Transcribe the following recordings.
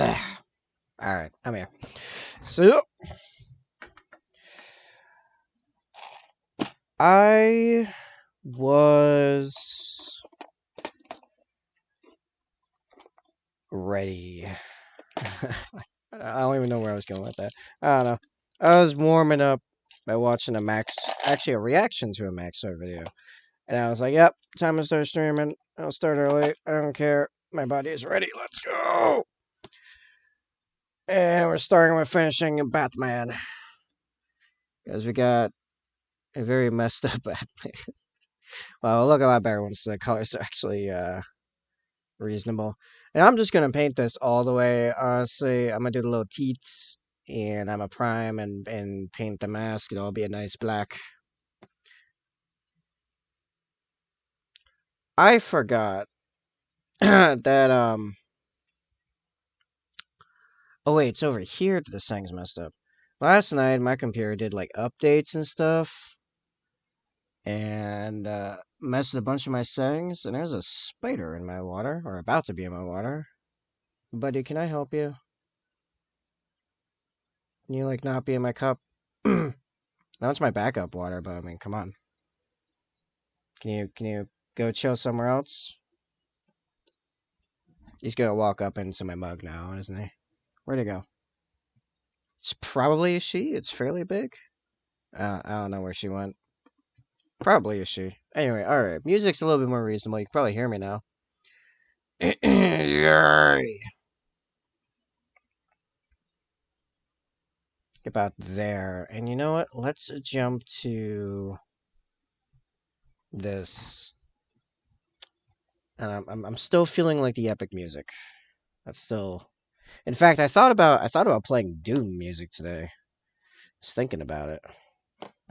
Alright, I'm here. So, I was ready. I don't even know where I was going with that. I don't know. I was warming up by watching a reaction to a Max Star video. And I was like, yep, time to start streaming. I'll start early. I don't care. My body is ready. Let's go. And we're starting with finishing Batman. Because we got a very messed up Batman. Well, it'll look a lot better once the colors are actually reasonable. And I'm just gonna paint this all the way. Honestly, I'm gonna do the little teats, and I'm gonna prime and paint the mask. It'll be a nice black. I forgot that Oh wait, it's over here that this thing's messed up. Last night my computer did like updates and stuff, and messed with a bunch of my settings. And there's a spider in my water, or about to be in my water. Buddy, can I help you? Can you like not be in my cup? Now it's my backup water, but I mean, come on. Can you go chill somewhere else? He's gonna walk up into my mug now, isn't he? Where'd he go? It's probably a she. It's fairly big. I don't know where she went. Probably a she. Anyway, alright. Music's a little bit more reasonable. You can probably hear me now. Yay! About there. And you know what? Let's jump to this. And I'm still feeling like the epic music. That's still. In fact, I thought about playing Doom music today. I was thinking about it.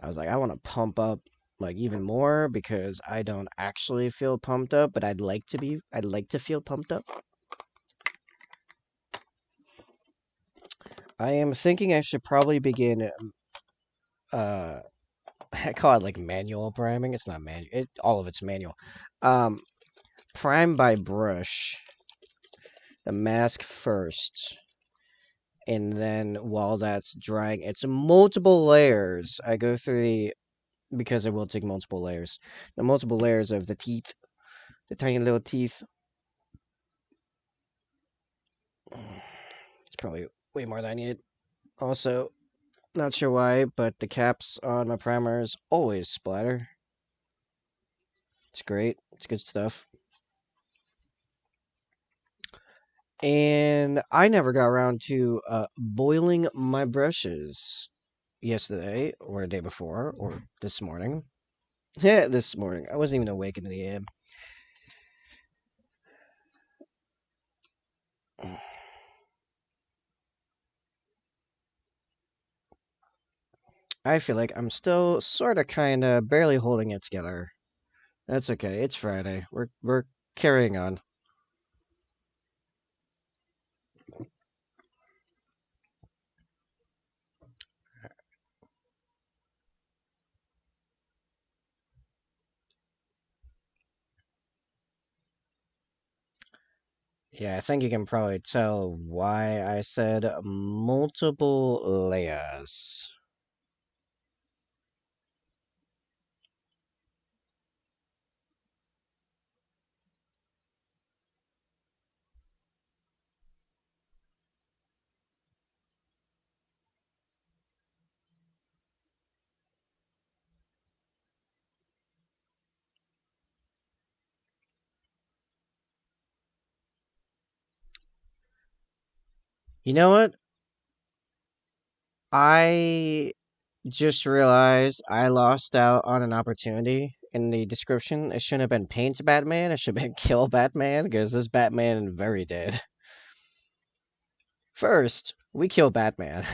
I was like, I want to pump up like even more because I don't actually feel pumped up, but I'd like to feel pumped up. I am thinking I should probably begin I call it like manual priming. It's not manual. All of it's manual. Prime by brush the mask first, and then while that's drying, it's multiple layers. I go through because it will take multiple layers. The multiple layers of the teeth, the tiny little teeth. It's probably way more than I needed. Also, not sure why, but the caps on my primers always splatter. It's great. It's good stuff. And I never got around to boiling my brushes yesterday, or the day before, or this morning. Yeah, this morning. I wasn't even awake in the AM. I feel like I'm still sort of, kind of, barely holding it together. That's okay. It's Friday. We're carrying on. Yeah, I think you can probably tell why I said multiple layers. You know what? I just realized I lost out on an opportunity in the description. It shouldn't have been paint Batman. It should have been kill Batman because this Batman is very dead. First, we kill Batman.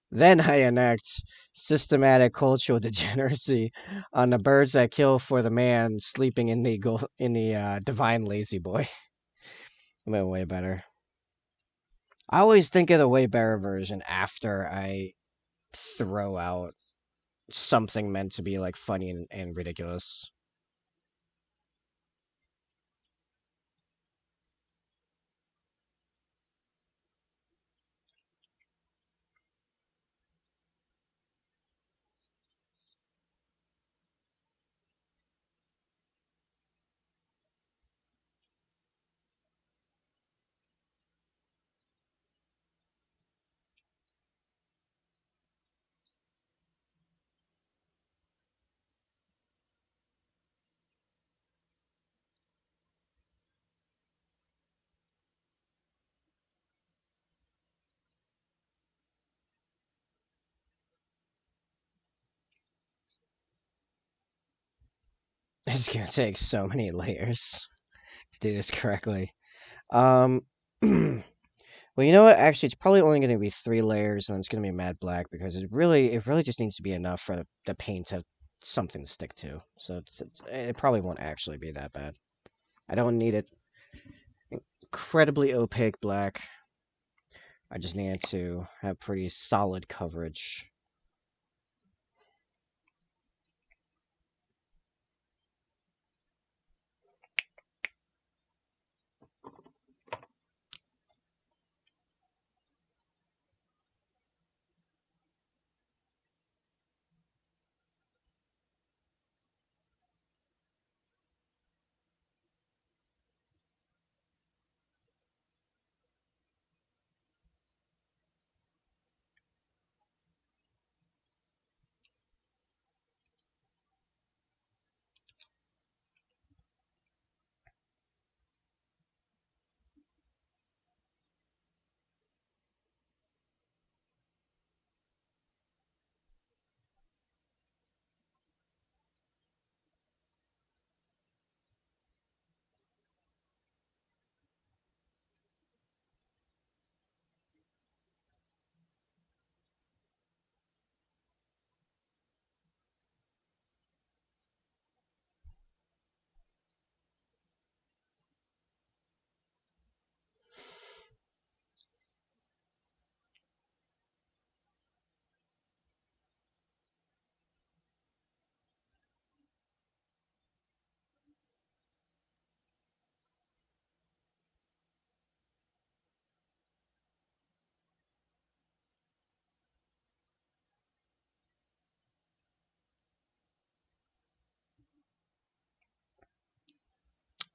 Then I enact systematic cultural degeneracy on the birds that kill for the man sleeping in the divine lazy boy. I mean, way better. I always think of the way better version after I throw out something meant to be like funny and ridiculous. It's gonna take so many layers to do this correctly. Um, well, you know what? Actually, it's probably only gonna be 3 layers, and it's gonna be matte black because it really just needs to be enough for the paint to something to stick to. So it probably won't actually be that bad. I don't need it incredibly opaque black. I just need it to have pretty solid coverage.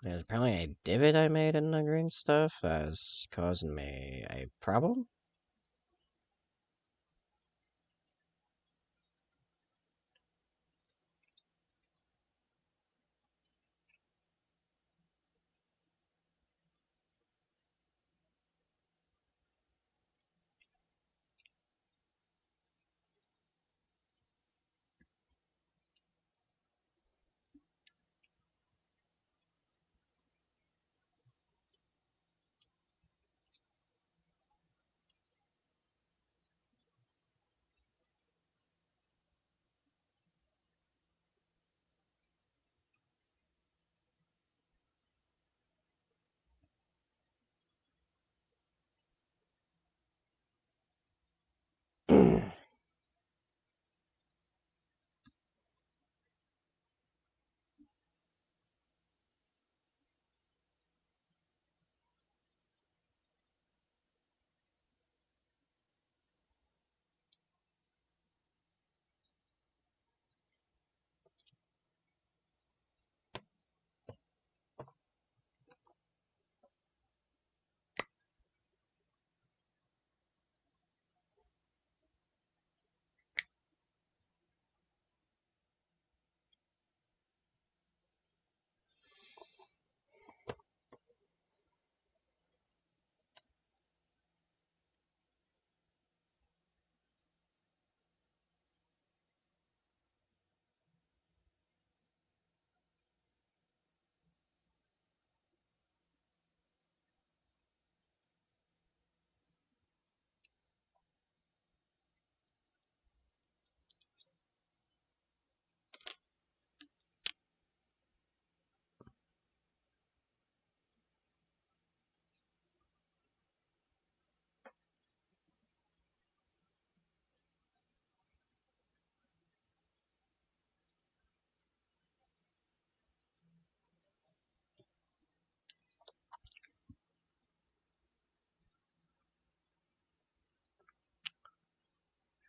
There's apparently a divot I made in the green stuff that's causing me a problem.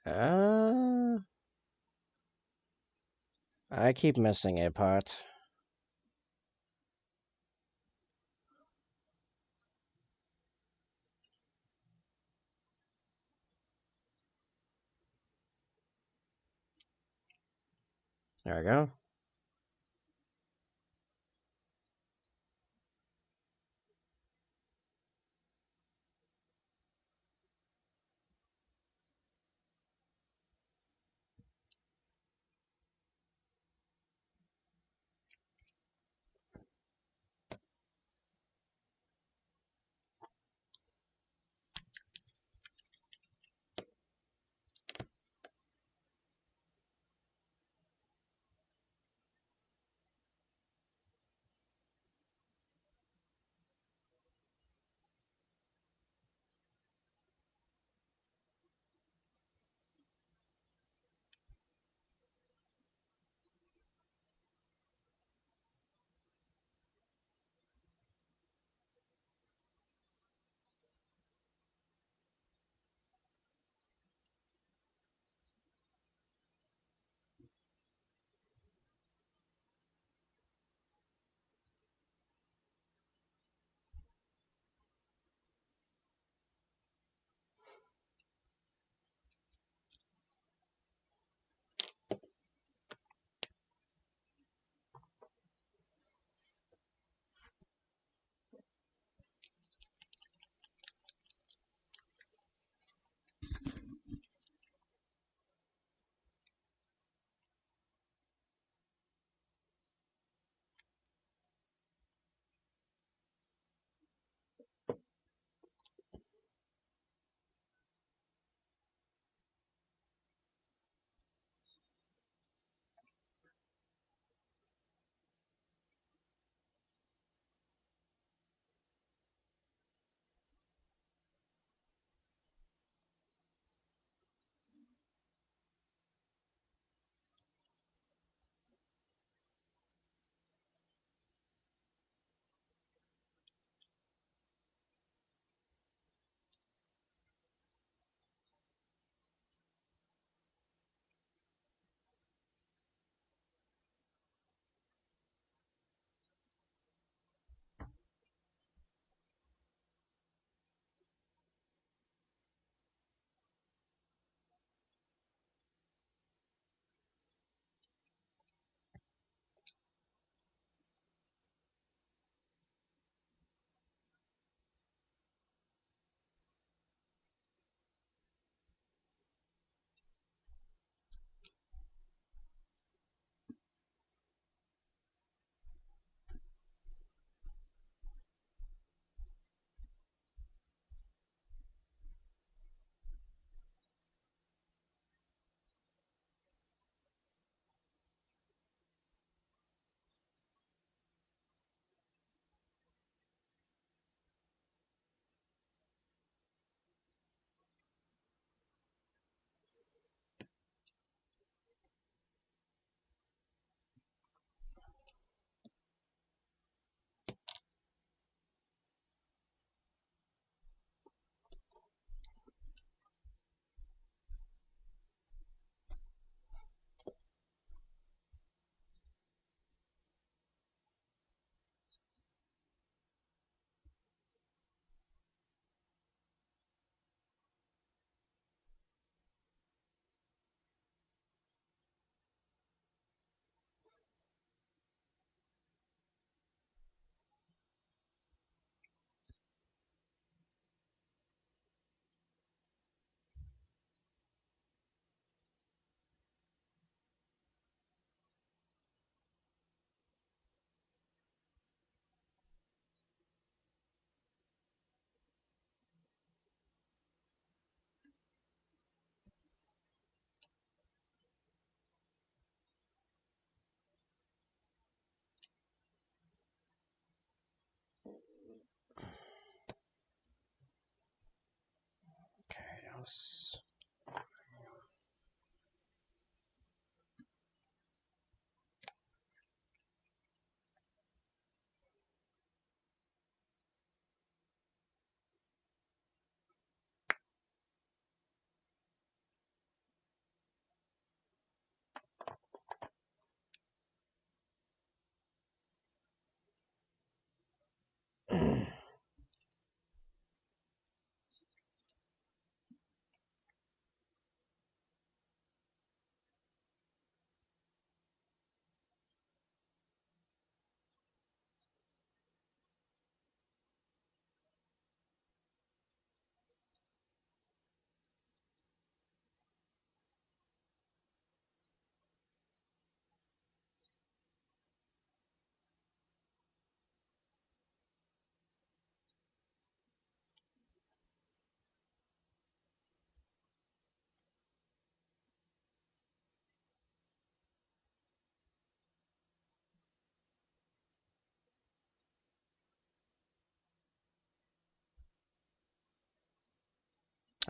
uh, I keep missing a part. There we go. Mouse.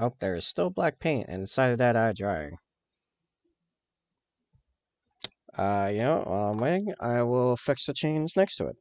Oh, there is still black paint inside of that eye drying. While I'm waiting, I will fix the chains next to it.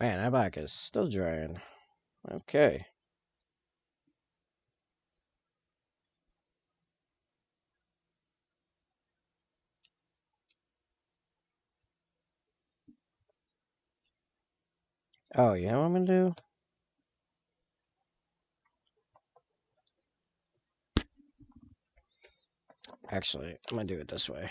Man, that back is still drying. Okay. Oh, you know what I'm gonna do? Actually, I'm gonna do it this way.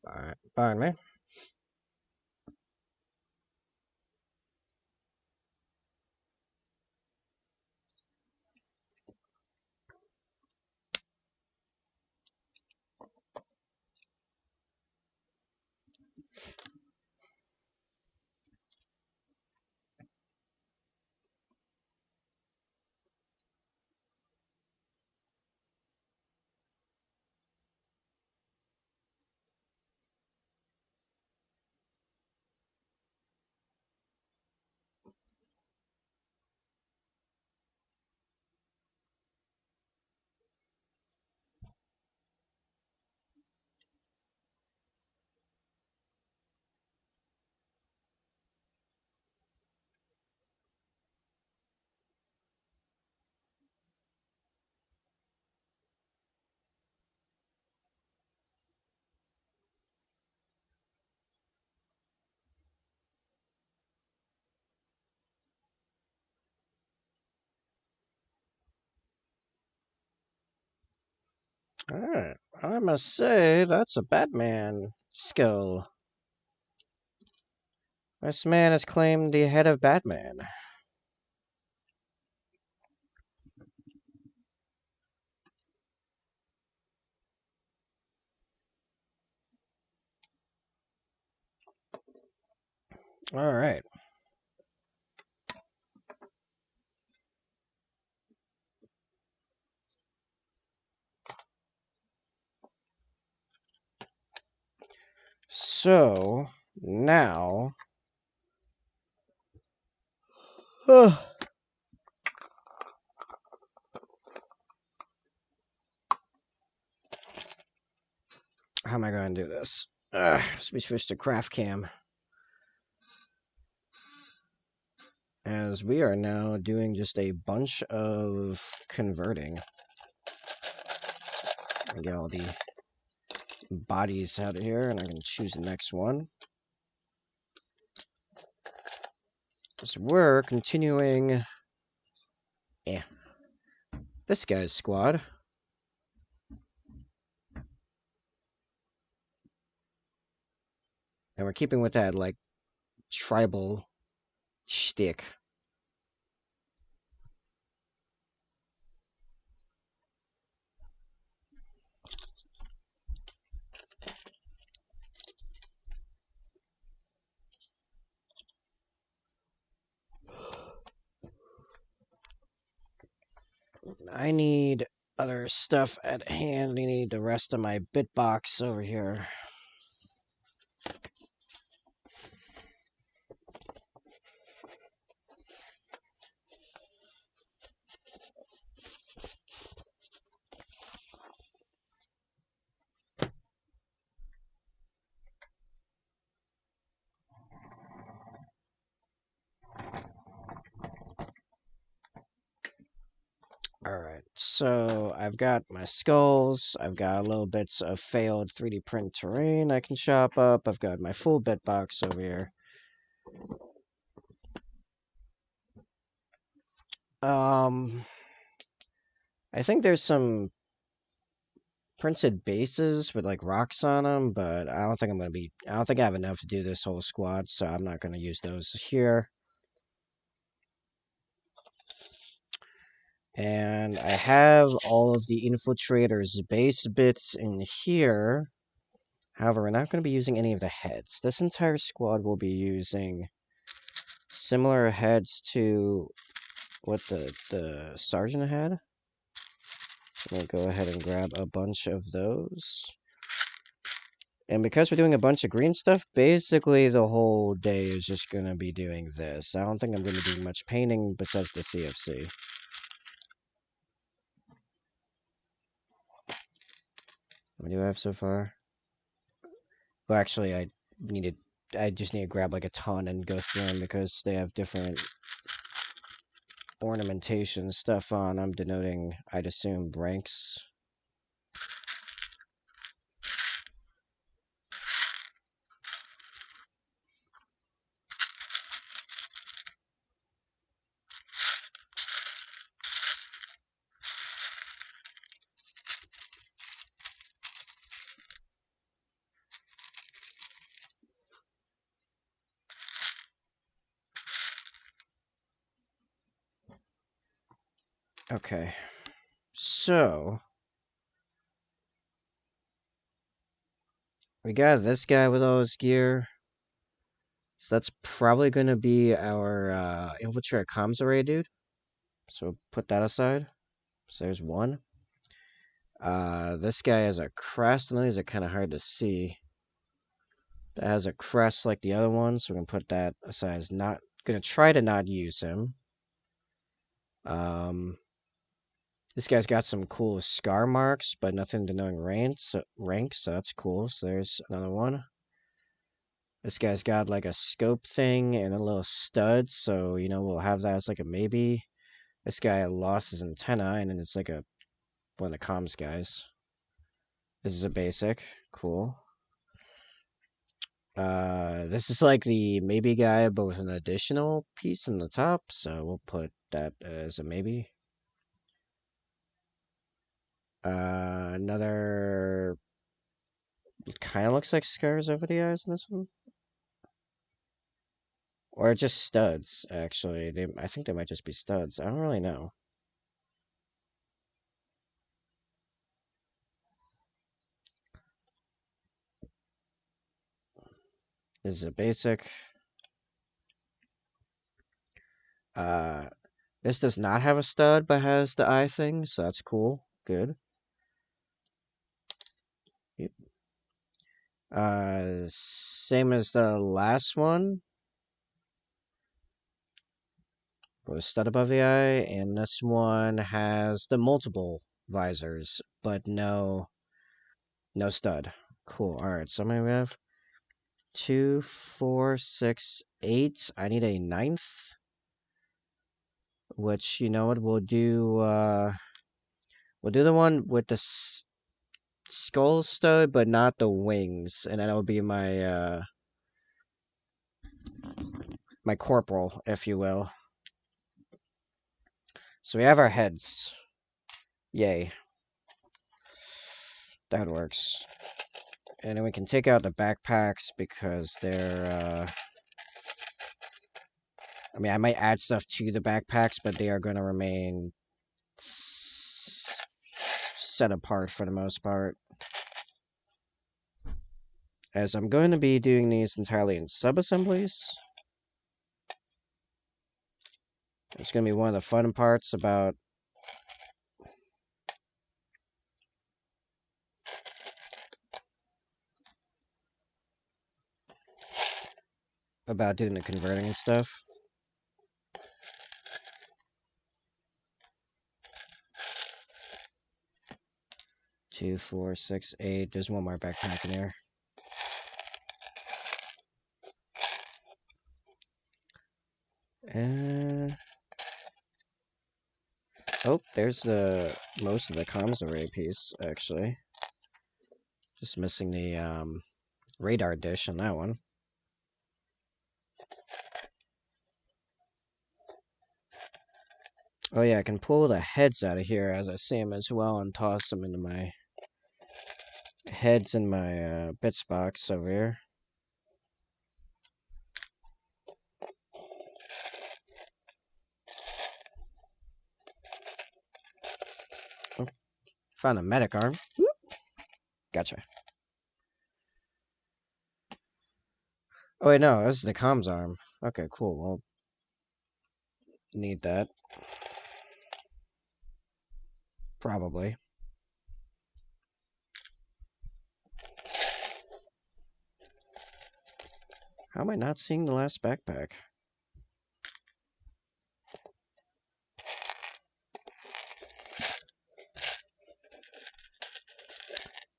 Alright, pardon me. Alright, I must say, that's a Batman skill. This man has claimed the head of Batman. Alright. So, now... how am I going to do this? Let me switch to craft cam. As we are now doing just a bunch of converting. I get all the bodies out of here, and I can choose the next one. So we're continuing... this guy's squad. And we're keeping with that, like, tribal shtick. I need other stuff at hand. I need the rest of my bitbox over here. Alright, so I've got my skulls, I've got little bits of failed 3D print terrain I can chop up, I've got my full bitbox over here. I think there's some printed bases with like rocks on them, but I don't think I don't think I have enough to do this whole squad, so I'm not gonna use those here. And I have all of the infiltrators base bits in here. However, we're not going to be using any of the heads. This entire squad will be using similar heads to what the sergeant had. So we'll go ahead and grab a bunch of those. And because we're doing a bunch of green stuff, basically the whole day is just going to be doing this. I don't think I'm going to do much painting besides the CFC. What do I have so far? Well, actually, I just need to grab like a ton and go through them because they have different ornamentation stuff on. I'm denoting, I'd assume, ranks. Okay. So we got this guy with all his gear. So that's probably gonna be our infiltrate comms array dude. So put that aside. So there's one. This guy has a crest, and these are kind of hard to see. That has a crest like the other one, so we're gonna put that aside as not gonna try to not use him. This guy's got some cool scar marks, but nothing denoting rank, so that's cool. So there's another one. This guy's got like a scope thing and a little stud, so you know we'll have that as like a maybe. This guy lost his antenna, and then it's like one of the comms guys. This is a basic, cool. This is like the maybe guy, but with an additional piece in the top, so we'll put that as a maybe. Another kind of looks like scars over the eyes in this one. Or just studs, actually. I think they might just be studs. I don't really know. This is a basic. This does not have a stud, but has the eye thing, so that's cool. Good. Yep. Same as the last one. With a stud above the eye, and this one has the multiple visors, but no stud. Cool. Alright, so I'm gonna have 2, 4, 6, 8. I need a 9th. Which, you know what, we'll do the one with the skull stud, but not the wings, and that'll be my my corporal, if you will. So we have our heads. Yay. That works. And then we can take out the backpacks because they're I mean, I might add stuff to the backpacks, but they are going to remain set apart for the most part. As I'm going to be doing these entirely in sub-assemblies. It's going to be one of the fun parts about doing the converting and stuff. Two, 4, 6, 8. There's one more backpack in here. And oh, there's most of the comms array piece actually. Just missing the radar dish on that one. Oh yeah, I can pull the heads out of here as I see them as well and toss them into my heads in my bits box over here. Oh, found a medic arm. Whoop. Gotcha. Oh wait, no, this is the comms arm. Okay, cool. Well, need that. Probably. How am I not seeing the last backpack?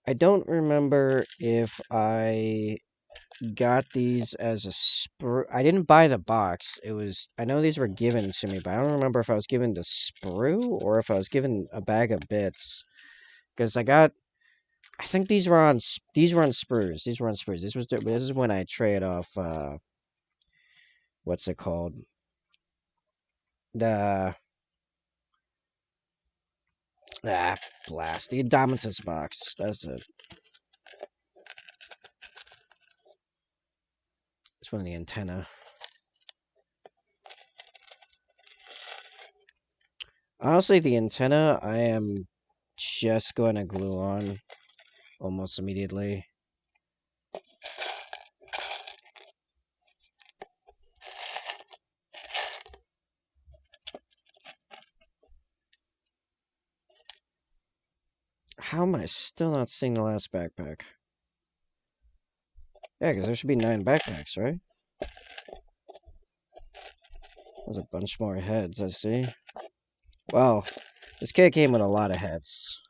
I don't remember if I got these as a sprue. I didn't buy the box. I know these were given to me, but I don't remember if I was given the sprue or if I was given a bag of bits. Because I think these were on sprues. These were on sprues. This is when I trade off what's it called? The blast. The Indomitus box. That's it. It's one of the antenna. Honestly, the antenna I am just going to glue on almost immediately. How am I still not seeing the last backpack? Yeah, because there should be 9 backpacks, right? There's a bunch more heads, I see. Well, this kit came with a lot of heads.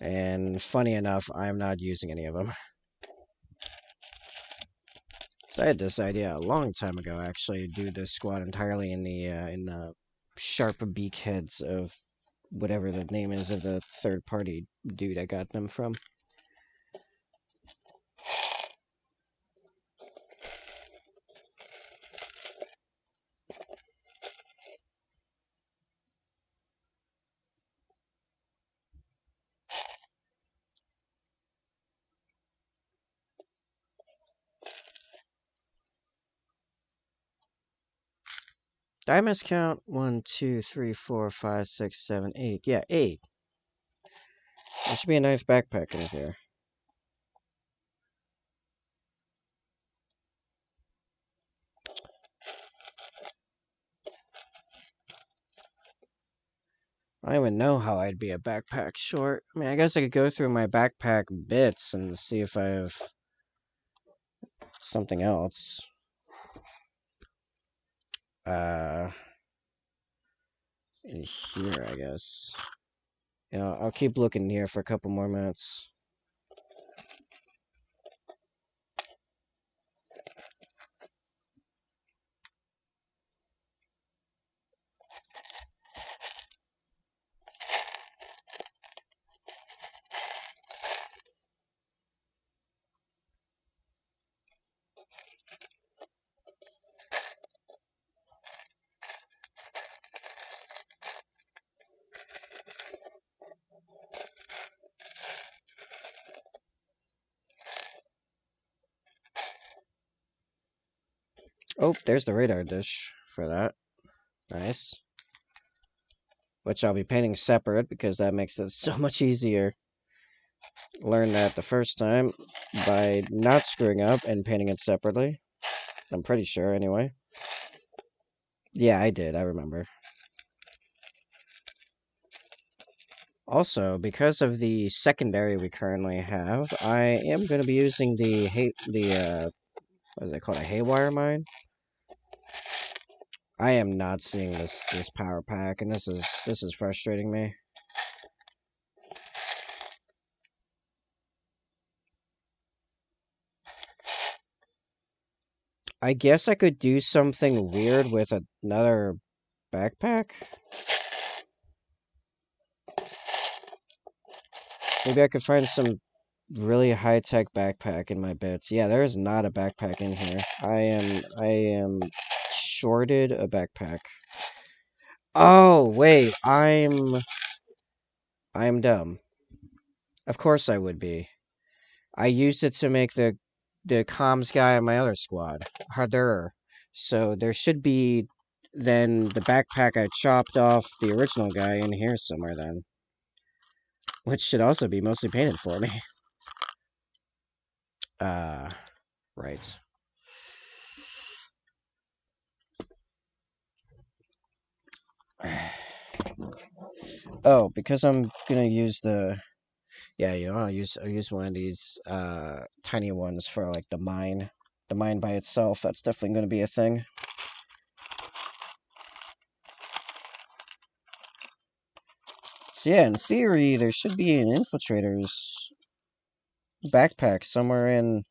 And funny enough, I'm not using any of them. So I had this idea a long time ago, actually, to do this squad entirely in the sharp beak heads of whatever the name is of the third-party dude I got them from. Diamonds count 1, 2, 3, 4, 5, 6, 7, 8. Yeah, 8. There should be a nice backpack in here. I don't even know how I'd be a backpack short. I mean, I guess I could go through my backpack bits and see if I have something else. In here, I guess. Yeah, I'll keep looking here for a couple more minutes. Oh, there's the radar dish for that. Nice. Which I'll be painting separate because that makes it so much easier. Learned that the first time by not screwing up and painting it separately. I'm pretty sure, anyway. Yeah, I did. I remember. Also, because of the secondary we currently have, I am going to be using what is it called, a haywire mine? I am not seeing this power pack, and this is frustrating me. I guess I could do something weird with another backpack. Maybe I could find some really high-tech backpack in my bits. Yeah, there is not a backpack in here. I am shorted a backpack. Oh, wait, I'm dumb. Of course I would be. I used it to make the comms guy on my other squad harder. So there should be then the backpack I chopped off the original guy in here somewhere then. Which should also be mostly painted for me. Right. Oh, because I'm gonna use the yeah, I'll use one of these tiny ones for like the mine. The mine by itself, that's definitely gonna be a thing. So yeah, in theory, there should be an infiltrator's backpack somewhere in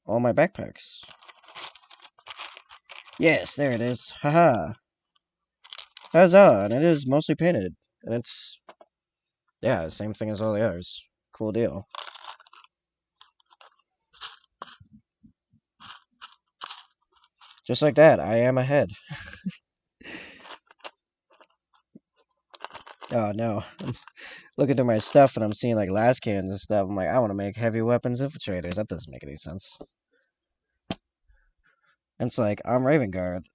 all my backpacks. Yes, there it is. Haha. Huzzah, and it is mostly painted. And it's, yeah, the same thing as all the others. Cool deal. Just like that, I am ahead. Oh no. I'm looking through my stuff and I'm seeing like las cannons and stuff. I'm like, I want to make heavy weapons infiltrators. That doesn't make any sense. And it's like, I'm Raven Guard.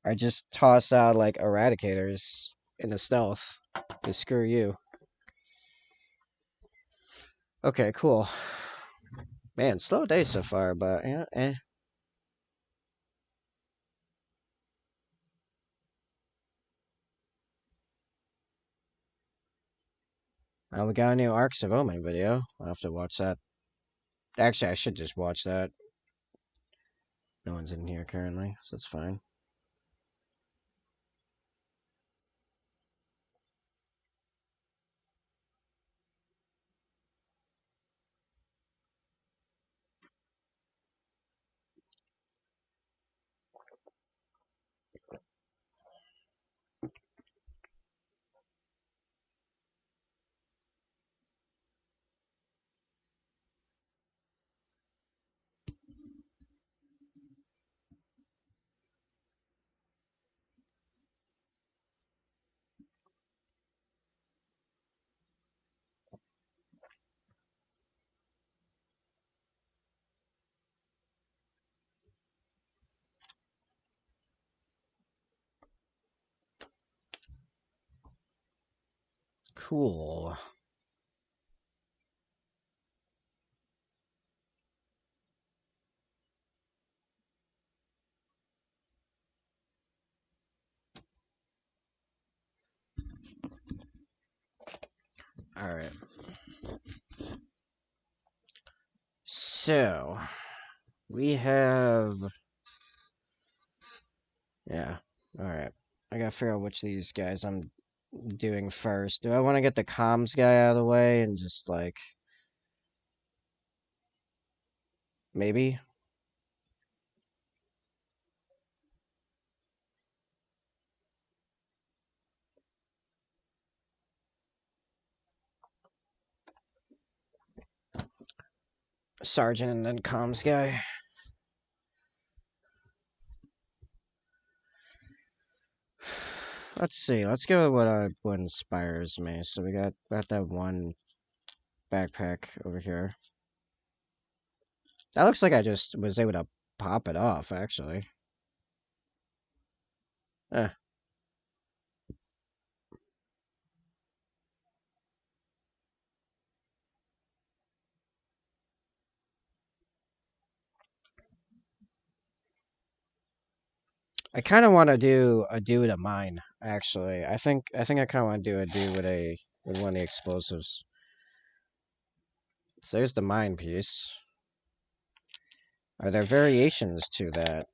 I just toss out like eradicators in the stealth. Just screw you. Okay, cool. Man, slow day so far, but yeah, eh. We got a new Arcs of Omen video. I'll have to watch that. Actually, I should just watch that. No one's in here currently, so that's fine. Cool. Alright. So, we have... Yeah, alright. I gotta figure out which of these guys I'm doing first. Do I want to get the comms guy out of the way and just, like... Maybe? Sergeant and then comms guy. Let's see. Let's go with what inspires me. So we got that one backpack over here. That looks like I just was able to pop it off, actually. Eh. I kind of want to do a do with a mine, actually. I think I kind of want to do a do with one of the explosives. So there's the mine piece. Are there variations to that?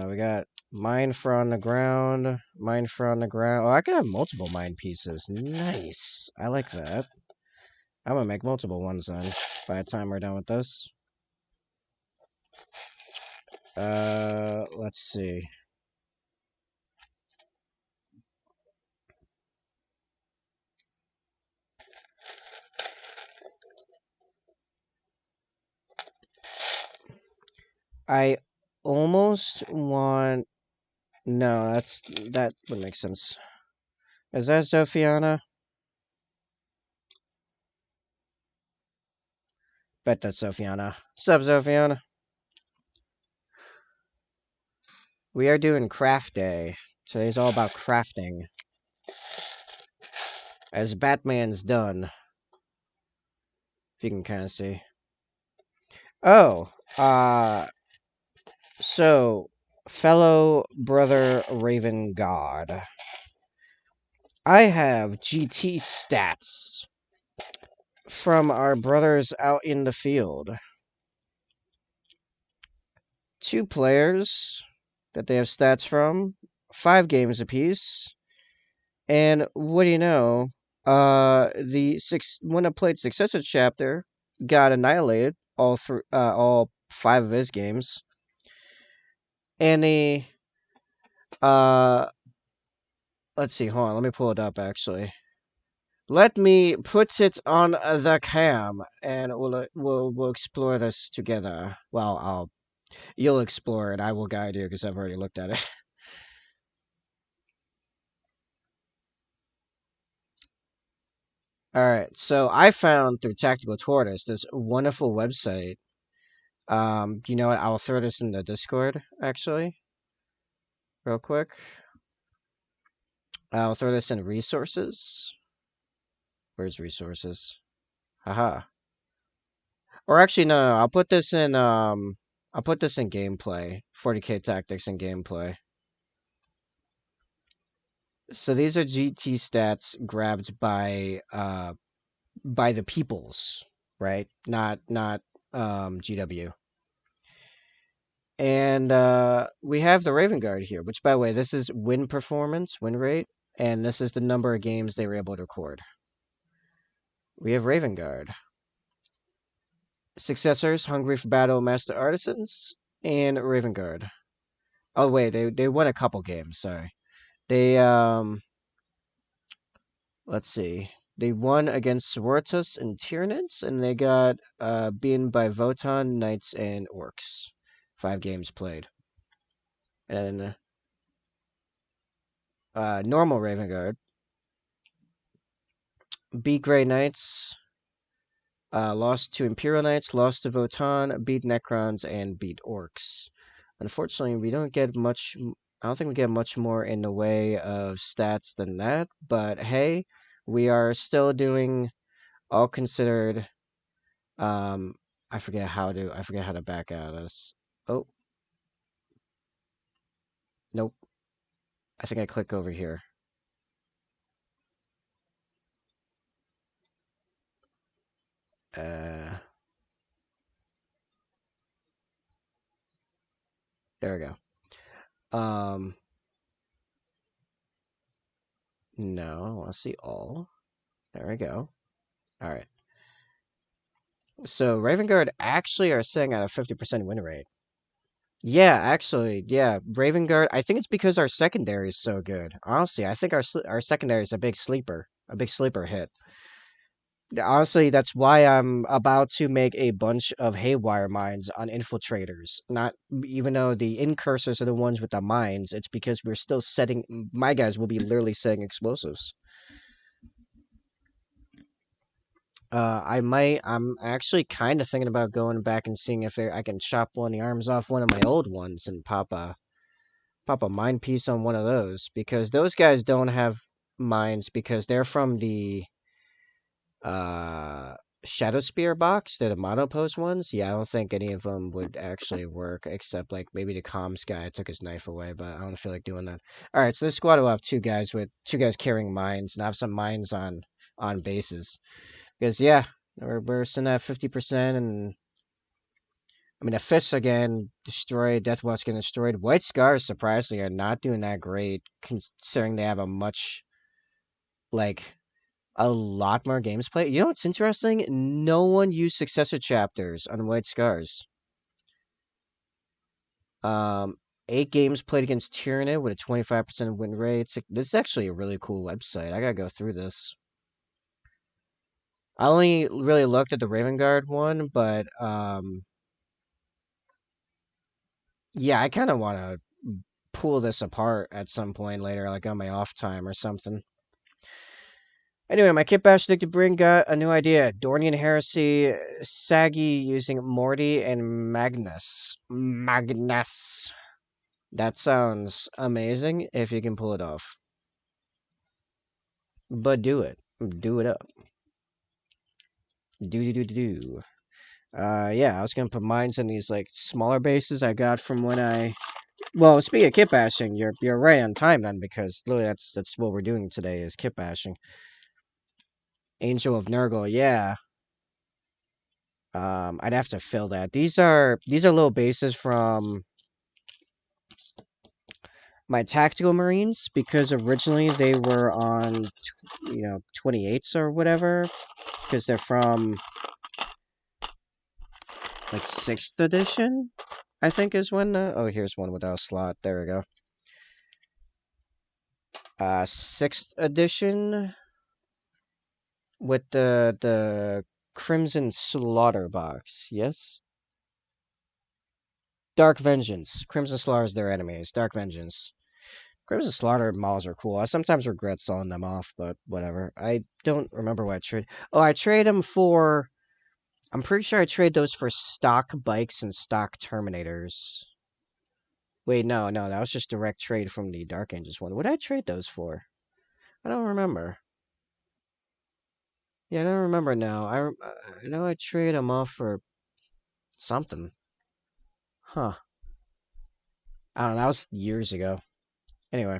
We got mine for on the ground, mine for on the ground. Oh, I could have multiple mine pieces. Nice. I like that. I'm gonna make multiple ones then by the time we're done with this. Let's see. I almost want... No, that would make sense. Is that Zophiana? Bet that's Zophiana. Sup, Zophiana? We are doing craft day. Today's all about crafting. As Batman's done. If you can kind of see. Oh, so, fellow brother Raven God. I have GT stats from our brothers out in the field. 2 players that they have stats from, 5 games apiece, and what do you know? The one that played Successor Chapter got annihilated all 5 of his games, and the let's see, hold on, let me pull it up actually. Let me put it on the cam, and we'll explore this together. Well, you'll explore it. I will guide you because I've already looked at it. All right, so I found through Tactical Tortoise this wonderful website. You know what? I'll throw this in the Discord actually. real quick. I'll throw this in resources. Where's resources? Haha. Or actually, no. I'll put this in gameplay. 40k tactics and gameplay. So these are GT stats grabbed by the peoples, right? Not GW. And we have the Raven Guard here, which, by the way, this is win performance, win rate, and this is the number of games they were able to record. We have Raven Guard. Successors, Hungry for Battle, Master Artisans, and Raven Guard. Oh, wait, they won a couple games, sorry. They, let's see. They won against Sororitas and Tyranids, and they got beaten by Votan, Knights, and Orcs. 5 games played. And normal Raven Guard beat Grey Knights, lost to Imperial Knights, lost to Votan, beat Necrons, and beat Orcs. Unfortunately, we don't get much. I don't think we get much more in the way of stats than that. But hey, we are still doing all considered. I forget how to back out of this. Oh, nope. I think I click over here. There we go. No, I want to see all. There we go. All right. So Raven Guard actually are sitting at a 50% win rate. Yeah, actually, yeah. Raven Guard, I think it's because our secondary is so good. Honestly, I think our secondary is a big sleeper hit. Honestly, that's why I'm about to make a bunch of haywire mines on infiltrators. Not even though the incursors are the ones with the mines, it's because we're still setting. My guys will be literally setting explosives. I'm actually kind of thinking about going back and seeing if I can chop one of the arms off one of my old ones and pop a mine piece on one of those, because those guys don't have mines because they're from the Shadow Spear box. They're the monopose ones. Yeah, I don't think any of them would actually work, except like maybe the comms guy took his knife away, but I don't feel like doing that. All right, so this squad will have two guys carrying mines and have some mines on bases. Because yeah, we're sitting at 50%, and I mean the fish again destroyed. Deathwatch getting destroyed. White Scars surprisingly are not doing that great, considering they have a lot more games played. You know what's interesting? No one used successor chapters on White Scars. 8 games played against Tyranid with a 25% win rate. This is actually a really cool website. I gotta go through this. I only really looked at the Raven Guard one, but yeah, I kind of want to pull this apart at some point later, like on my off time or something. Anyway, my Kit Bash Addicted Brain got a new idea. Dornian Heresy, Saggy using Morty and Magnus. Magnus. That sounds amazing if you can pull it off. But do it. Do it up. Do. Yeah, I was gonna put mines in these like smaller bases I got from when I. Well, speaking of kit bashing, you're right on time then, because literally that's what we're doing today is kit bashing. Angel of Nurgle, yeah. I'd have to fill that. These are little bases from my tactical marines, because originally they were on 28s or whatever, because they're from like 6th edition, I think is when oh, here's one without a slot. There we go. 6th edition with the Crimson Slaughter box. Yes. Dark Vengeance. Crimson Slaughter is their enemies. Dark Vengeance. Crimson Slaughter models are cool. I sometimes regret selling them off, but whatever. I don't remember what I trade. Oh, I trade them for. I'm pretty sure I trade those for stock bikes and stock Terminators. Wait, no, that was just direct trade from the Dark Ages one. What did I trade those for? I don't remember. Yeah, I don't remember now. I know I traded them off for something. Huh. I don't know. That was years ago. Anyway.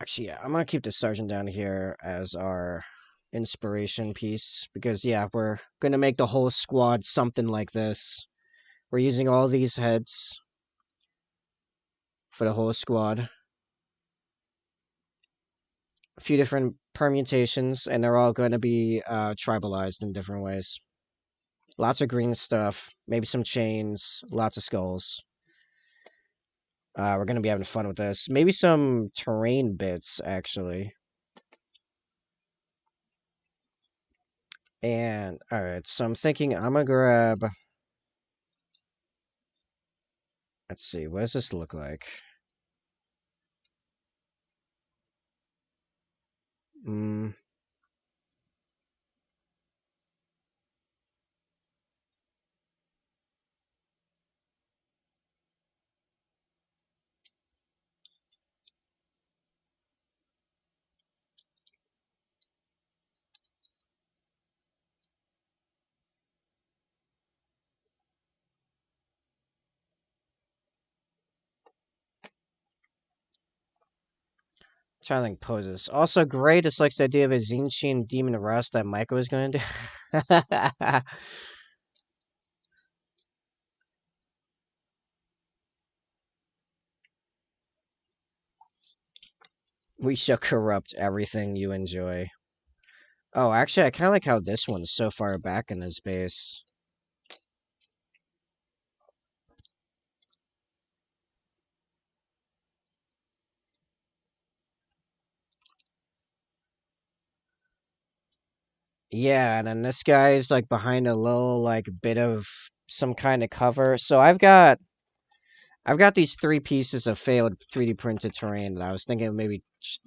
Actually, yeah, I'm gonna keep the sergeant down here as our inspiration piece because yeah, we're gonna make the whole squad something like this. We're using all these heads for the whole squad. A few different permutations, and they're all going to be tribalized in different ways. Lots of green stuff, maybe some chains, lots of skulls. We're going to be having fun with this. Maybe some terrain bits, actually. And, alright, so I'm thinking I'm going to grab... Let's see, what does this look like? Hmm. Trying to think poses. Also, Gray dislikes the idea of a Zinchian Demon Rust that Micah was going to do. We shall corrupt everything you enjoy. Oh, actually, I kind of like how this one's so far back in his base. Yeah, and then this guy's like behind a little like bit of some kind of cover. So I've got these three pieces of failed 3D printed terrain that I was thinking of maybe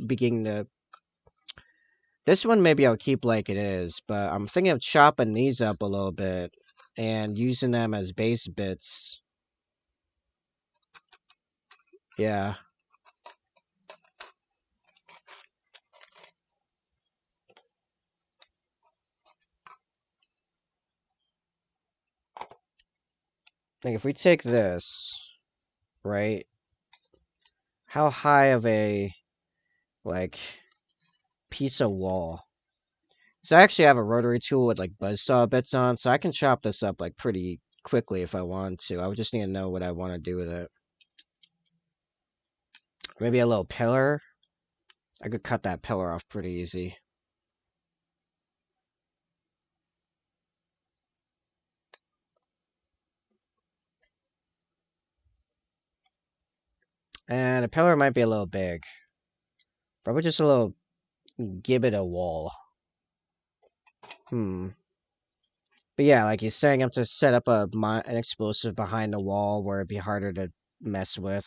beginning to. This one maybe I'll keep like it is, but I'm thinking of chopping these up a little bit and using them as base bits. Yeah. Like if we take this, right? How high of a like piece of wall? So I actually have a rotary tool with like buzzsaw bits on, so I can chop this up like pretty quickly if I want to. I would just need to know what I want to do with it. Maybe a little pillar. I could cut that pillar off pretty easy. And a pillar might be a little big. Probably just a little gibbet a wall. But yeah, like he's saying, I'm to set up an explosive behind the wall where it'd be harder to mess with.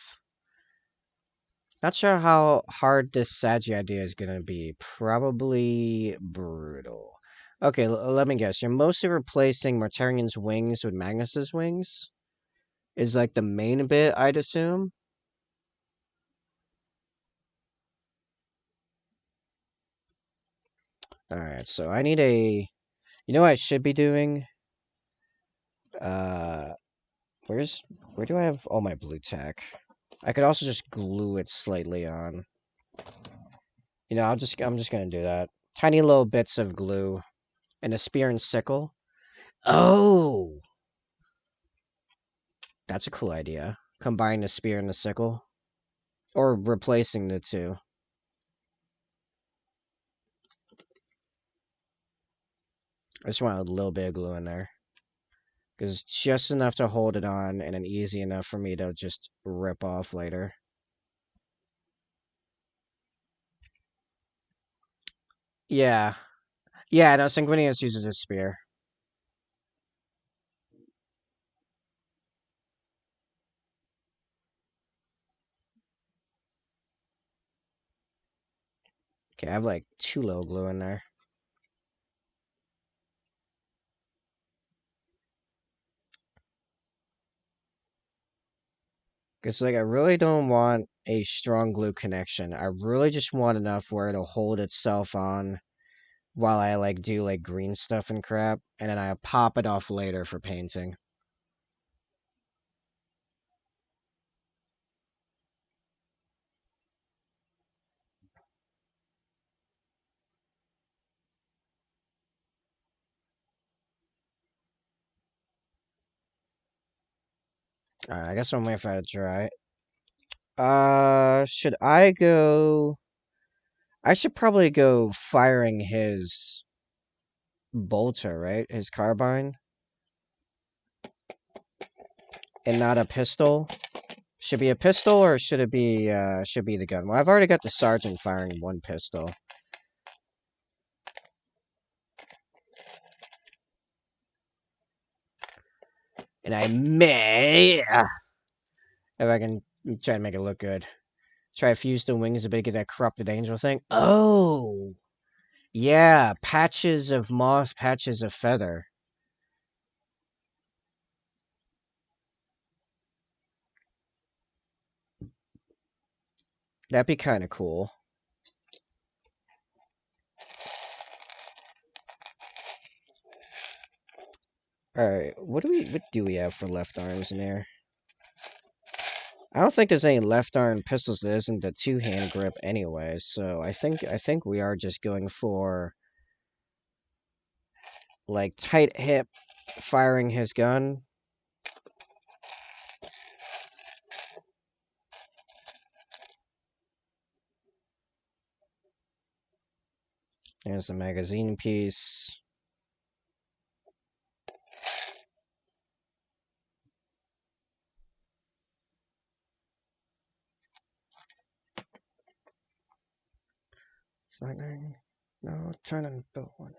Not sure how hard this Sagi idea is gonna be. Probably brutal. Okay, let me guess. You're mostly replacing Mortarion's wings with Magnus's wings? Is like the main bit, I'd assume? Alright, so I need a... You know what I should be doing? Uh, where do I have all my blue tack? I could also just glue it slightly on. You know, I'm just gonna do that. Tiny little bits of glue. And a spear and sickle. Oh! That's a cool idea. Combine the spear and the sickle. Or replacing the two. I just want a little bit of glue in there. Because it's just enough to hold it on and then easy enough for me to just rip off later. Yeah. Yeah, no, Sanguinius uses a spear. Okay, I have like 2 little glue in there. Because, like, I really don't want a strong glue connection. I really just want enough where it'll hold itself on while I, like, do, like, green stuff and crap. And then I pop it off later for painting. Alright, I guess I'm waiting for it to dry. Should I go... I should probably go firing his bolter, right? His carbine? And not a pistol? Should be a pistol, or should it be, should be the gun? Well, I've already got the sergeant firing one pistol. And I may... If I can try to make it look good. Try to fuse the wings a bit, get that corrupted angel thing. Oh! Yeah, patches of moth, patches of feather. That'd be kind of cool. Alright, what do we have for left arms in there? I don't think there's any left arm pistols that isn't a two-hand grip anyway, so I think we are just going for like tight hip firing his gun. There's a magazine piece. Lightning. No, turn and build one.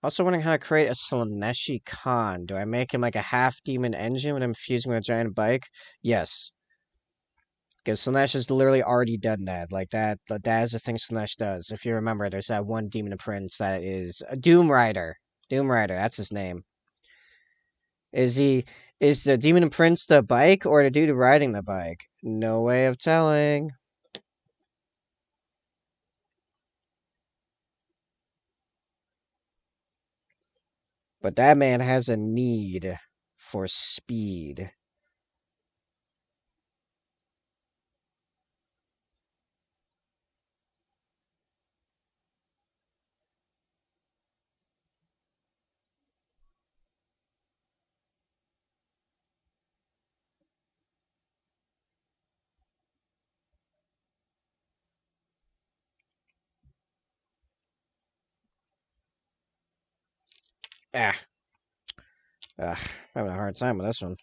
Also wondering how to create a Slaneshi Khan. Do I make him like a half-demon engine when I'm fusing with a giant bike? Yes. Because Slanesh has literally already done that. Like, that is the thing Slanesh does. If you remember, there's that one demon prince that is a Doom Rider. Doom Rider, that's his name. Is the demon prince the bike or the dude riding the bike? No way of telling. But that man has a need for speed. Ah. Having a hard time with this one.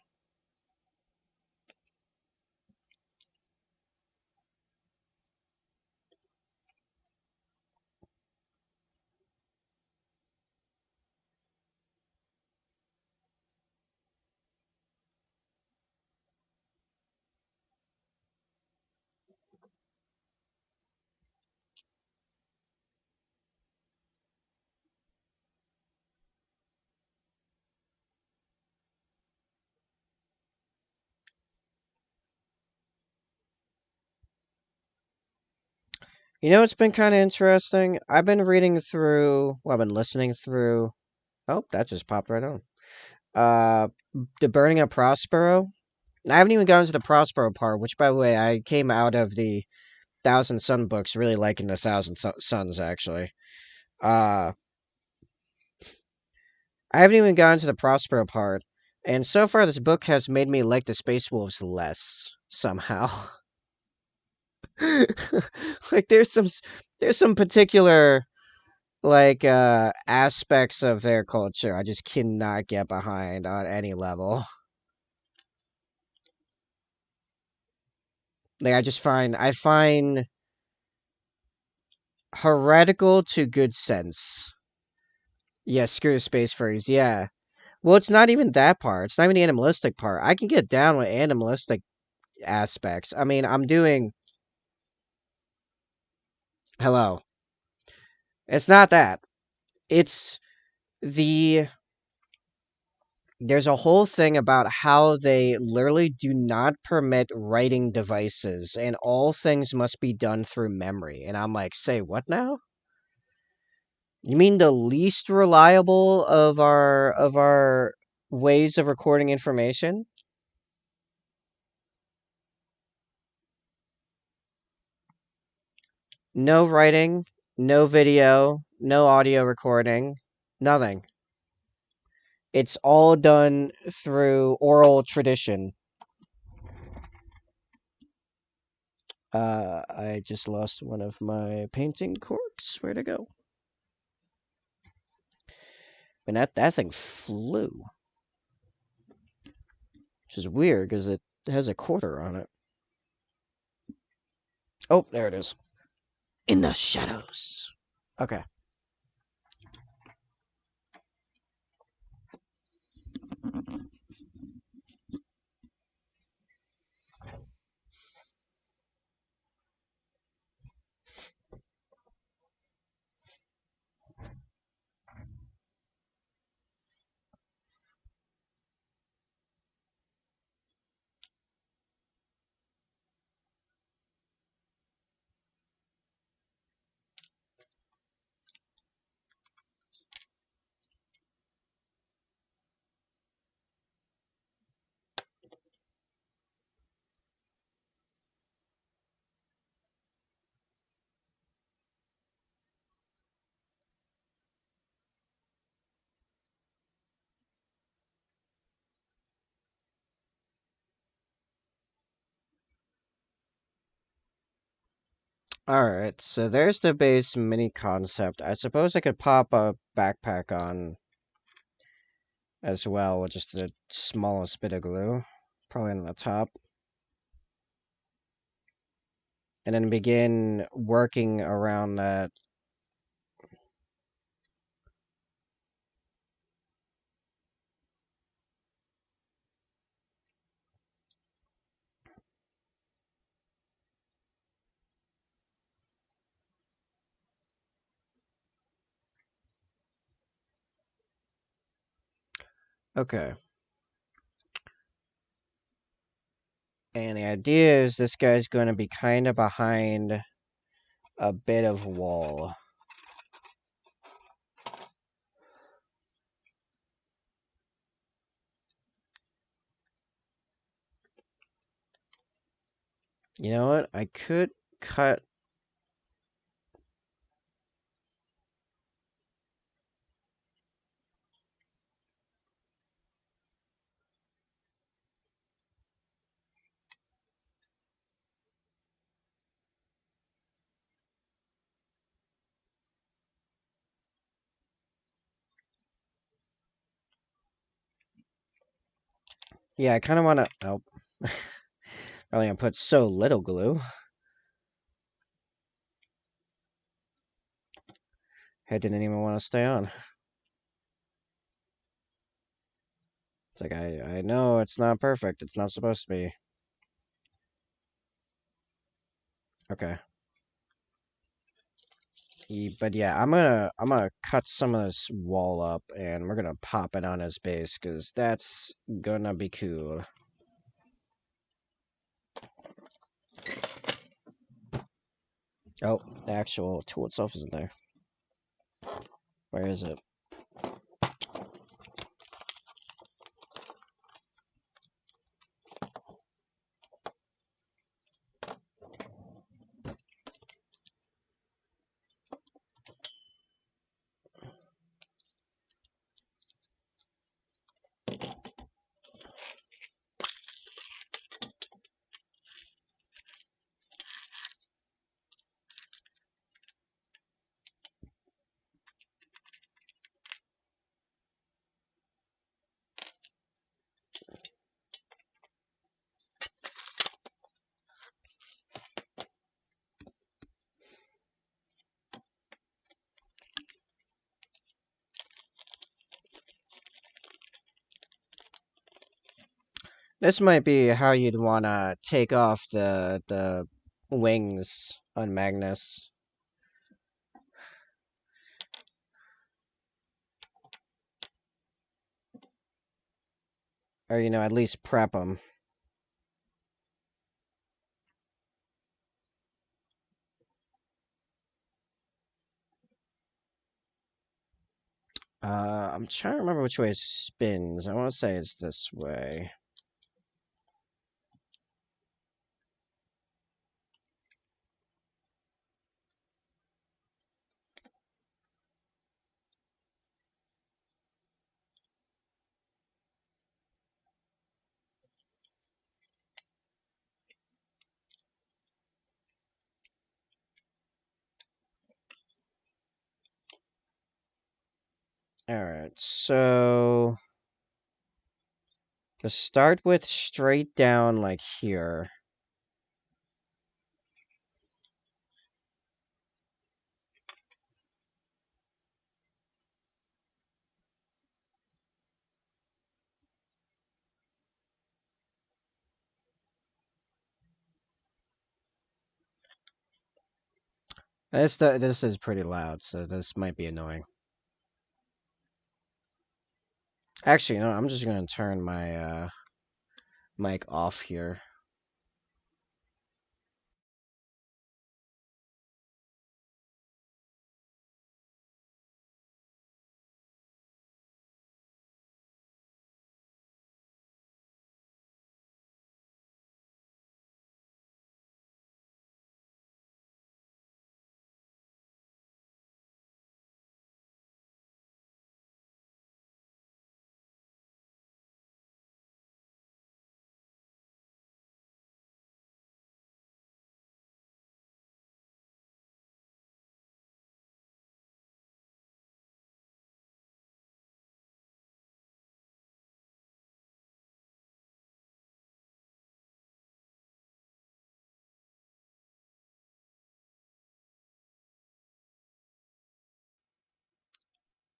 You know, it's been kind of interesting. I've been reading through, well, I've been listening through. Oh, that just popped right on. Uh, The Burning of Prospero. I haven't even gotten to the Prospero part, which, by the way, I came out of the Thousand Sun books really liking the Thousand Suns, actually. I haven't even gotten to the Prospero part, and so far this book has made me like the Space Wolves less, somehow. Like, there's some particular, like, aspects of their culture I just cannot get behind on any level. Like, I find heretical to good sense. Yeah, screw space furries, yeah. Well, it's not even that part. It's not even the animalistic part. I can get down with animalistic aspects. I mean, I'm doing... Hello. It's not that. It's the... There's a whole thing about how they literally do not permit writing devices, and all things must be done through memory. And I'm like, say what now? You mean the least reliable of our ways of recording information? No writing, no video, no audio recording, nothing. It's all done through oral tradition. I just lost one of my painting corks. Where'd it go? And that thing flew. Which is weird, because it has a quarter on it. Oh, there it is. In the shadows. Okay. Alright, so there's the base mini concept. I suppose I could pop a backpack on as well with just the smallest bit of glue. Probably on the top. And then begin working around that. Okay. And the idea is this guy's going to be kind of behind a bit of wall. You know what? I could cut... Yeah, I kind of want to... Oh. Probably gonna put so little glue. I didn't even want to stay on. It's like, I know it's not perfect. It's not supposed to be. Okay. But yeah, I'm gonna cut some of this wall up, and we're gonna pop it on his base, because that's gonna be cool. Oh, the actual tool itself isn't there. Where is it? This might be how you'd wanna take off the wings on Magnus. Or, at least prep them. I'm trying to remember which way it spins. I want to say it's this way. Alright, so to start with straight down like here. This is pretty loud, so this might be annoying. Actually, no, I'm just gonna turn my mic off here.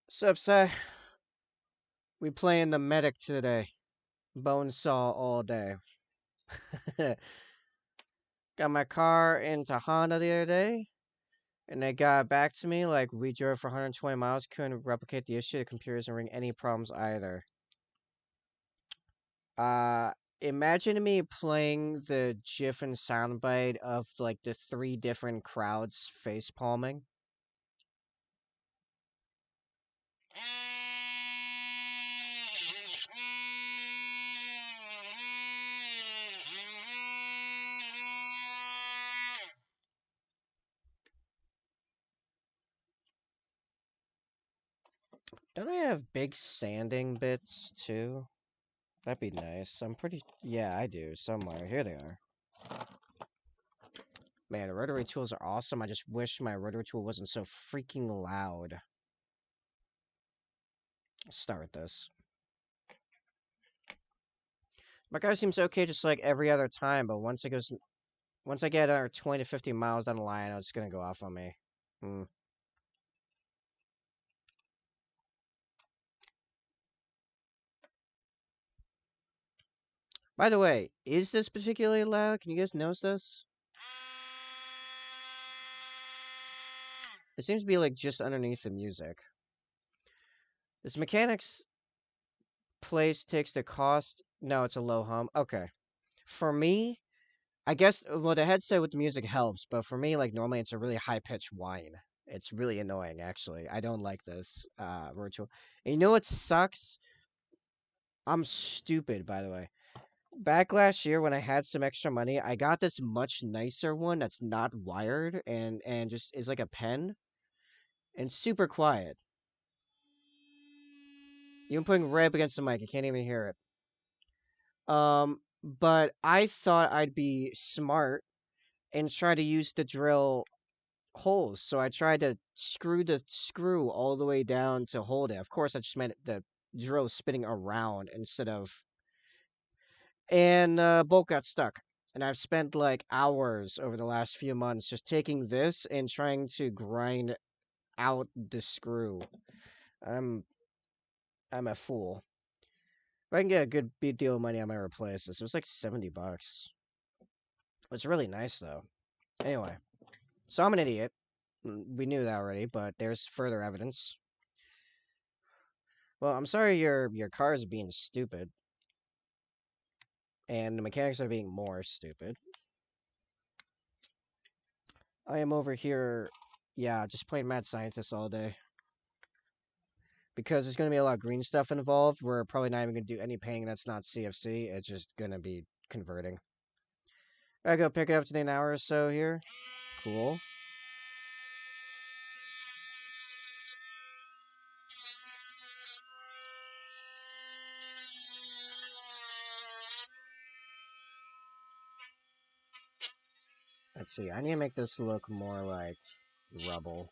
Sup, Sai? We playing the medic today. Bone saw all day. Got my car into Honda the other day, and they got back to me like we drove for 120 miles, couldn't replicate the issue. The computer isn't ring any problems either. Uh, Imagine me playing the GIF and soundbite of like the 3 different crowds face palming. Don't I have big sanding bits too? That'd be nice. Yeah, I do somewhere. Here they are. Man, the rotary tools are awesome. I just wish my rotary tool wasn't so freaking loud. Let's start with this. My car seems okay just like every other time, but once I get another 20 to 50 miles down the line, it's gonna go off on me. Hmm. By the way, is this particularly loud? Can you guys notice this? It seems to be like just underneath the music. This mechanic's place takes the cost. No, it's a low hum. Okay. For me, I guess, well, the headset with the music helps, but for me, like, normally it's a really high-pitched whine. It's really annoying, actually. I don't like this, virtual. And you know what sucks? I'm stupid, by the way. Back last year when I had some extra money, I got this much nicer one that's not wired and just is like a pen and super quiet. Even putting right up against the mic, I can't even hear it. But I thought I'd be smart and try to use the drill holes. So I tried to screw the screw all the way down to hold it. Of course, I just meant the drill spinning around instead of. And bolt got stuck. And I've spent like hours over the last few months just taking this and trying to grind out the screw. I'm I'm a fool. If I can get a good big deal of money, I might replace this. It was like $70. It's really nice though. Anyway, so I'm an idiot. We knew that already, but there's further evidence. Well, I'm sorry your car is being stupid, and the mechanics are being more stupid. I am over here, yeah, just playing Mad Scientist all day. Because there's going to be a lot of green stuff involved, we're probably not even going to do any painting that's not CFC. It's just going to be converting. I go pick it up today an hour or so here. Cool. Let's see, I need to make this look more like rubble.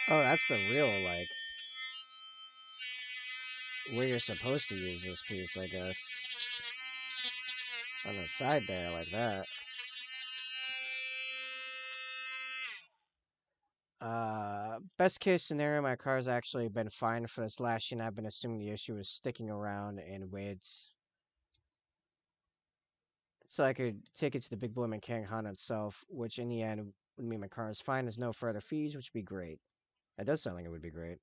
Oh, that's the real, like, where you're supposed to use this piece, I guess. On the side there, like that. Best case scenario, my car's actually been fine for this last year, and I've been assuming the issue is sticking around in weights. So I could take it to the big boy mechanic Honda itself, which in the end would mean my car is fine. There's no further fees, which would be great. That does sound like it would be great.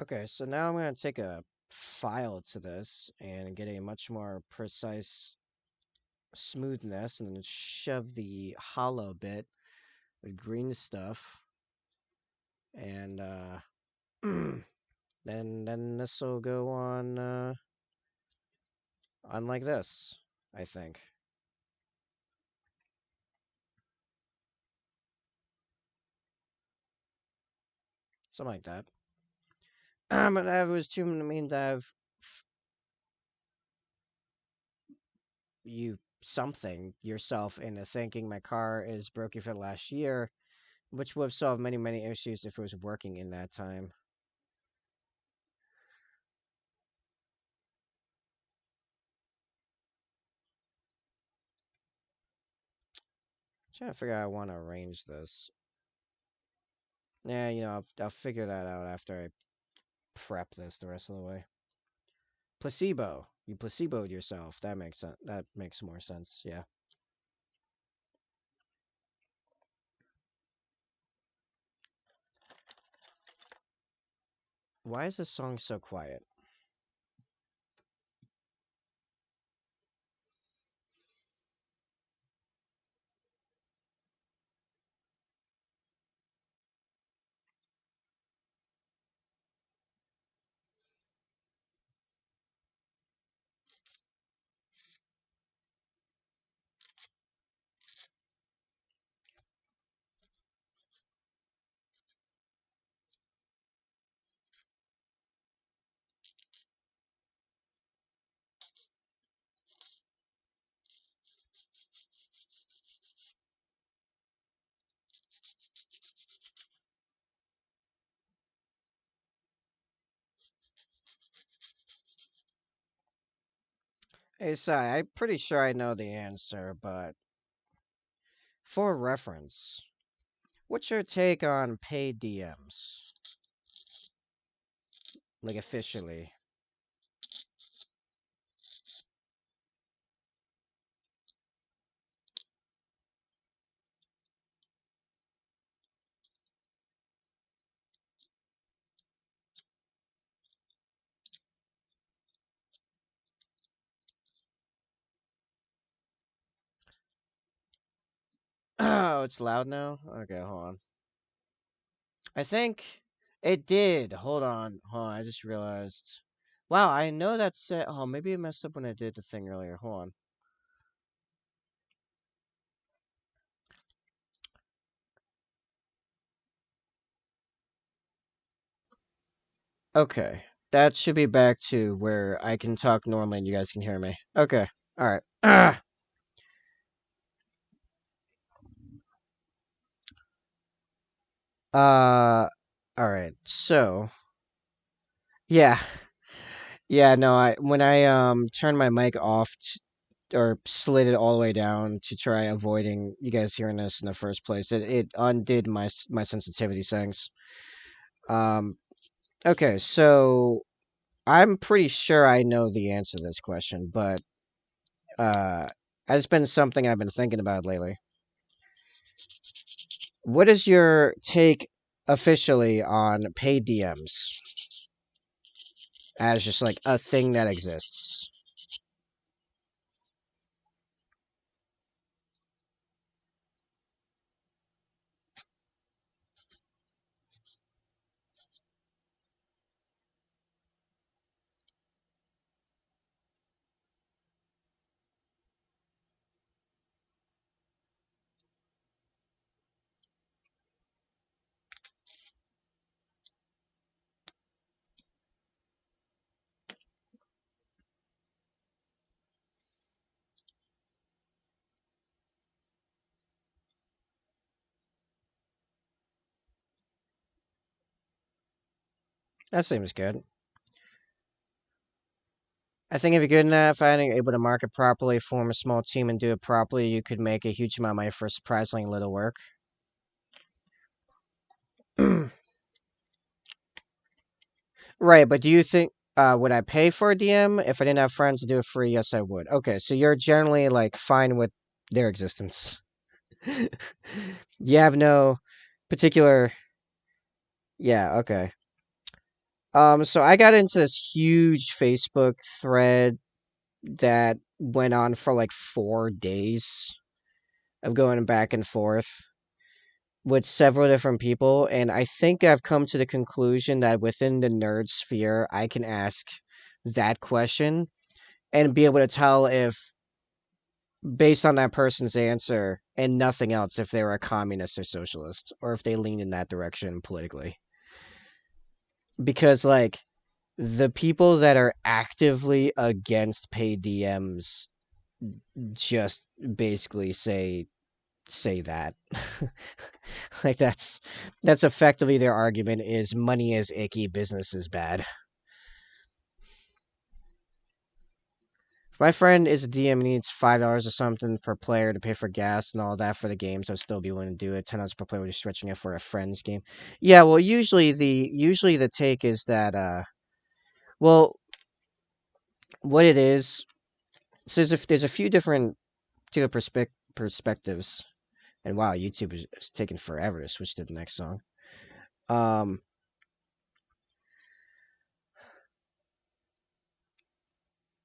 Okay, so now I'm going to take a file to this and get a much more precise smoothness and then shove the hollow bit with green stuff. And then this will go on like this, I think. Something like that. But I was too mean to have you something yourself into thinking my car is broken for the last year, which would have solved many issues if it was working in that time. Trying to figure out how I want to arrange this. Yeah, I'll figure that out after I prep this the rest of the way. Placebo. You placeboed yourself. That makes sense. That makes more sense. Yeah. Why is this song so quiet? Hey, Sai, I'm pretty sure I know the answer, but for reference, what's your take on paid DMs? Like, officially. Oh, it's loud now? Okay, hold on. I think it did. Hold on. Hold on. I just realized. Wow, I know that's it. Oh, maybe it messed up when I did the thing earlier. Hold on. Okay. That should be back to where I can talk normally and you guys can hear me. Okay. Alright. Alright. So, yeah. Yeah, no, I when I turned my mic off or slid it all the way down to try avoiding you guys hearing this in the first place, it undid my sensitivity settings. Um okay, so I'm pretty sure I know the answer to this question, but uh it's been something I've been thinking about lately. What is your take officially on paid DMs as just like a thing that exists? That seems good. I think if you're good enough at it, able to market properly, form a small team, and do it properly, you could make a huge amount of money for surprisingly little work. Right, but do you think would I pay for a DM if I didn't have friends to do it free? Yes, I would. Okay, so you're generally like fine with their existence. You have no particular. Yeah, okay. So I got into this huge Facebook thread that went on for like 4 days of going back and forth with several different people, and I think I've come to the conclusion that within the nerd sphere, I can ask that question and be able to tell if, based on that person's answer and nothing else, if they're a communist or socialist, or if they lean in that direction politically. Because, like, the people that are actively against paid DMs just basically say that. Like that's effectively their argument is money is icky, business is bad. If my friend is a DM and needs $5 or something per player to pay for gas and all that for the game, so I'd still be willing to do it. $10 per player, we're just stretching it for a friend's game. Yeah, well usually the take is that well what it is, so there's a few different perspectives. And wow, YouTube is taking forever to switch to the next song. Um,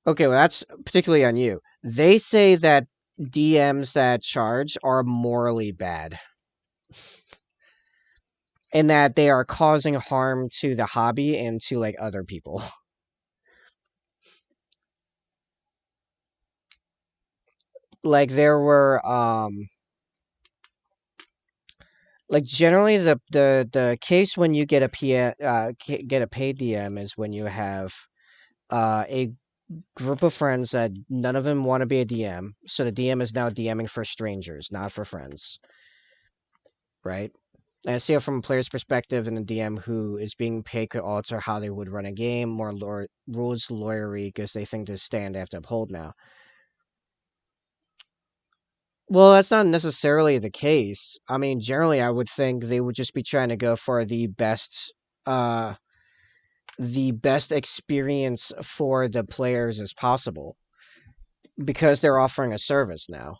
okay, well, that's particularly on you. They say that DMs that charge are morally bad and that they are causing harm to the hobby and to like other people. Like there were like generally the case when you get a get a paid DM is when you have a group of friends that none of them want to be a DM, so the DM is now DMing for strangers, not for friends, right? And I see it from a player's perspective, and the DM who is being paid could alter how they would run a game, more rules lawyery because they think this stand they have to uphold now. Well, that's not necessarily the case. I mean, generally, I would think they would just be trying to go for uh, the best experience for the players as possible because they're offering a service now.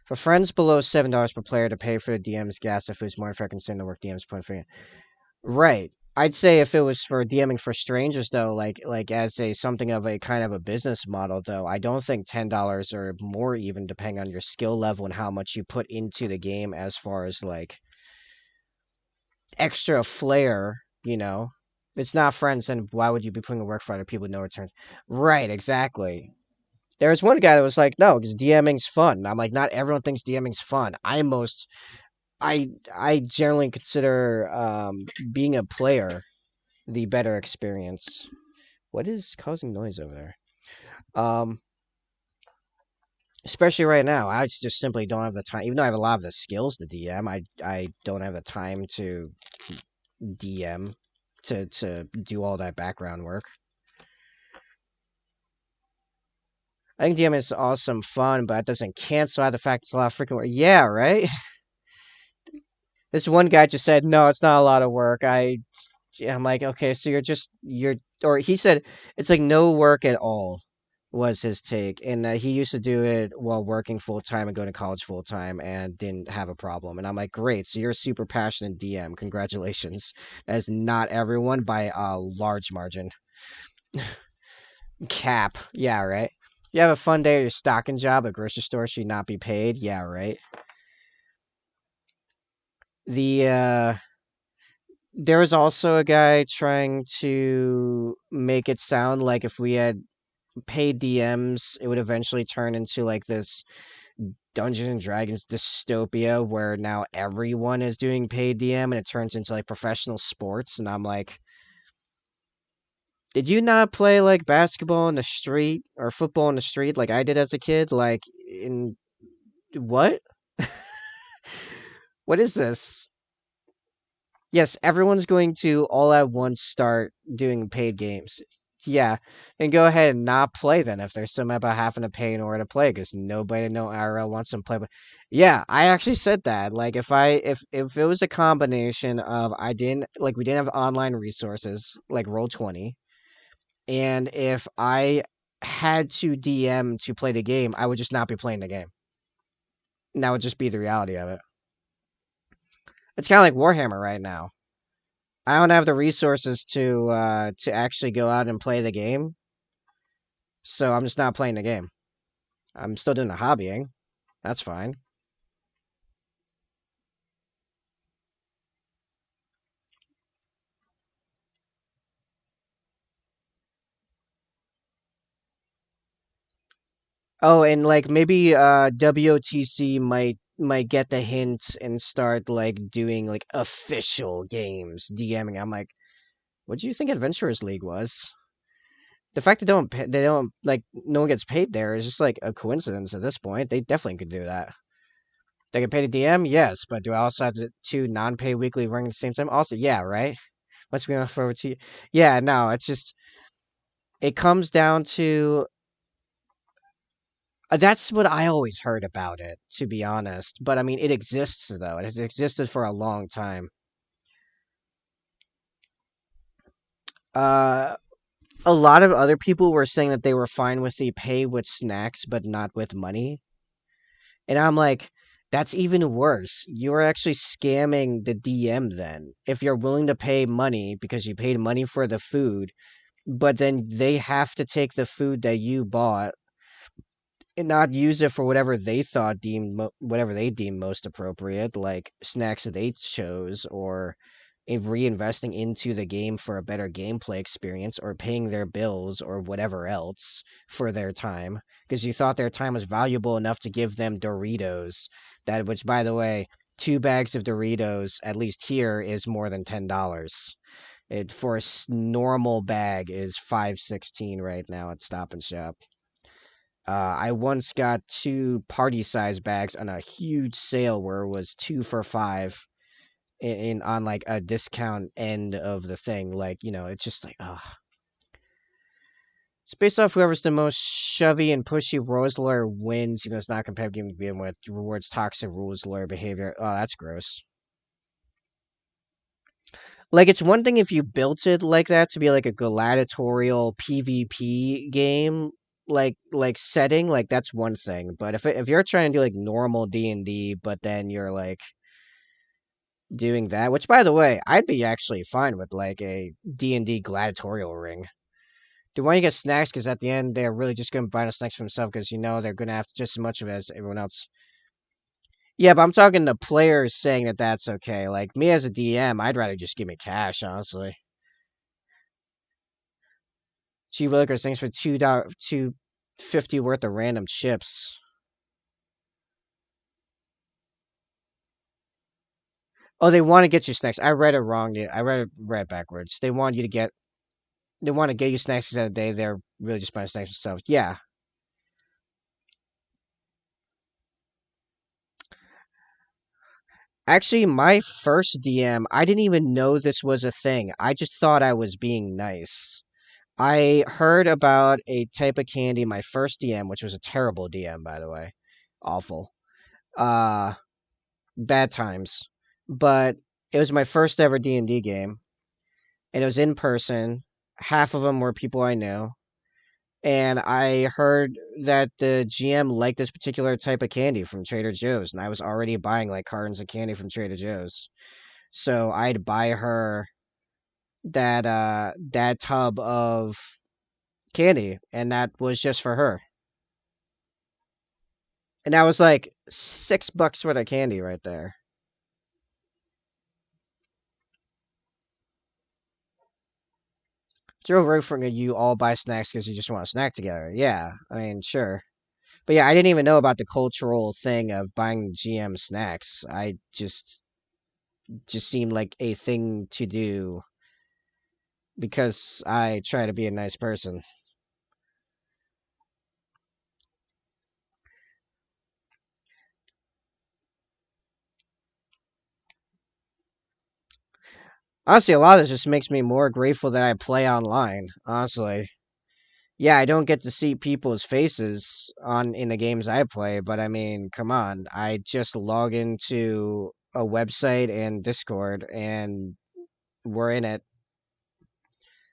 For friends below $7 per player to pay for the DM's gas if it's more fair considering the work DM's put for you. Right. I'd say if it was for DMing for strangers though, like as a something of a kind of a business model though, I don't think $10 or more even depending on your skill level and how much you put into the game as far as like extra flair, you know. It's not friends, and why would you be putting a work for other people with no return? Right, exactly. There was one guy that was like, no, because DMing's fun. And I'm like, not everyone thinks DMing's fun. I generally consider being a player the better experience. What is causing noise over there? Um, Especially right now, I just simply don't have the time. Even though I have a lot of the skills to DM, I don't have the time to DM to do all that background work. I think DM is awesome fun, but it doesn't cancel out the fact it's a lot of freaking work. Yeah, right? This one guy just said, no, it's not a lot of work. I'm like, okay, so or he said, it's like no work at all, was his take. And he used to do it while working full time and going to college full time and didn't have a problem. And I'm like, great, so you're a super passionate DM. Congratulations. That is not everyone by a large margin. Cap. Yeah, right. You have a fun day at your stocking job at grocery store, should not be paid. Yeah, right. The there was also a guy trying to make it sound like if we had paid DMs, it would eventually turn into like this Dungeons and Dragons dystopia where now everyone is doing paid DM and it turns into like professional sports. And I'm like, did you not play like basketball in the street or football in the street like I did as a kid? Like, in what? What is this? Yes, everyone's going to all at once start doing paid games. Yeah, and go ahead and not play then if there's something about having to pay in order to play because nobody no IRL wants to play. But yeah, I actually said that. Like if it was a combination of we didn't have online resources like Roll20, and if I had to DM to play the game, I would just not be playing the game. And that would just be the reality of it. It's kind of like Warhammer right now. I don't have the resources to actually go out and play the game, so I'm just not playing the game. I'm still doing the hobbying. That's fine. Oh, and like maybe WOTC might get the hint and start like doing like official games DMing. I'm like, what do you think Adventurers League was? The fact they don't like no one gets paid there is just like a coincidence at this point. They definitely could do that. They get paid a DM, yes, but do I also have two non-pay weekly running at the same time? Also, yeah, right. Must be enough over to you. Yeah, no, it's just it comes down to that's what I always heard about it, to be honest. But I mean, it exists though. It has existed for a long time. Uh, a lot of other people were saying that they were fine with the pay with snacks, but not with money. And I'm like, that's even worse. You're actually scamming the DM then. If you're willing to pay money because you paid money for the food, but then they have to take the food that you bought and not use it for whatever they deemed most appropriate, like snacks that they chose, or in reinvesting into the game for a better gameplay experience, or paying their bills, or whatever else for their time, because you thought their time was valuable enough to give them Doritos. Which, by the way, 2 bags of Doritos, at least here, is more than $10. It for a normal bag is 5.16 right now at Stop and Shop. I once got 2 party-size bags on a huge sale where it was 2 for $5 on like a discount end of the thing. Like, it's just like, it's based off whoever's the most shovey and pushy rules lawyer wins, even though it's not a competitive game to begin with. Rewards toxic rules lawyer behavior. Oh, that's gross. Like, it's one thing if you built it like that to be like a gladiatorial PvP game, like setting, like that's one thing. But if you're trying to do like normal D&D, but then you're like doing that. Which, by the way, I'd be actually fine with like a D&D gladiatorial ring. Do you want to get snacks? Because at the end, they're really just going to buy the snacks for themselves because you know they're going to have just as much of it as everyone else. Yeah, but I'm talking the players saying that that's okay. Like me as a DM, I'd rather just give me cash, honestly. Cheap liquor things for $2.50 worth of random chips. Oh, they want to get you snacks. I read it wrong. I read it backwards. They want to get you snacks because of the day they're really just buying snacks themselves. Yeah. Actually, my first DM, I didn't even know this was a thing. I just thought I was being nice. I heard about a type of candy my first DM, which was a terrible DM, by the way. Awful. Uh, Bad times. But it was my first ever D&D game, and it was in person. Half of them were people I knew. And I heard that the GM liked this particular type of candy from Trader Joe's, and I was already buying like cartons of candy from Trader Joe's. So I'd buy her that tub of candy, and that was just for her. And that was like $6 worth of candy right there. Joe Rogan, you all buy snacks because you just want to snack together. Yeah, I mean, sure. But yeah, I didn't even know about the cultural thing of buying GM snacks. I just seemed like a thing to do because I try to be a nice person. Honestly, a lot of this just makes me more grateful that I play online. Honestly, yeah, I don't get to see people's faces on in the games I play, but I mean, come on, I just log into a website and Discord, and we're in it.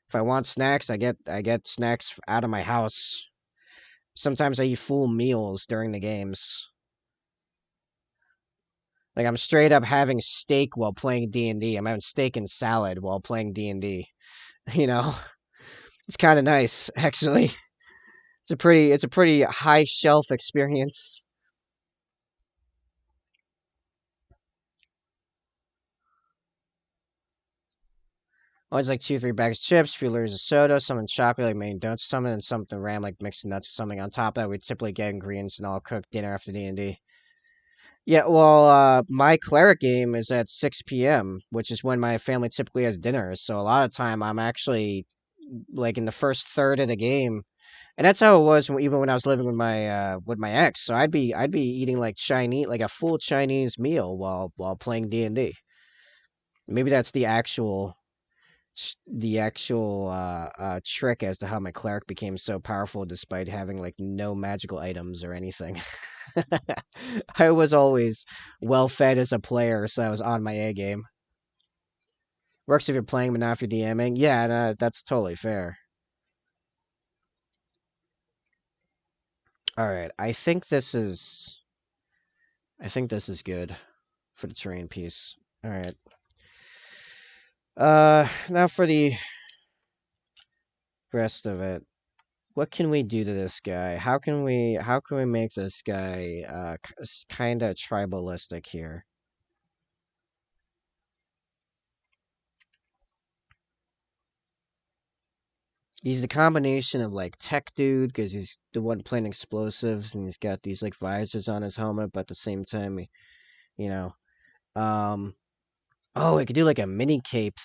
If I want snacks, I get snacks out of my house. Sometimes I eat full meals during the games. Like I'm straight up having steak while playing D&D. I'm having steak and salad while playing D&D. You know, it's kind of nice actually. It's a pretty high shelf experience. Always like 2, 3 bags of chips, a few liters of soda, something chocolate like main donuts, something and something ram like mixed nuts, something on top of that. We typically get ingredients and all cook dinner after D&D. Yeah, well, my cleric game is at 6 p.m., which is when my family typically has dinner. So a lot of time I'm actually like in the first third of the game, and that's how it was even when I was living with my ex. So I'd be eating like Chinese, like a full Chinese meal while playing D&D. Maybe that's the actual trick as to how my cleric became so powerful despite having like no magical items or anything. I was always well fed as a player, so I was on my A game. Works if you're playing, but not if you're DMing. Yeah, no, that's totally fair. All right, I think this is good for the terrain piece. All right. Now for the rest of it. What can we do to this guy? How can we make this guy kind of tribalistic here? He's the combination of like tech dude because he's the one playing explosives and he's got these like visors on his helmet, but at the same time, you know, um, oh, he could do like a mini cape.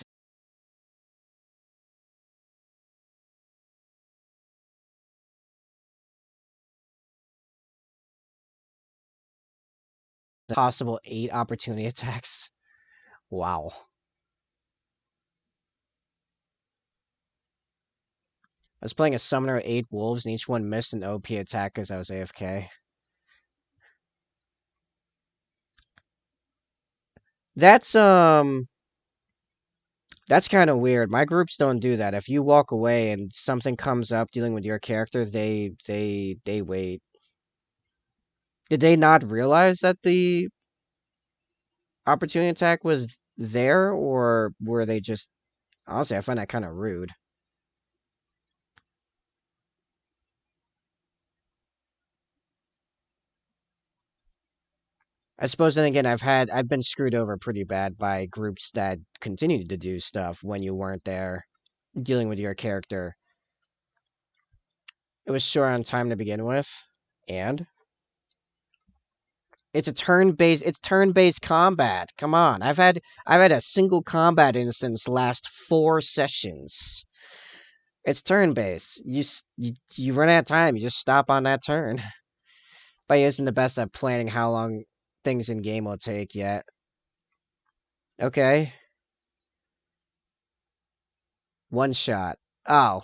Possible 8 opportunity attacks. Wow. I was playing a summoner of 8 wolves and each one missed an OP attack because I was AFK. That's that's kind of weird. My groups don't do that. If you walk away and something comes up dealing with your character, they wait. Did they not realize that the opportunity attack was there, or were they just... Honestly, I find that kind of rude. I suppose then again, I've been screwed over pretty bad by groups that continued to do stuff when you weren't there dealing with your character. It was short on time to begin with, and it's turn-based combat. Come on. I've had a single combat instance last 4 sessions. It's turn-based. You run out of time, you just stop on that turn. But he isn't the best at planning how long things in game will take yet. Okay. One shot. Oh.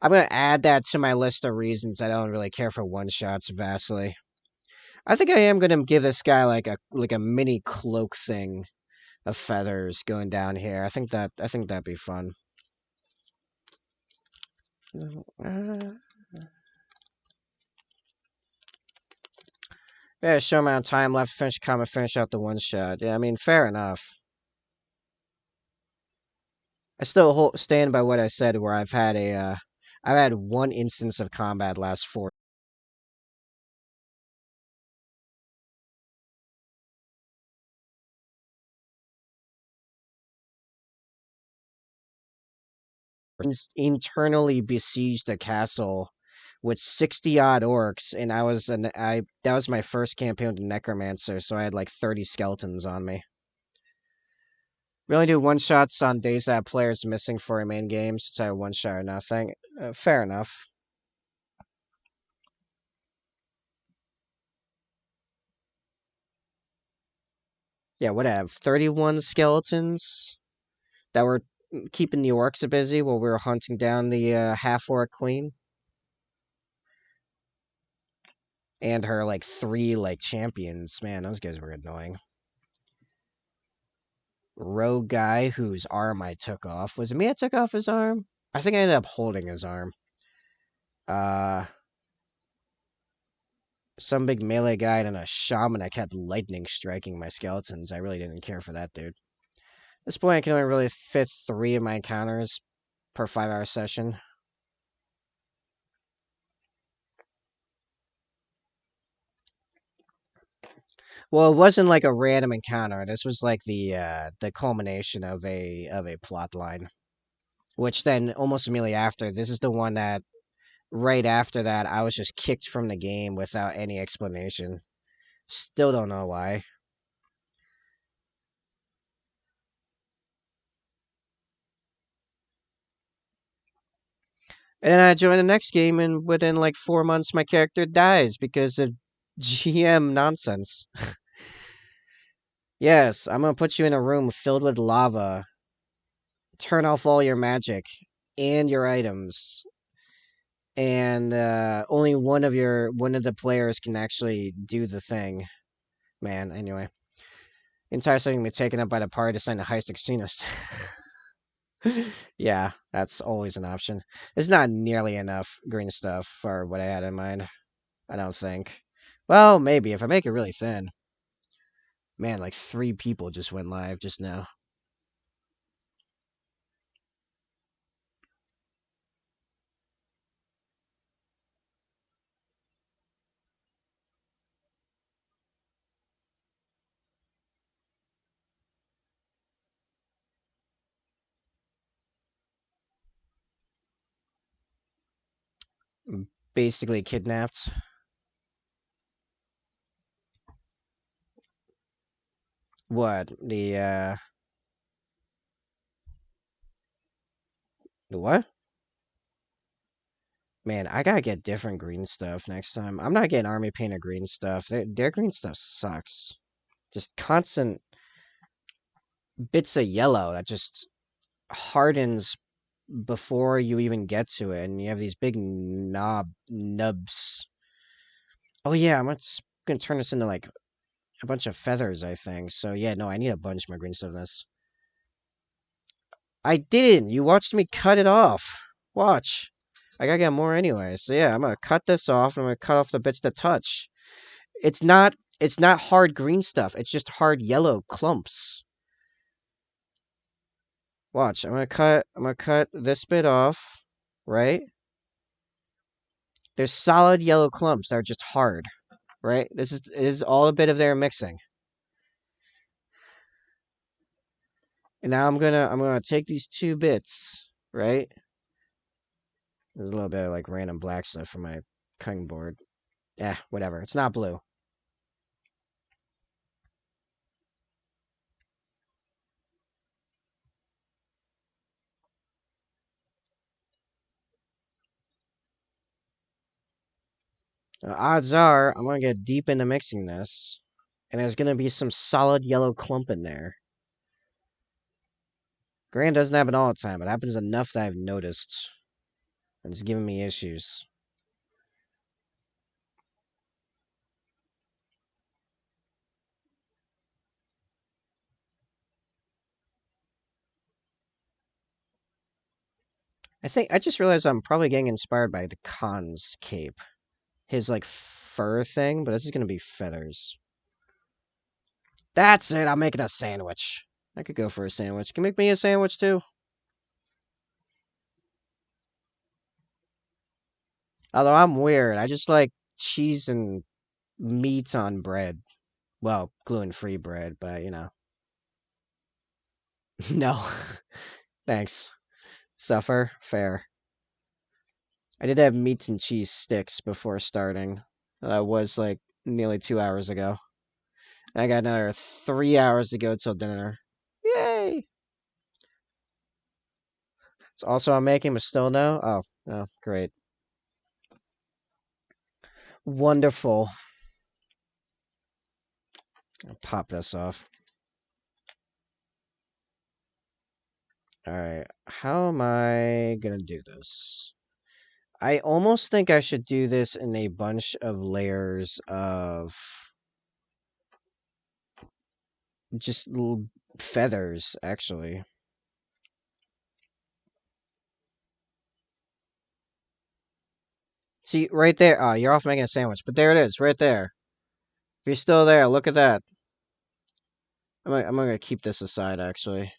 I'm gonna add that to my list of reasons I don't really care for one shots vastly. I think I am gonna give this guy like a mini cloak thing of feathers going down here. I think that'd be fun. Yeah, show amount of time left. Finish combat. Finish out the one shot. Yeah, I mean, fair enough. I still stand by what I said, where I've had one instance of combat last 4. Internally besieged a castle with 60 odd orcs, and that was my first campaign with the necromancer, so I had like 30 skeletons on me. We only do one shots on days that players missing for a main game, since I have one shot or nothing. Fair enough. Yeah, what I have 31 skeletons that were keeping the orcs busy while we were hunting down the half orc queen. And her like 3 like champions. Man, those guys were annoying. Rogue guy whose arm I took off. Was it me that took off his arm? I think I ended up holding his arm. Some big melee guy and a shaman I kept lightning striking my skeletons. I really didn't care for that dude. At this point I can only really fit 3 of my encounters per 5-hour session. Well, it wasn't like a random encounter. This was like the culmination of a plot line. Which then almost immediately after, this is the one that right after that I was just kicked from the game without any explanation. Still don't know why. And then I join the next game, and within like 4 months my character dies because of GM nonsense. Yes, I'm gonna put you in a room filled with lava, turn off all your magic and your items, and only one of the players can actually do the thing. Man, anyway. Entire setting will be taken up by the party to sign the heist casinos. Yeah, that's always an option. It's not nearly enough green stuff for what I had in mind. I don't think. Well, maybe if I make it really thin. Man, like 3 people just went live just now. Basically kidnapped. What? The what? Man, I gotta get different green stuff next time. I'm not getting army painted green stuff. Their green stuff sucks. Just constant bits of yellow that just hardens before you even get to it, and you have these big nubs. Oh yeah, gonna turn this into like a bunch of feathers, I think. So yeah, no, I need a bunch more green stuff in this. I didn't. You watched me cut it off. Watch. I gotta get more anyway. So yeah, I'm gonna cut this off, and I'm gonna cut off the bits that touch. It's not It's not hard green stuff. It's just hard yellow clumps. Watch. I'm gonna cut this bit off, right? There's solid yellow clumps that are just hard, right? This is all a bit of their mixing. And now I'm gonna take these two bits, right? There's a little bit of like random black stuff from my cutting board. Yeah, whatever. It's not blue. Odds are I'm gonna get deep into mixing this, and there's gonna be some solid yellow clump in there. Granted, doesn't happen all the time, but it happens enough that I've noticed. And it's giving me issues. I just realized I'm probably getting inspired by the Khan's cape. His like fur thing, but this is gonna be feathers. That's it, I'm making a sandwich. I could go for a sandwich. Can you make me a sandwich too? Although I'm weird. I just like cheese and meat on bread. Well, gluten-free bread, but you know. No. Thanks. Suffer. Fair. I did have meat and cheese sticks before starting. That was like nearly 2 hours ago. I got another 3 hours to go till dinner. Yay! It's also I'm making with still no. Oh, great. Wonderful. I'll pop this off. Alright, how am I gonna do this? I almost think I should do this in a bunch of layers of just little feathers, actually. See, right there. Oh, you're off making a sandwich, but there it is, right there. If you're still there, look at that. I'm gonna keep this aside, actually.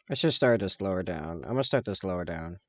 I should start this lower down. I'm gonna start this lower down.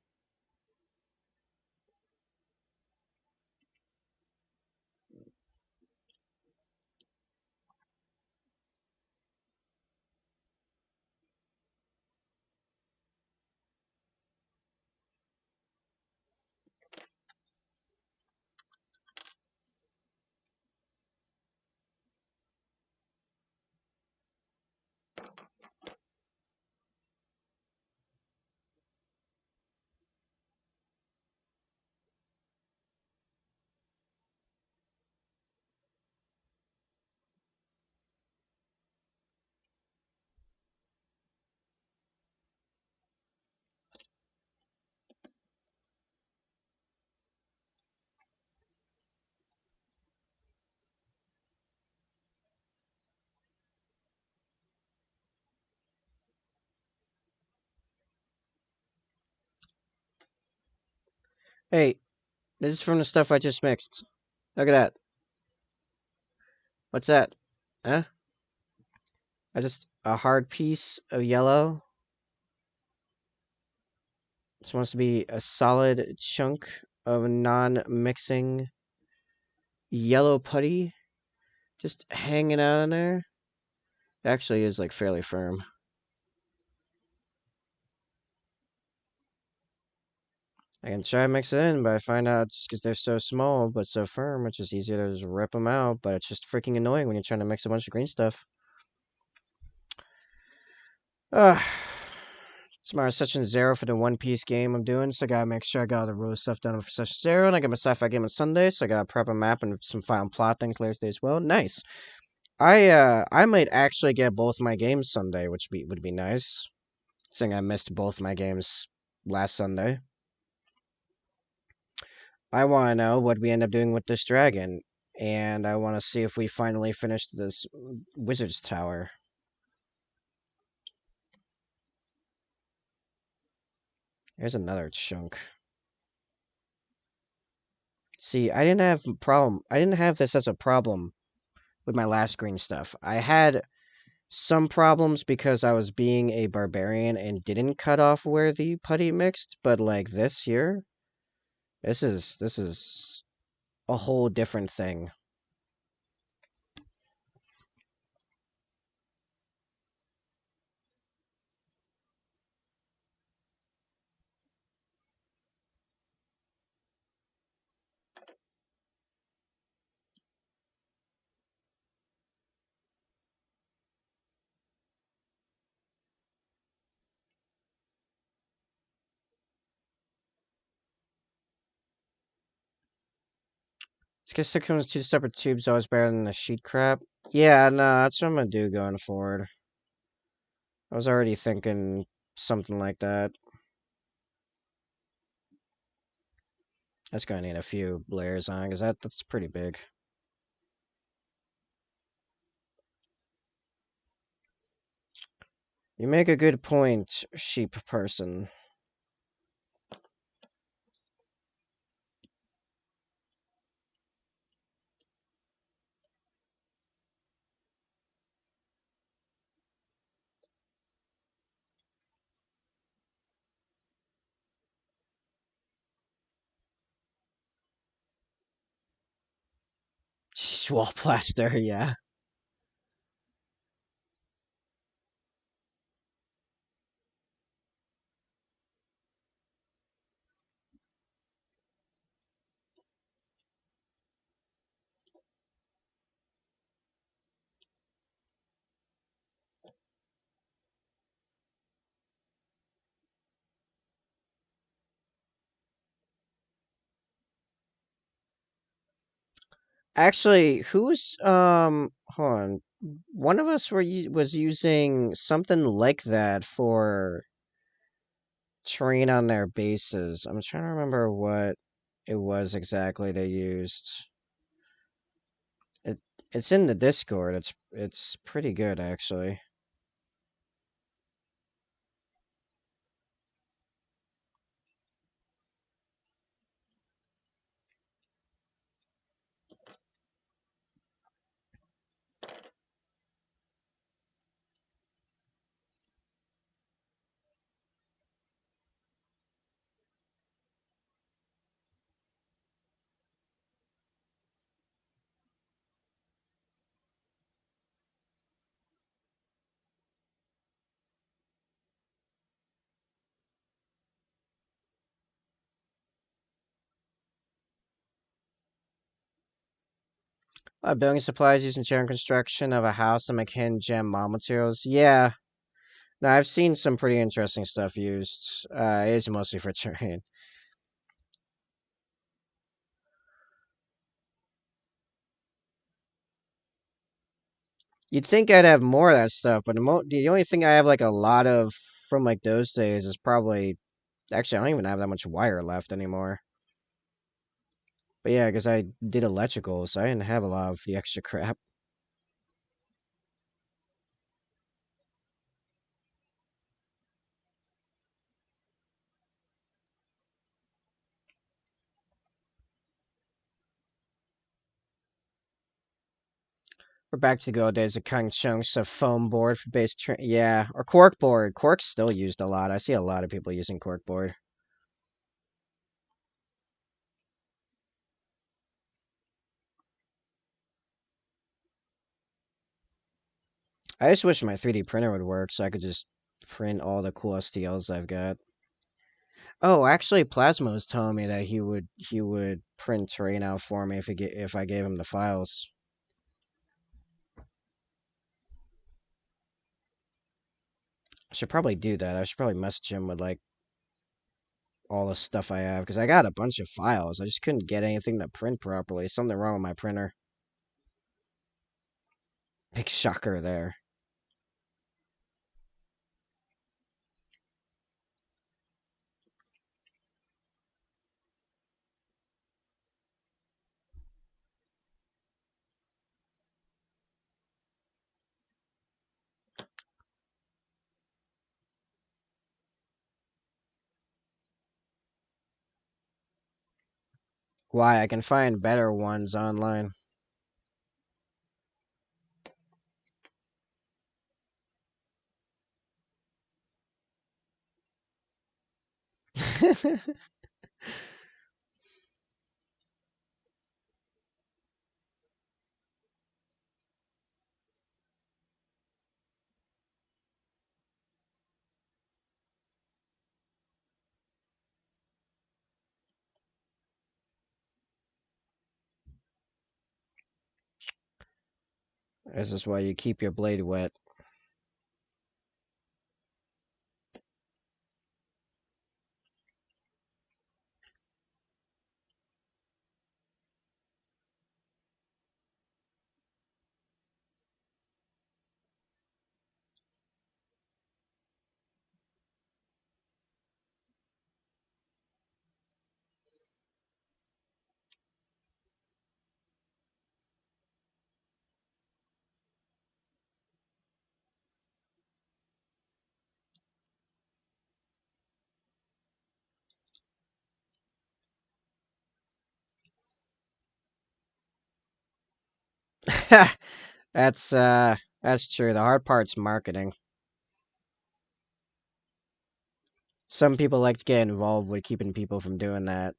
Hey, this is from the stuff I just mixed. Look at that. What's that? Huh? A hard piece of yellow. It's supposed to be a solid chunk of non-mixing yellow putty just hanging out in there. It actually is like fairly firm. I can try to mix it in, but I find out just because they're so small but so firm, it's just easier to just rip them out. But it's just freaking annoying when you're trying to mix a bunch of green stuff. Ugh. Tomorrow's session 0 for the One Piece game I'm doing, so I gotta make sure I got all the rule stuff done for session 0, and I got my sci-fi game on Sunday, so I gotta prep a map and some final plot things later today as well. Nice. I might actually get both my games Sunday, which would be nice. Seeing I missed both my games last Sunday. I want to know what we end up doing with this dragon, and I want to see if we finally finish this wizard's tower. Here's another chunk. See, I didn't have this as a problem with my last green stuff. I had some problems because I was being a barbarian and didn't cut off where the putty mixed, but like this here, this is a whole different thing. It's because it comes two separate tubes always better than the sheet crap. Yeah, no, that's what I'm gonna do going forward. I was already thinking something like that. That's gonna need a few layers on, because that's pretty big. You make a good point, sheep person. Wall plaster, yeah. Actually, hold on. One of us was using something like that for terrain on their bases. I'm trying to remember what it was exactly they used. It it's in the Discord. It's pretty good actually. Building supplies using sharing construction of a house to make hidden gem mod materials. Yeah, no, I've seen some pretty interesting stuff used. It's mostly for terrain. You'd think I'd have more of that stuff, but the only thing I have like a lot of from like those days is probably actually I don't even have that much wire left anymore. But yeah, because I did electrical, so I didn't have a lot of the extra crap. We're back to the old days of cutting chunks of foam board for base yeah, or cork board. Cork's still used a lot. I see a lot of people using cork board. I just wish my 3D printer would work so I could just print all the cool STLs I've got. Oh, actually, Plasma was telling me that he would print terrain out for me if I gave him the files. I should probably do that. I should probably message him with like all the stuff I have because I got a bunch of files. I just couldn't get anything to print properly. Something wrong with my printer. Big shocker there. Why? I can find better ones online. This is why you keep your blade wet. That's true. The hard part's marketing. Some people like to get involved with keeping people from doing that.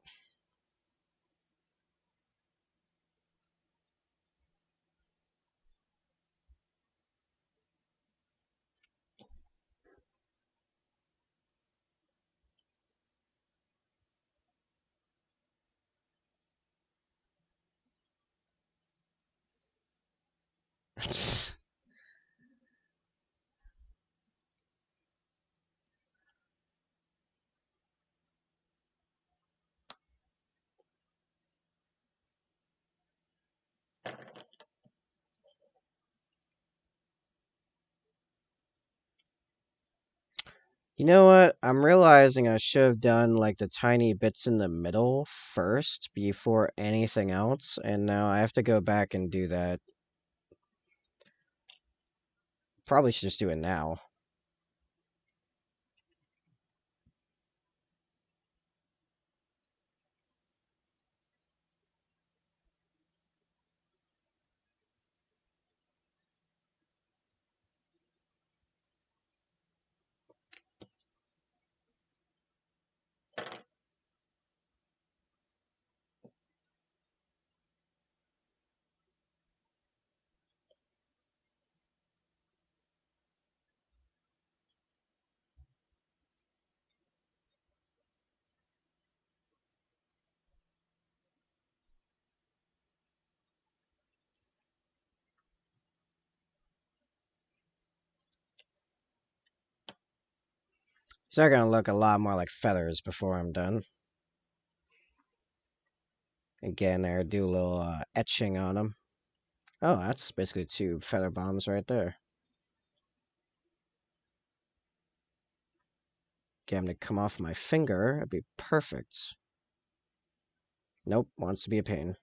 You know what? I'm realizing I should have done like the tiny bits in the middle first before anything else, and now I have to go back and do that. Probably should just do it now. So they're gonna look a lot more like feathers before I'm done. Again, there, do a little etching on them. Oh, that's basically two feather bombs right there. Get them to come off my finger. It'd be perfect. Nope, wants to be a pain.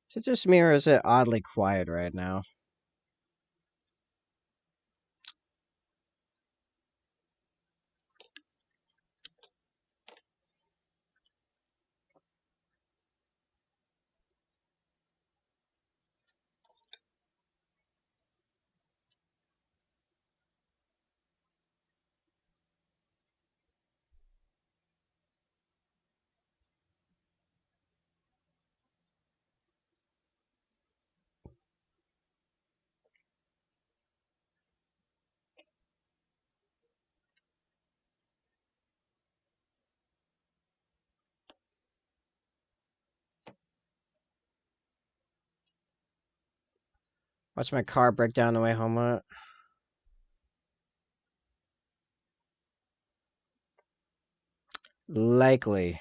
Is it just me or is it oddly quiet right now? Watch my car break down the way home. Likely.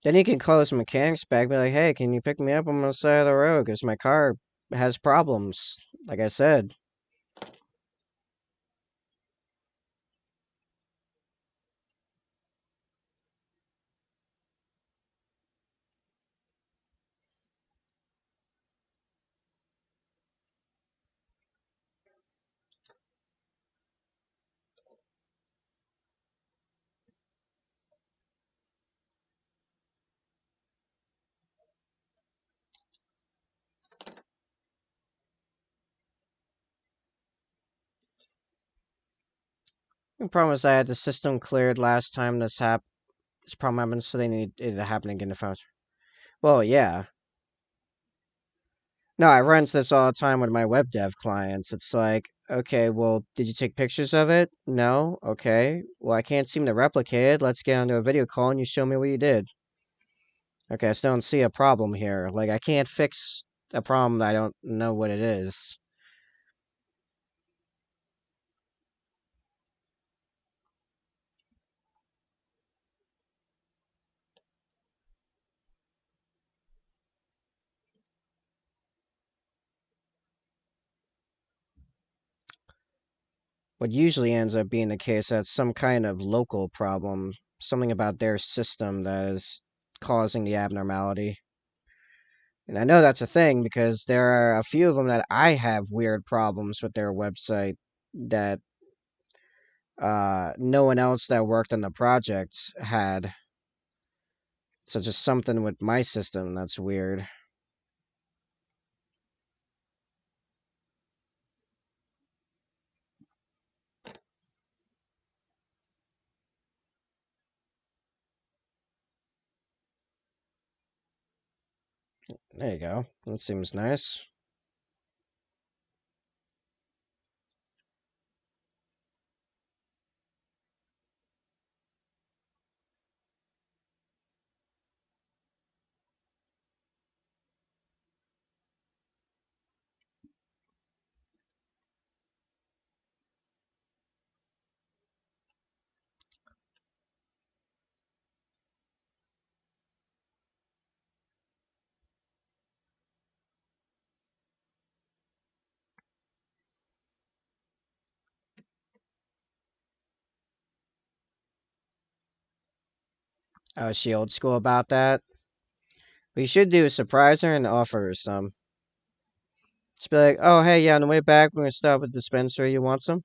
Then you can call this mechanics back, be like, hey, can you pick me up on the side of the road? Because my car has problems. Like I said. The problem is I had the system cleared last time this problem happened, so they need it to happen again to phone. Well, yeah. No, I run into this all the time with my web dev clients. It's like, okay, well, did you take pictures of it? No? Okay. Well, I can't seem to replicate it. Let's get onto a video call and you show me what you did. Okay, I still don't see a problem here. Like, I can't fix a problem that I don't know what it is. What usually ends up being the case that's some kind of local problem, something about their system that is causing the abnormality. And I know that's a thing because there are a few of them that I have weird problems with their website that no one else that worked on the project had. So just something with my system that's weird. There you go. That seems nice. Oh, is she old school about that? What you should do is surprise her and offer her some. Just be like, oh, hey, yeah, on the way back, we're going to stop at the dispensary. You want some?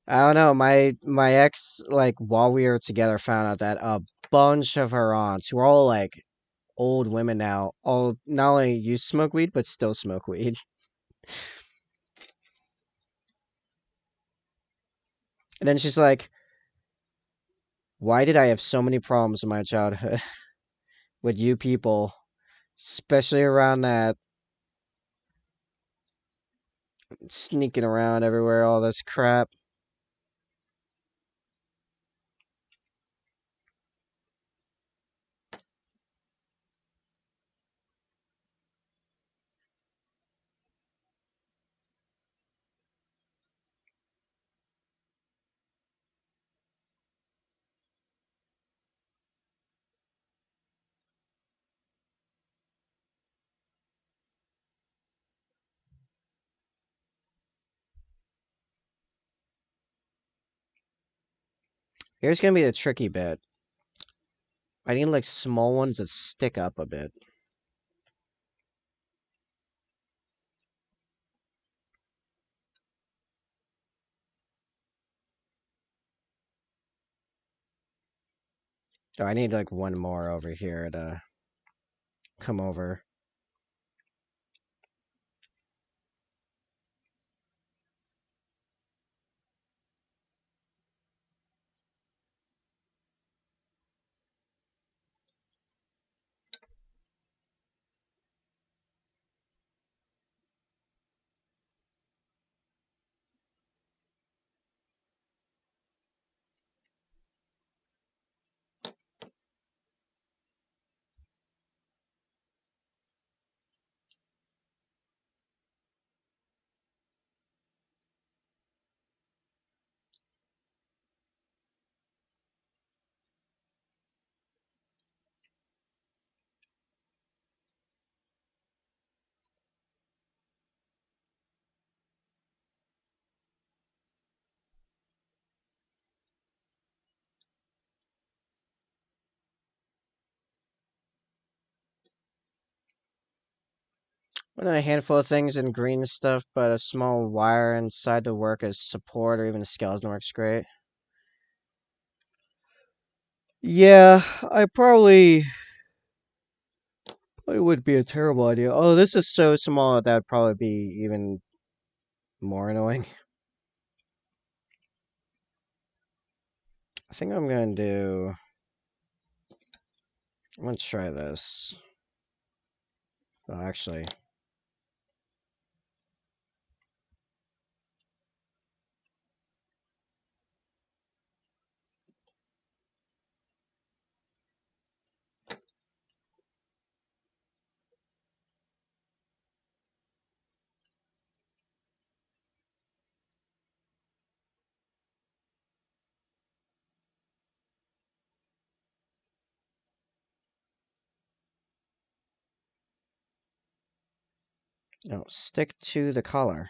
I don't know. My ex, like, while we were together, found out that a bunch of her aunts, who are all, like, old women now, all not only used to smoke weed, but still smoke weed. And then she's like, why did I have so many problems in my childhood with you people? Especially around that sneaking around everywhere, all this crap. Here's gonna be the tricky bit. I need like small ones that stick up a bit. Oh, I need like one more over here to come over. And then a handful of things in green stuff, but a small wire inside to work as support or even a skeleton works great. Yeah, I probably would be a terrible idea. Oh, this is so small that would probably be even more annoying. I think I'm gonna try this. Oh, actually, no, stick to the collar.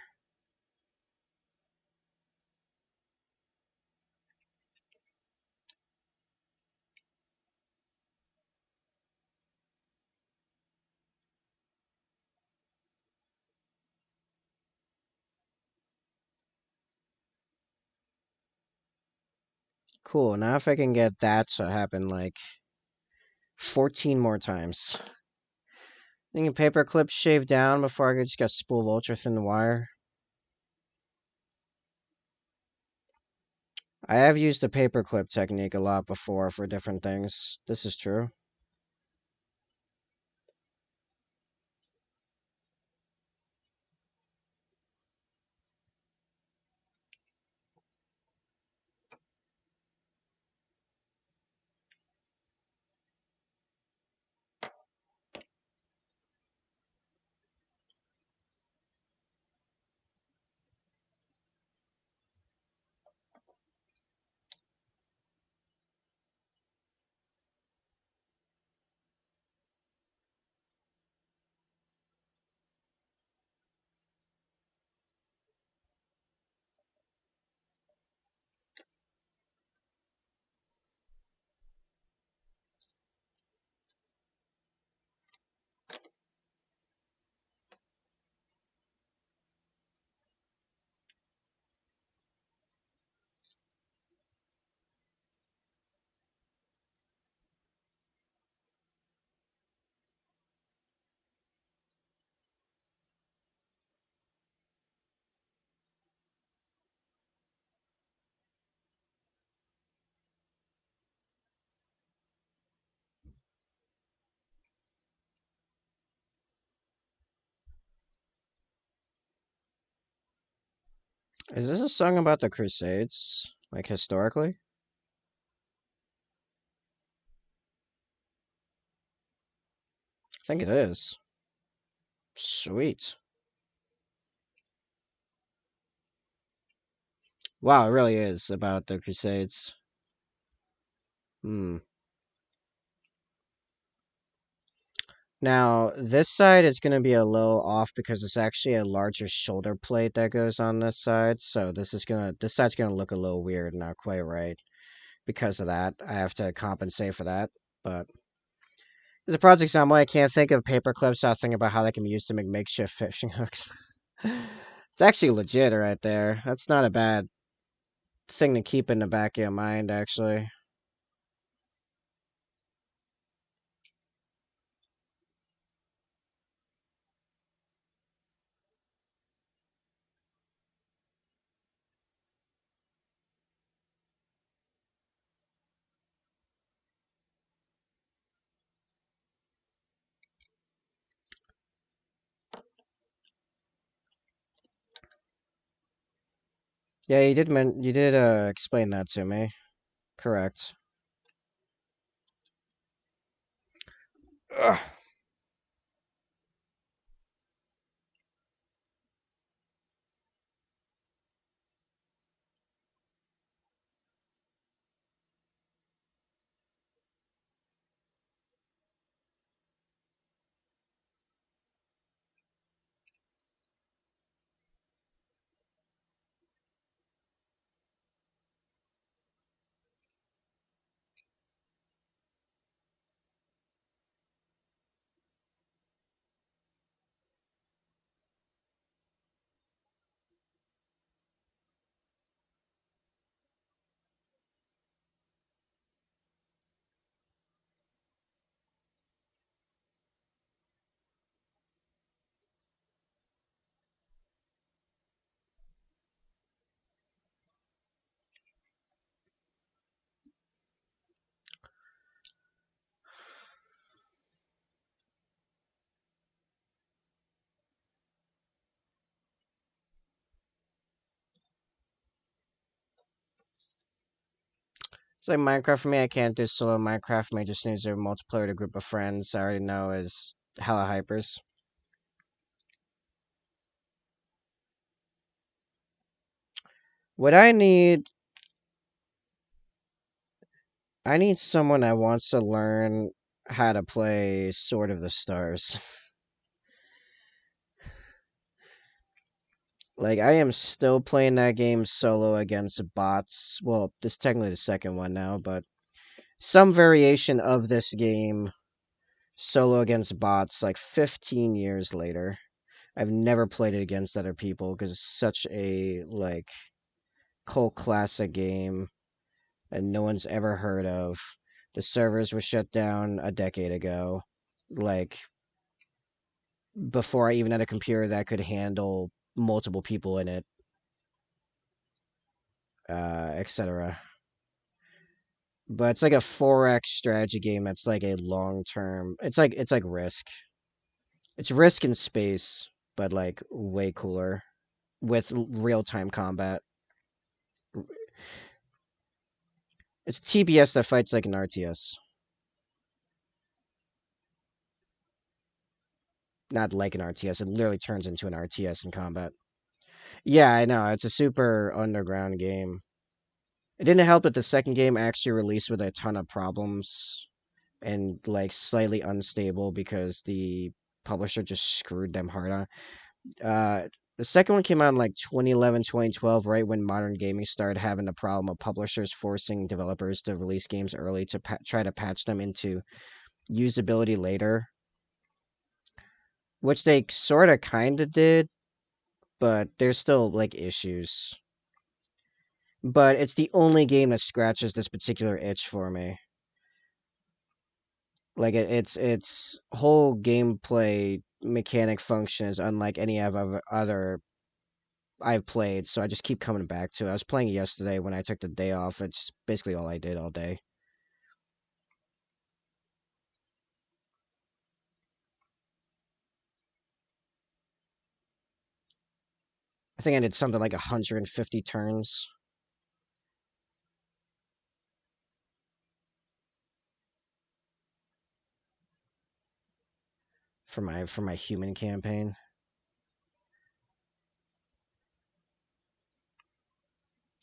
Cool, now if I can get that to happen like 14 more times. Thinking paper clip shaved down before I just got spool of ultra thin wire. I have used the paperclip technique a lot before for different things. This is true. Is this a song about the Crusades? Like historically? I think it is. Sweet. Wow, it really is about the Crusades. Hmm. Now, this side is going to be a little off because it's actually a larger shoulder plate that goes on this side. So this side's gonna look a little weird, not quite right. Because of that, I have to compensate for that. But as a project example, I can't think of paper clips. So I'll think about how they can be used to make makeshift fishing hooks. It's actually legit right there. That's not a bad thing to keep in the back of your mind, actually. Yeah, you did explain that to me. Correct. Ugh. It's like Minecraft for me. I can't do solo Minecraft for me. Just needs a multiplayer to a group of friends. I already know is hella hypers. What I need someone that wants to learn how to play Sword of the Stars. Like, I am still playing that game solo against bots. Well, this is technically the second one now, but some variation of this game solo against bots, like 15 years later. I've never played it against other people because it's such a, like, cult classic game and no one's ever heard of. The servers were shut down a decade ago. Like, before I even had a computer that could handle multiple people in it, etc. But it's like a 4x strategy game that's like a long term. It's like Risk. It's Risk in space, but like way cooler with real time combat. It's TBS that fights like an RTS, not like an RTS. It literally turns into an RTS in combat. Yeah, I know. It's a super underground game. It didn't help that the second game actually released with a ton of problems and like slightly unstable because the publisher just screwed them hard on. The second one came out in like 2011, 2012, right when modern gaming started having the problem of publishers forcing developers to release games early to try to patch them into usability later, which they sort of kind of did, but there's still like issues. But it's the only game that scratches this particular itch for me. Like its whole gameplay mechanic function is unlike any other I've played, so I just keep coming back to it. I was playing it yesterday when I took the day off. It's basically all I did all day. I think I did something like 150 turns. For my human campaign.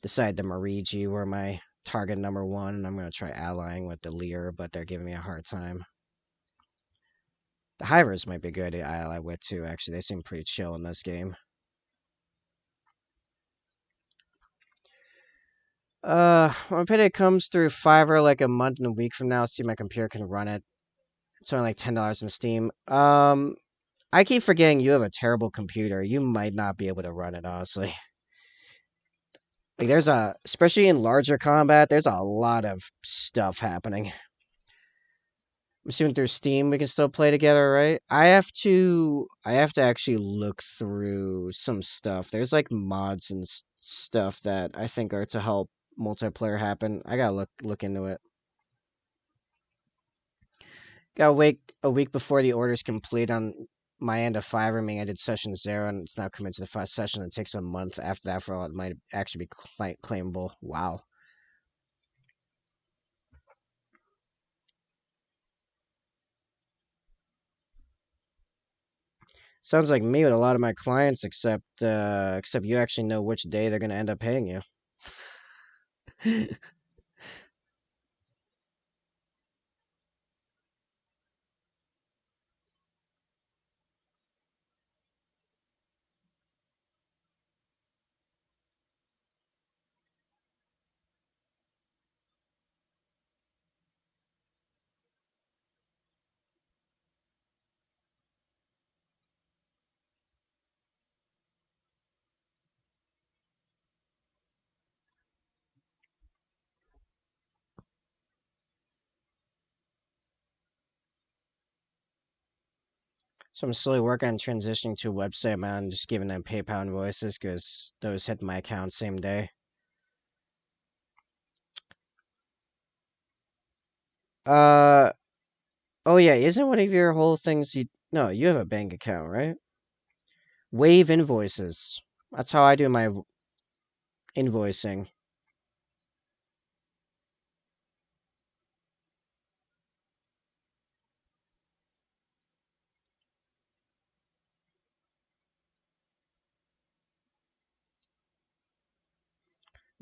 Decided the Marigi were my target number one, and I'm gonna try allying with the Lear, but they're giving me a hard time. The Hivers might be good to ally with too, actually. They seem pretty chill in this game. When payday comes through Fiverr like a month and a week from now, see if my computer can run it. It's only like $10 in Steam. I keep forgetting you have a terrible computer. You might not be able to run it, honestly. Like especially in larger combat, there's a lot of stuff happening. I'm assuming through Steam we can still play together, right? I have to actually look through some stuff. There's like mods and stuff that I think are to help multiplayer happen. I gotta look into it. Gotta wait a week before the order's complete on my end of Fiverr, meaning I did session 0 and it's now committed to the first session. It takes a month after that for all it might actually be claimable. Wow. Sounds like me with a lot of my clients, except you actually know which day they're gonna end up paying you. So I'm slowly working on transitioning to a website man, just giving them PayPal invoices because those hit my account same day. Uh oh yeah, isn't one of your whole things you no, you have a bank account, right? Wave invoices. That's how I do my invoicing.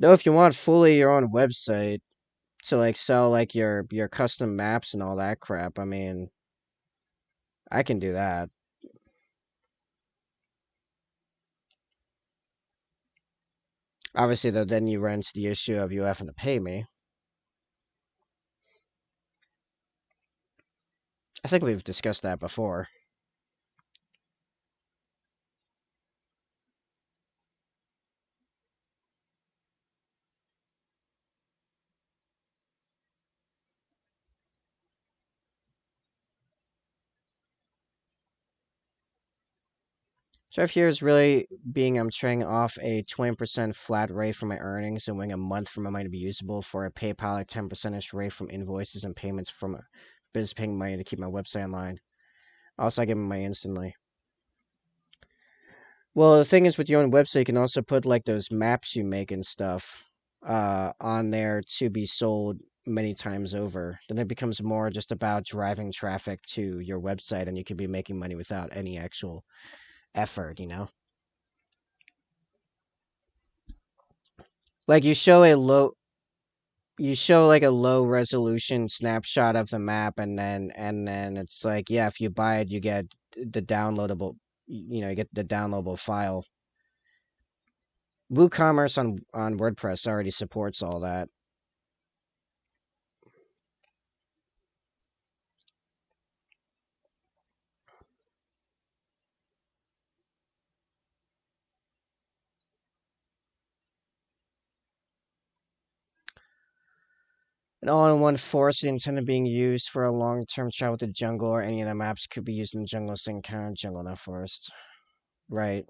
Though if you want fully your own website to like sell like your custom maps and all that crap, I mean, I can do that. Obviously though then you run into the issue of you having to pay me. I think we've discussed that before. Strive here is really being I'm trading off a 20% flat rate from my earnings and waiting a month for my money to be usable for a PayPal at 10% rate from invoices and payments from a business paying money to keep my website online. Also, I give them money instantly. Well, the thing is with your own website, you can also put like those maps you make and stuff on there to be sold many times over. Then it becomes more just about driving traffic to your website and you can be making money without any actual effort, you know? Like you show like a low resolution snapshot of the map and then it's like yeah if you buy it you get the downloadable you get the downloadable file. WooCommerce on WordPress already supports all that. An all-in-one forest intended being used for a long-term travel to the jungle or any of the maps could be used in the jungle same kind of jungle not forest, right?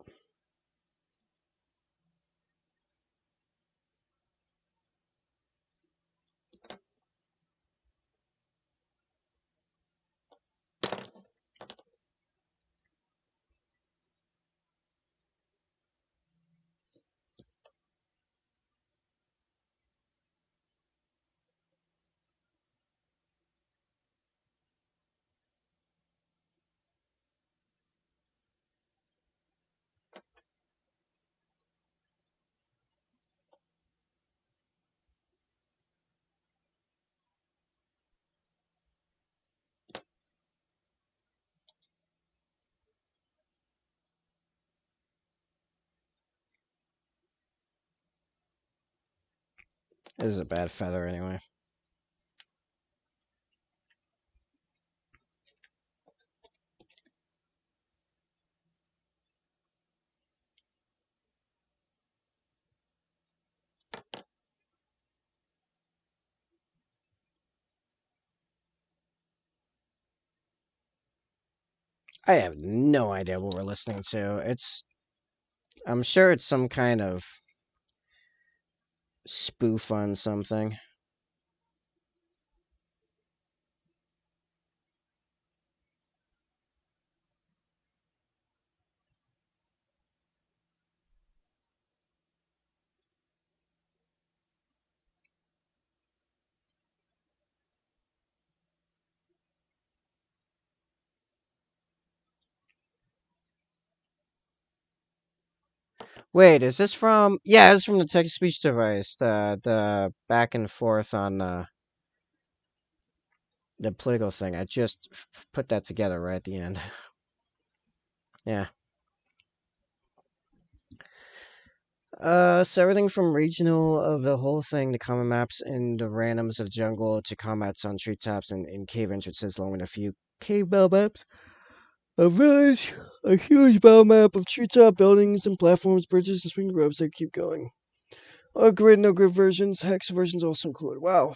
This is a bad feather anyway. I have no idea what we're listening to. I'm sure it's some kind of spoof on something. Wait, is this from? Yeah, it's from the text speech device. The back and forth on the political thing. I just put that together right at the end. Yeah. So everything from regional of the whole thing to common maps in the randoms of jungle to combats on treetops and in cave entrances, along with a few cave bell maps. A village, a huge bell map of treetop buildings and platforms, bridges, and swing ropes that keep going. A grid, no grid versions, hex versions also included. Wow,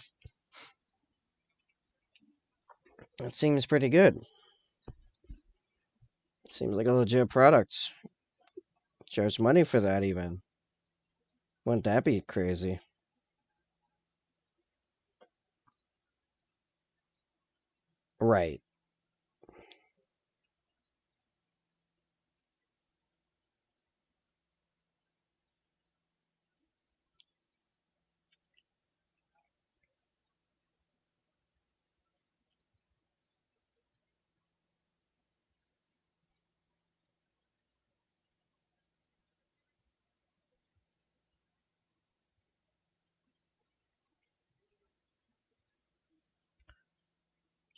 that seems pretty good. Seems like a legit product. Charge money for that even. Wouldn't that be crazy? Right.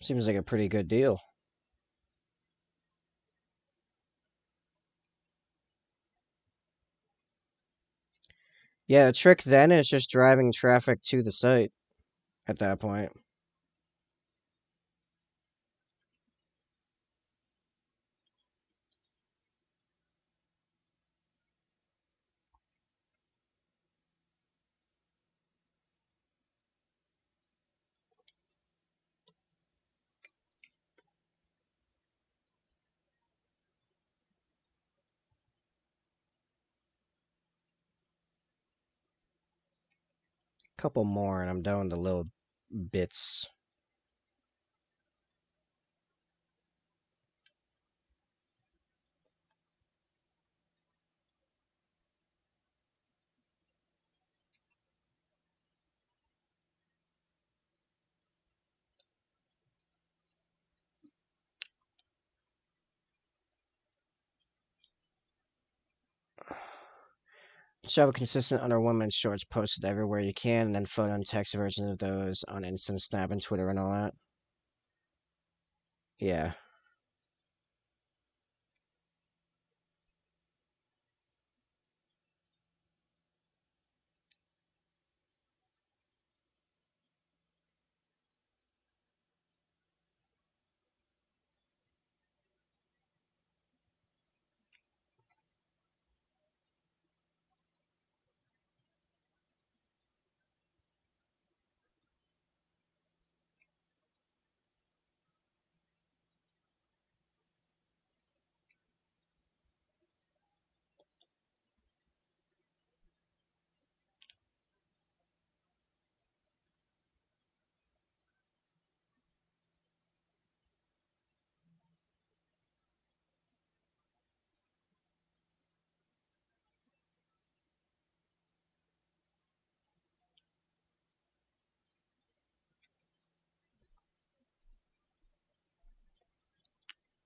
Seems like a pretty good deal. Yeah, the trick then is just driving traffic to the site at that point. Couple more and I'm done with the little bits. Should have a consistent under 1 minute shorts posted everywhere you can, and then photo and text versions of those on Instant Snap and Twitter and all that. Yeah.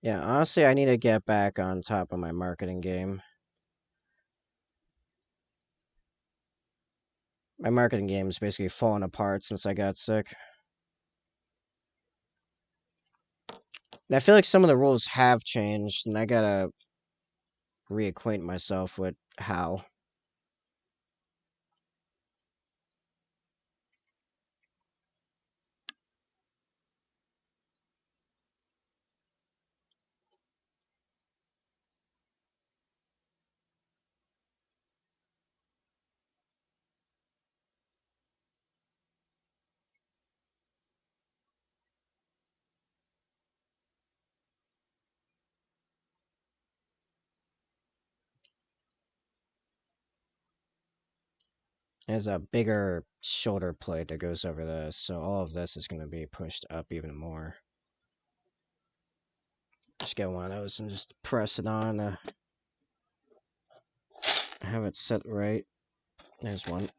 Yeah, honestly, I need to get back on top of my marketing game. My marketing game is basically falling apart since I got sick. And I feel like some of the rules have changed, and I gotta reacquaint myself with how. There's a bigger shoulder plate that goes over this, so all of this is going to be pushed up even more. Just get one of those and just press it on. Have it set right. There's one.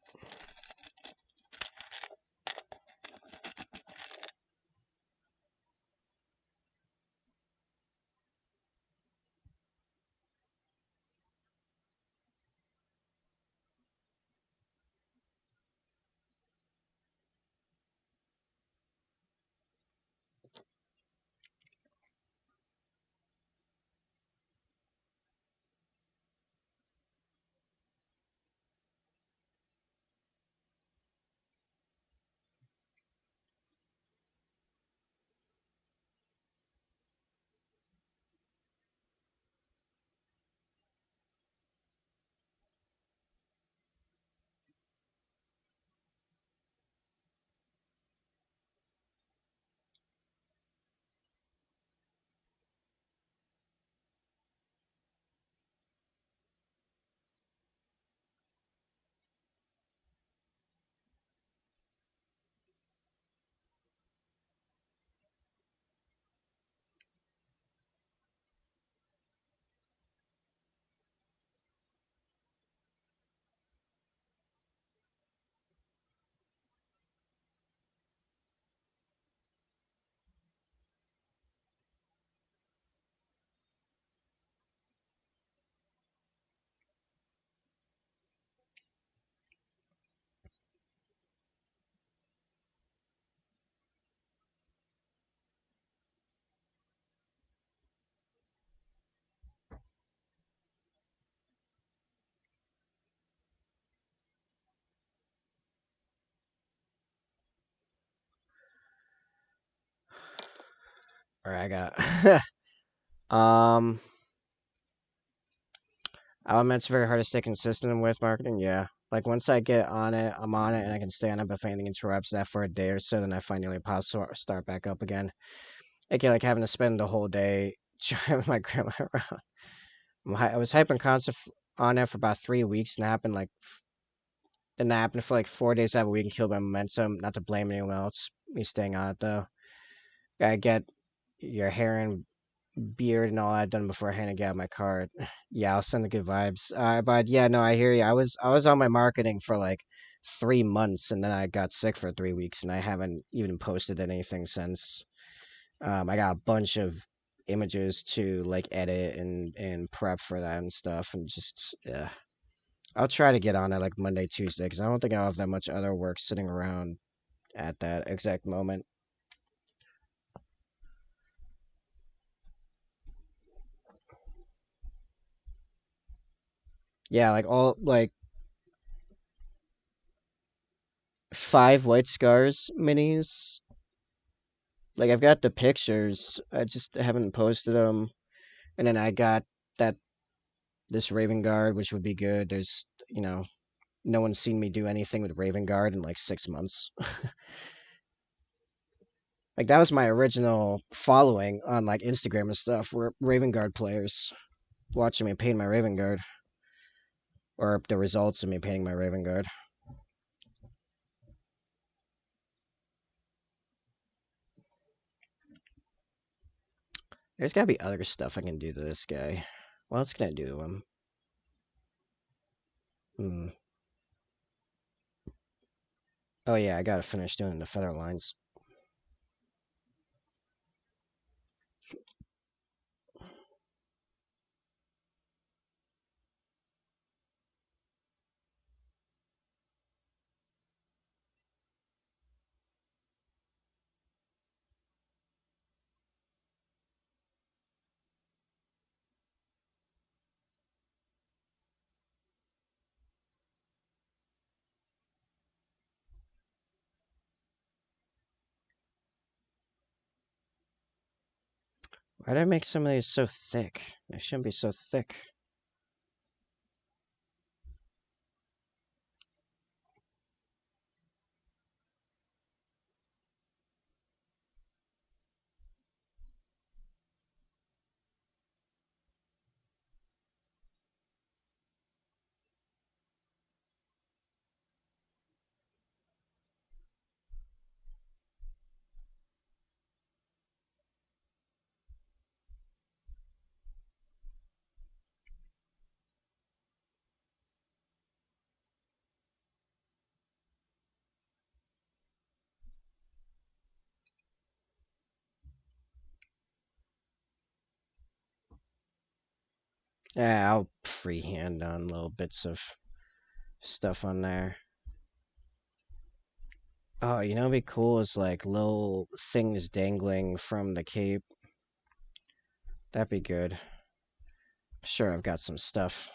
Alright, I got. um, I'll admit it's very hard to stay consistent with marketing. Yeah, like once I get on it, I'm on it, and I can stay on it. But if anything interrupts that for a day or so, then I find nearly impossible to start back up again. Like having to spend the whole day driving my grandma around. I was hyping constant on it for about 3 weeks, and it happened like then that happened for like 4 days out of a week and killed my momentum. Not to blame anyone else. Me staying on it though. Gotta get your hair and beard and all that done before I hand it out my card. Yeah, I'll send the good vibes. But yeah, no, I hear you. I was on my marketing for like 3 months, and then I got sick for 3 weeks, and I haven't even posted anything since. I got a bunch of images to like edit and prep for that and stuff, and just yeah. I'll try to get on it like Monday, Tuesday, because I don't think I'll have that much other work sitting around at that exact moment. Yeah, like all like 5 white scars minis. Like I've got the pictures, I just haven't posted them. And then I got that this Raven Guard, which would be good. There's no one's seen me do anything with Raven Guard in like 6 months. Like that was my original following on like Instagram and stuff, were Raven Guard players watching me paint my Raven Guard, or the results of me painting my Raven Guard. There's gotta be other stuff I can do to this guy. What else can I do to him? Hmm. Oh yeah, I gotta finish doing the feather lines. Why did I make some of these so thick? They shouldn't be so thick. Yeah, I'll freehand on little bits of stuff on there. Oh, you know what'd be cool is like little things dangling from the cape. That'd be good. Sure, I've got some stuff.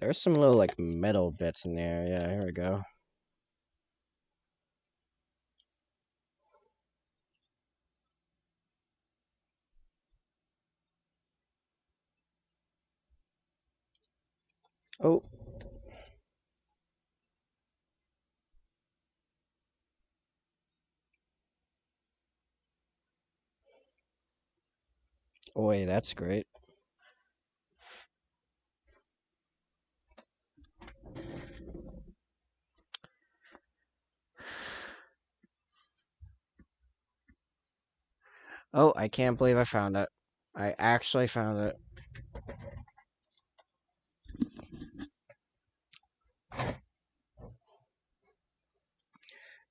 There's some little like metal bits in there. Yeah, here we go. Oh, boy, that's great. Oh, I can't believe I found it. I actually found it.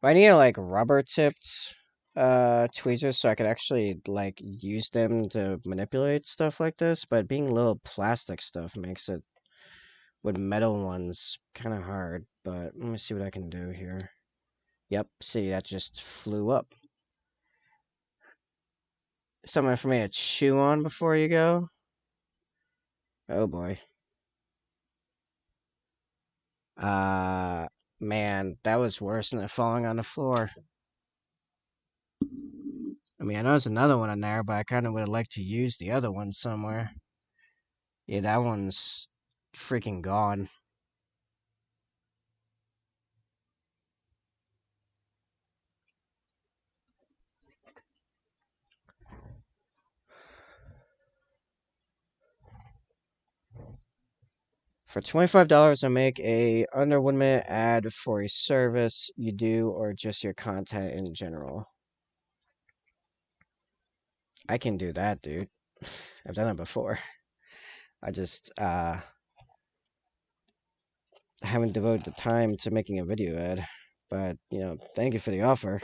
I need like rubber tipped tweezers so I could actually like use them to manipulate stuff like this, but being little plastic stuff makes it with metal ones kind of hard. But let me see what I can do here. Yep, see that just flew up. Something for me to chew on before you go. Oh boy. Uh Man, that was worse than it falling on the floor. I mean, I know there's another one in there, but I kind of would have liked to use the other one somewhere. Yeah, that one's freaking gone. For $25, I make a under 1 minute ad for a service you do or just your content in general. I can do that, dude. I've done it before. I just haven't devoted the time to making a video ad. But, thank you for the offer.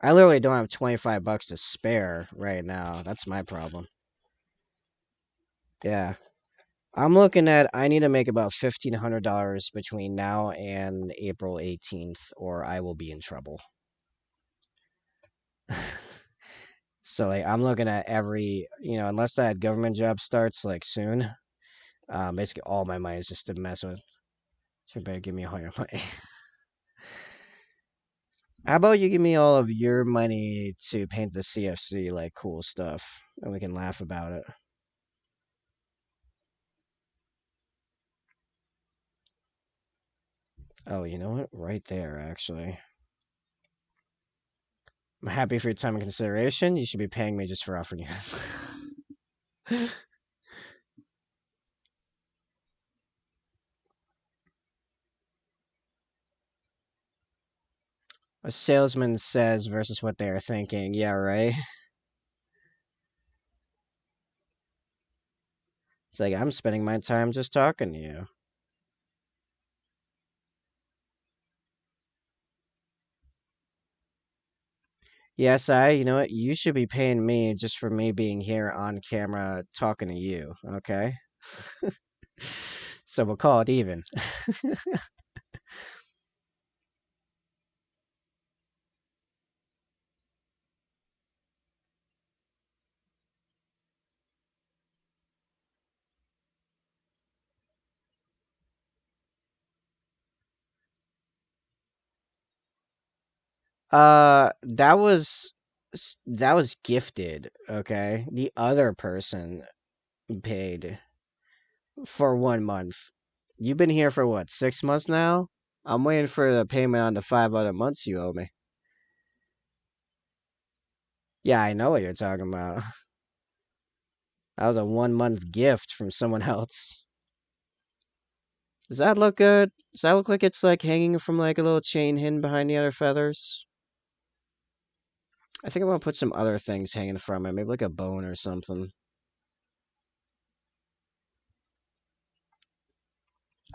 I literally don't have 25 bucks to spare right now. That's my problem. Yeah. I'm looking at I need to make about $1,500 between now and April 18th, or I will be in trouble. So like I'm looking at every, unless that government job starts like soon, basically all my money is just to mess with. So you better give me all your money. How about you give me all of your money to paint the CFC like cool stuff, and we can laugh about it. Oh, you know what? Right there, actually. I'm happy for your time and consideration. You should be paying me just for offering you this. A salesman says versus what they are thinking. Yeah, right? It's like, I'm spending my time just talking to you. Yes, you know what? You should be paying me just for me being here on camera talking to you, okay? So we'll call it even. That was gifted, okay? The other person paid for 1 month. You've been here for what, 6 months now? I'm waiting for the payment on the 5 other months you owe me. Yeah, I know what you're talking about. That was a 1 month gift from someone else. Does that look good? Does that look like it's like hanging from like a little chain hidden behind the other feathers? I think I'm gonna put some other things hanging from it, maybe like a bone or something.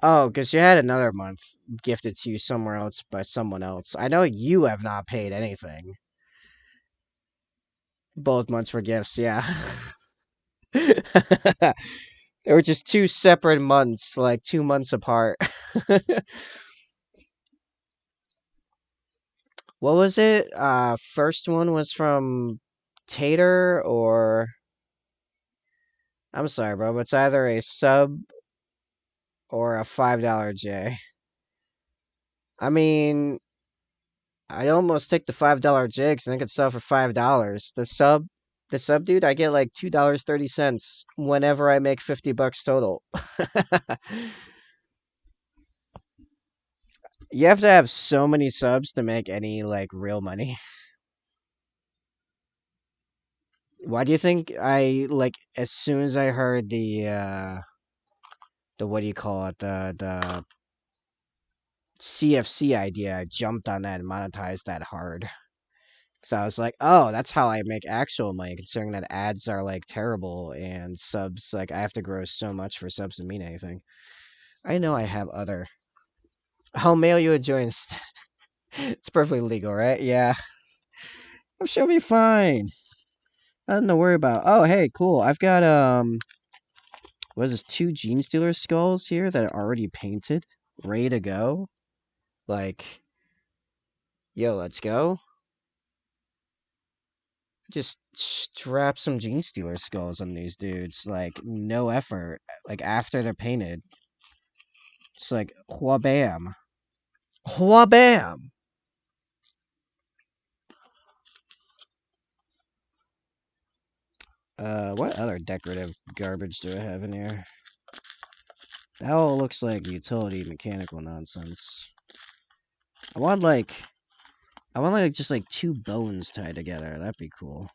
Oh, because you had another month gifted to you somewhere else by someone else. I know you have not paid anything. Both months were gifts, yeah. They were just two separate months, like 2 months apart. What was it? First one was from Tater or I'm sorry, bro, but it's either a sub or a $5 J. I mean, I'd almost take the $5 J because I think it's sell for $5. The sub dude, I get like $2.30 whenever I make $50 total. You have to have so many subs to make any like real money. Why do you think I like as soon as I heard the what do you call it, the CFC idea, I jumped on that and monetized that hard. So I was like, oh, that's how I make actual money, considering that ads are like terrible and subs, like I have to grow so much for subs to mean anything. I know I have other. I'll mail you a joint. It's perfectly legal, right? Yeah. I'm sure it'll be fine. Nothing to worry about. Oh, hey, cool. I've got, what is this, two Gene Stealer skulls here that are already painted, ready to go. Like, yo, let's go. Just strap some Gene Stealer skulls on these dudes. Like, no effort. Like, after they're painted. It's like, wha-bam. Wha-bam! What other decorative garbage do I have in here? That all looks like utility mechanical nonsense. I want like, just like two bones tied together. That'd be cool.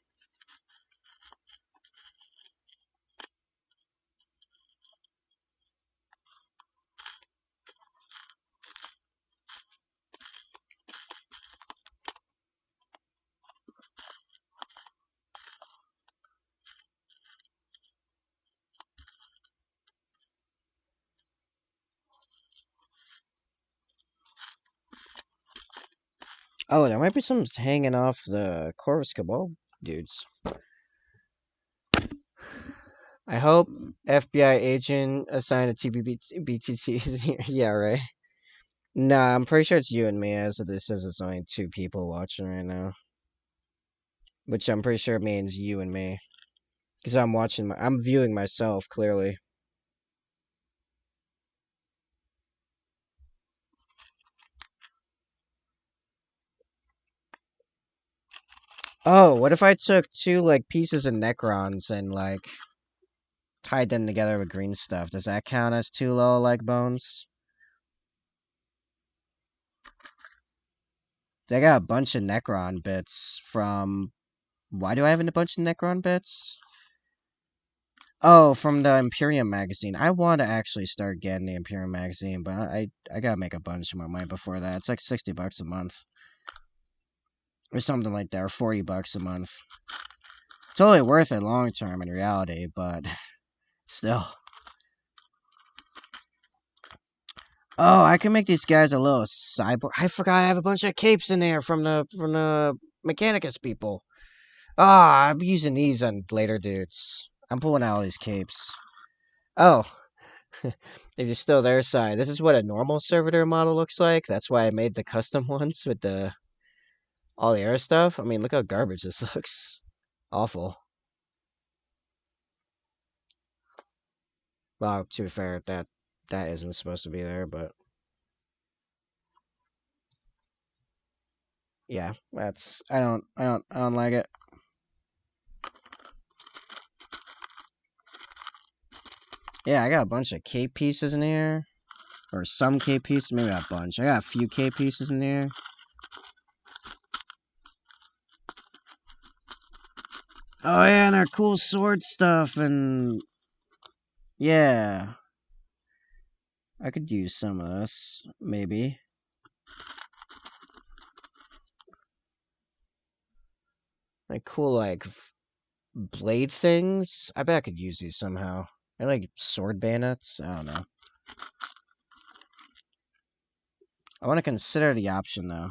Oh, there might be some hanging off the Corvus Cabal dudes. I hope FBI agent assigned to TBBTC is here. Yeah, right. Nah, I'm pretty sure it's you and me, as this says it's only two people watching right now. Which I'm pretty sure means you and me. Because I'm viewing myself, clearly. Oh, what if I took two, like, pieces of Necrons and, like, tied them together with green stuff? Does that count as two low, like, bones? I got a bunch of Necron bits from... Why do I have a bunch of Necron bits? Oh, from the Imperium magazine. I want to actually start getting the Imperium magazine, but I gotta make a bunch more money before that. It's like $60 a month. Or something like that, or $40 a month. Totally worth it long term in reality, but still. Oh, I can make these guys a little cyborg. I forgot I have a bunch of capes in there from the Mechanicus people. Ah, I'm using these on later dudes. I'm pulling out all these capes. Oh, if you're still their side, this is what a normal servitor model looks like. That's why I made the custom ones with the all the air stuff. I mean, look how garbage this looks. Awful. Well, to be fair, that isn't supposed to be there, but yeah, that's I don't like it. Yeah, I got a bunch of cape pieces in here. Or some cape pieces, maybe not a bunch. I got a few cape pieces in there. Oh yeah, and they're cool sword stuff, and yeah, I could use some of this, maybe. Like cool, like blade things. I bet I could use these somehow. I like sword bayonets. I don't know. I want to consider the option though.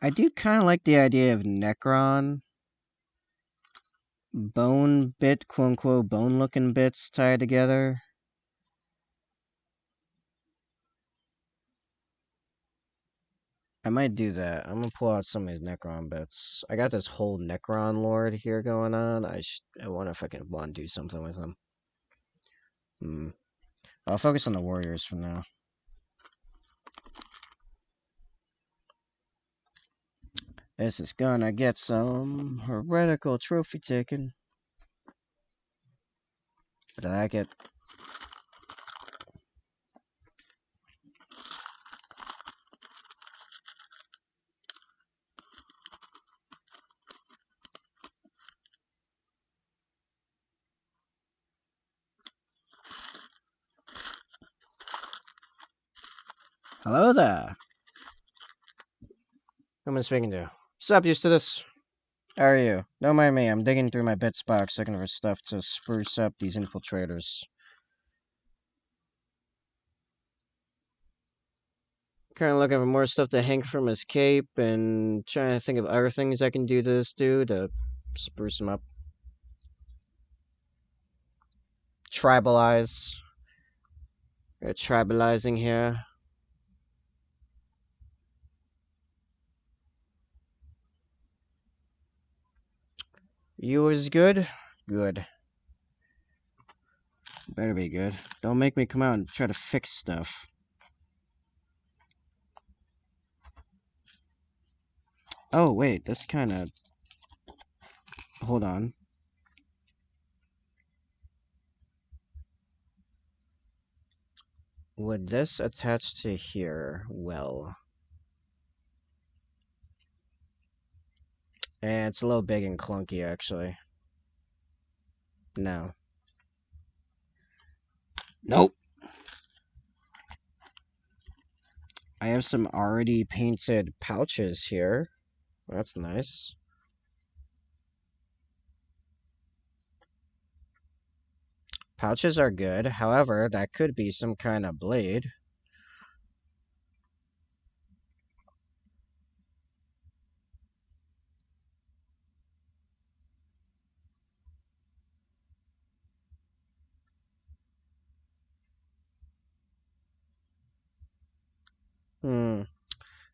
I do kind of like the idea of Necron. Bone bit, quote unquote, bone looking bits tied together. I might do that. I'm gonna pull out some of these Necron bits. I got this whole Necron lord here going on. I wonder if I can want to do something with him. I'll focus on the warriors for now. This is gonna get some heretical trophy taken. But I like it. Hello there. Who am I speaking to? Sup, used to this? How are you? Don't mind me, I'm digging through my bits box looking for stuff to spruce up these infiltrators. Kinda looking for more stuff to hang from his cape and trying to think of other things I can do to this dude to spruce him up. Tribalize. We're tribalizing here. You is good? Good. Better be good. Don't make me come out and try to fix stuff. Oh, wait, this kinda... Hold on. Would this attach to here? Well... And it's a little big and clunky, actually. No. Nope. I have some already painted pouches here. That's nice. Pouches are good. However, that could be some kind of blade.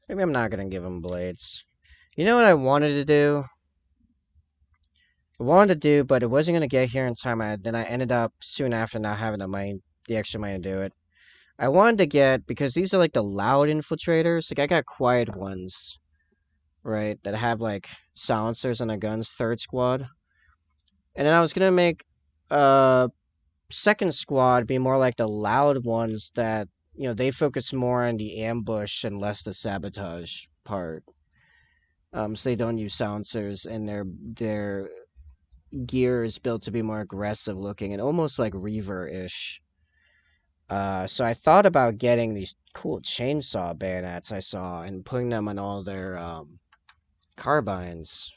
Maybe I'm not gonna give him blades. You know what I wanted to do? But it wasn't gonna get here in time. Then I ended up soon after not having the extra money to do it. I wanted to get, because these are like the loud infiltrators. Like I got quiet ones, right? That have like silencers on their guns. Third squad, and then I was gonna make second squad be more like the loud ones that, you know, they focus more on the ambush and less the sabotage part. So they don't use silencers, and their gear is built to be more aggressive looking and almost like Reaver-ish. So I thought about getting these cool chainsaw bayonets I saw and putting them on all their carbines.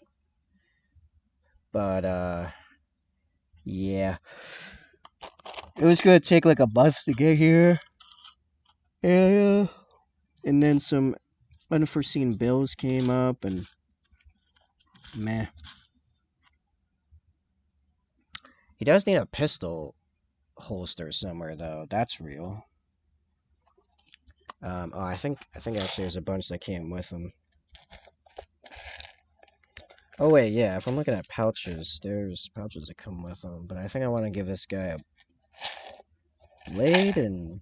But yeah. It was gonna take like a month to get here. Yeah. And then some unforeseen bills came up and meh. He does need a pistol holster somewhere though. That's real. Oh, I think actually there's a bunch that came with him. Oh wait, yeah. If I'm looking at pouches, there's pouches that come with them. But I think I want to give this guy a blade and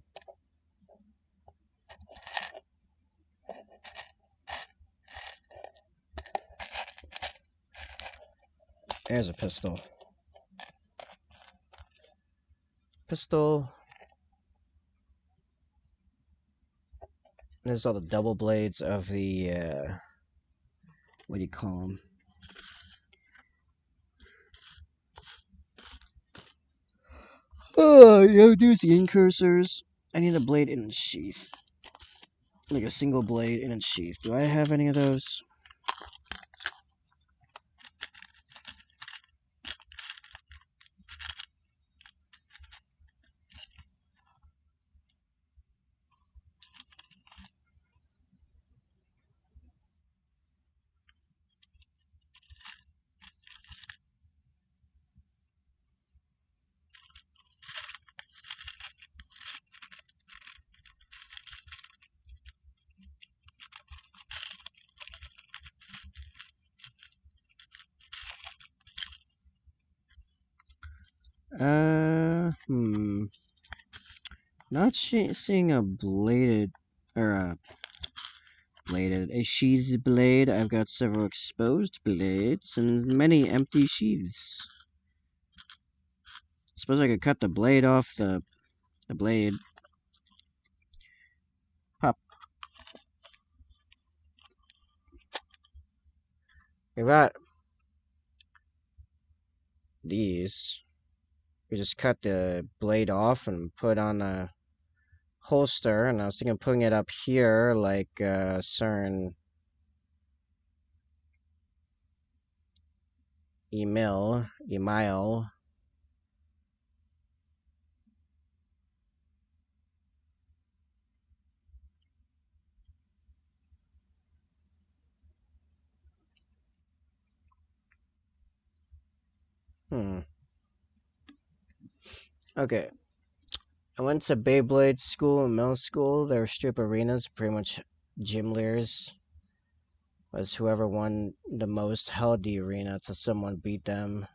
there's a pistol. Pistol. There's all the double blades of the what do you call them? Oh, yo, there's the incursors. I need a blade in its sheath. Like a single blade in its sheath. Do I have any of those? Hmm. Not seeing a bladed, or a sheathed blade. I've got several exposed blades and many empty sheaths. Suppose I could cut the blade off the blade. Pop. We got these. We just cut the blade off and put on a holster, and I was thinking of putting it up here like CERN email. Okay. I went to Beyblade school in middle school. There were strip arenas, pretty much gym leaders. Was whoever won the most held the arena till someone beat them.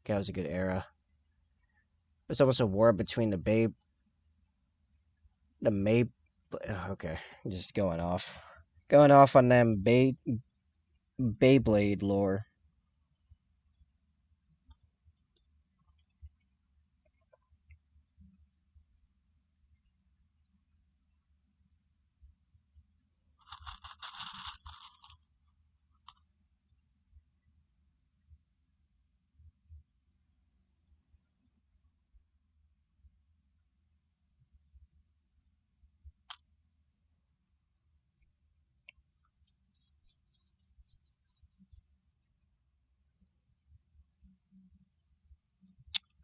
That was a good era. It's almost a war between the May. Okay, just going off. Going off on them Beyblade lore.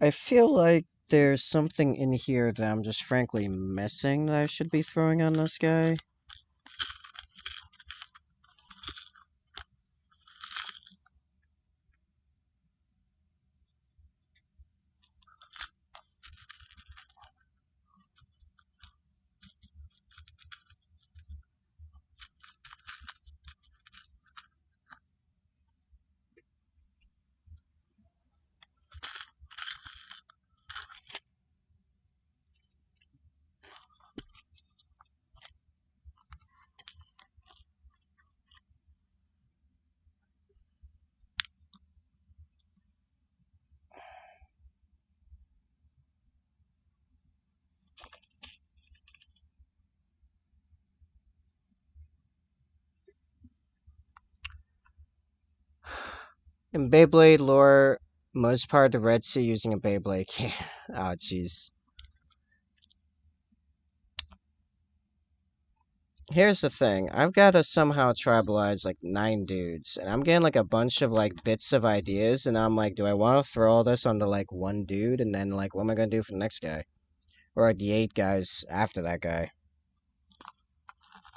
I feel like there's something in here that I'm just frankly missing that I should be throwing on this guy. In Beyblade lore, most part of the Red Sea using a Beyblade can't. Oh, jeez. Here's the thing. I've got to somehow tribalize like 9 dudes, and I'm getting like a bunch of like bits of ideas, and I'm like, do I want to throw all this onto like one dude, and then like, what am I gonna do for the next guy? Or like the 8 guys after that guy?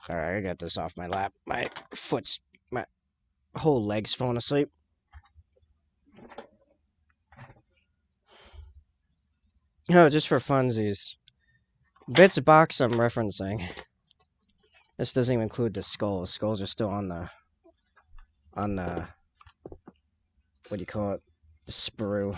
Alright, I got this off my lap. My whole leg's falling asleep. No, just for funsies. Bits box I'm referencing. This doesn't even include the skulls. Skulls are still on the what do you call it? The sprue.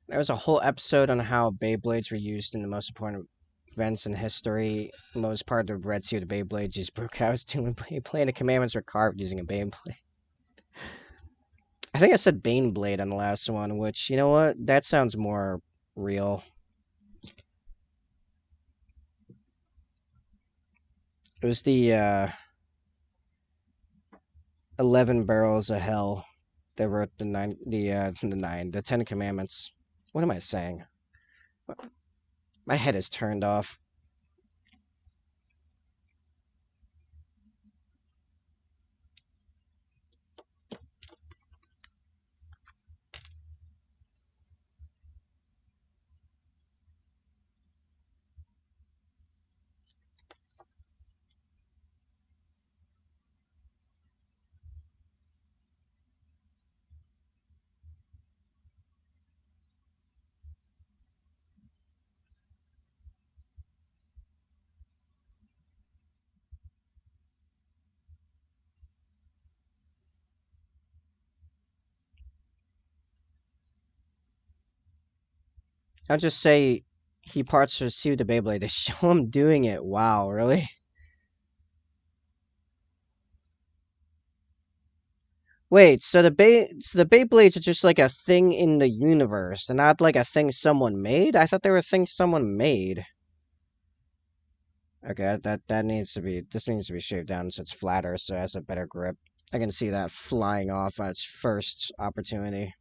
There was a whole episode on how Beyblades were used in the most important events in history. Most part of the Red Sea of the Beyblade just broke out. I was doing Beyblade. The commandments were carved using a Beyblade. I think I said Bane Blade on the last one, which, you know what? That sounds more real. It was the 11 Barrels of Hell that wrote the 10 Commandments. What am I saying? My head is turned off. I'll just say he parts pursue the Beyblade. They show him doing it. Wow, really? Wait, so the Beyblades are just like a thing in the universe, and not like a thing someone made? I thought they were things someone made. Okay, that needs to be this needs to be shaved down so it's flatter, so it has a better grip. I can see that flying off at its first opportunity.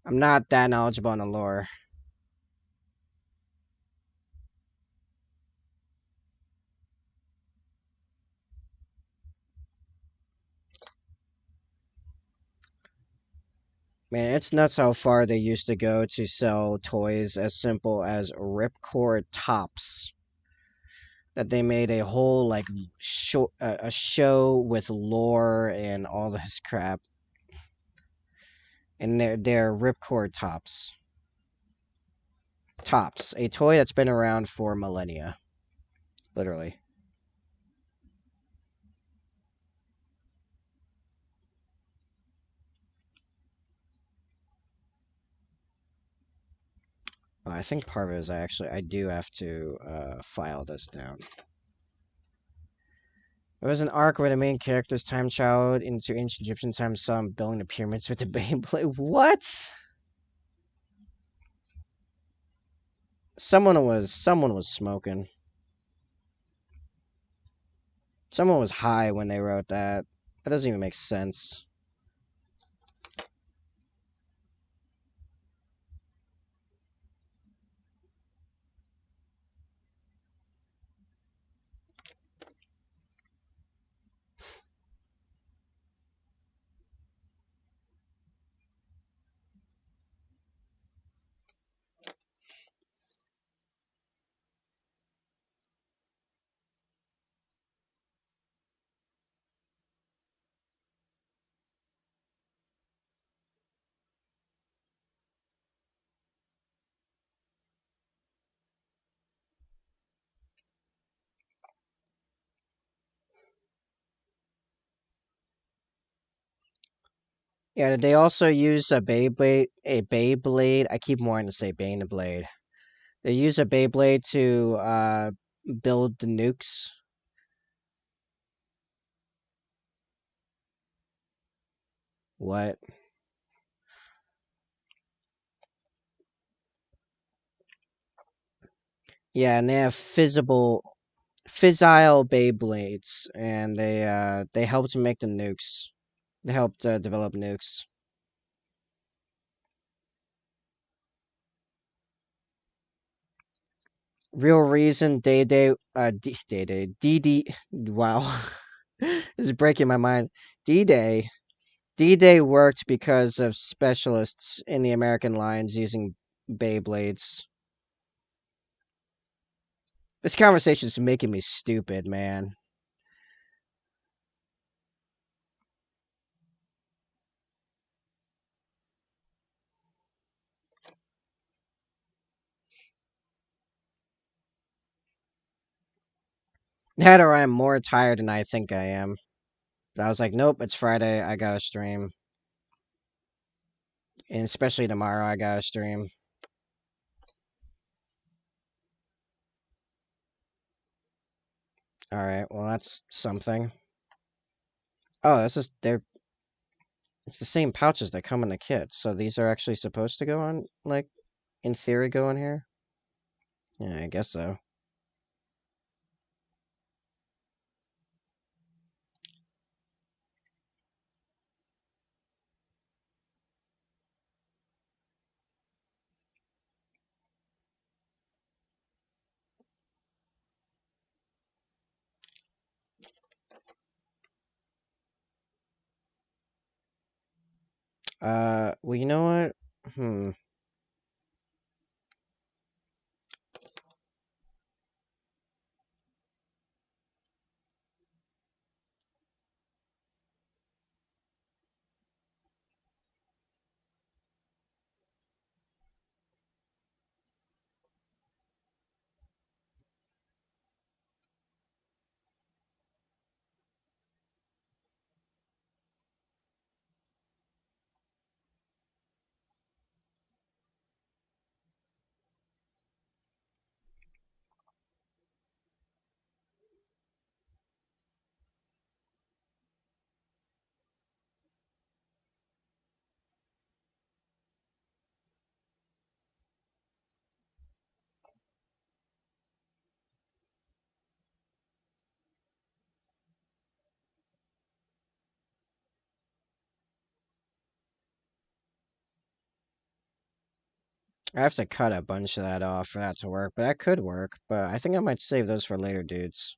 I'm not that knowledgeable on the lore. Man, it's nuts how far they used to go to sell toys as simple as ripcord tops. That they made a whole like a show with lore and all this crap, and they're ripcord tops, a toy that's been around for millennia, literally. I think part of it is I do have to file this down. There was an arc where the main character's time traveled into ancient Egyptian times, saw him building the pyramids with the Beyblade. What? Someone was smoking. Someone was high when they wrote that. That doesn't even make sense. Yeah, they also use a Beyblade. A Beyblade. I keep wanting to say Baneblade. They use a Beyblade to build the nukes. What? Yeah, and they have fissile Beyblades, and they helped make the nukes. They helped develop nukes. Real reason D. Wow, this is breaking my mind. D-Day D-Day worked because of specialists in the American lines using Beyblades. This conversation is making me stupid, man. That or I'm more tired than I think I am. But I was like, nope, it's Friday. I gotta stream. And especially tomorrow, I gotta stream. Alright, well that's something. Oh, it's the same pouches that come in the kit, so these are actually supposed to go on, like, in theory go in here? Yeah, I guess so. Well, you know what? I have to cut a bunch of that off for that to work, but that could work. But I think I might save those for later, dudes.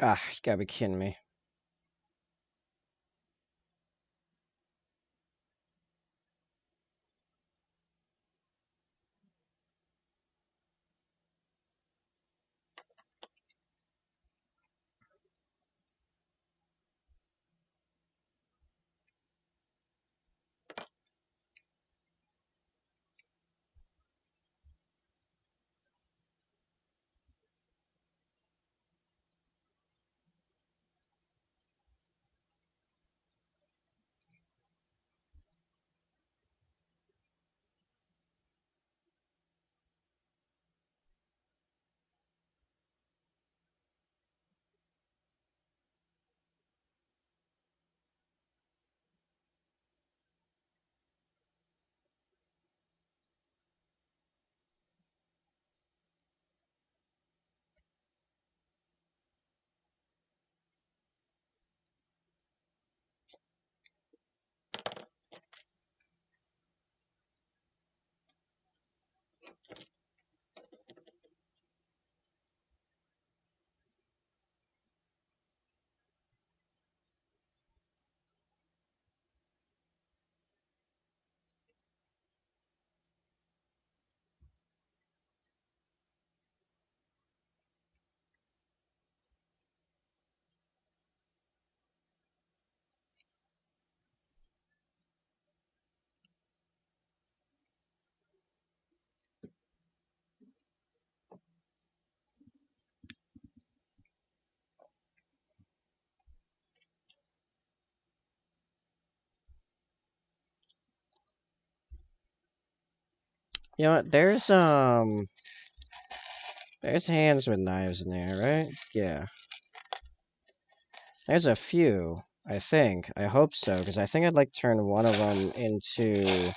Ah, you gotta be kidding me. You know what? There's hands with knives in there, right? Yeah. There's a few, I think. I hope so, because I think I'd like to turn one of them into...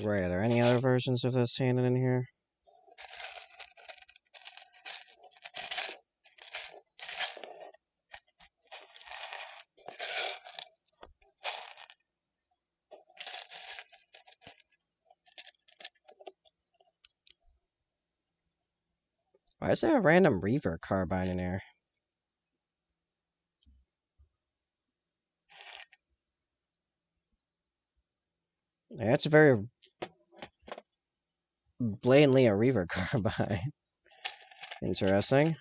Right, are there any other versions of this hand in here? Why is there a random Reaver carbine in here? That's very blatantly a Reaver carbine. Interesting.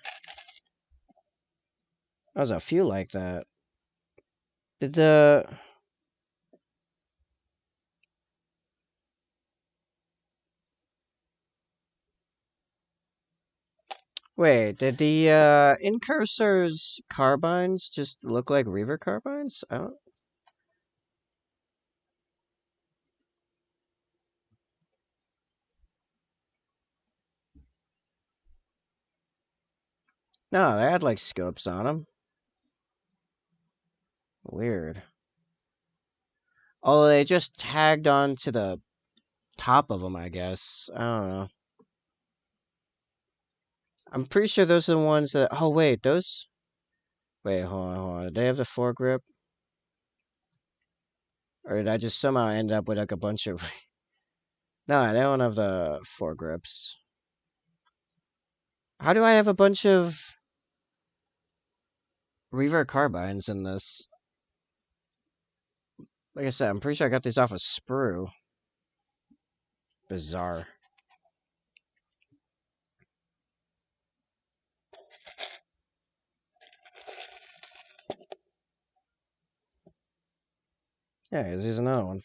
There's a few like that. Did the... Wait, did the Incursor's carbines just look like Reaver carbines? I don't... No, they had like scopes on them. Weird. Oh, they just tagged on to the top of them, I guess. I don't know. I'm pretty sure those are the ones that... Oh, wait, those... Wait, hold on. Did they have the foregrip? Or did I just somehow end up with like a bunch of... No, they don't have the foregrips. How do I have a bunch of Reaver carbines in this? Like I said, I'm pretty sure I got these off a sprue. Bizarre. Yeah, here's another one.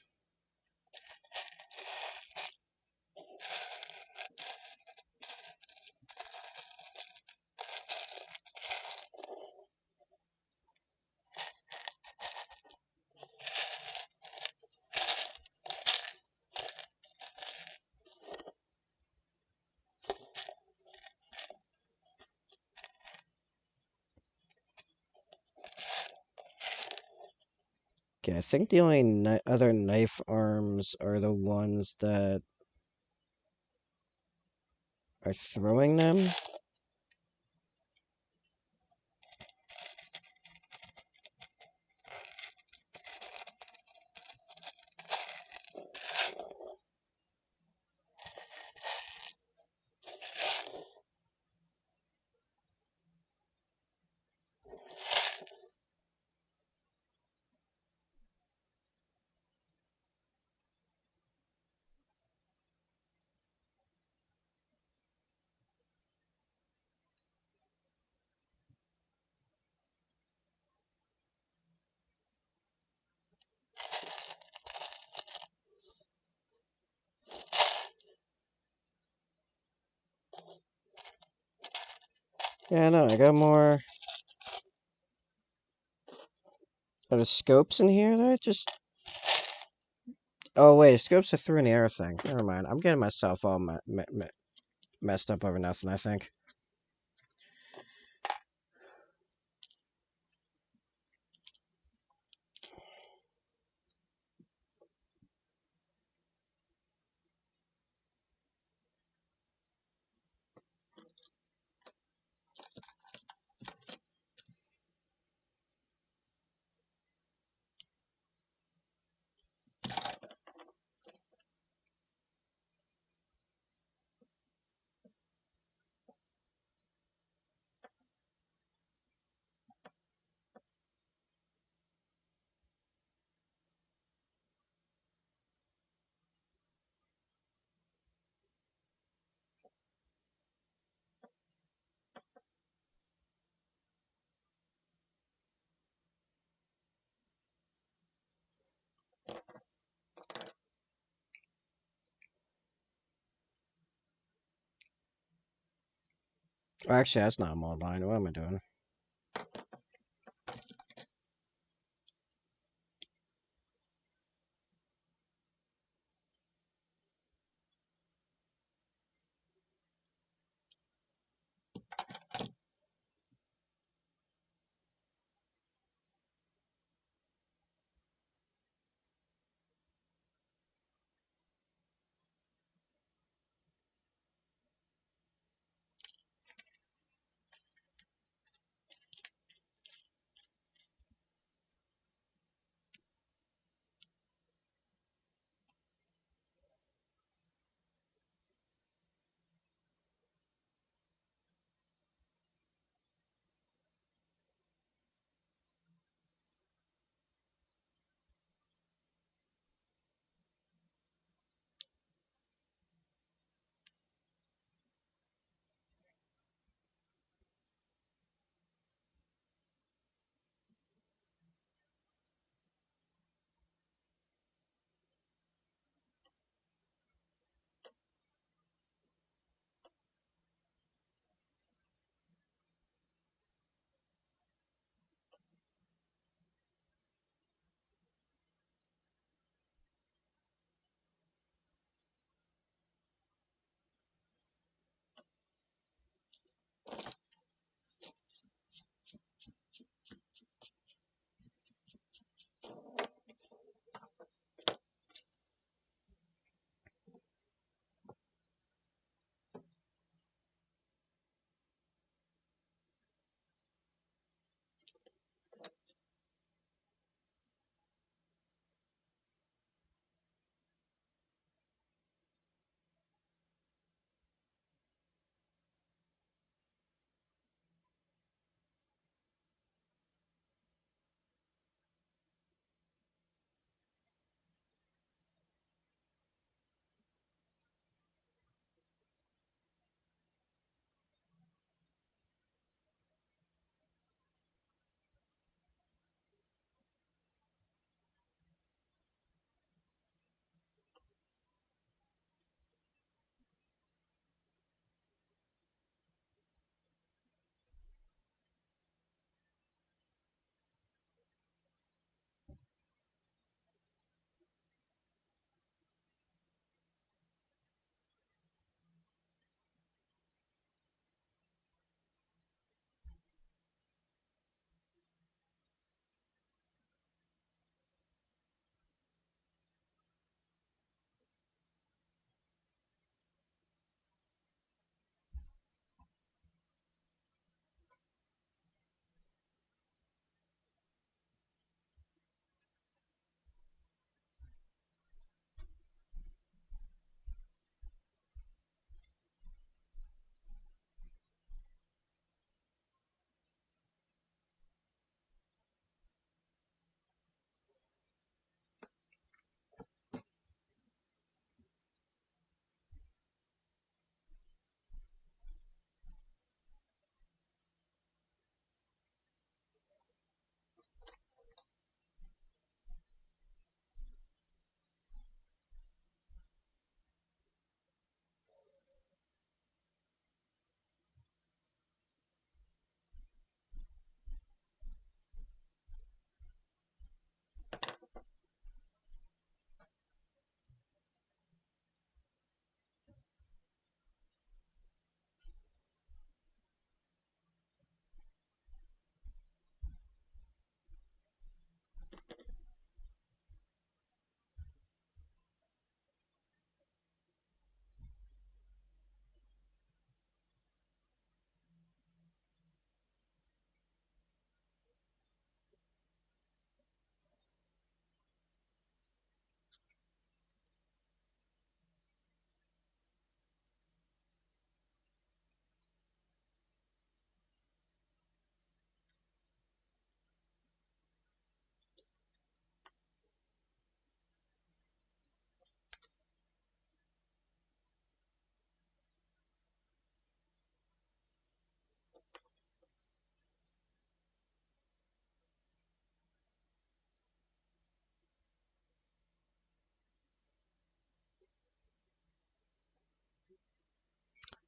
Okay, I think the only other knife arms are the ones that are throwing them. Yeah, no, I got more... Are the scopes in here that I just... Oh, wait, scopes are through in the air thing. Never mind. I'm getting myself all messed up over nothing, I think. Actually, that's not mod line. What am I doing?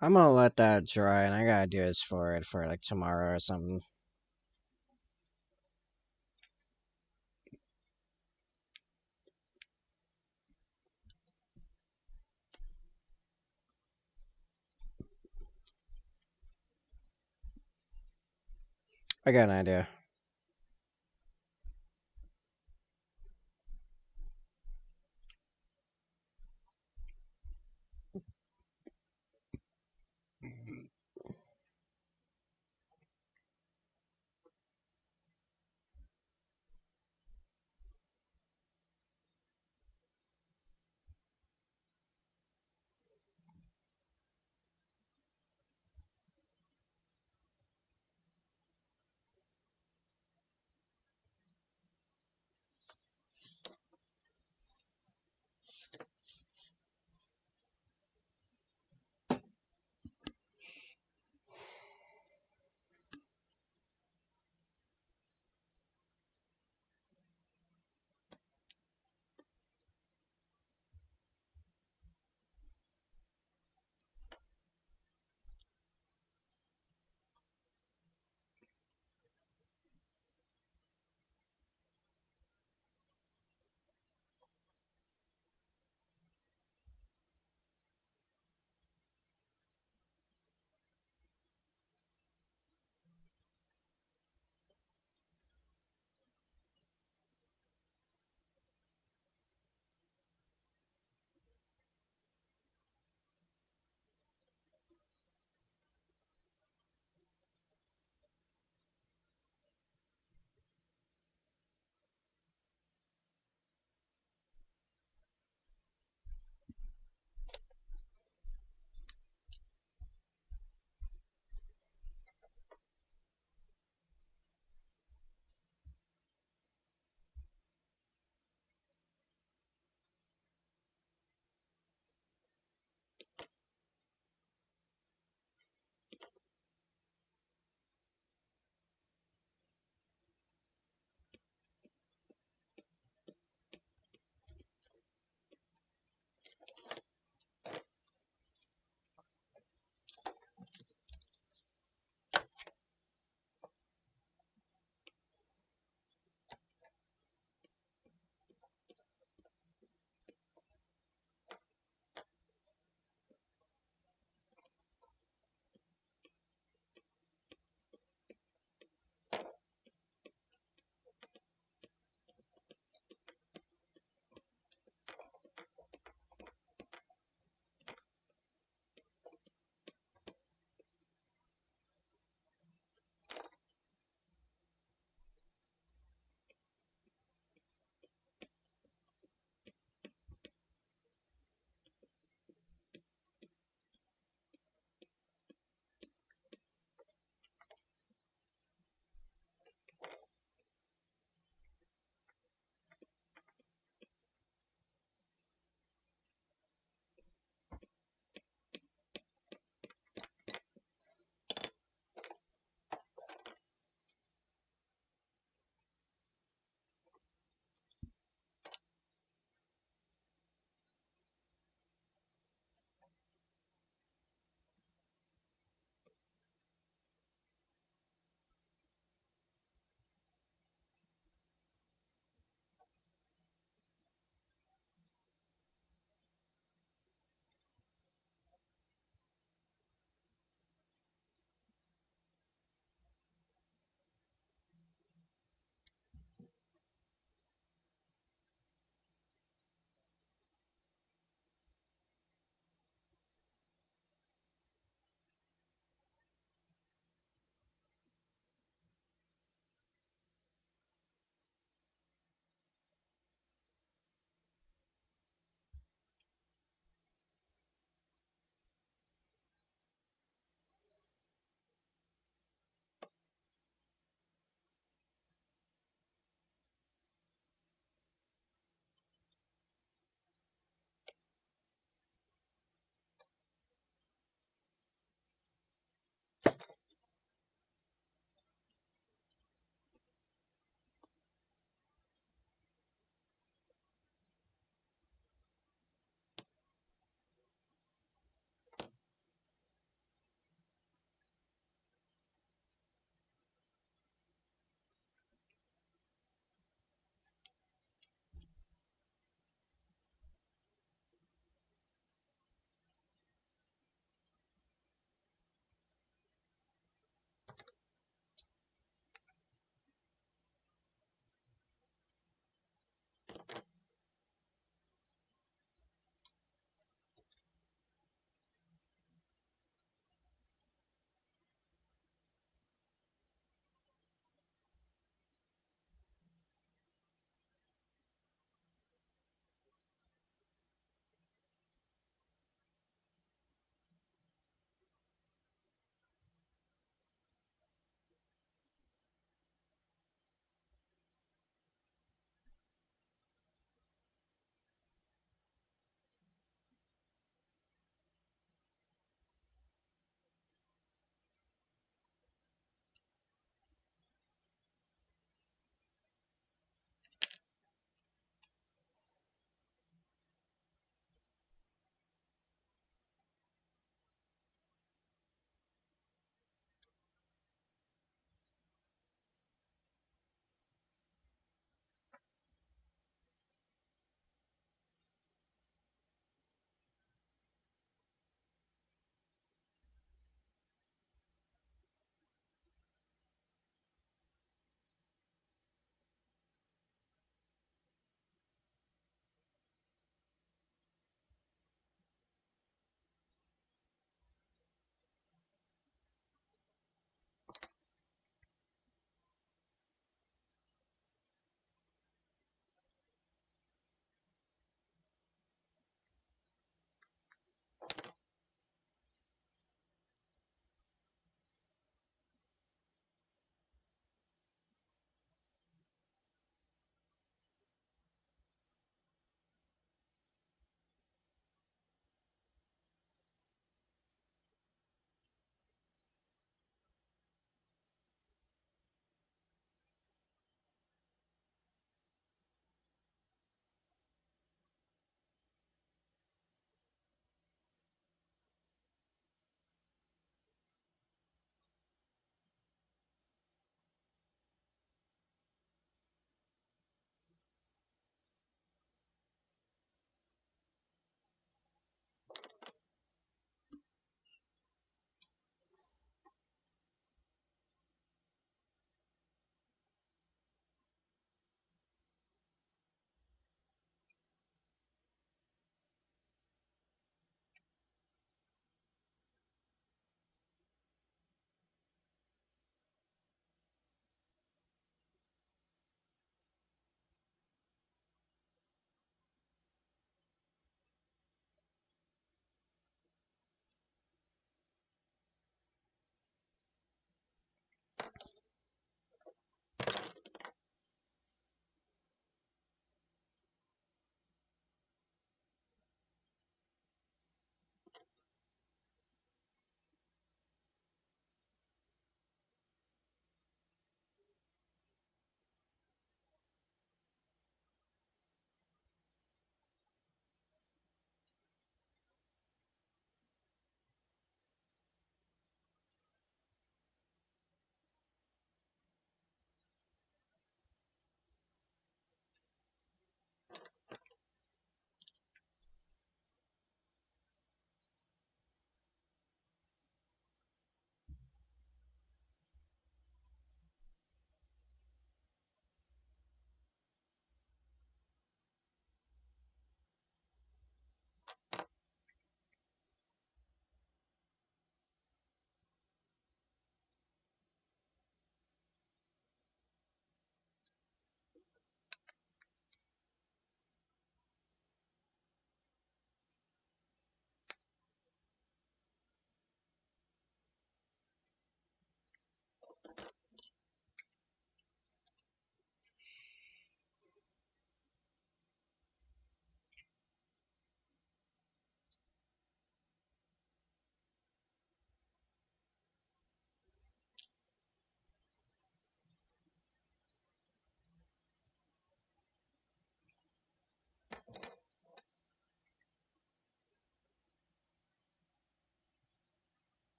I'm gonna let that dry, and I gotta do this for it for like tomorrow or something. I got an idea.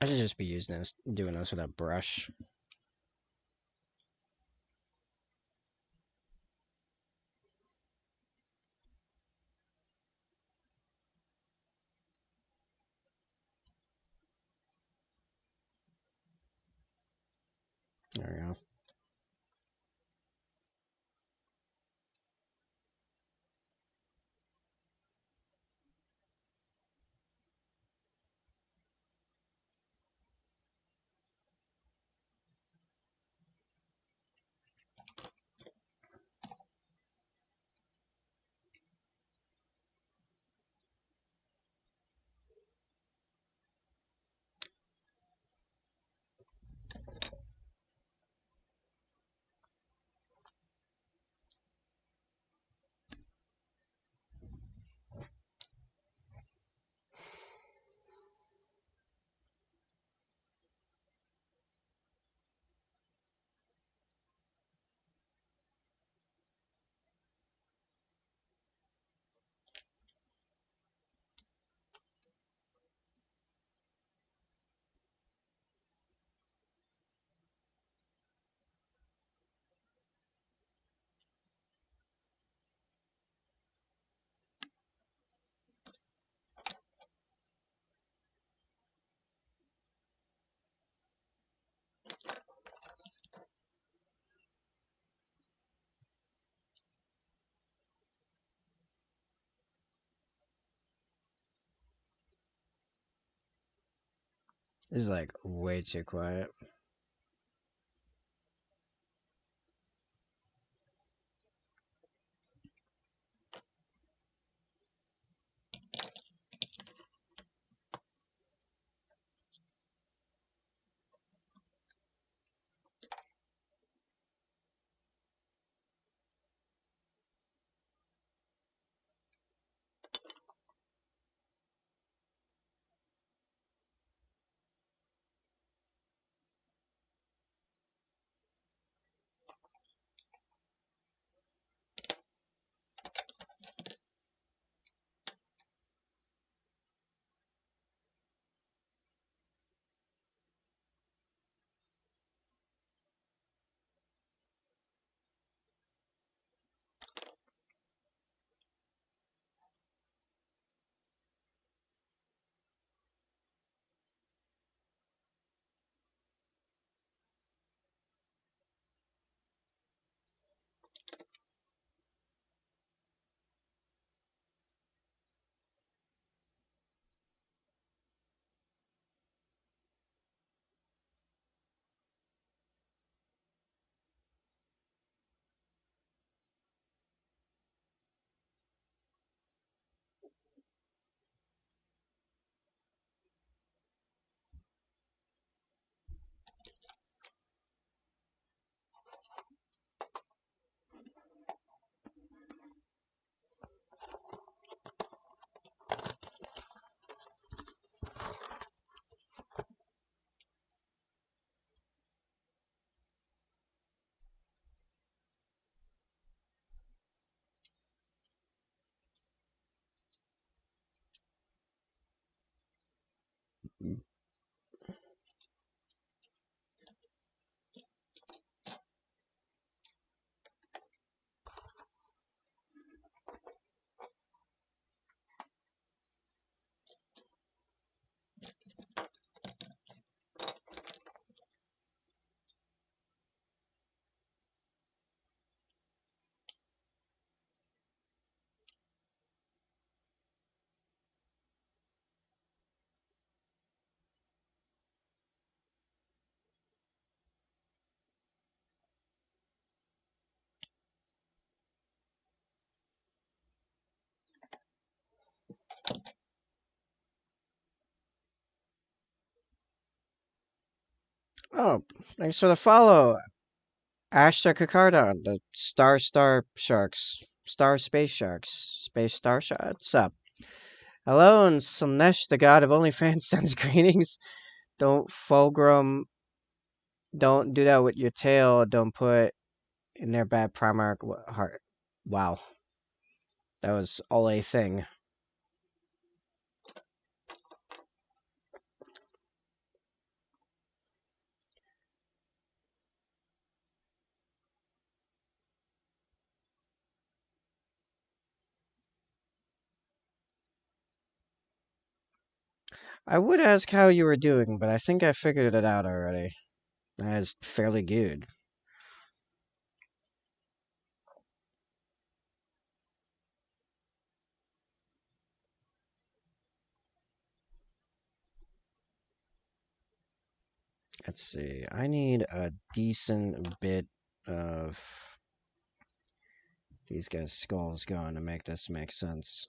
I should just be using this, doing this with a brush. There we go. This is like way too quiet. Oh, thanks for the follow. Ashta Kakardon, the Star Sharks. Star Space Sharks. Space Star Sharks? What's up? Hello, and Slanesh, the god of OnlyFans, sends greetings. Don't Fulgrim, don't do that with your tail. Don't put in their bad Primarch heart. Wow. That was all a thing. I would ask how you were doing, but I think I figured it out already. That is fairly good. Let's see. I need a decent bit of these guys' skulls going to make this make sense.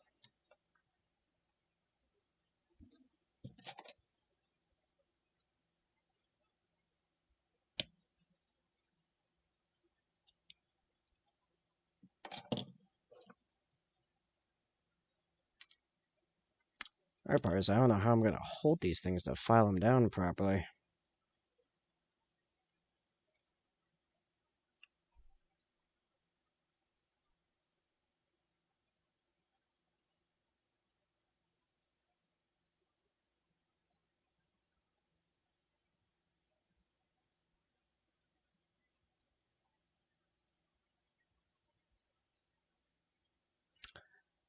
Our part is I don't know how I'm going to hold these things to file them down properly.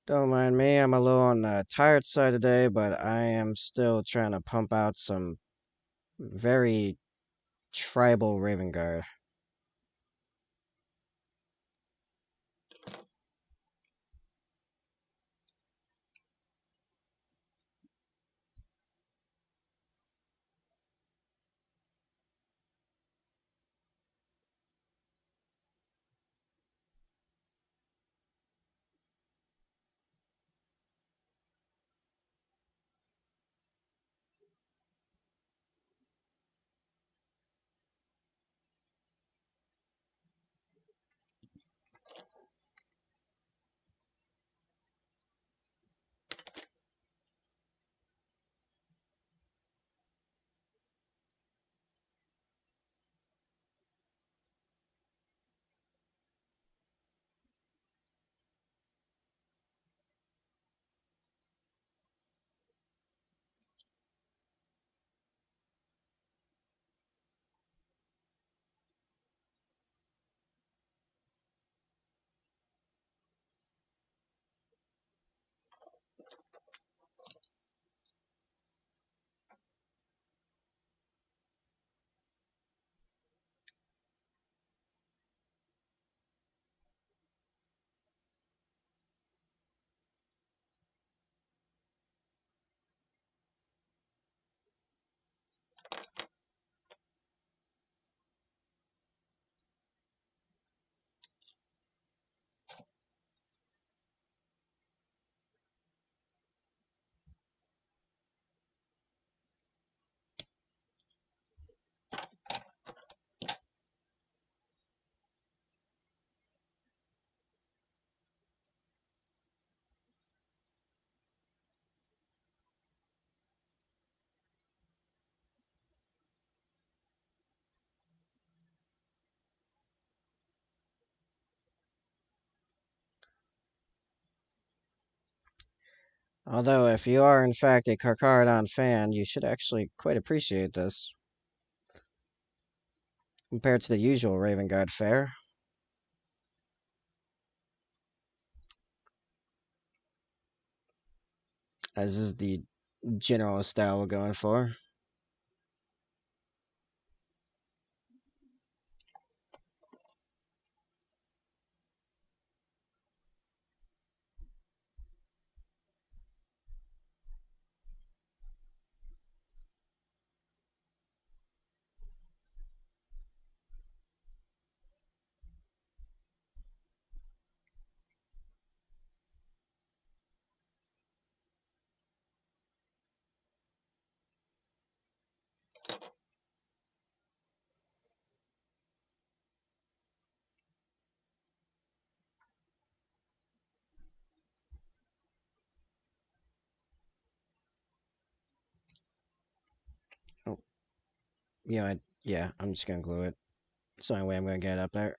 Don't mind me, I'm a little on the tired side today, but I am still trying to pump out some very tribal Raven Guard. Although, if you are in fact a Carcharodon fan, you should actually quite appreciate this, compared to the usual Raven Guard fare, as is the general style we're going for. Oh, yeah, I'm just gonna glue it. It's the only way I'm gonna get it up there.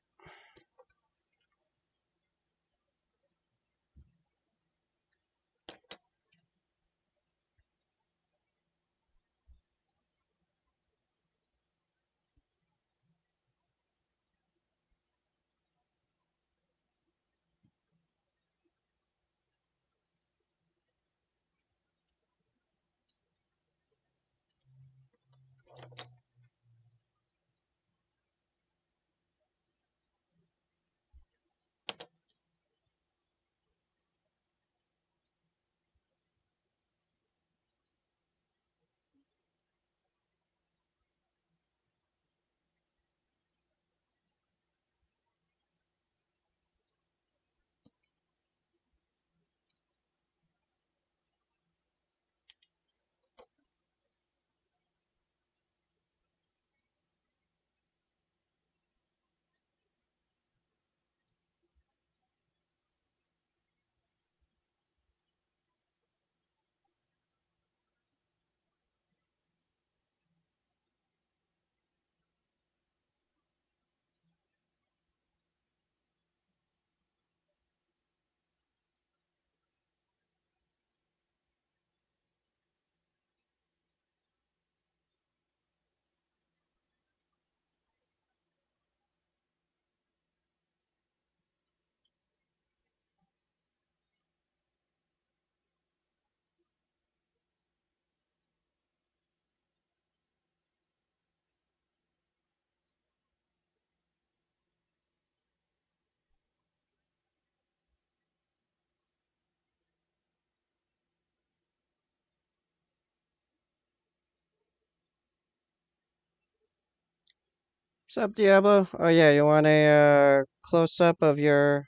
What's up, Diablo? Oh yeah, you want a close up of your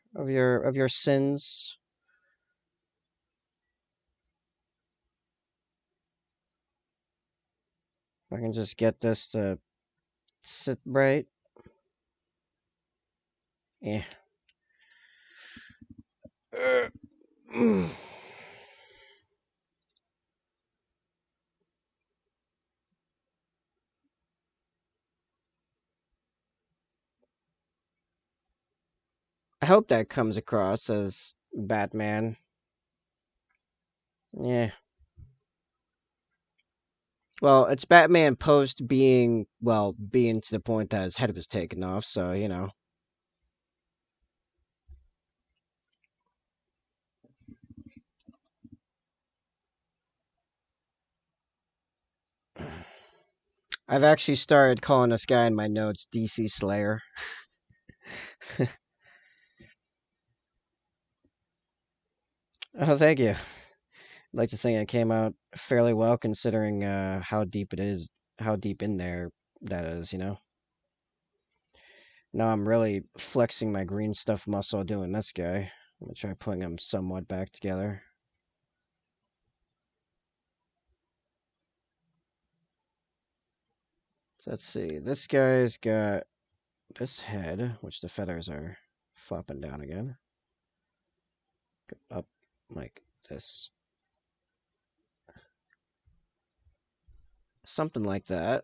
sins? I can just get this to sit right. Yeah. I hope that comes across as Batman. Yeah. Well, it's Batman post being, well, being to the point that his head was taken off, so, you know. I've actually started calling this guy in my notes DC Slayer. Oh, thank you. I'd like to think it came out fairly well considering how deep it is, how deep in there that is, you know. Now I'm really flexing my green stuff muscle doing this guy. I'm gonna try putting him somewhat back together. So let's see. This guy's got this head, which the feathers are flopping down again. Up like this. Something like that.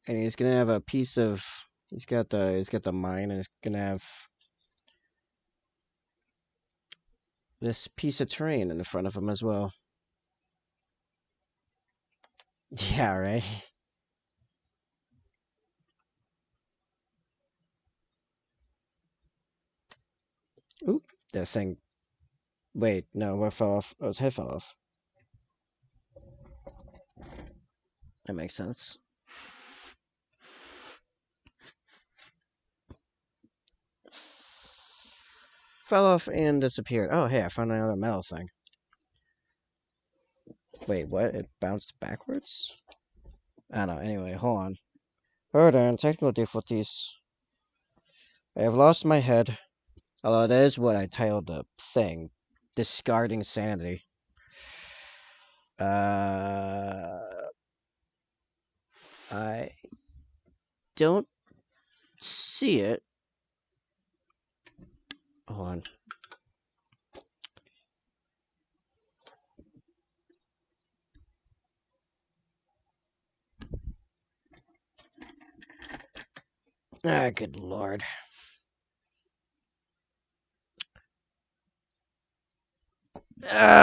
And he's gonna have a piece of he's got the mine and he's gonna have this piece of terrain in the front of him as well. Yeah, right. Oop, that thing. Wait, no, what fell off? Oh, his head fell off. That makes sense. Fell off and disappeared. Oh, hey, I found another metal thing. Wait, what? It bounced backwards? I don't know. Anyway, hold on. Pardon, technical difficulties. I have lost my head. Although that is what I titled the thing. Discarding Sanity. I don't see it. Hold on. Ah, good lord.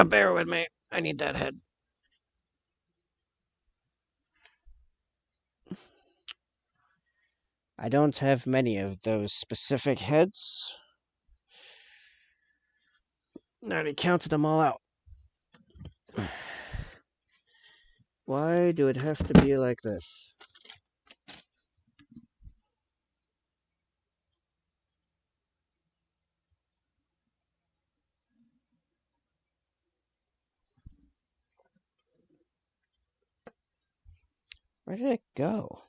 Bear with me. I need that head. I don't have many of those specific heads. I already counted them all out. Why do it have to be like this? Where did it go?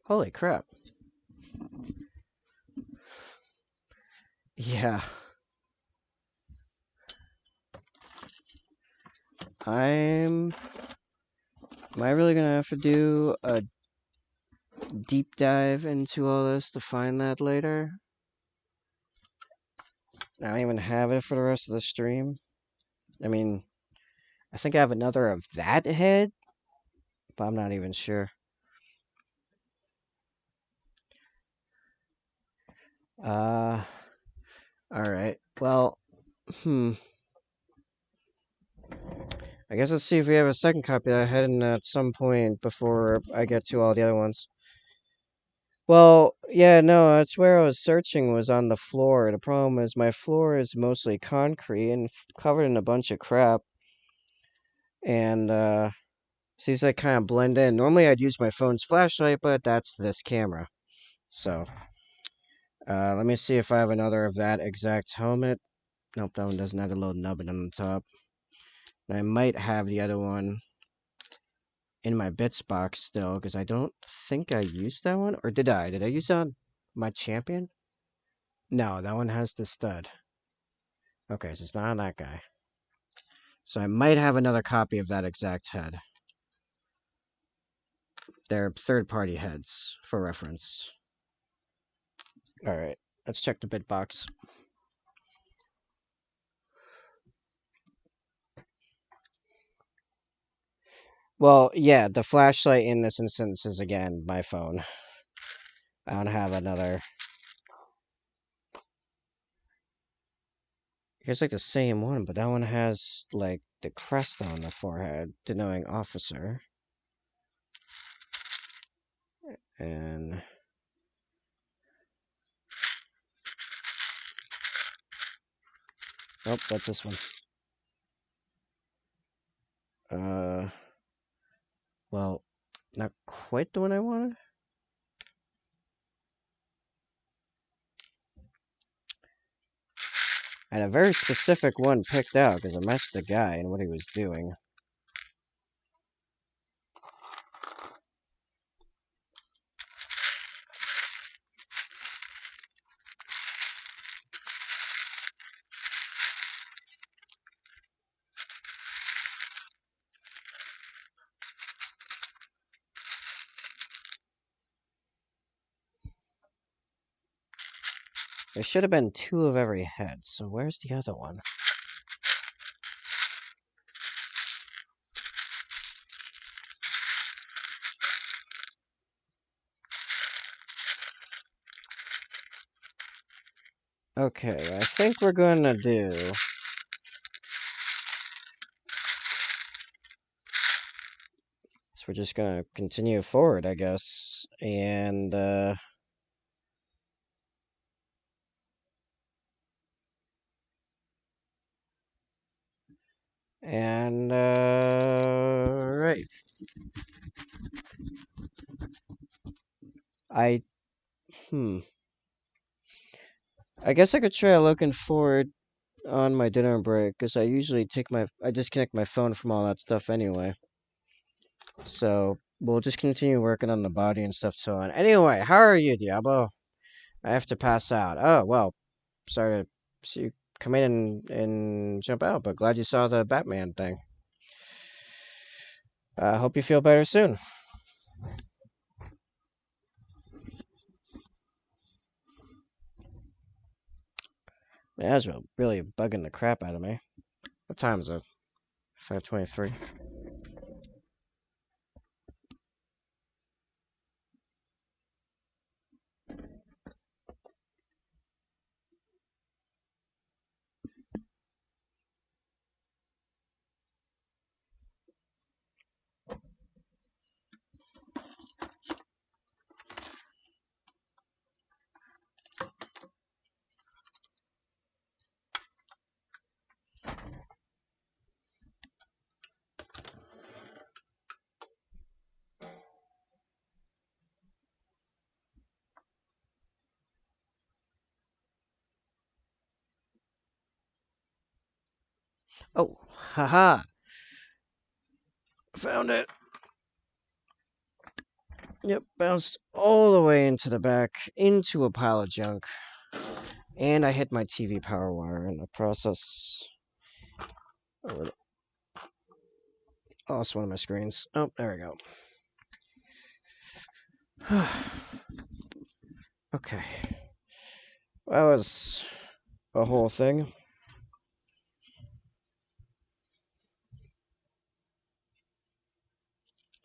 Holy crap. Yeah. Am I really gonna have to do a deep dive into all this to find that later? I don't even have it for the rest of the stream. I mean, I think I have another of that head, but I'm not even sure. Uh, alright. Well, I guess let's see if we have a second copy of that head in at some point before I get to all the other ones. Well, yeah, no, that's where I was searching was on the floor. The problem is my floor is mostly concrete and covered in a bunch of crap. And, seems like kind of blend in. Normally I'd use my phone's flashlight, but that's this camera. So, let me see if I have another of that exact helmet. Nope, that one doesn't have the little nubbin on the top. I might have the other one in my bits box still, because I don't think I used that one. Or did I? Did I use that on my champion? No, that one has the stud. Okay, so it's not on that guy. So I might have another copy of that exact head. They're third-party heads, for reference. Alright, let's check the bit box. Well, yeah, the flashlight in this instance is, again, my phone. I don't have another. It's like the same one, but that one has, like, the crest on the forehead, denoting officer. And... oh, that's this one. Well, not quite the one I wanted. And a very specific one picked out, because it matched the guy and what he was doing. There should have been 2 of every head, so where's the other one? Okay, I think we're gonna do... so we're just gonna continue forward, I guess. And, right. I guess I could try looking forward on my dinner break, because I usually I disconnect my phone from all that stuff anyway. So, we'll just continue working on the body and stuff so on. Anyway, how are you, Diablo? I have to pass out. Oh, well, sorry to see you come in and jump out, but glad you saw the Batman thing. I hope you feel better soon. Man, that's really bugging the crap out of me. What time is it? 5:23. Oh, haha. Found it. Yep, bounced all the way into the back, into a pile of junk. And I hit my TV power wire in the process. Oh, lost one of my screens. Oh, there we go. Okay. That was a whole thing.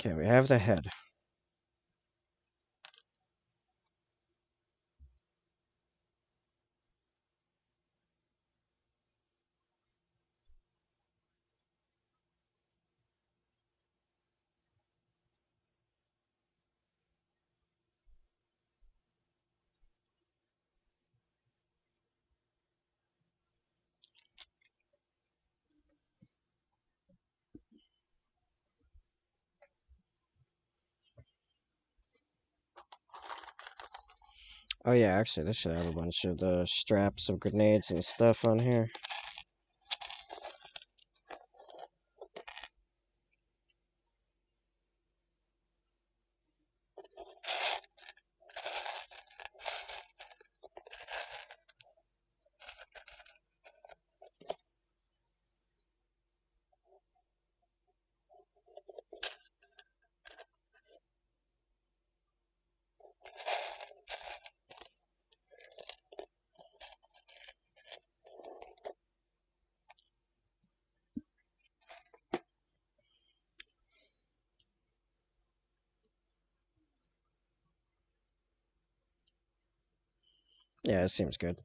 Okay, we have the head. Oh yeah, actually, this should have a bunch of the straps of grenades and stuff on here. Yeah, it seems good.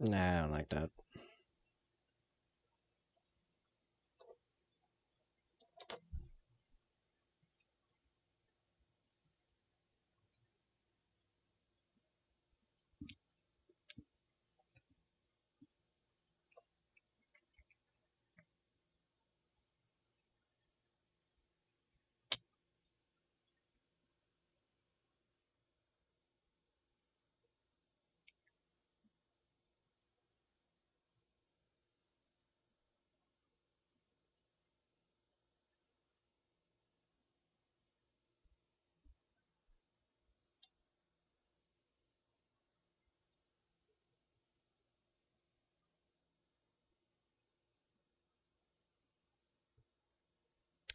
Nah, I don't like that.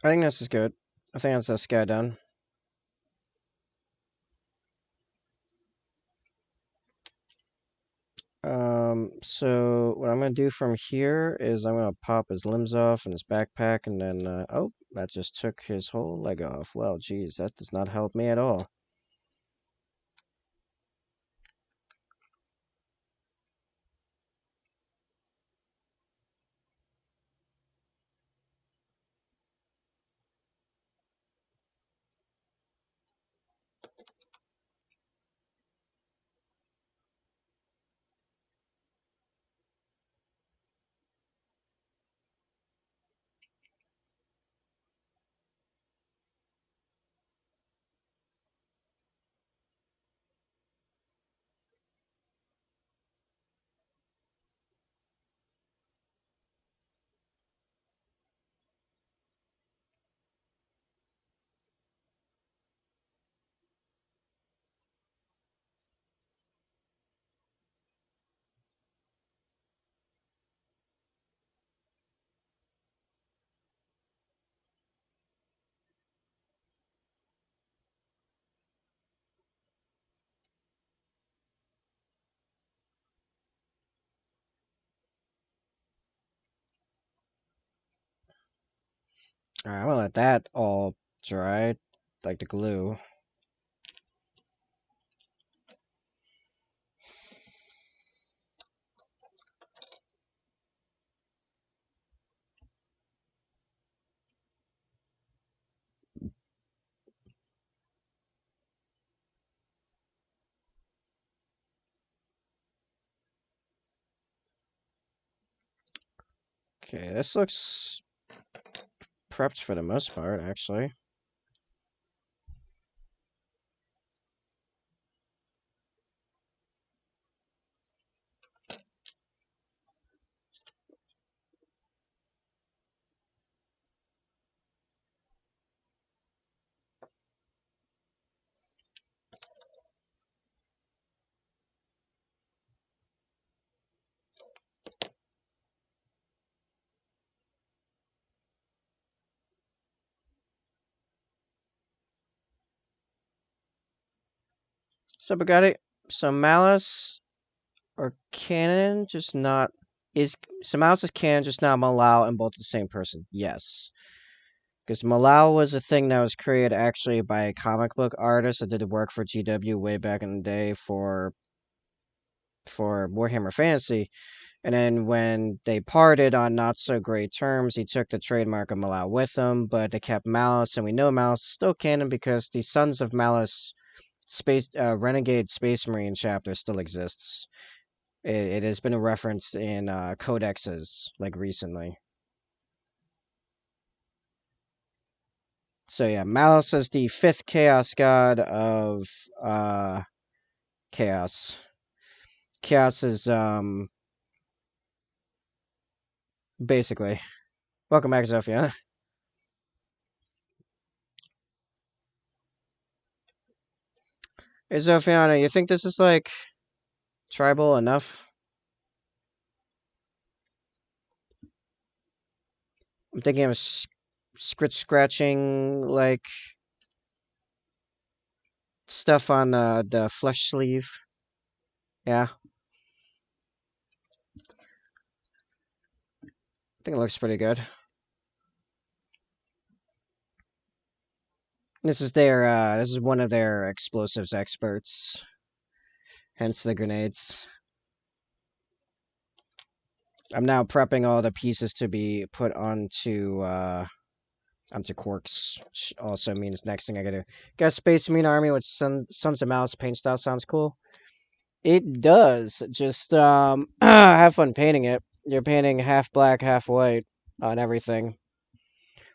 I think this is good. I think that's this guy done. So what I'm gonna do from here is I'm gonna pop his limbs off and his backpack, and then, oh, that just took his whole leg off. Well, geez, that does not help me at all. Alright, I'm gonna let that all dry, like the glue. Okay, this looks prepped for the most part, actually. So, Bugatti, so Malice or Canon, just not is so Malice is Canon, just not Malal, and both the same person. Yes, because Malal was a thing that was created actually by a comic book artist that did work for GW way back in the day for Warhammer Fantasy. And then when they parted on not so great terms, he took the trademark of Malal with him, but they kept Malice, and we know Malice is still canon because the Sons of Malice Renegade Space Marine chapter still exists. It has been referenced in codexes like recently. So yeah, Malice is the fifth Chaos God of Chaos. Chaos is basically. Welcome back, Zofia. Hey Zofiana, you think this is like tribal enough? I'm thinking of scratching like stuff on the flesh sleeve. Yeah, I think it looks pretty good. This is one of their explosives experts, hence the grenades. I'm now prepping all the pieces to be put onto Quarks, which also means next thing I gotta get a Space Marine army with Sons of Malice paint style sounds cool. It does. Just have fun painting it. You're painting half black, half white on everything.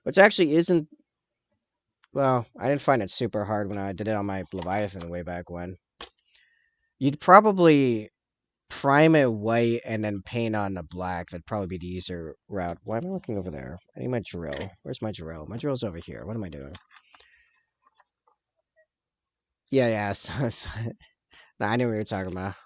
Which actually isn't, well, I didn't find it super hard when I did it on my Leviathan way back when. You'd probably prime it white and then paint on the black. That'd probably be the easier route. Why am I looking over there? I need my drill. Where's my drill? My drill's over here. What am I doing? Yeah, yeah. Nah, I knew what you were talking about.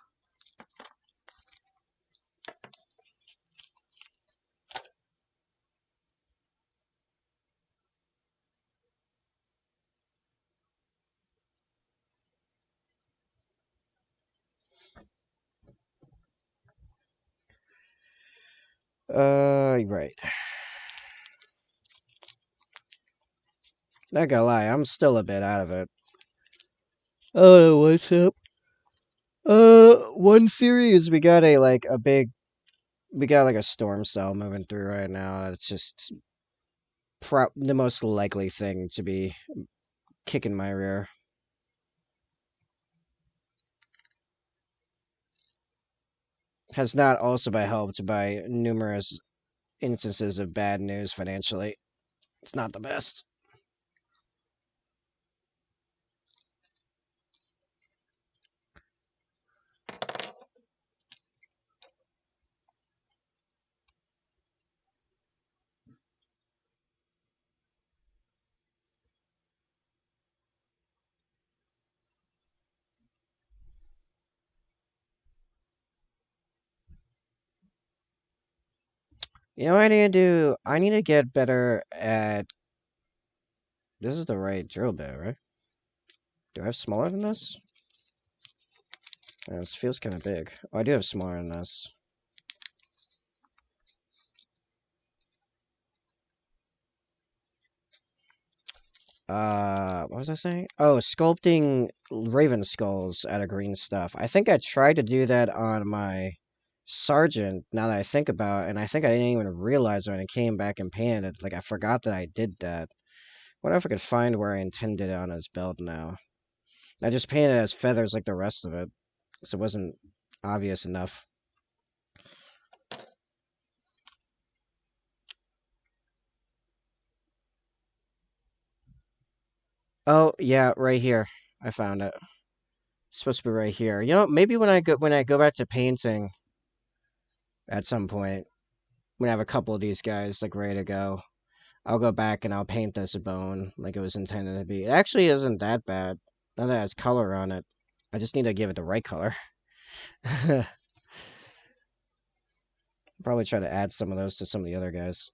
Right. Not gonna lie, I'm still a bit out of it. Oh, what's up? One series we got we got like a storm cell moving through right now. It's just the most likely thing to be kicking my rear. Has not also been helped by numerous instances of bad news financially. It's not the best. You know what I need to do? I need to get better at. This is the right drill bit, right? Do I have smaller than this? This feels kind of big. Oh, I do have smaller than this. What was I saying? Oh, sculpting raven skulls out of green stuff. I think I tried to do that on my sergeant, now that I think about it, and I think I didn't even realize when it came back and painted it. Like, I forgot that I did that. Wonder if I could find where I intended it on his belt now. I just painted it as feathers like the rest of it, so it wasn't obvious enough. Oh, yeah, right here. I found it. It's supposed to be right here. You know, maybe when I go back to painting at some point, when I have a couple of these guys like ready to go, I'll go back and I'll paint this a bone like it was intended to be. It actually isn't that bad. Now that it has color on it. I just need to give it the right color. Probably try to add some of those to some of the other guys.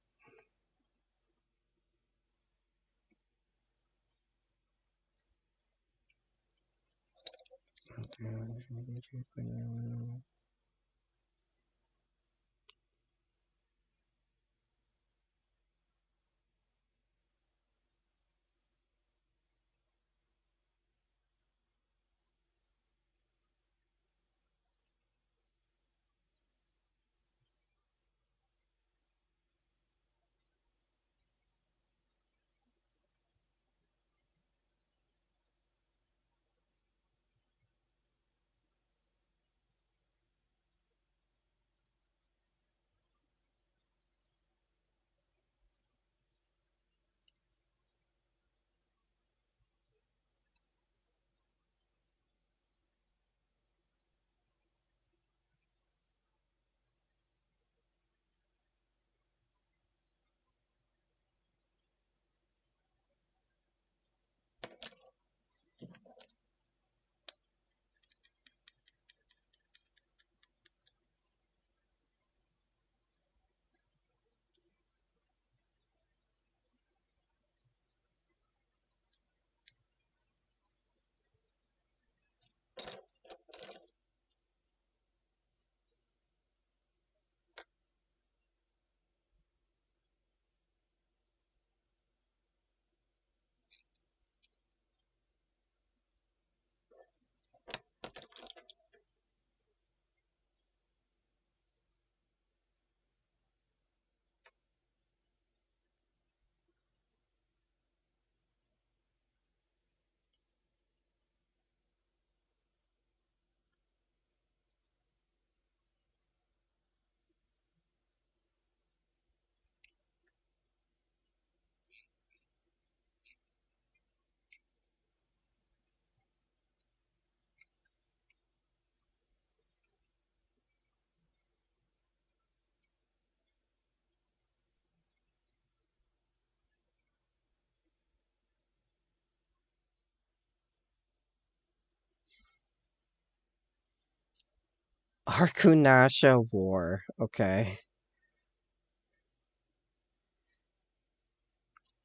Arkunasha War. Okay.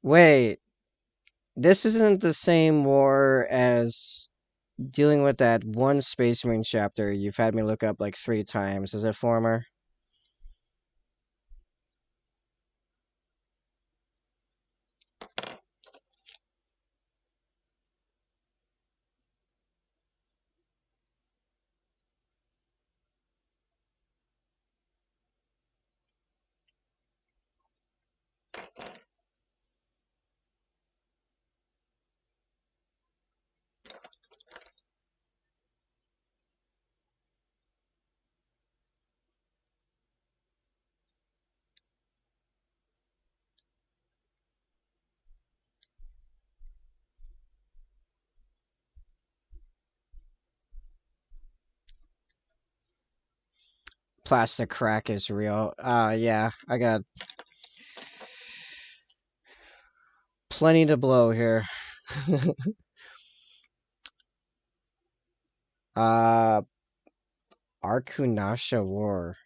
Wait, this isn't the same war as dealing with that one Space Marine chapter you've had me look up like 3 times. Is it former? Plastic crack is real. Yeah, I got plenty to blow here. uh, Arkunasha War.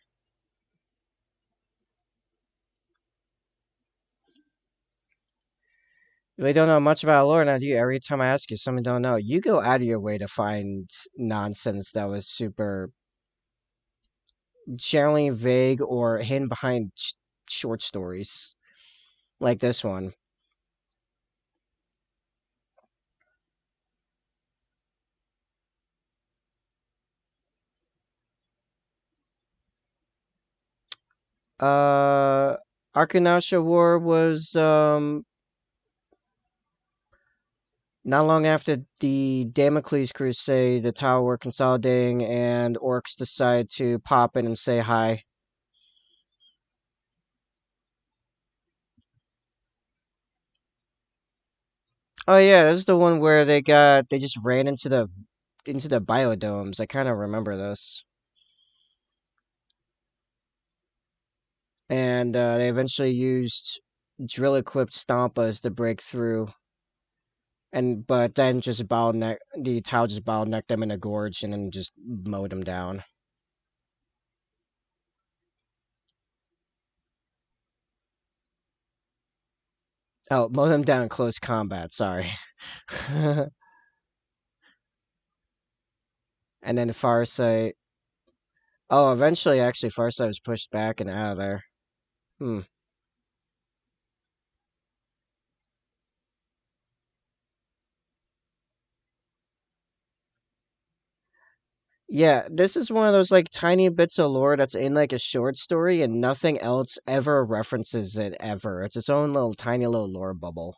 You really don't know much about lore now, do you? Every time I ask you, something don't know. You go out of your way to find nonsense that was super generally vague or hidden behind short stories like this one. Uh, Arkanasha War was not long after the Damocles Crusade. The Tower were consolidating, and orcs decide to pop in and say hi. Oh yeah, this is the one where they just ran into the biodomes. I kind of remember this. And they eventually used drill-equipped Stompas to break through, and but then just the Tau just bottlenecked them in a gorge and then just mowed them down. Oh, mowed them down in close combat. Sorry. And then Farsight. Oh, eventually, actually, Farsight was pushed back and out of there. Hmm. Yeah, this is one of those like tiny bits of lore that's in like a short story and nothing else ever references it ever. It's its own little tiny little lore bubble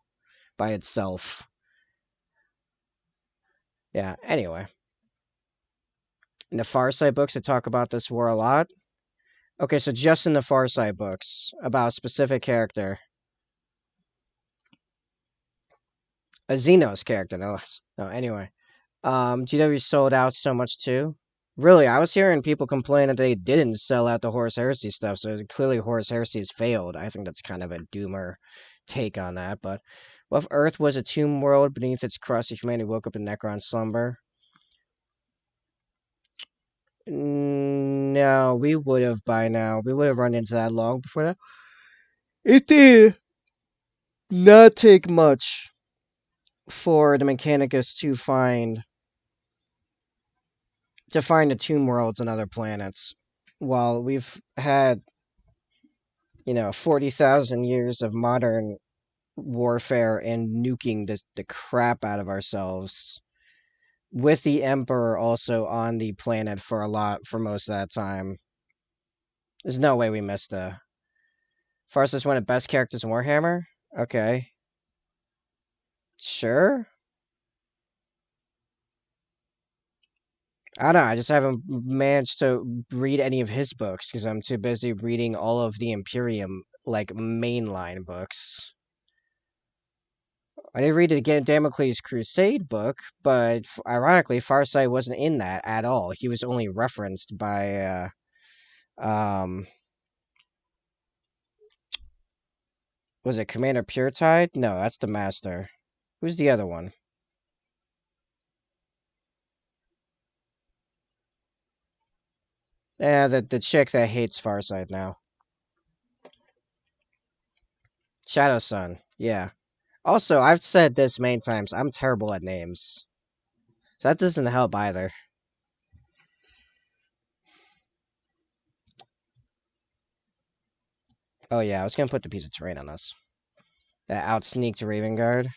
by itself. Yeah, anyway. In the Farsight books, they talk about this war a lot. Okay, so just in the Farsight books, about a specific character. A Xenos character, no less. No, anyway. GW sold out so much too. Really, I was hearing people complain that they didn't sell out the Horus Heresy stuff, so clearly Horus Heresy has failed. I think that's kind of a doomer take on that, but what if Earth was a tomb world beneath its crust if humanity woke up in Necron slumber? No, we would have by now. We would have run into that long before that. It did not take much for the Mechanicus to find the tomb worlds and other planets. While we've had 40,000 years of modern warfare and nuking the crap out of ourselves, with the Emperor also on the planet for most of that time. There's no way we missed a. Farsis one of the best characters in Warhammer? Okay. Sure. I don't know, I just haven't managed to read any of his books because I'm too busy reading all of the Imperium, like, mainline books. I didn't read the Damocles Crusade book, but ironically, Farsight wasn't in that at all. He was only referenced by, um, was it Commander Puretide? No, that's the Master. Who's the other one? Yeah, the chick that hates Farsight now. Shadow Sun, yeah. Also, I've said this many times, I'm terrible at names. So that doesn't help either. Oh yeah, I was gonna put the piece of terrain on this. That outsneaked Raven Guard.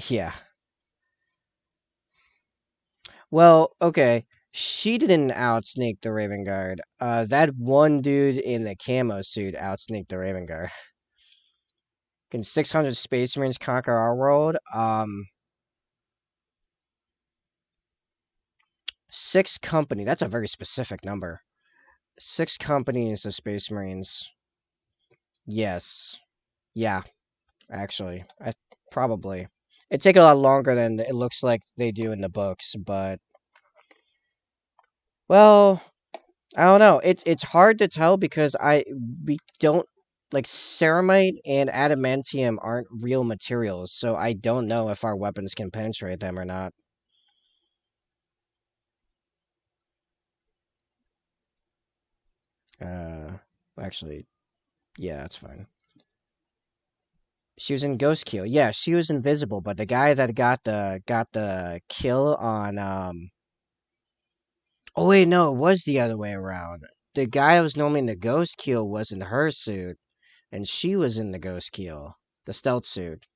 Yeah. Well, okay. She didn't outsneak the Raven Guard. That one dude in the camo suit outsneaked the Raven Guard. Can 600 Space Marines conquer our world? 6 company. That's a very specific number. 6 companies of Space Marines. Yes. Yeah, actually. Probably. It'd take a lot longer than it looks like they do in the books, but Well, I don't know. It's hard to tell because we don't like ceramite and adamantium aren't real materials, so I don't know if our weapons can penetrate them or not. Uh, actually, yeah, that's fine. She was in Ghost Kill. Yeah, she was invisible, but the guy that got the kill on oh wait, no, it was the other way around. The guy that was normally in the Ghost Kill was in her suit, and she was in the Ghost Kill, the stealth suit.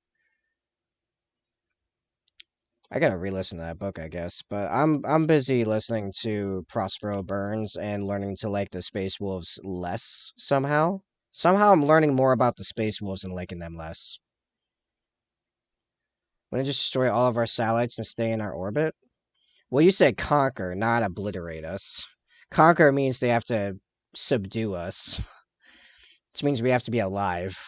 I gotta re-listen to that book, I guess. But I'm busy listening to Prospero Burns and learning to like the Space Wolves less somehow. Somehow I'm learning more about the Space Wolves and liking them less. Want to just destroy all of our satellites and stay in our orbit? Well, you said conquer, not obliterate us. Conquer means they have to subdue us, which means we have to be alive.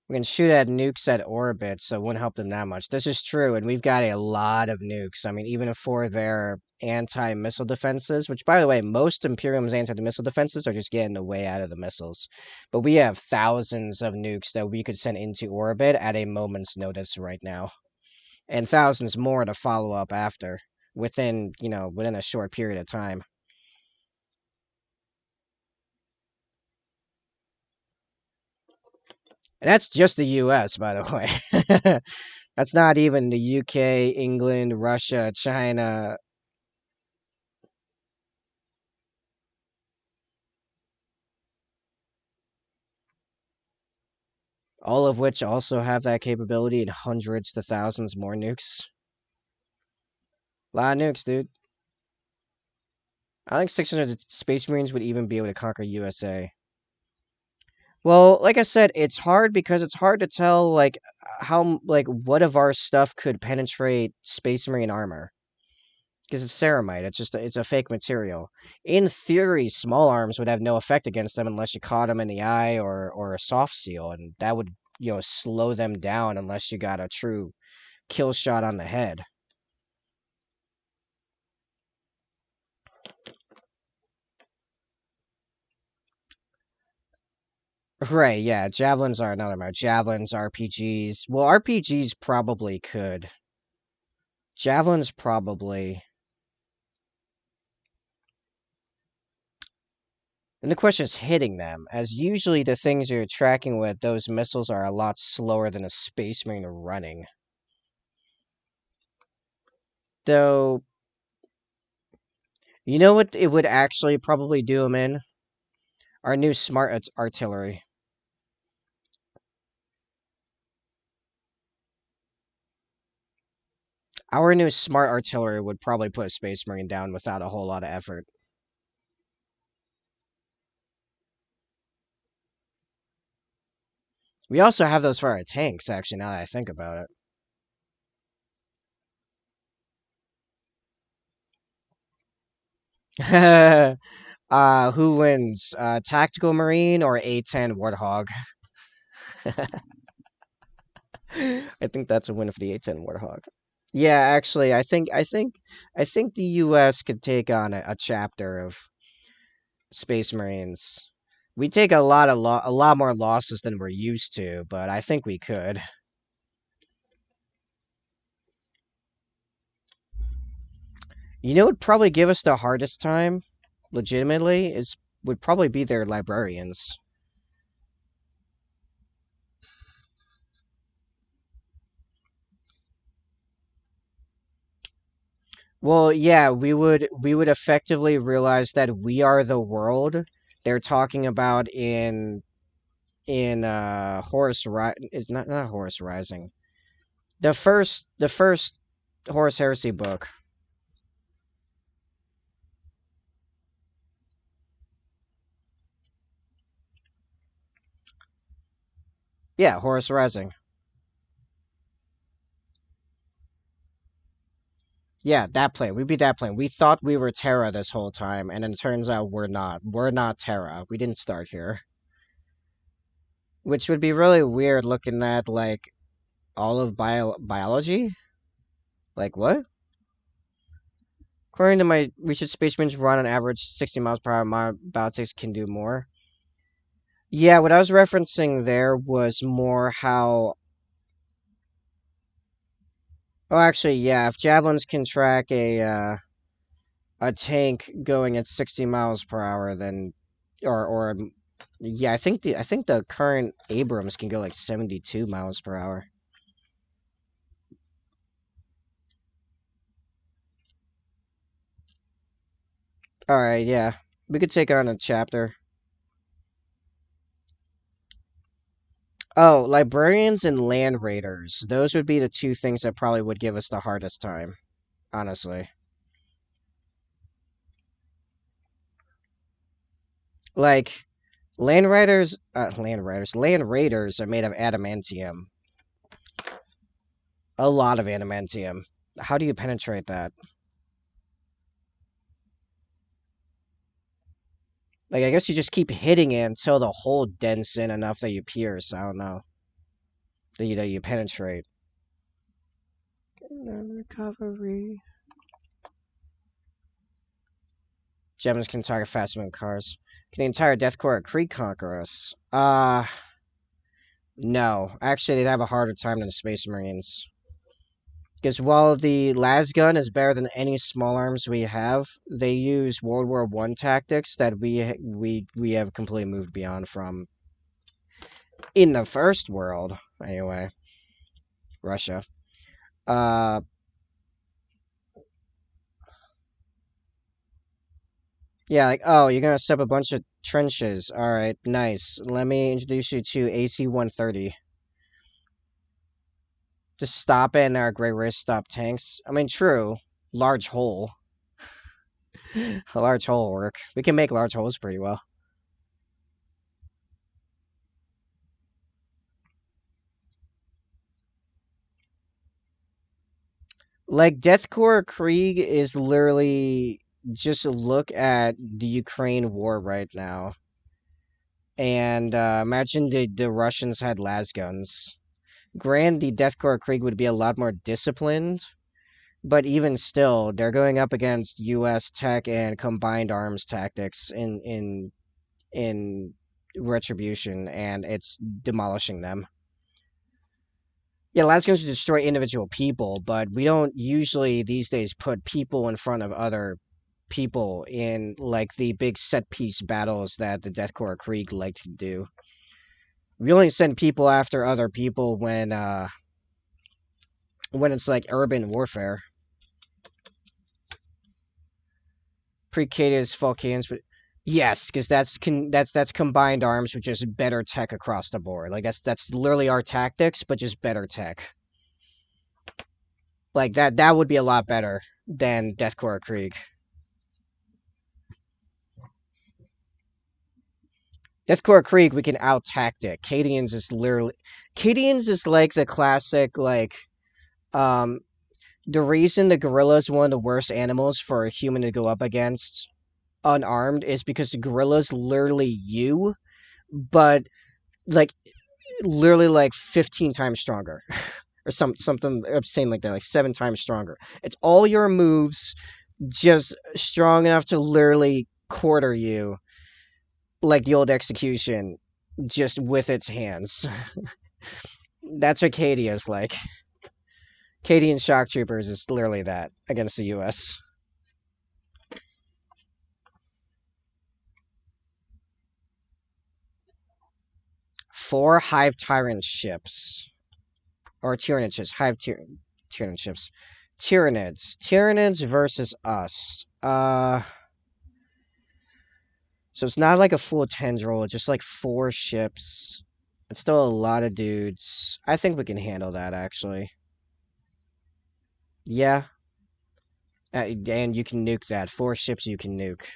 We can shoot at nukes at orbit, so it wouldn't help them that much. This is true, and we've got a lot of nukes. I mean, even for their anti-missile defenses, which, by the way, most Imperium's anti-missile defenses are just getting the way out of the missiles. But we have thousands of nukes that we could send into orbit at a moment's notice right now, and thousands more to follow up after, within a short period of time. And that's just the U.S., by the way. That's not even the UK, England, Russia, China, all of which also have that capability and hundreds to thousands more nukes. A lot of nukes, dude. I think 600 Space Marines would even be able to conquer USA. Well, like I said, it's hard because it's hard to tell what of our stuff could penetrate Space Marine armor. Because it's ceramite, it's a fake material. In theory, small arms would have no effect against them unless you caught them in the eye or a soft seal, and that would slow them down unless you got a true kill shot on the head. Right, yeah, javelins are another mode. Javelins, RPGs. Well, RPGs probably could. Javelins probably. And the question is hitting them, as usually the things you're tracking with, those missiles are a lot slower than a space marine running. Though, you know what it would actually probably do them in? Our new smart artillery. Our new smart artillery would probably put a space marine down without a whole lot of effort. We also have those for our tanks, actually, now that I think about it. Who wins? Tactical Marine or A10 Warthog? I think that's a win for the A10 Warthog. Yeah, actually, I think the U.S. could take on a chapter of Space Marines. We take a lot more losses than we're used to, but I think we could. You know, what would probably give us the hardest time, legitimately, is would probably be their librarians. Well, yeah, we would effectively realize that we are the world they're talking about in Horus is not Horus Rising. The first Horus Heresy book. Yeah, Horus Rising. Yeah, that plane. We beat that plane. We thought we were Terra this whole time, and then it turns out we're not. We're not Terra. We didn't start here. Which would be really weird looking at, like, all of biology? Like, what? According to my research, spacemen run on average 60 miles per hour. My biotics can do more. Yeah, what I was referencing there was more how... Oh, actually, yeah, if javelins can track a tank going at 60 miles per hour, then... Or yeah, I think the current Abrams can go like 72 miles per hour. Alright, yeah. We could take on a chapter. Oh, librarians and land raiders. Those would be the two things that probably would give us the hardest time, honestly. Like, land raiders are made of adamantium. A lot of adamantium. How do you penetrate that? Like, I guess you just keep hitting it until the hole dents in enough that you pierce. I don't know. That you penetrate. Recovery. Gemins can target fast-moving cars. Can the entire Death Corps at Krieg conquer us? No. Actually, they'd have a harder time than the Space Marines. Because while the lasgun is better than any small arms we have, they use World War I tactics that we have completely moved beyond from in the First World. Anyway, Russia. Uh, yeah, like, oh, you're gonna set up a bunch of trenches. All right, nice. Let me introduce you to AC-130. Just stop it, and our great race stop tanks. I mean, true. Large hole. A large hole will work. We can make large holes pretty well. Like, Deathcore Krieg is literally just look at the Ukraine war right now. And imagine the Russians had las guns. Granted, the Deathcore Krieg would be a lot more disciplined, but even still, they're going up against U.S. tech and combined arms tactics in Retribution, and it's demolishing them. Yeah, las guns destroy individual people, but we don't usually these days put people in front of other people in like the big set piece battles that the Deathcore Krieg like to do. We only send people after other people when it's like urban warfare. Precarious Volcans, but yes, because that's combined arms with just better tech across the board. Like that's literally our tactics, but just better tech. Like that would be a lot better than Deathcore Krieg. Deathcore Krieg we can out tactic. Cadians is like the classic like um the reason the gorilla is one of the worst animals for a human to go up against unarmed is because the gorilla's literally you, but like literally like 15 times stronger. Or something obscene like that, like 7 times stronger. It's all your moves just strong enough to literally quarter you like the old execution just with its hands. That's what Cadia's like. Cadian shock troopers is literally that against the US. 4 Hive Tyrant ships. Or Tyrannid ships. Tyrannid ships. Tyrannids. Tyrannids versus us. So it's not like a full tendril, it's just like 4 ships. It's still a lot of dudes. I think we can handle that, actually. Yeah. And you can nuke that. 4 ships you can nuke.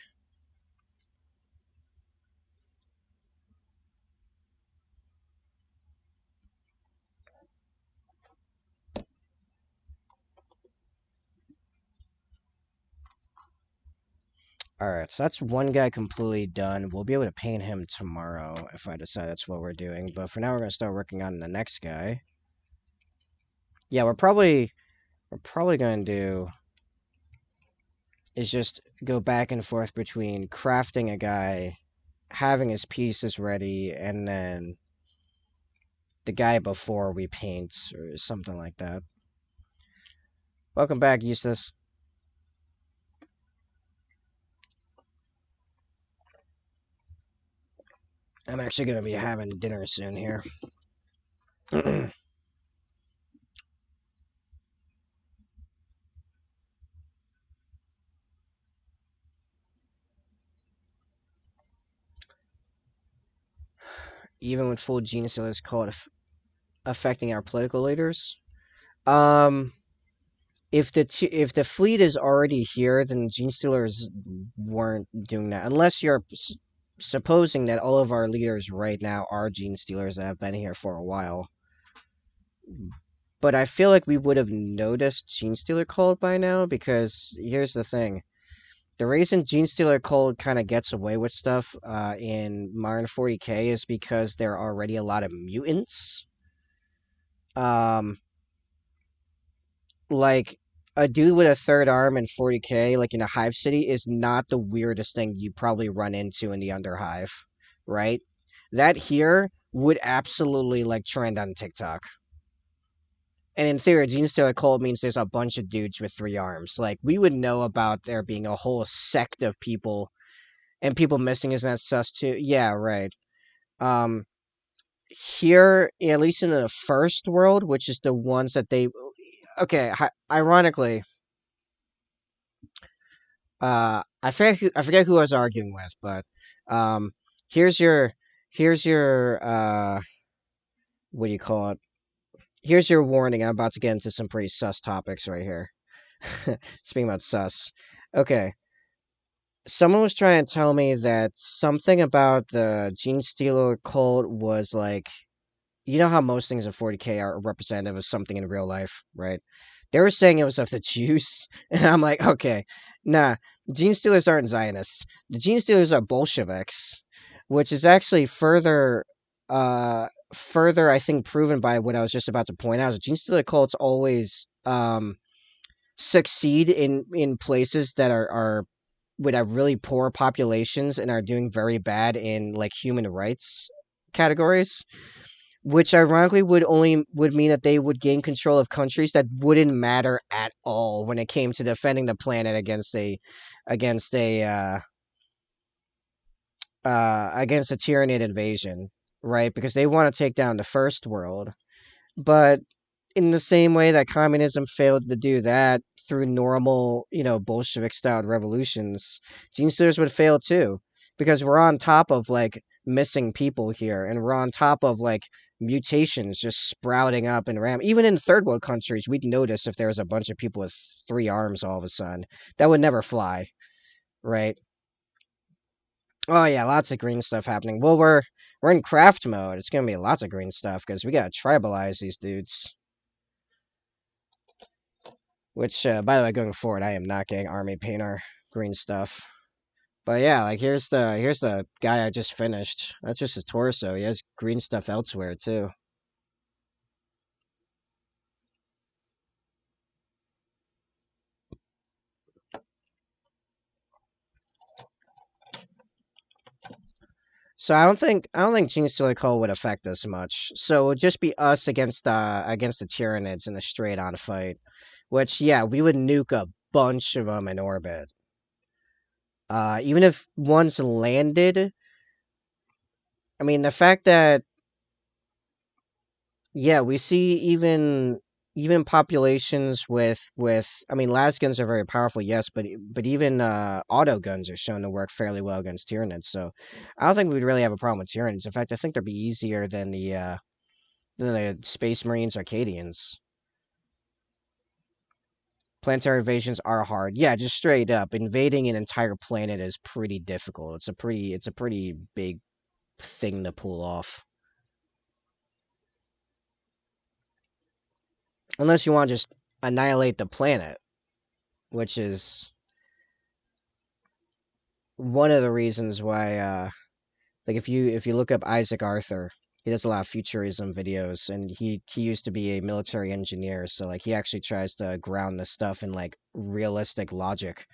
Alright, so that's one guy completely done. We'll be able to paint him tomorrow if I decide that's what we're doing. But for now, we're going to start working on the next guy. Yeah, we're probably going to do is just go back and forth between crafting a guy, having his pieces ready, and then the guy before we paint, or something like that. Welcome back, Eustace. I'm actually going to be having dinner soon here. Even with full gene stealers called affecting our political leaders. Um, if the fleet is already here, then gene stealers weren't doing that. Unless you're supposing that all of our leaders right now are gene stealers that have been here for a while. But I feel like we would have noticed Gene Stealer Cold by now, because here's the thing. The reason Gene Stealer Cold kind of gets away with stuff in Modern 40k is because there are already a lot of mutants. Um, like, a dude with a third arm in 40k, like in a hive city, is not the weirdest thing you probably run into in the Underhive, right? That here would absolutely, like, trend on TikTok. And in theory, Gene Stealer Cold means there's a bunch of dudes with 3 arms. Like, we would know about there being a whole sect of people, and people missing isn't that sus too? Yeah, right. Um, Here, at least in the first world, which is the ones that they... Okay, ironically, I forget who I was arguing with, but, um, here's your, here's your, what do you call it? Here's your warning. I'm about to get into some pretty sus topics right here. Speaking about sus. Okay. Someone was trying to tell me that something about the Gene Stealer cult was like, you know how most things in 40k are representative of something in real life, right? They were saying it was of the Jews, and I'm like, okay, nah, Gene Stealers aren't Zionists. The Gene Stealers are Bolsheviks, which is actually further, I think, proven by what I was just about to point out. Gene Stealer cults always succeed in places that are would have really poor populations and are doing very bad in like human rights categories, which ironically would mean that they would gain control of countries that wouldn't matter at all when it came to defending the planet against a Tyranid invasion, right? Because they want to take down the first world. But in the same way that communism failed to do that through normal, Bolshevik styled revolutions, Gene Stealers would fail too. Because we're on top of like missing people here, and we're on top of like mutations just sprouting up and even in third world countries, we'd notice if there was a bunch of people with 3 arms all of a sudden. That would never fly, right? Oh yeah, lots of green stuff happening. Well, we're in craft mode. It's gonna be lots of green stuff because we gotta tribalize these dudes. Which, by the way, going forward, I am not getting army painter green stuff. But yeah, like here's the guy I just finished. That's just his torso. He has green stuff elsewhere too. So I don't think Gene Stealer Call would affect us much. So it would just be us against the Tyranids in a straight on fight. Which, yeah, we would nuke a bunch of them in orbit. Even if one's landed, I mean the fact that, yeah, we see even populations with I mean las guns are very powerful, yes, but even auto guns are shown to work fairly well against Tyranids. So I don't think we'd really have a problem with Tyranids. In fact, I think they'd be easier than the Space Marines Arcadians. Planetary invasions are hard. Yeah, just straight up invading an entire planet is pretty difficult. It's a pretty big thing to pull off. Unless you want to just annihilate the planet, which is one of the reasons why like if you look up Isaac Arthur, he does a lot of futurism videos, and he used to be a military engineer, so like he actually tries to ground this stuff in like realistic logic.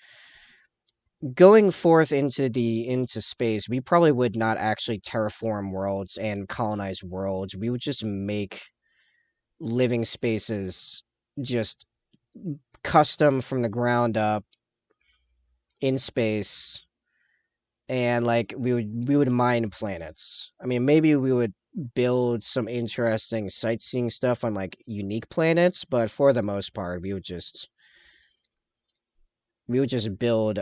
Going forth into space, we probably would not actually terraform worlds and colonize worlds. We would just make living spaces just custom from the ground up in space, and like we would mine planets. I mean, maybe we would build some interesting sightseeing stuff on like unique planets, but for the most part, we would just build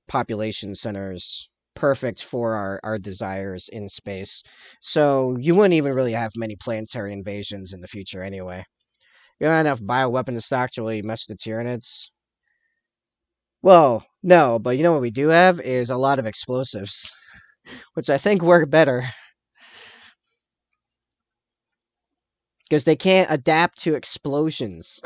population centers perfect for our desires in space. So you wouldn't even really have many planetary invasions in the future anyway. You don't have enough bioweapons stock to really mess with the Tyranids. Well, no, but you know what we do have is a lot of explosives, which I think work better because they can't adapt to explosions.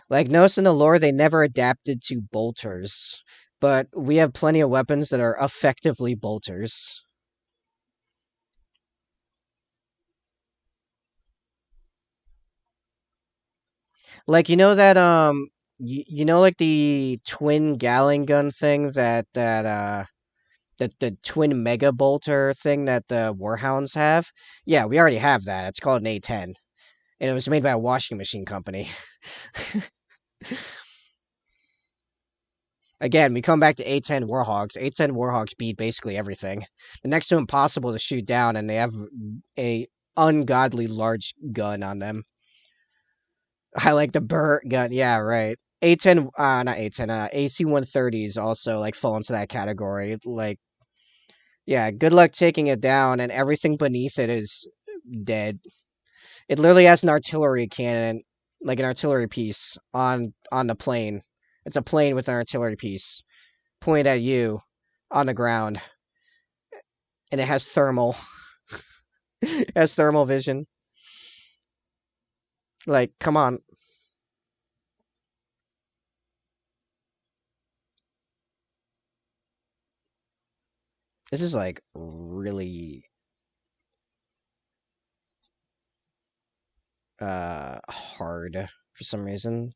Like, notice in the lore, they never adapted to bolters, but we have plenty of weapons that are effectively bolters. Like, you know that you know like the twin Gatling gun thing the twin mega bolter thing that the Warhounds have? Yeah, we already have that. It's called an A10, and it was made by a washing machine company. Again, we come back to A10 Warhogs. A10 Warhogs beat basically everything. They're next to impossible to shoot down, and they have a ungodly large gun on them. I like the Burt gun. Yeah, right. A10, not A10, AC-130s also like fall into that category. Like, yeah, good luck taking it down, and everything beneath it is dead. It literally has an artillery cannon, like an artillery piece on the plane. It's a plane with an artillery piece pointed at you on the ground, and it has thermal. It has thermal vision. Like, come on. This is like really hard for some reason.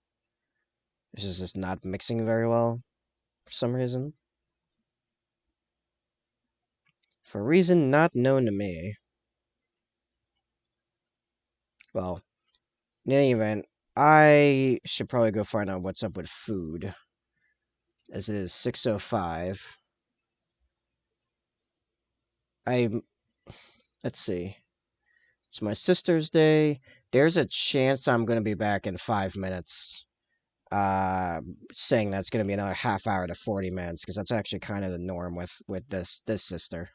This is just not mixing very well for some reason. For a reason not known to me. Well, in any event, I should probably go find out what's up with food. As it is 6:05. I let's see. It's my sister's day. There's a chance I'm gonna be back in 5 minutes. Uh, Saying that's gonna be another half hour to 40 minutes because that's actually kind of the norm with this sister.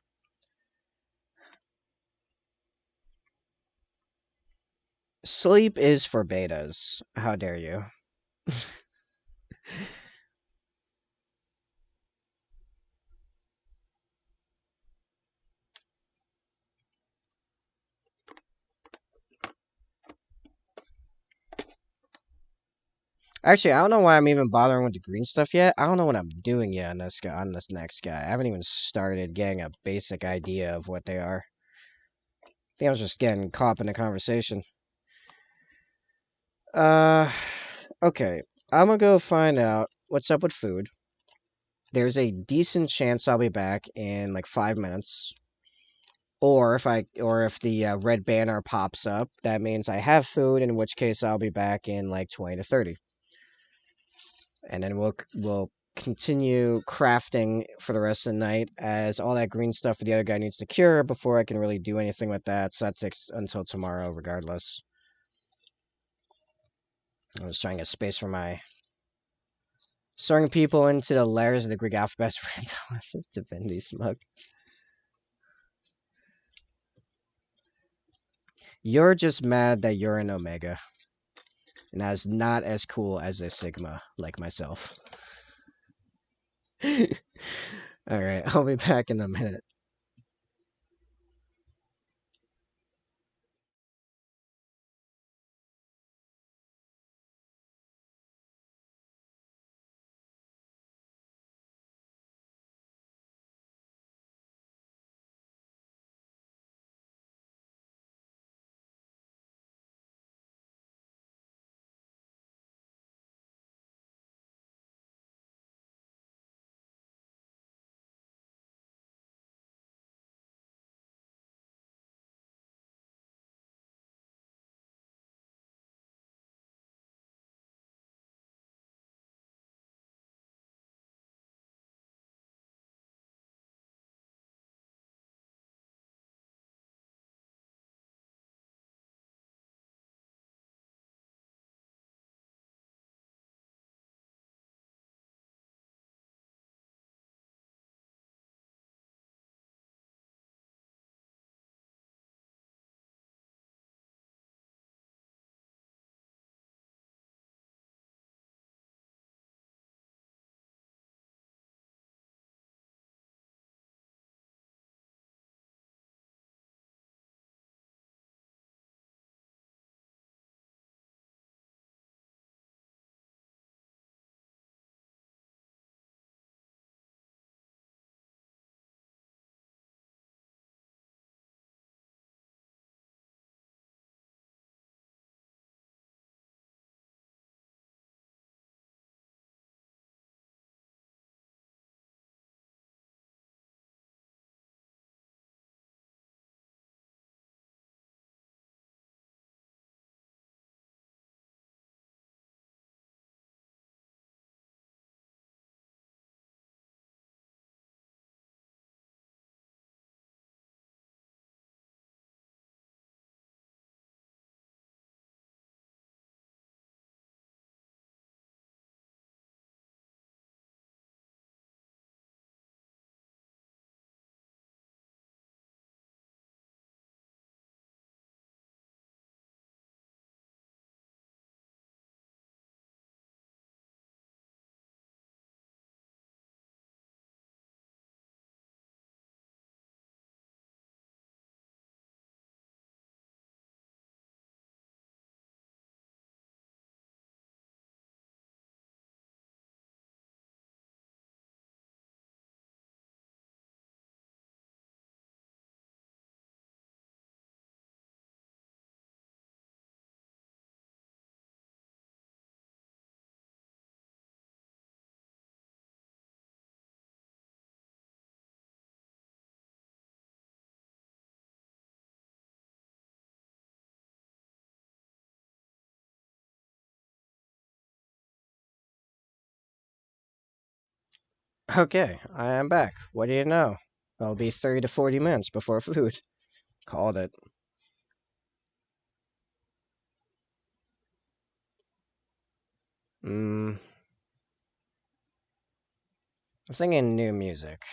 Sleep is for betas. How dare you? Actually, I don't know why I'm even bothering with the green stuff yet. I don't know what I'm doing yet on this guy, on this next guy. I haven't even started getting a basic idea of what they are. I think I was just getting caught up in the conversation. Uh, okay. I'm gonna go find out what's up with food. There's a decent chance I'll be back in like 5 minutes. Or if the red banner pops up, that means I have food, in which case I'll be back in like 20 to 30. And then we'll continue crafting for the rest of the night, as all that green stuff for the other guy needs to cure before I can really do anything with that. So that takes until tomorrow, regardless. I'm just trying to get space for my sorting people into the layers of the Greek alphabet for intelligence, divinity, smug. You're just mad that you're an omega, and that's not as cool as a sigma, like myself. Alright, I'll be back in a minute. Okay, I am back. What do you know? It'll be 30 to 40 minutes before food. Called it. I'm thinking new music.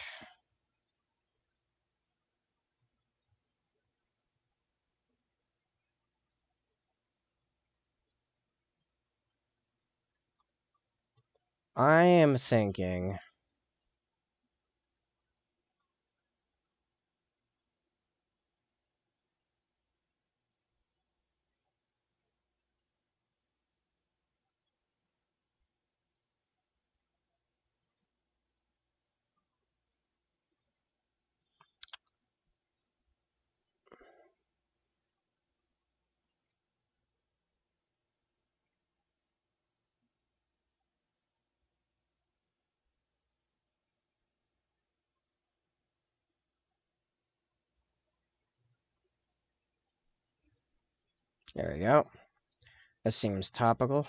I am thinking. There we go. That seems topical.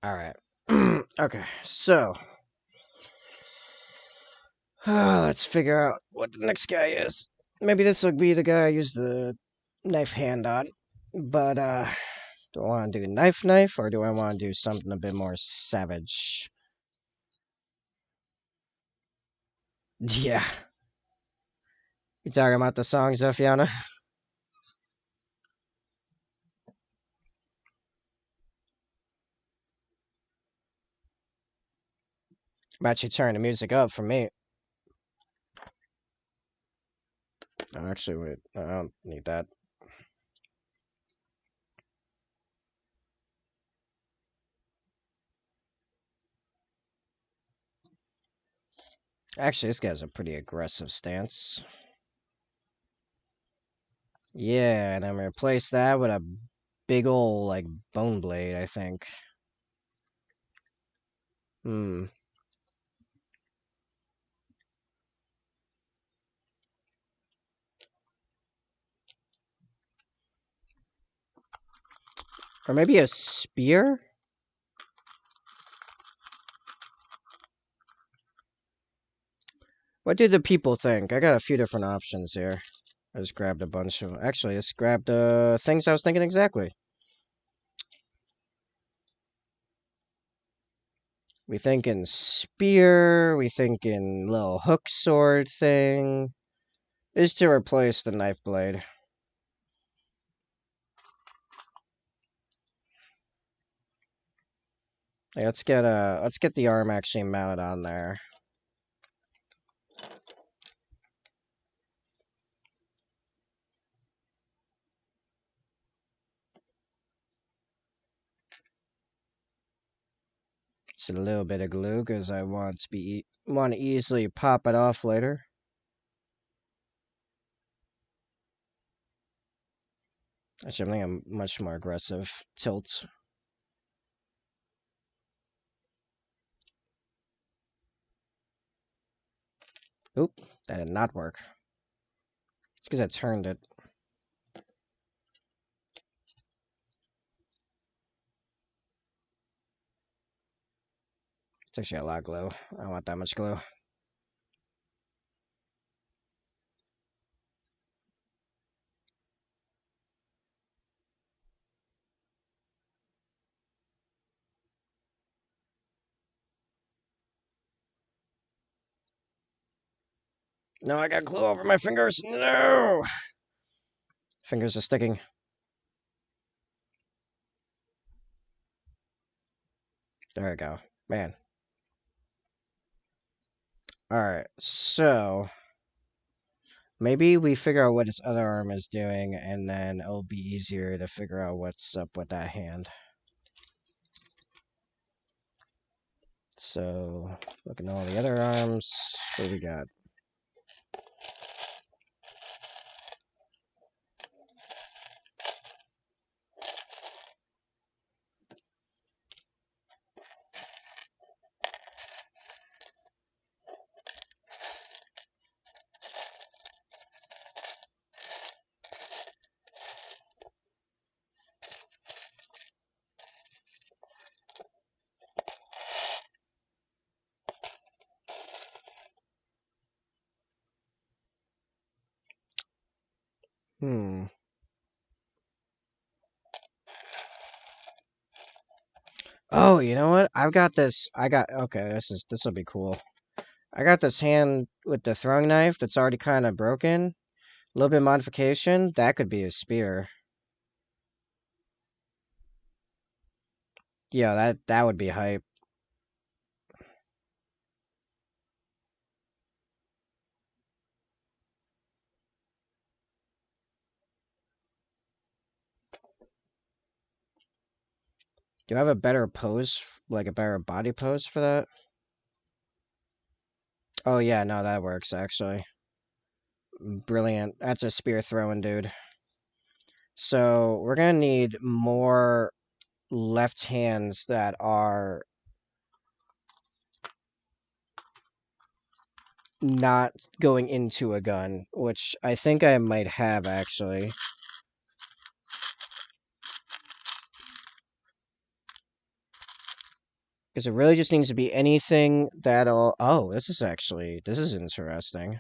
Alright. Okay, so. Let's figure out what the next guy is. Maybe this will be the guy I use the knife hand on. But, do I want to do knife, or do I want to do something a bit more savage? Yeah. You talking about the song, Zephiana? I'm actually turning the music up for me. Oh, actually, wait. I don't need that. Actually, this guy's a pretty aggressive stance. Yeah, and I'm gonna replace that with a big ol' like bone blade, I think. Hmm. Or maybe a spear? What do the people think? I got a few different options here. I just grabbed a bunch of. Actually, I just grabbed things I was thinking exactly. We thinking spear. We thinking little hook sword thing. Is to replace the knife blade. Hey, let's get the arm actually mounted on there. Just a little bit of glue because I want to easily pop it off later. Actually, I'm thinking a much more aggressive tilt. Oop, that did not work. It's because I turned it. It's actually a lot of glue. I don't want that much glue. No, I got glue over my fingers. No! Fingers are sticking. There we go. Man. Alright, so maybe we figure out what his other arm is doing, and then it'll be easier to figure out what's up with that hand. So, looking at all the other arms, what do we got? Hmm. Oh, you know what? I've got this. Okay. This will be cool. I got this hand with the throwing knife that's already kind of broken. A little bit of modification. That could be a spear. Yeah, that would be hype. Do I have a better pose, like a better body pose for that? Oh yeah, no, that works actually. Brilliant. That's a spear throwing dude. So we're gonna need more left hands that are not going into a gun, which I think I might have actually. Because it really just needs to be anything that'll... Oh, this is interesting.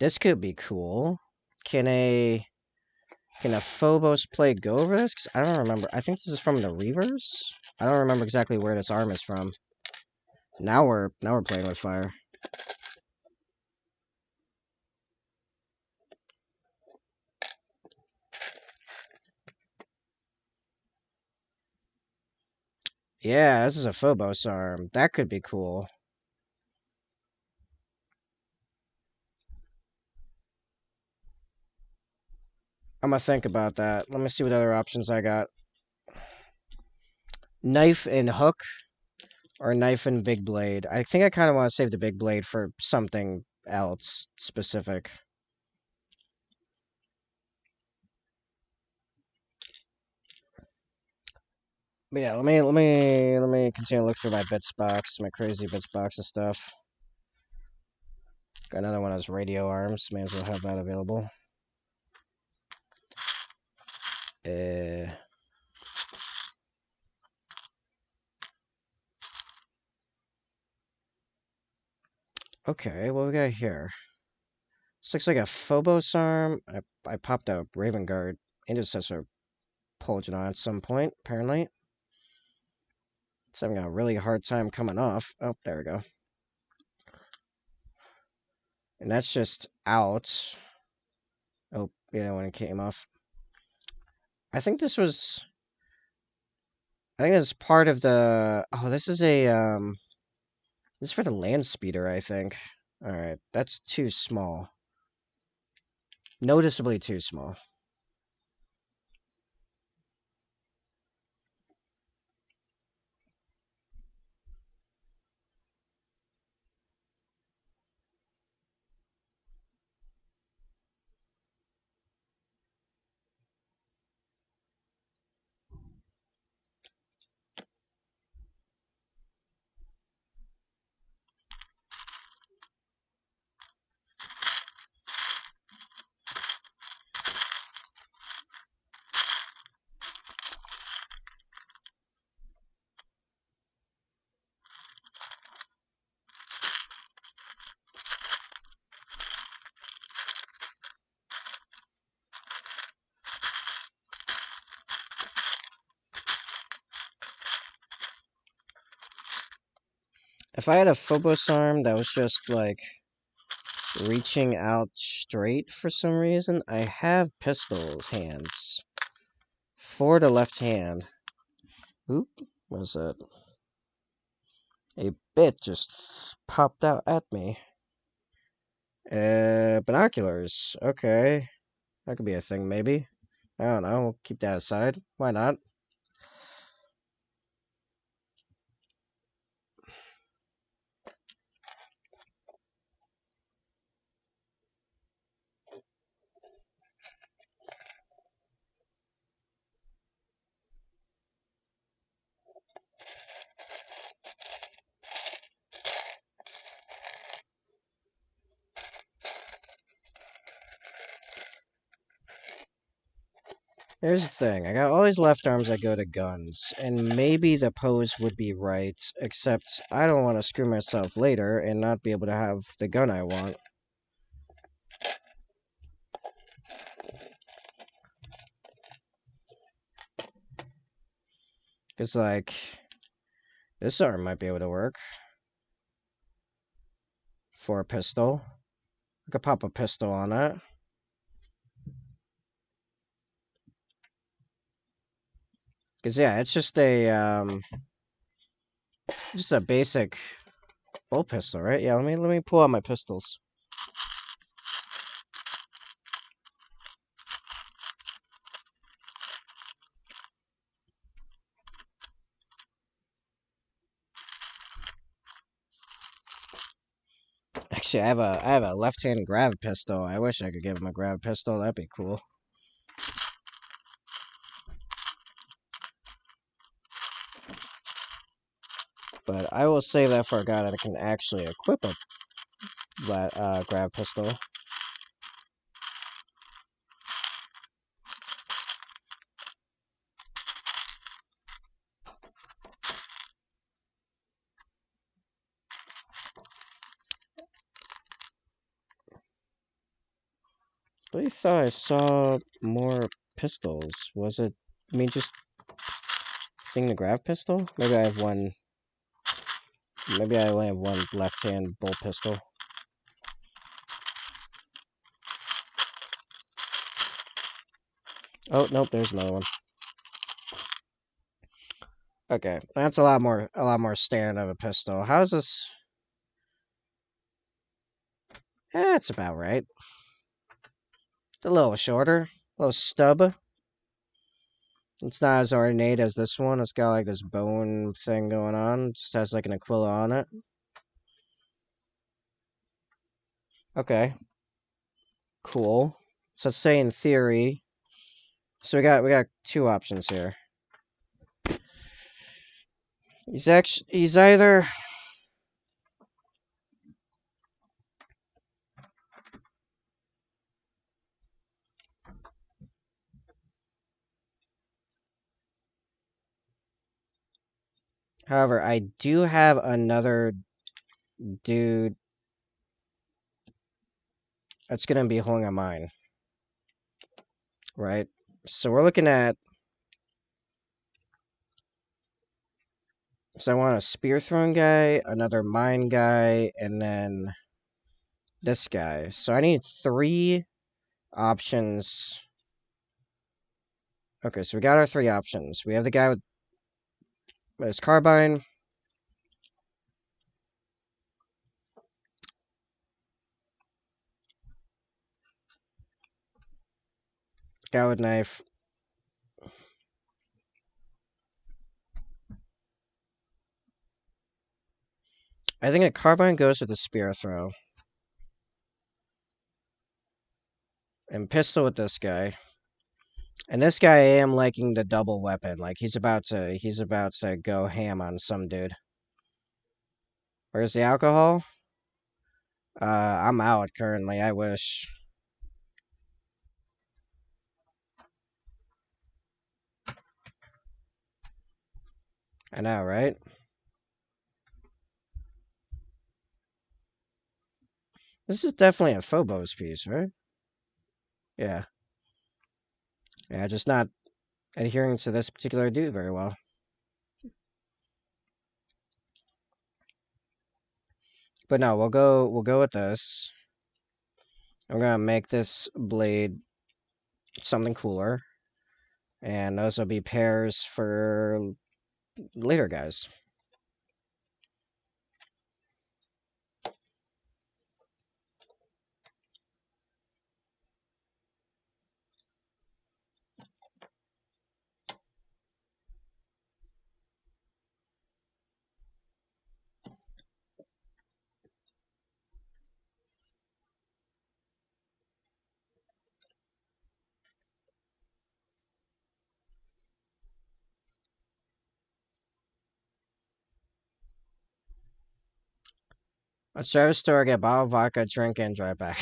This could be cool. Can a... Can a Phobos plate go over this? Because I don't remember. I think this is from the Reavers? I don't remember exactly where this arm is from. Now we're playing with fire. Yeah, this is a Phobos arm. That could be cool. I'm gonna think about that. Let me see what other options I got. Knife and hook, or knife and big blade. I think I kind of want to save the big blade for something else specific. But yeah, let me continue to look through my bits box, my crazy bits box of stuff. Got another one of those radio arms. May as well have that available. Uh, okay, what we got here? This looks like a Phobos arm. I popped a Raven Guard intercessor Polygon at some point, apparently. It's having a really hard time coming off. Oh, there we go. And that's just out. Oh, yeah, when it came off. I think this was... I think this is part of the... Oh, this is a... This is for the land speeder, I think. Alright, that's too small. Noticeably too small. If I had a Phobos arm that was just, like, reaching out straight for some reason, I have pistol hands for the left hand. Oop, what is that? A bit just popped out at me. Binoculars. Okay. That could be a thing, maybe. I don't know. We'll keep that aside. Why not? Here's the thing, I got all these left arms that go to guns, and maybe the pose would be right, except I don't want to screw myself later and not be able to have the gun I want. Because, like, this arm might be able to work for a pistol. I could pop a pistol on that. Because, yeah, it's just a basic bolt pistol, right? Yeah, let me pull out my pistols. Actually, I have a left-hand grab pistol. I wish I could give him a grab pistol. That'd be cool. But I will say that for a guy that can actually equip a grab pistol. I really thought I saw more pistols. Was it me just seeing the grab pistol? Maybe I have one. Maybe I only have one left-hand bolt pistol. Oh, nope, there's another one. Okay, that's a lot more standard of a pistol. How's this? That's about right. It's a little shorter, a little stub. It's not as ornate as this one. It's got like this bone thing going on. It just has like an Aquila on it. Okay. Cool. So let's say in theory. So we got two options here. He's either however, I do have another dude that's gonna be holding on mine. Right? So we're looking at. So I want a spear throwing guy, another mine guy, and then this guy. So I need 3 options. Okay, so we got our 3 options. We have the guy with his carbine. Guy with knife. I think a carbine goes with the spear throw. And pistol with this guy. And this guy, I am liking the double weapon. Like he's about to go ham on some dude. Where's the alcohol? I'm out currently. I wish. I know, right? This is definitely a Phobos piece, right? Yeah. Yeah, just not adhering to this particular dude very well. But no, we'll go with this. I'm gonna make this blade something cooler. And those will be pairs for later guys. Let's try to store, get a bottle of vodka, drink, and drive back.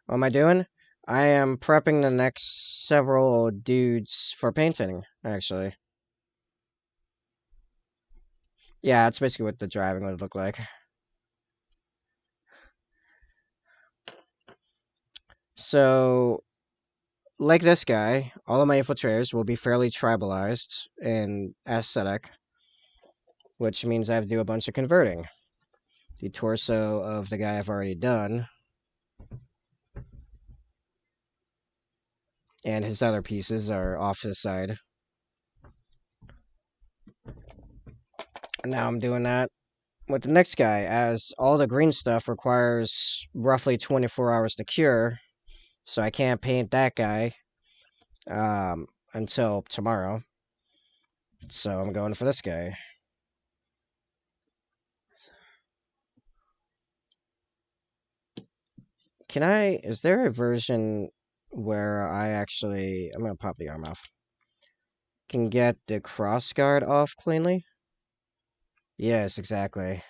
What am I doing? I am prepping the next several dudes for painting, actually. Yeah, that's basically what the driving would look like. So, like this guy, all of my infiltrators will be fairly tribalized in aesthetic, which means I have to do a bunch of converting. The torso of the guy I've already done, and his other pieces are off to the side. And now I'm doing that with the next guy, as all the green stuff requires roughly 24 hours to cure, so I can't paint that guy until tomorrow. So I'm going for this guy. Is there a version where I actually, I'm gonna pop the arm off, can get the cross guard off cleanly? Yes, exactly.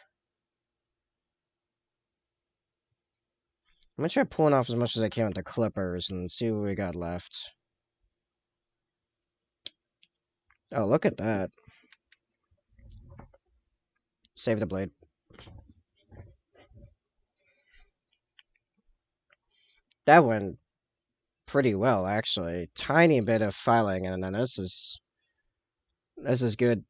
I'm gonna try pulling off as much as I can with the clippers and see what we got left. Oh, look at that. Save the blade. That went pretty well, actually. Tiny bit of filing, and then this is good.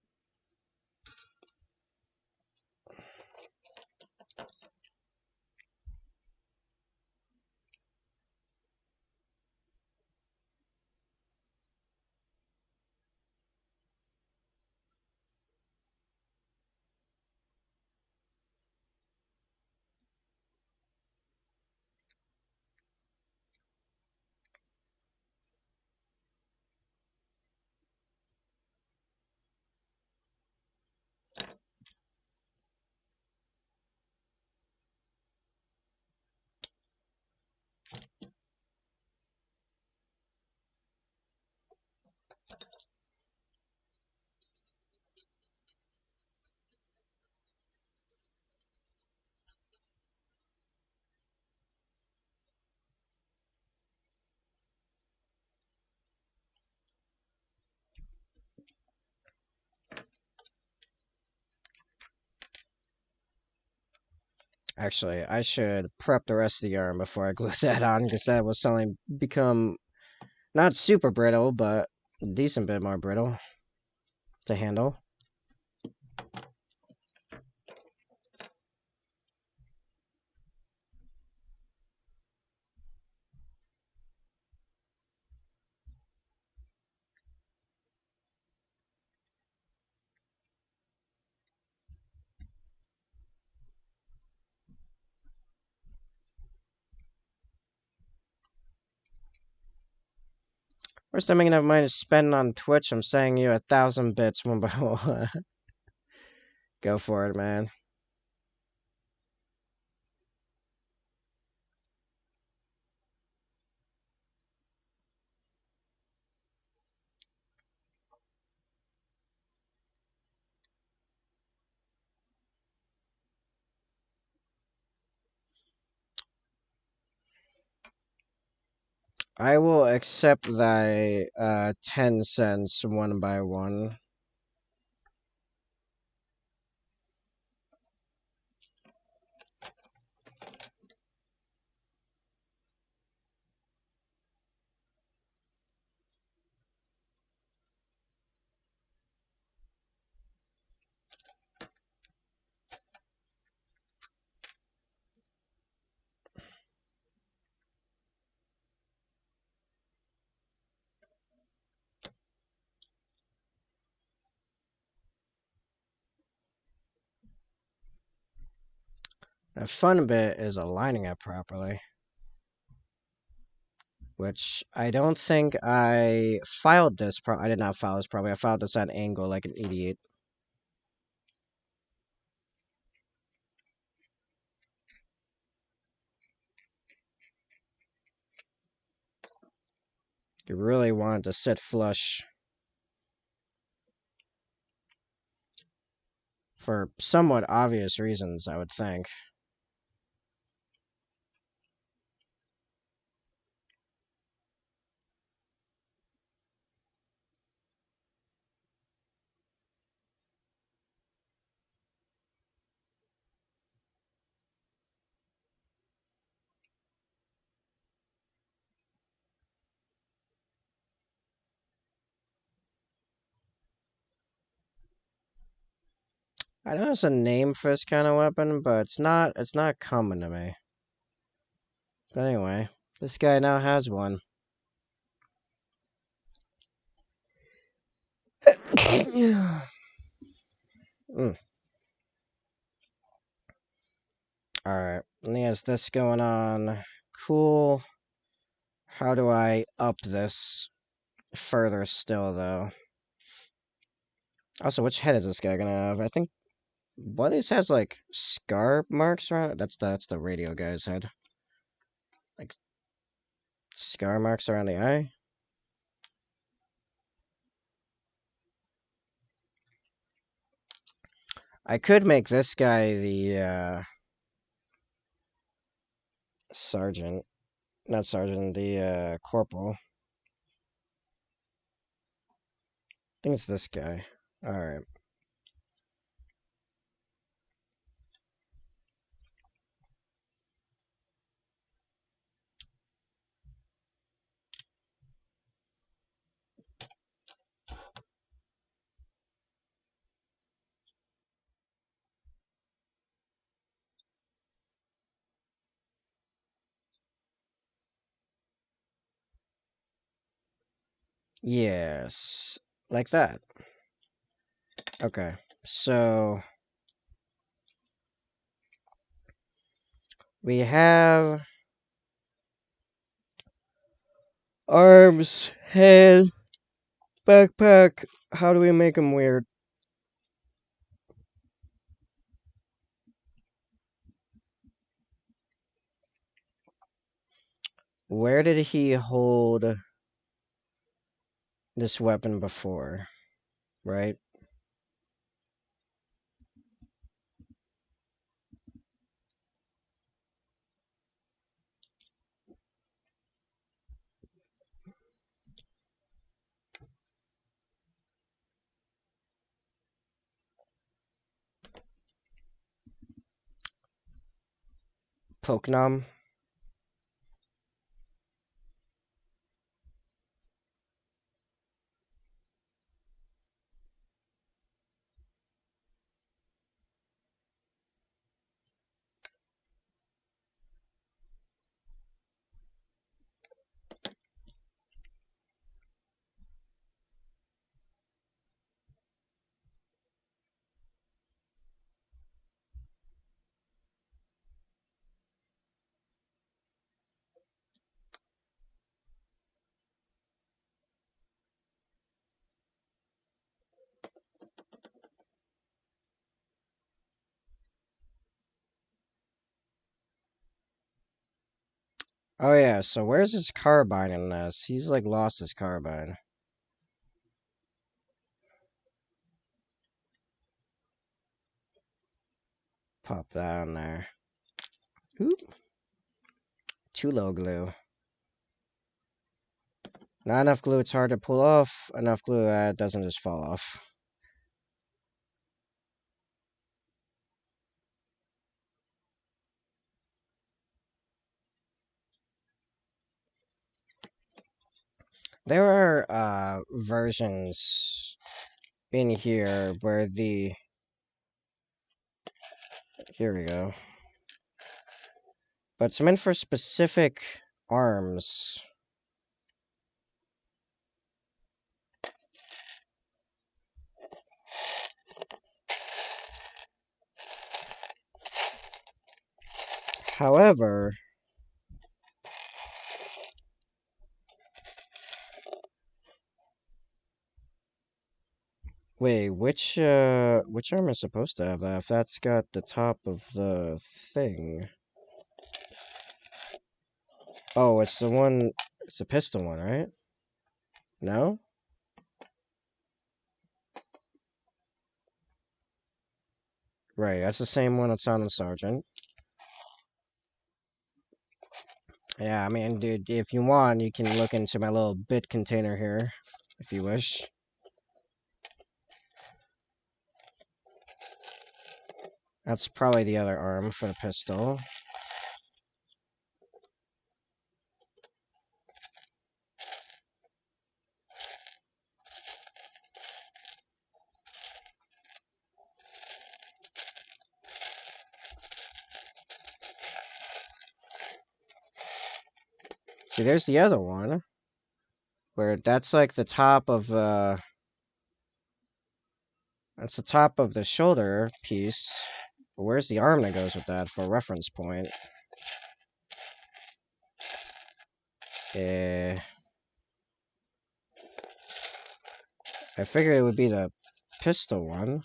Actually, I should prep the rest of the arm before I glue that on, because that will suddenly become not super brittle, but a decent bit more brittle to handle. First time I can have mine is spending on Twitch. I'm saying you 1,000 bits one by one. Go for it, man. I will accept thy 10 cents one by one. The fun bit is aligning it properly, which I don't think I filed this. I did not file this probably. I filed this at an angle like an idiot. You really want to sit flush for somewhat obvious reasons, I would think. I know there's a name for this kind of weapon, but it's not common to me. But anyway, this guy now has one. Mm. Alright, and he has this going on. Cool. How do I up this further still, though? Also, which head is this guy gonna have? I think one of these has, like, scar marks around it. That's the radio guy's head. Like, scar marks around the eye? I could make this guy the, sergeant. Not sergeant, the, corporal. I think it's this guy. Alright. Yes. Like that. Okay. So, we have arms, head, backpack. How do we make him weird? Where did he hold this weapon before? Right? Pokenam? Oh yeah, so where's his carbine in this? He's like lost his carbine. Pop that on there. Oop. Too low glue. Not enough glue, it's hard to pull off. Enough glue that it doesn't just fall off. There are versions in here where the... Here we go. But it's meant for specific arms. However... Wait, which arm is supposed to have that? If that's got the top of the thing... Oh, it's the one... It's the pistol one, right? No? Right, that's the same one that's on the Sergeant. Yeah, I mean, dude, if you want, you can look into my little bit container here, if you wish. That's probably the other arm for the pistol. See, there's the other one. Where that's like the top of, that's the top of the shoulder piece. But where's the arm that goes with that for a reference point? I figured it would be the pistol one.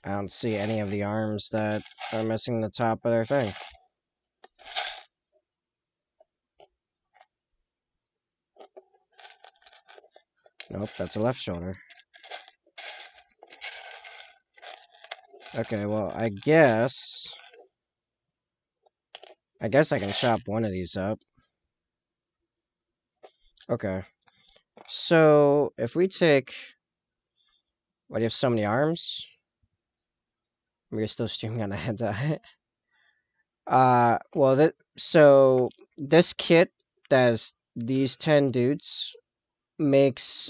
I don't see any of the arms that are missing the top of their thing. Nope, that's a left shoulder. Okay, well, I guess I can chop one of these up. Okay. So, if we take... Why do you have so many arms? We're still streaming on the head. Well, so this kit that has these 10 dudes makes,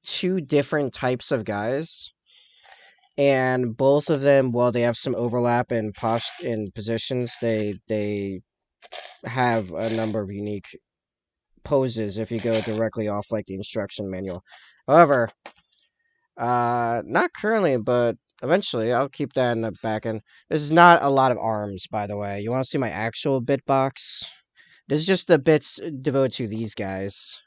2 different types of guys. And both of them, while they have some overlap in positions, they have a number of unique poses if you go directly off like the instruction manual. However, not currently, but eventually I'll keep that in the back end. This is not a lot of arms, by the way. You want to see my actual bit box? This is just the bits devoted to these guys.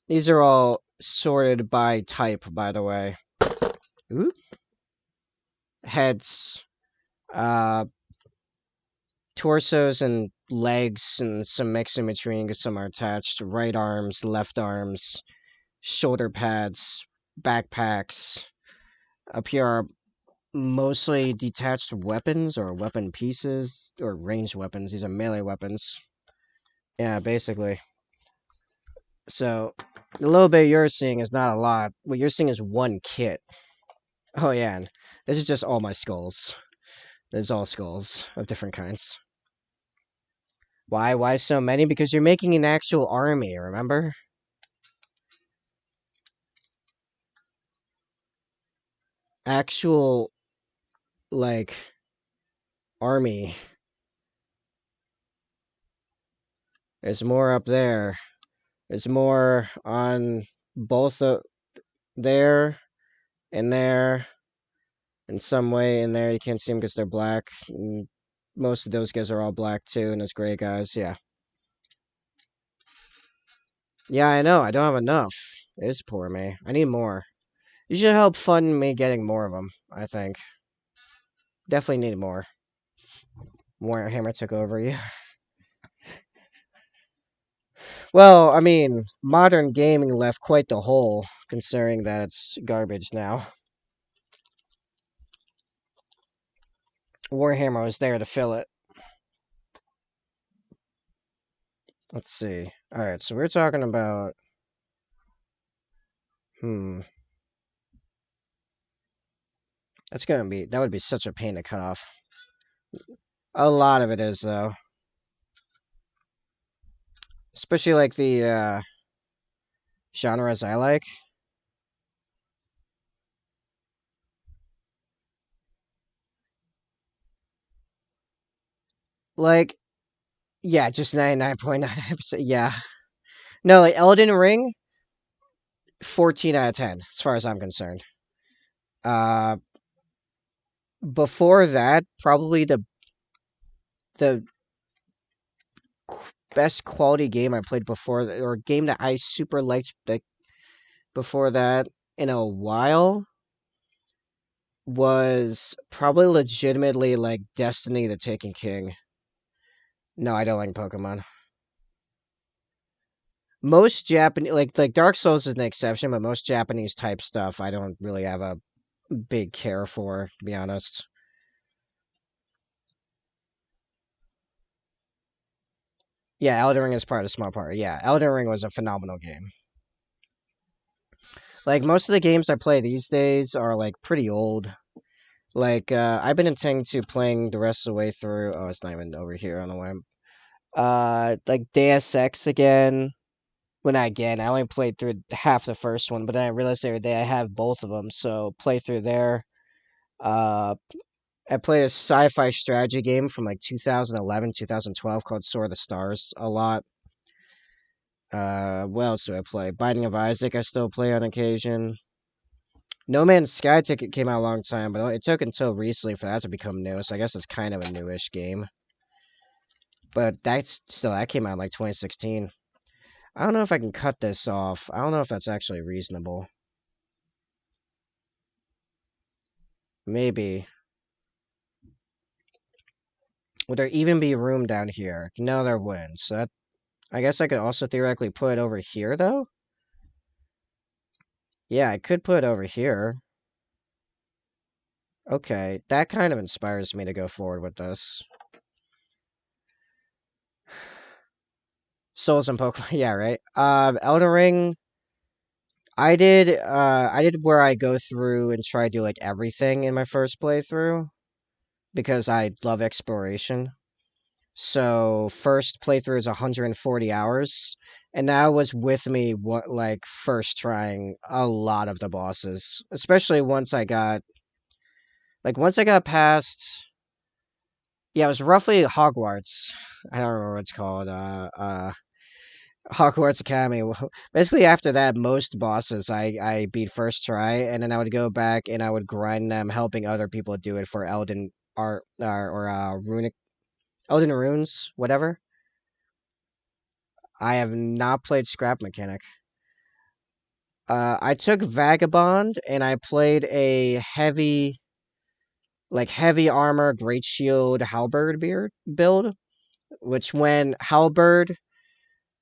These are all sorted by type, by the way. Ooh. Heads, torsos and legs, and some mix in between because some are attached. Right arms, left arms, shoulder pads, backpacks. Up here are mostly detached weapons or weapon pieces or ranged weapons. These are melee weapons. Yeah, basically. So, the little bit you're seeing is not a lot. What you're seeing is one kit. Oh yeah, and this is just all my skulls. This is all skulls of different kinds. Why? Why so many? Because you're making an actual army, remember? Actual, like, army. There's more up there. There's more on both there and there. In some way in there, you can't see them because they're black. And most of those guys are all black too, and those gray guys, yeah. Yeah, I know, I don't have enough. It is poor me. I need more. You should help fund me getting more of them, I think. Definitely need more. Warhammer took over you. Well, I mean, modern gaming left quite the hole, considering that it's garbage now. Warhammer was there to fill it. Let's see. Alright, so we're talking about... That would be such a pain to cut off. A lot of it is, though. Especially, like, the, genres I like. Like, yeah, just 99.9%, yeah. No, like, Elden Ring, 14 out of 10, as far as I'm concerned. Before that, probably the best quality game I played before, or game that I super liked before that in a while, was probably legitimately like Destiny the Taken King. No, I don't like Pokemon. Most Japanese, like Dark Souls is an exception, but most Japanese type stuff I don't really have a big care for, to be honest. Yeah, Elden Ring is part of the small part. Yeah, Elden Ring was a phenomenal game. Like most of the games I play these days are like pretty old. Like I've been intending to playing the rest of the way through. Oh, it's not even over here on the web. Like Deus Ex again. When I only played through half the first one, but then I realized the other day I have both of them, so play through there. Uh, I played a sci-fi strategy game from like 2011, 2012 called Sword of the Stars a lot. What else do I play? Binding of Isaac I still play on occasion. No Man's Sky Ticket came out a long time, but it took until recently for that to become new, so I guess it's kind of a newish game. But that came out in like 2016. I don't know if I can cut this off. I don't know if that's actually reasonable. Maybe. Would there even be room down here? No, there wouldn't. So I guess I could also theoretically put it over here, though? Yeah, I could put it over here. Okay, that kind of inspires me to go forward with this. Souls and Pokemon, yeah, right? Elden Ring, I did where I go through and try to do, like, everything in my first playthrough, because I love exploration. So first playthrough is 140 hours, and that was with me what like first trying a lot of the bosses, especially once I got past. Yeah, it was roughly Hogwarts. I don't remember what it's called. Hogwarts Academy. Basically, after that, most bosses I beat first try, and then I would go back and I would grind them, helping other people do it for Elden Art or Runic Elden Runes, whatever. I have not played Scrap Mechanic. I took Vagabond and I played a heavy armor, great shield, halberd build, which went halberd,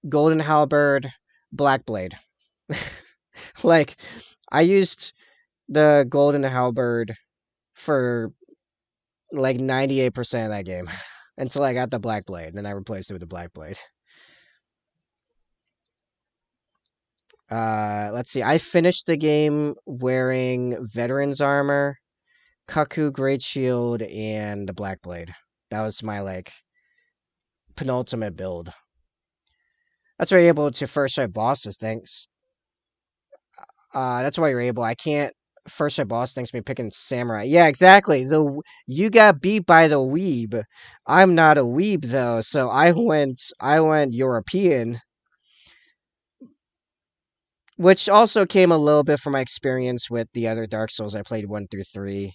golden halberd, black blade. Like, I used the golden halberd for like 98% of that game until I got the black blade, and then I replaced it with the black blade. Let's see. I finished the game wearing veteran's armor, Kaku Great Shield, and the Black Blade. That was my like penultimate build. That's why you're able to first try bosses. Thanks. That's why you're able. I can't first try boss. Thanks to me picking samurai. Yeah, exactly. You got beat by the weeb. I'm not a weeb though, so I went European, which also came a little bit from my experience with the other Dark Souls I played 1 through 3.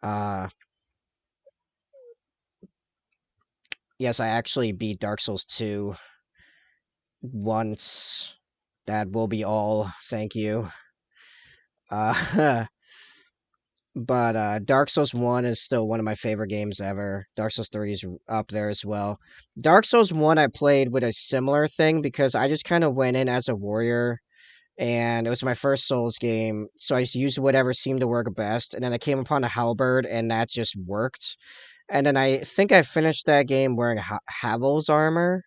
Uh, yes, I actually beat Dark Souls 2 once. That will be all. Thank you. Uh, but Dark Souls 1 is still one of my favorite games ever. Dark Souls 3 is up there as well. Dark Souls 1 I played with a similar thing because I just kind of went in as a warrior and it was my first Souls game, so I just used whatever seemed to work best, and then I came upon a halberd and that just worked. And then I think I finished that game wearing Havel's armor.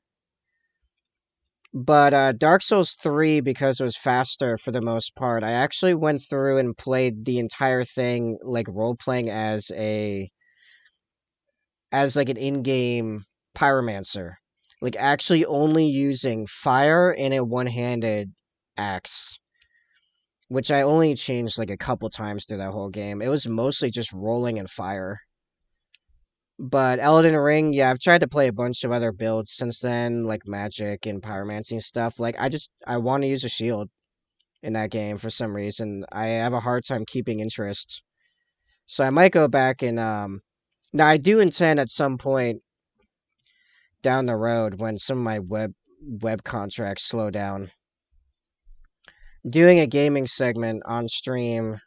But Dark Souls 3, because it was faster for the most part, I actually went through and played the entire thing like role playing as like an in-game pyromancer. Like actually only using fire and a one-handed axe, which I only changed like a couple times through that whole game. It was mostly just rolling and fire. But Elden Ring, yeah, I've tried to play a bunch of other builds since then, like magic and pyromancy and stuff. Like I want to use a shield in that game for some reason. I have a hard time keeping interest. So I might go back and now I do intend at some point down the road when some of my web contracts slow down, doing a gaming segment on stream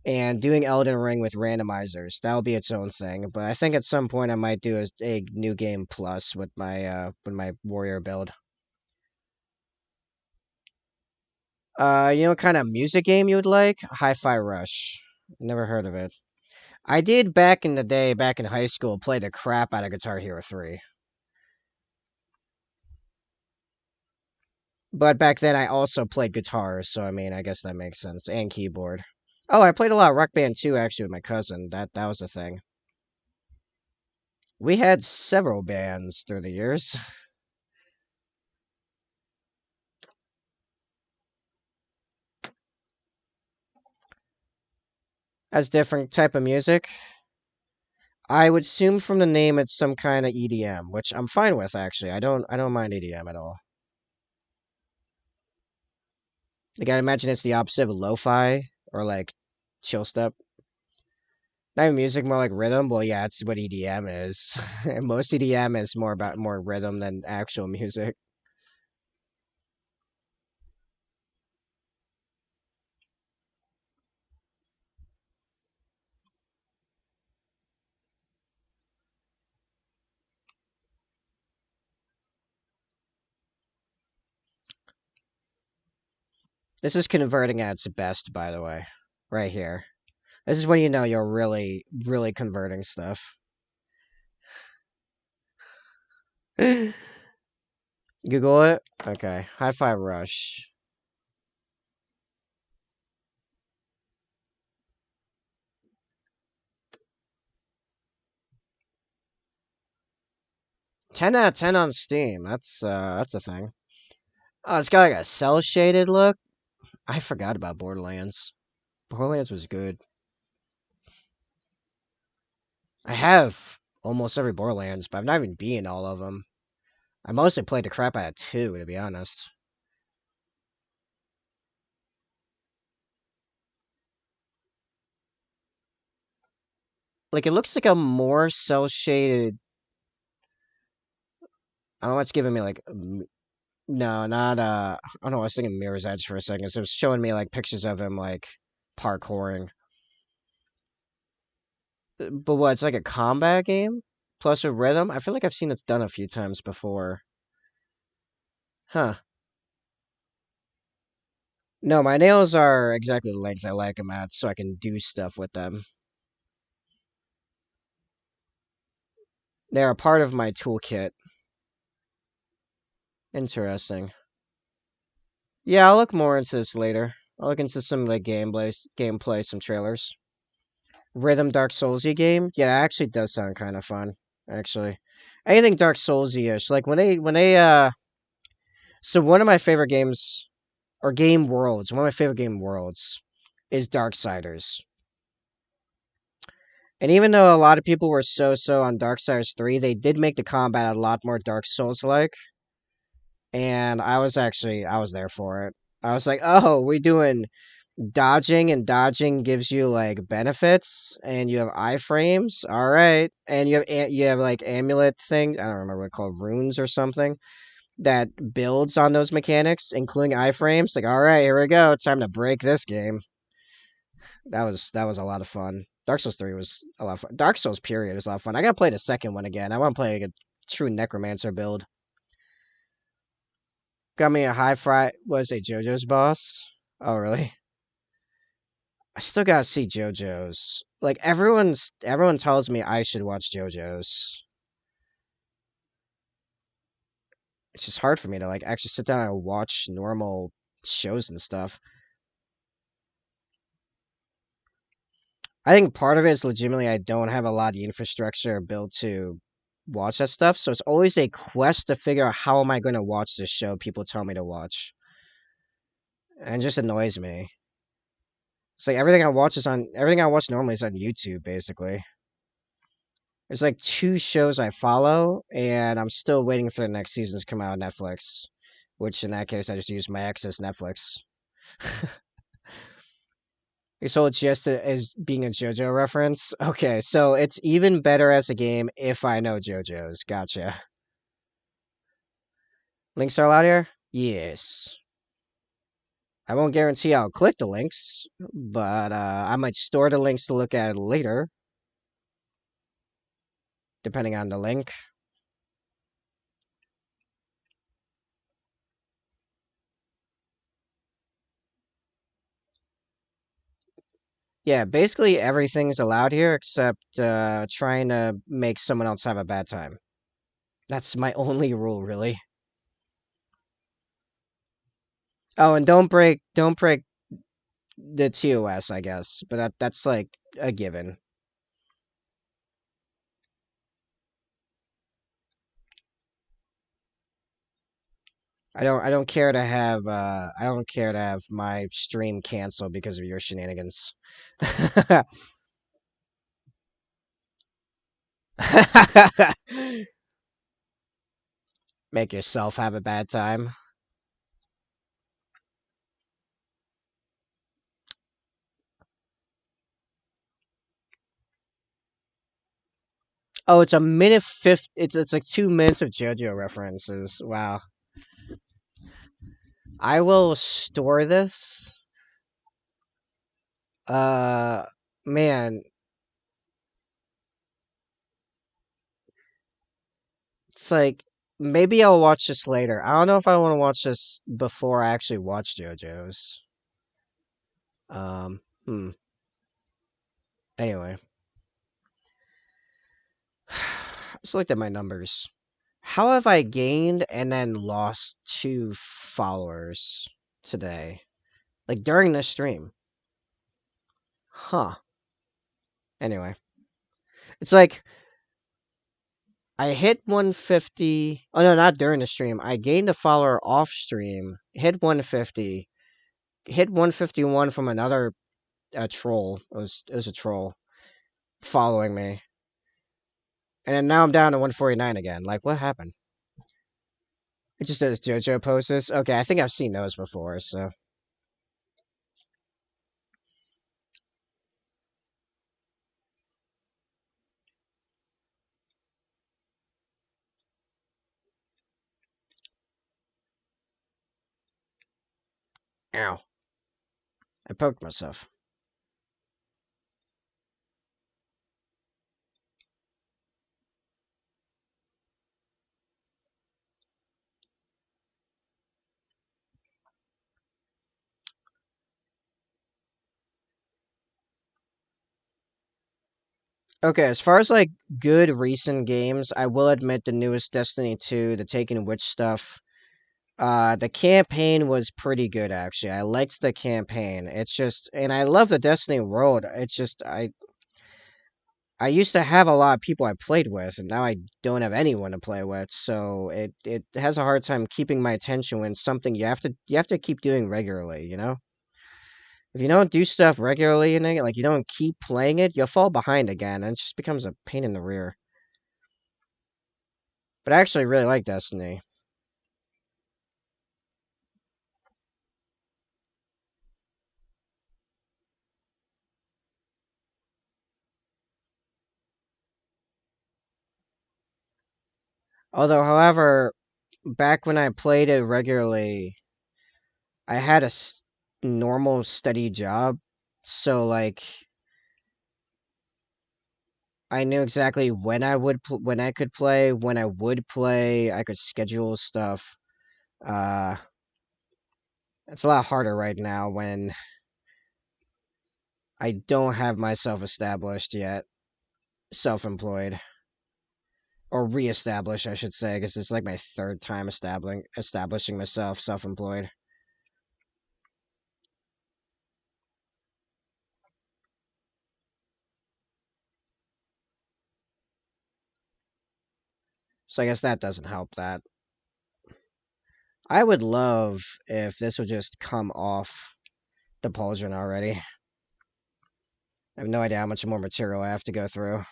and doing Elden Ring with randomizers. That'll be its own thing. But I think at some point I might do a new game plus with my warrior build. You know what kind of music game you would like? Hi-Fi Rush. Never heard of it. I did back in the day, back in high school, play the crap out of Guitar Hero 3. But back then I also played guitar, so I mean, I guess that makes sense. And keyboard. Oh, I played a lot of Rock Band too, actually, with my cousin. That was a thing. We had several bands through the years. As different type of music. I would assume from the name it's some kind of EDM, which I'm fine with actually. I don't mind EDM at all. Like I imagine it's the opposite of lo-fi or like chill step. Not even music, more like rhythm. Well, yeah, it's what EDM is. And most EDM is more about more rhythm than actual music. This is converting at its best, by the way. Right here. This is when you know you're really, really converting stuff. Google it? Okay. Hi-Fi Rush. 10 out of 10 on Steam. That's a thing. Oh, it's got like a cell shaded look. I forgot about Borderlands. Borderlands was good. I have almost every Borderlands, but I've not even beaten all of them. I mostly played the crap out of 2, to be honest. Like, it looks like a more cell shaded. I don't know what's giving me, like. No, not, I don't know, I was thinking Mirror's Edge for a second. So it was showing me, like, pictures of him, like, parkouring. But what, it's like a combat game? Plus a rhythm? I feel like I've seen this done a few times before. Huh. No, my nails are exactly the length I like them at, so I can do stuff with them. They are part of my toolkit. Interesting. Yeah, I'll look more into this later. I'll look into some like gameplay, some trailers. Rhythm Dark Soulsy game? Yeah, it actually does sound kind of fun. Actually, anything Dark Soulsy-ish. Like so one of my favorite games or game worlds. One of my favorite game worlds is Darksiders. And even though a lot of people were so on Darksiders 3, they did make the combat a lot more Dark Souls like. And I was there for it. I was like, oh, we doing dodging, and dodging gives you like benefits, and you have iframes. All right, and you have like amulet things. I don't remember what it's called, runes or something that builds on those mechanics, including iframes. Like, all right, here we go. It's time to break this game. That was a lot of fun. Dark Souls 3 was a lot of fun. Dark Souls period is a lot of fun. I gotta play the second one again. I want to play like a true necromancer build. Got me a high fry. Was a JoJo's boss? Oh really? I still gotta see JoJo's. Like everyone tells me I should watch JoJo's. It's just hard for me to like actually sit down and watch normal shows and stuff. I think part of it is legitimately I don't have a lot of infrastructure built to watch that stuff, so it's always a quest to figure out how am I going to watch this show people tell me to watch, and it just annoys me. It's like everything I watch normally is on YouTube, basically. There's like 2 shows I follow, and I'm still waiting for the next seasons to come out on Netflix. Which in that case, I just use my access Netflix. So it's just as being a JoJo reference. Okay, so it's even better as a game if I know JoJo's. Gotcha. Links are allowed here? Yes. I won't guarantee I'll click the links, but I might store the links to look at later, depending on the link. Yeah, basically everything's allowed here except trying to make someone else have a bad time. That's my only rule, really. Oh, and don't break the TOS, I guess. But that's like a given. I don't care to have I don't care to have my stream canceled because of your shenanigans. Make yourself have a bad time. Oh, it's a minute 50. It's like 2 minutes of JoJo references. Wow. I will store this. Uh, man, it's like maybe I'll watch this later. I don't know if I want to watch this before I actually watch JoJo's. Hmm. Anyway, let's look at my numbers. How have I gained and then lost 2 followers today? Like during this stream. Huh. Anyway, it's like I hit 150. Oh no, not during the stream. I gained a follower off stream. Hit 150. Hit 151 from another troll. It was a troll following me, and then now I'm down to 149 again. Like what happened? It just says JoJo posts. Okay, I think I've seen those before. So ow, I poked myself. Okay, as far as like good recent games, I will admit the newest Destiny 2, the Taken Witch stuff. The campaign was pretty good actually. I liked the campaign. It's just, and I love the Destiny world. It's just I used to have a lot of people I played with, and now I don't have anyone to play with. So it has a hard time keeping my attention when something you have to keep doing regularly. If you don't do stuff regularly and then like you don't keep playing it, you'll fall behind again, and it just becomes a pain in the rear. But I actually really like Destiny. Although, however, back when I played it regularly, I had a normal steady job, so like I knew exactly when when I could play, when I would play. I could schedule stuff. Uh, it's a lot harder right now when I don't have myself established yet, self-employed or re-established, I should say, because it's like my third time establishing myself self-employed. So I guess that doesn't help that. I would love if this would just come off the pauldron already. I have no idea how much more material I have to go through.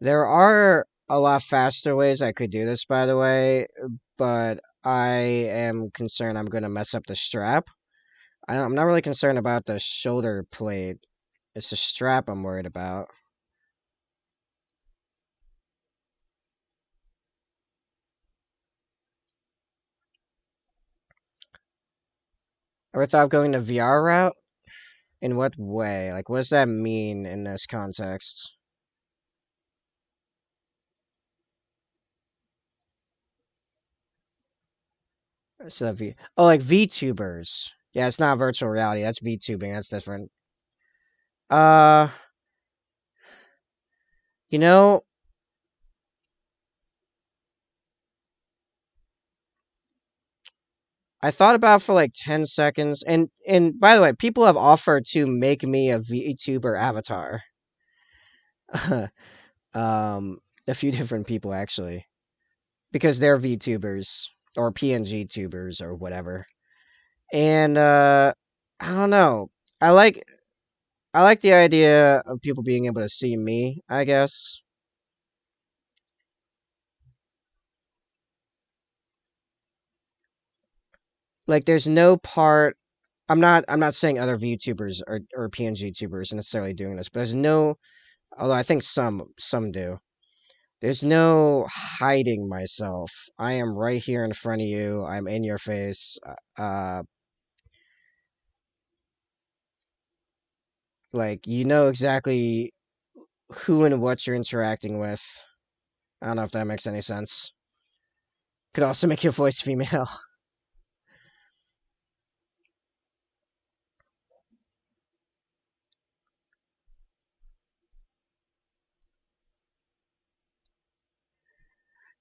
There are a lot faster ways I could do this, by the way, but I am concerned I'm going to mess up the strap. I'm not really concerned about the shoulder plate. It's the strap I'm worried about. Ever thought of going the VR route? In what way? Like, what does that mean in this context? So oh, like VTubers. Yeah, it's not virtual reality. That's VTubing. That's different. Uh, you know, I thought about it for like 10 seconds, and by the way, people have offered to make me a VTuber avatar. um, a few different people actually, because they're VTubers or PNG tubers or whatever. And I don't know. I like I like the idea of people being able to see me, I guess. Like there's no part I'm not saying other VTubers or PNG tubers are necessarily doing this, but there's no, although I think some do. There's no hiding myself. I am right here in front of you. I'm in your face. Like you know exactly who and what you're interacting with. I don't know if that makes any sense. Could also make your voice female.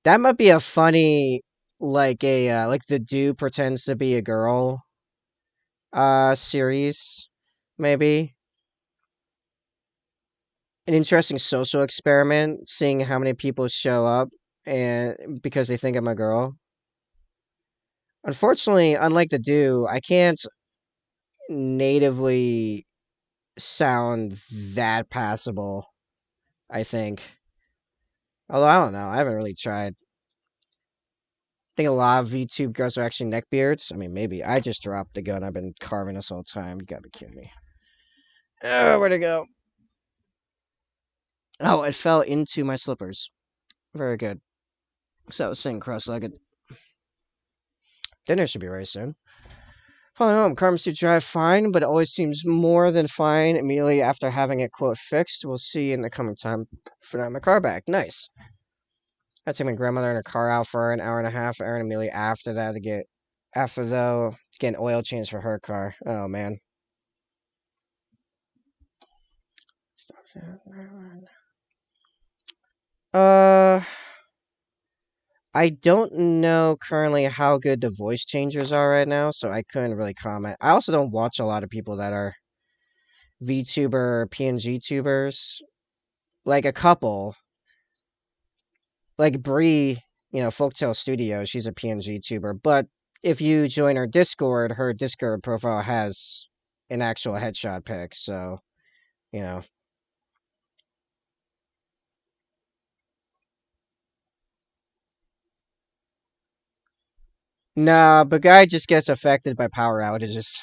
That might be a funny, like a like the dude pretends to be a girl series, maybe. An interesting social experiment, seeing how many people show up and because they think I'm a girl. Unfortunately, unlike the do, I can't natively sound that passable, I think. Although I don't know, I haven't really tried. I think a lot of VTube girls are actually neckbeards. I mean, maybe. I just dropped the gun. I've been carving this whole time. You gotta be kidding me. Oh, where'd it go? Oh, it fell into my slippers. Very good. So I was sitting cross-legged. Dinner should be ready soon. Following home, car to drive fine, but it always seems more than fine immediately after having it, quote, fixed. We'll see in the coming time for my car back. Nice. I took my grandmother in her car out for an hour and a half, and immediately after that to get an oil change for her car. Oh, man. Uh, I don't know currently how good the voice changers are right now, so I couldn't really comment. I also don't watch a lot of people that are VTuber, PNG tubers. Like a couple, like Bree, Folktale Studios, she's a PNG tuber. But if you join her Discord profile has an actual headshot pic, so, you know. Nah, but guy just gets affected by power outages.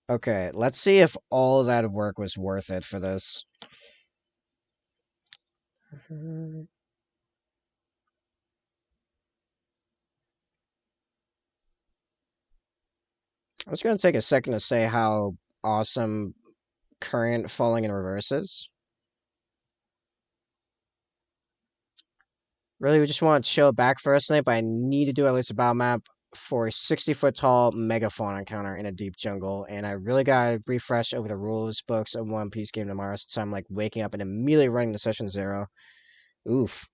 Okay, let's see if all that work was worth it for this. I was going to take a second to say how awesome current falling in reverse is. Really, we just want to chill back for a second, but I need to do at least a battle map for a 60-foot tall megafauna encounter in a deep jungle, and I really gotta refresh over the rules books of One Piece game tomorrow, so I'm like waking up and immediately running to session 0. Oof.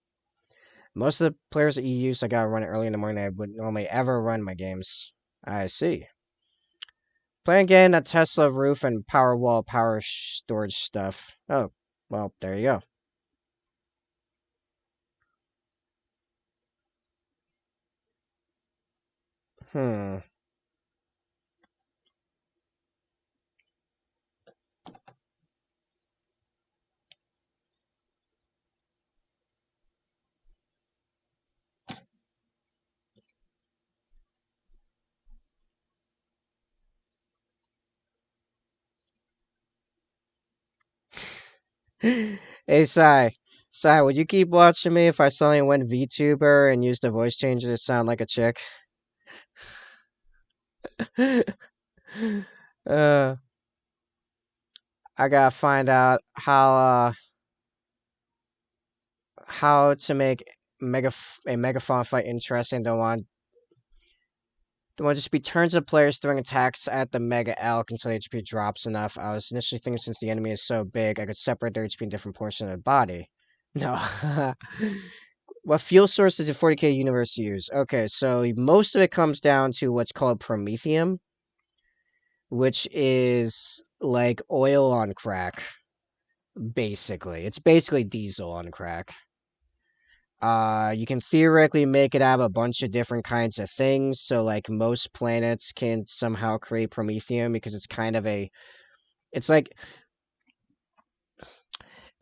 Most of the players that you use, I gotta run it early in the morning. I would normally ever run my games. I see. Playing again that Tesla roof and power wall power storage stuff. Oh, well, there you go. Hmm. Hey, Sai, would you keep watching me if I suddenly went VTuber and used a voice changer to sound like a chick? uh, I gotta find out how to make a megaphone fight interesting. Don't want to just be turns of players throwing attacks at the Mega Elk until HP drops enough. I was initially thinking since the enemy is so big, I could separate their HP in different portions of the body. No. What fuel source does the 40k universe use? Okay, so most of it comes down to what's called promethium, which is like oil on crack, basically. It's basically diesel on crack. You can theoretically make it out of a bunch of different kinds of things. So, like, most planets can somehow create promethium because it's kind of it's like,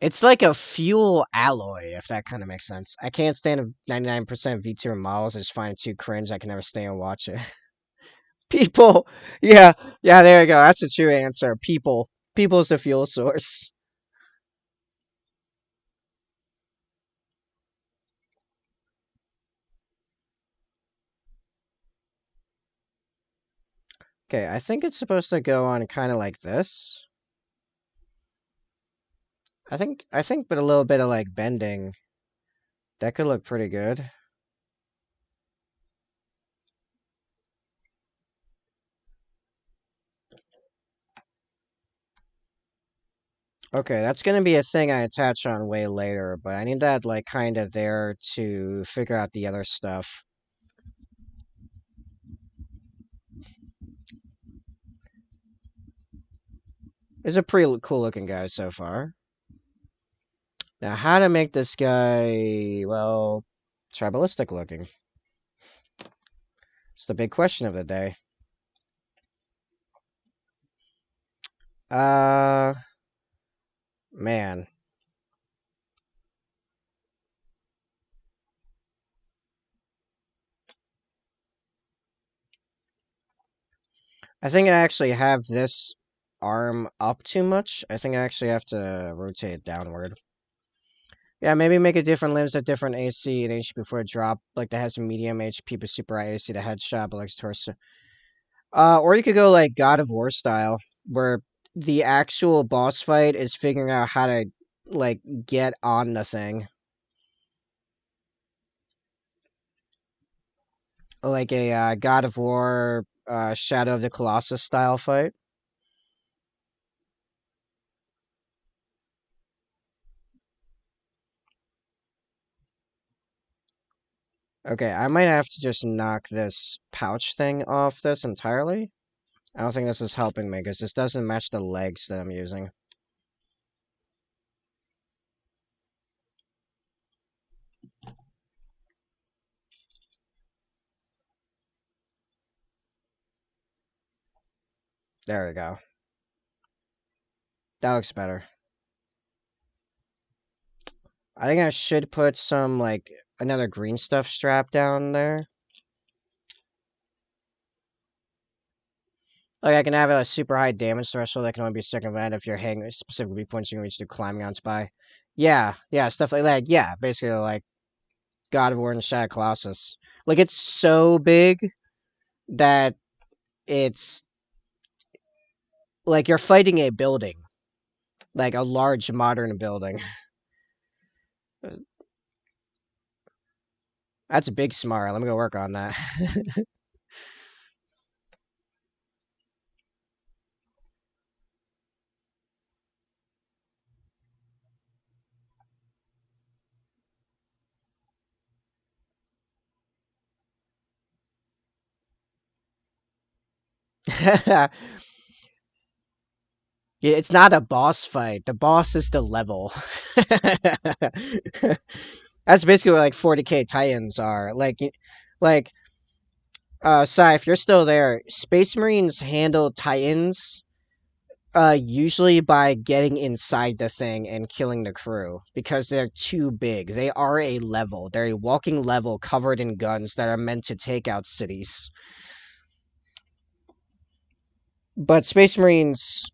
it's like a fuel alloy, if that kind of makes sense. I can't stand 99% V-tier models. I just find it too cringe. I can never stay and watch it. People! Yeah, yeah, there you go. That's a true answer. People. People is the fuel source. Okay, I think it's supposed to go on kind of like this. I think with a little bit of like bending, that could look pretty good. Okay, that's gonna be a thing I attach on way later, but I need that like kind of there to figure out the other stuff. It's a pretty cool looking guy so far. Now, how to make this guy, well, tribalistic looking? It's the big question of the day. Uh, man. I think I actually have this arm up too much. I think I actually have to rotate it downward. Yeah, maybe make a different limbs at different AC and HP before it drop. Like that has medium HP but super high AC to headshot, but like torso. Or you could go like God of War style, where the actual boss fight is figuring out how to like get on the thing. Like a God of War Shadow of the Colossus style fight. Okay, I might have to just knock this pouch thing off this entirely. I don't think this is helping me because this doesn't match the legs that I'm using. There we go. That looks better. I think I should put some, like, another green stuff strap down there. Like, I can have a super high damage threshold that can only be circumvented if you're hitting specific weak points you can reach through climbing on spy. Yeah, yeah, stuff like that. Yeah, basically like God of War and Shadow Colossus. Like, it's so big that it's like you're fighting a building. Like a large modern building. That's a big smart. Let me go work on that. Yeah, it's not a boss fight. The boss is the level. That's basically what like 40k Titans are. Like Sai, if you're still there, Space Marines handle Titans usually by getting inside the thing and killing the crew because they're too big. They are a level. They're a walking level covered in guns that are meant to take out cities. But Space Marines,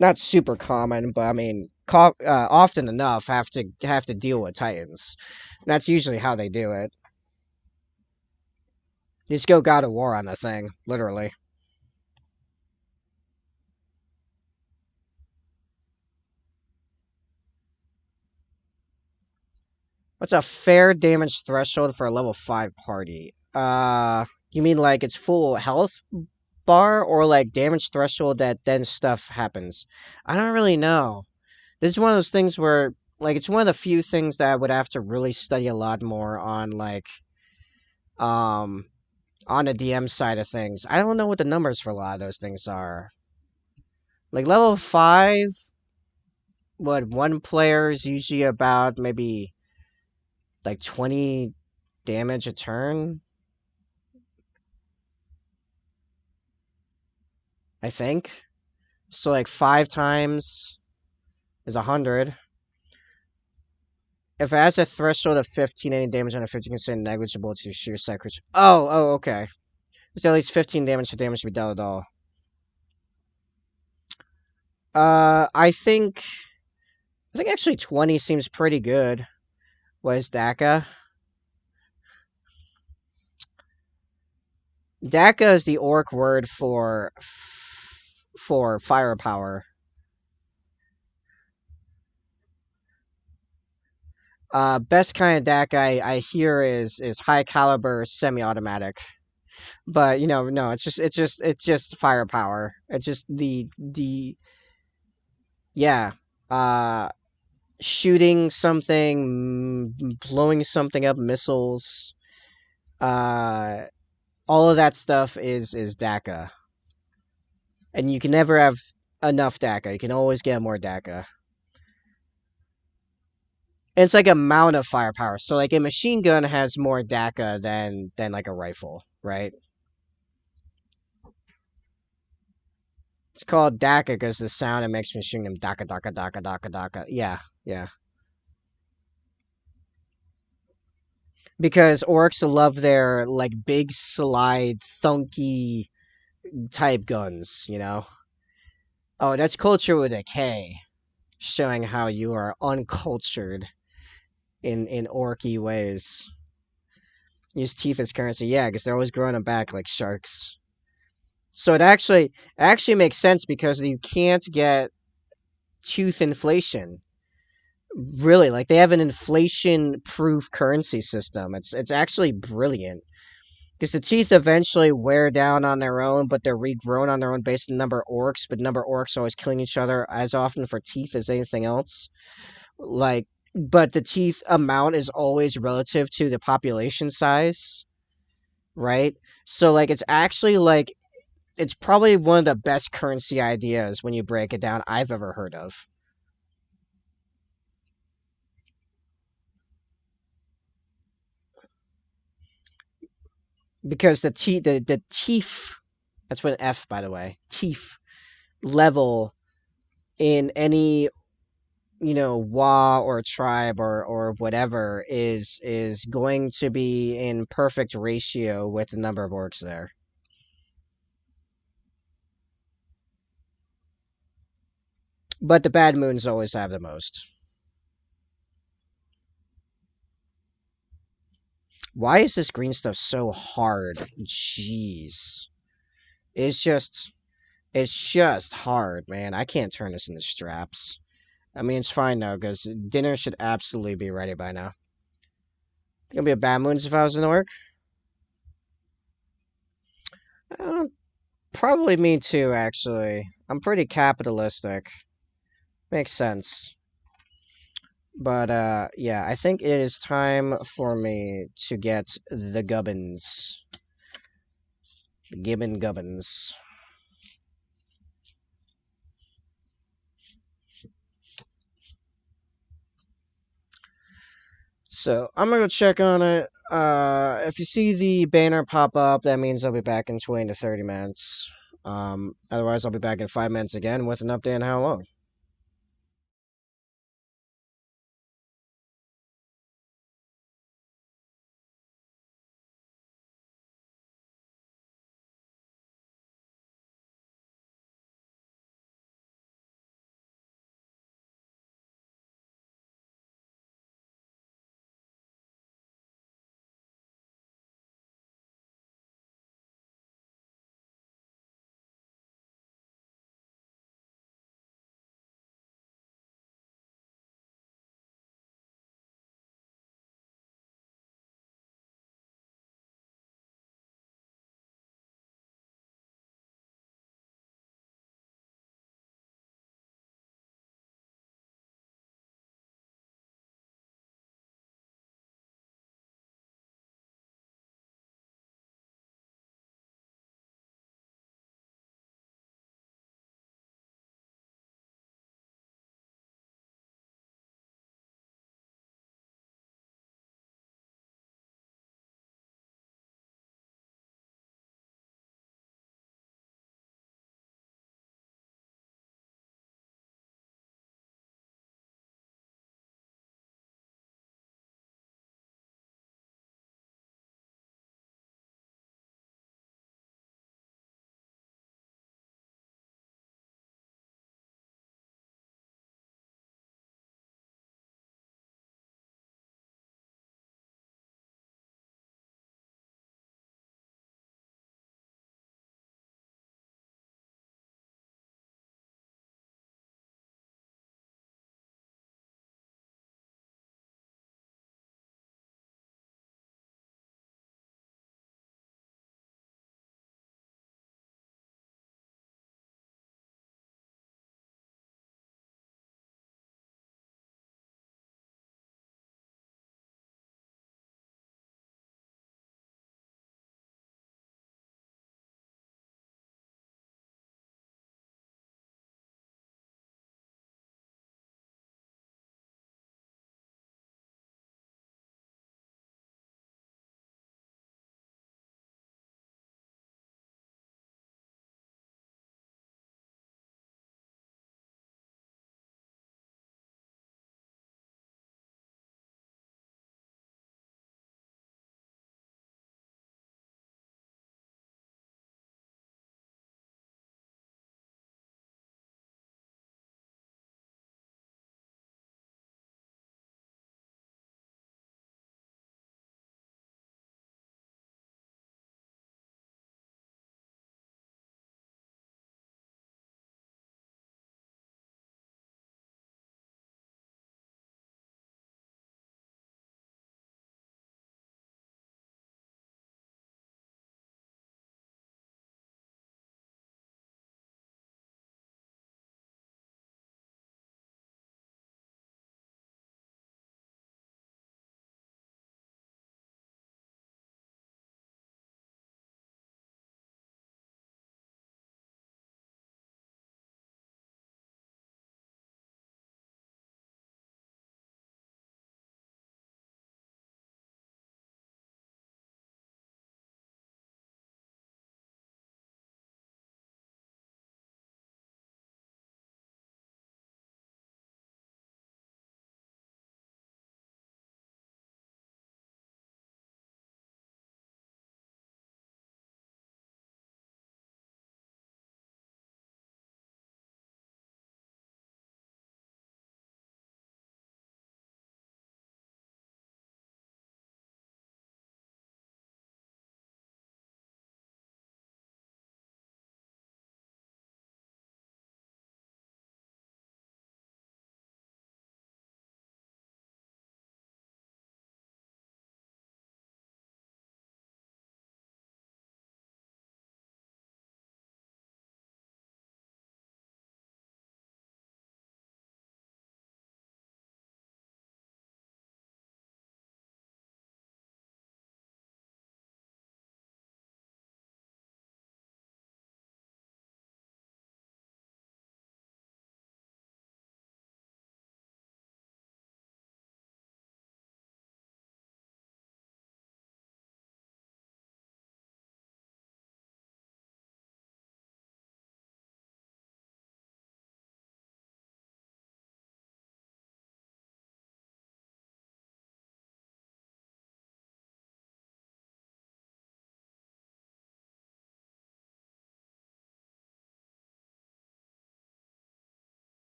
not super common, but I mean, often enough have to deal with Titans. And that's usually how they do it. You just go God of War on the thing, literally. What's a fair damage threshold for a level 5 party? You mean like it's full health bar or like damage threshold that then stuff happens? I don't really know. This is one of those things where like it's one of the few things that I would have to really study a lot more on like um on the DM side of things. I don't know what the numbers for a lot of those things are. Like level 5, what one player is usually about maybe like 20 damage a turn, I think. So like 5 times is 100. If it has a threshold of 15, any damage under 15 is considered negligible to sheer sight creature. Oh, okay. It's at least 15 damage for damage to be dealt at all. I think actually 20 seems pretty good. What is DACA? DACA is the orc word for firepower. Best kind of DACA I hear is high caliber semi-automatic. But no, it's just firepower. It's just the yeah. Uh Shooting something, blowing something up, missiles, uh all of that stuff is DACA. And you can never have enough DACA. You can always get more DACA. And it's like amount of firepower. So like a machine gun has more DACA than like a rifle, right? It's called DACA because the sound it makes machine gun DACA DACA DACA DACA DACA. Yeah, yeah. Because orcs love their like big slide thunky type guns, you know? Oh, that's culture with a K, showing how you are uncultured in orky ways. Use teeth as currency, yeah, because they're always growing them back like sharks. So it actually makes sense because you can't get tooth inflation. Really, like they have an inflation-proof currency system. It's actually brilliant. Because the teeth eventually wear down on their own, but they're regrown on their own based on the number of orcs, but number of orcs always killing each other as often for teeth as anything else. Like, but the teeth amount is always relative to the population size, right? So, like, it's actually like, it's probably one of the best currency ideas when you break it down I've ever heard of. Because the teeth, that's what an F, by the way, teeth level in any Wa or tribe or whatever is going to be in perfect ratio with the number of orcs there. But the bad moons always have the most. Why is this green stuff so hard? Jeez. It's just it's just hard, man. I can't turn this into straps. I mean, it's fine now because dinner should absolutely be ready by now. Gonna be a bad moons if I was an orc. Uh, Probably me too, actually. I'm pretty capitalistic. Makes sense. But yeah, I think it is time for me to get the gubbins. The gibbon gubbins. So I'm gonna go check on it. If you see the banner pop up, that means I'll be back in 20 to 30 minutes. Otherwise, I'll be back in 5 minutes again with an update on how long.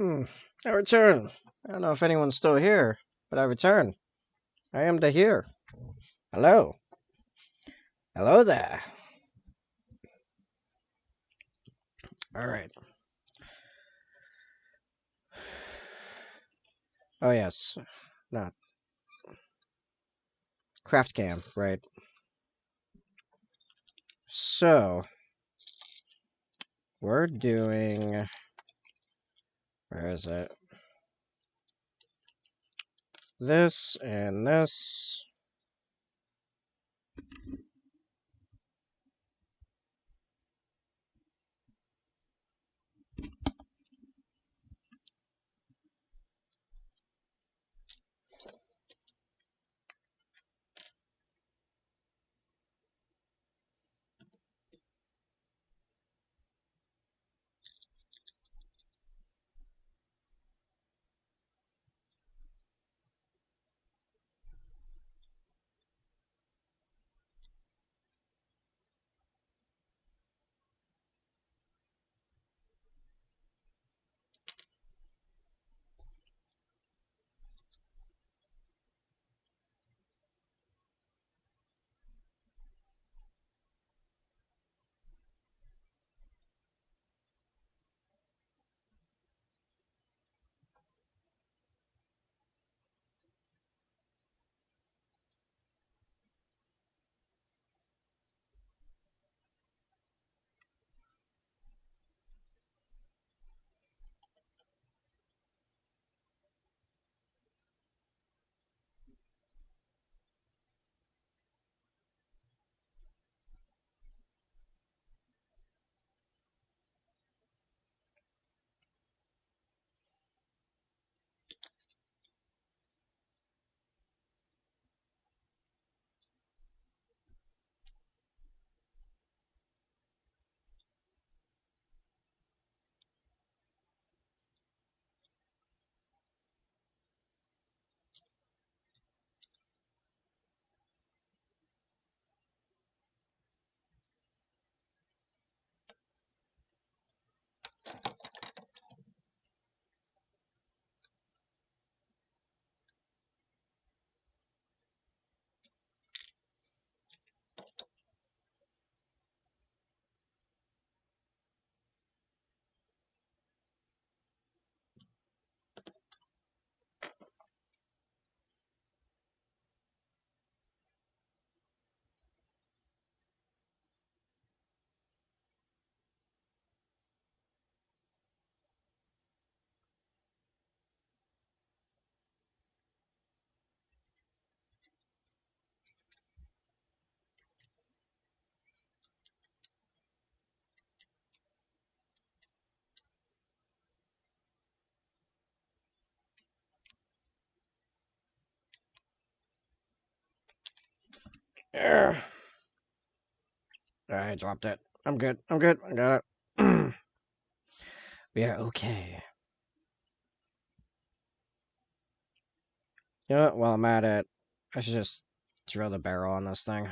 I return. I don't know if anyone's still here, but I return. I am the here. Hello. Hello there. Alright. Oh, yes. Not. Craft cam, right. So, we're doing... Where is it? This and this. Alright, I dropped it. I'm good. I'm good. I got it. We are okay. You know what? While I'm at it, I should just drill the barrel on this thing.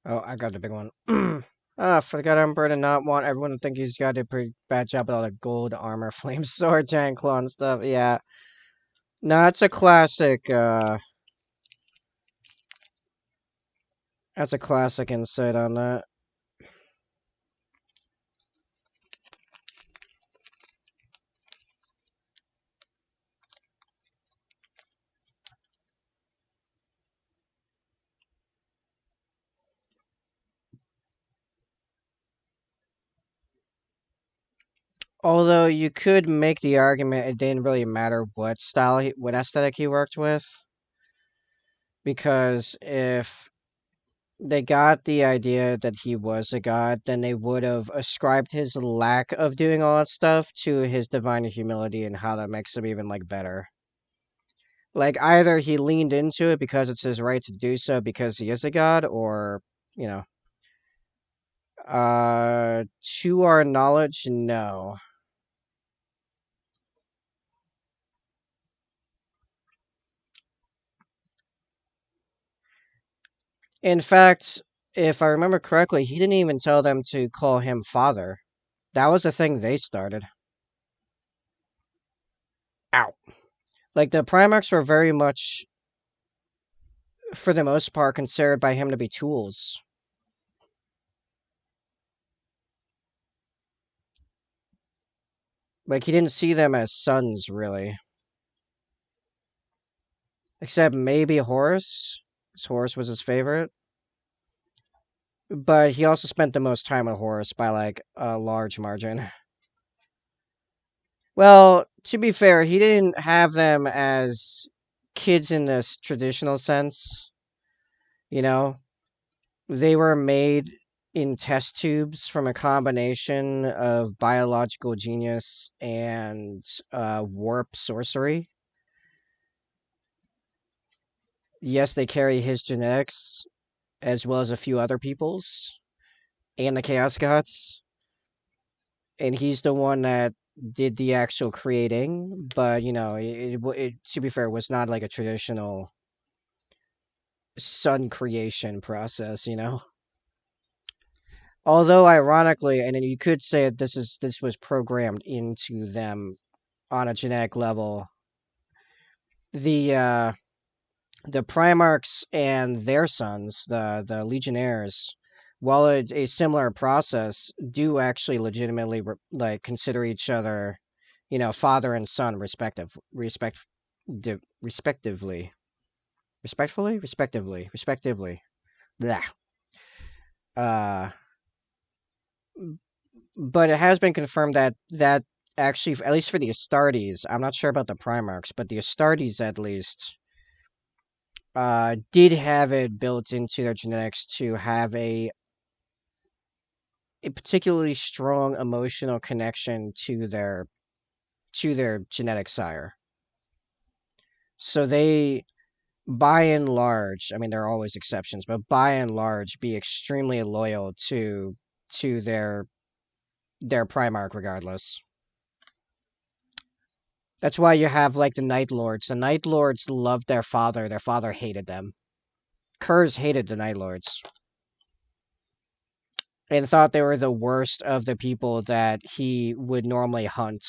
Oh, I got the big one. Ah, forgot Emperor did not want everyone to think he's got a pretty bad job with all the gold armor, flame sword, giant claw, and stuff. Yeah. No, it's a classic, that's a classic insight on that. Although you could make the argument it didn't really matter what style, what aesthetic he worked with. Because if they got the idea that he was a god, then they would have ascribed his lack of doing all that stuff to his divine humility and how that makes him even like better. Like either he leaned into it because it's his right to do so because he is a god, or you know, to our knowledge, no. In fact, if I remember correctly, he didn't even tell them to call him father. That was the thing they started. Ow. Like the Primarchs were very much, for the most part, considered by him to be tools. Like he didn't see them as sons, really. Except maybe Horus. 'Cause Horus was his favorite. But he also spent the most time with Horus by like a large margin. Well, to be fair, he didn't have them as kids in this traditional sense. You know, they were made in test tubes from a combination of biological genius and warp sorcery. Yes, they carry his genetics as well as a few other people's and the Chaos Gods. And he's the one that did the actual creating, but you know, to be fair, it was not like a traditional sun creation process, you know. Although ironically, and then you could say that this was programmed into them on a genetic level. The the Primarchs and their sons, the Legionnaires, while a similar process, do actually legitimately like consider each other, you know, father and son, respectively, respectively. Blah. Uh, but it has been confirmed that actually, at least for the Astartes, I'm not sure about the Primarchs, but the Astartes at least did have it built into their genetics to have a particularly strong emotional connection to their genetic sire. So they, by and large, I mean there are always exceptions, but by and large, be extremely loyal to their Primarch regardless. That's why you have like the Night Lords. The Night Lords loved their father. Their father hated them. Kurz hated the Night Lords and thought they were the worst of the people that he would normally hunt.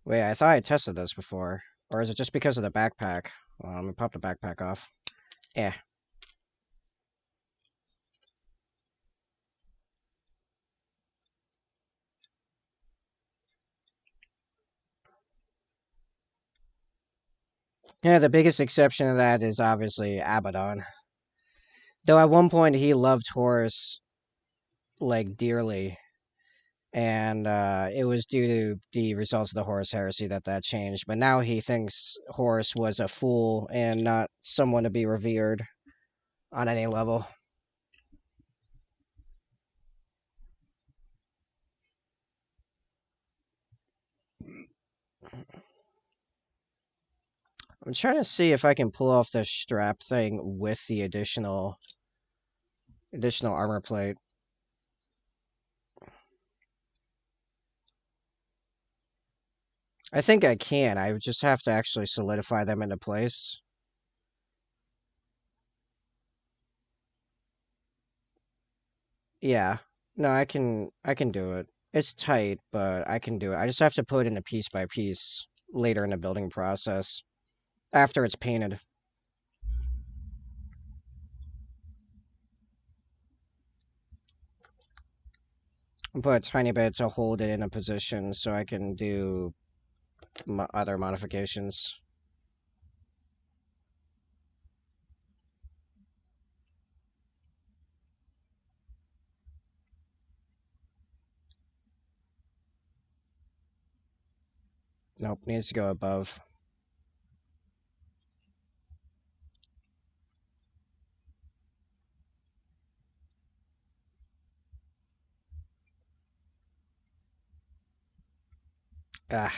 Wait, I thought I tested this before. Or is it just because of the backpack? Well, let me pop the backpack off. Yeah. Yeah, the biggest exception to that is obviously Abaddon. Though at one point he loved Horus, like, dearly. And it was due to the results of the Horus heresy that changed. But now he thinks Horus was a fool and not someone to be revered on any level. I'm trying to see if I can pull off the strap thing with the additional armor plate. I think I can. I just have to actually solidify them into place. Yeah. No, I can do it. It's tight, but I can do it. I just have to put it in a piece by piece later in the building process after it's painted. Put a tiny bit to hold it in a position so I can do other modifications. Nope, needs to go above. Ah.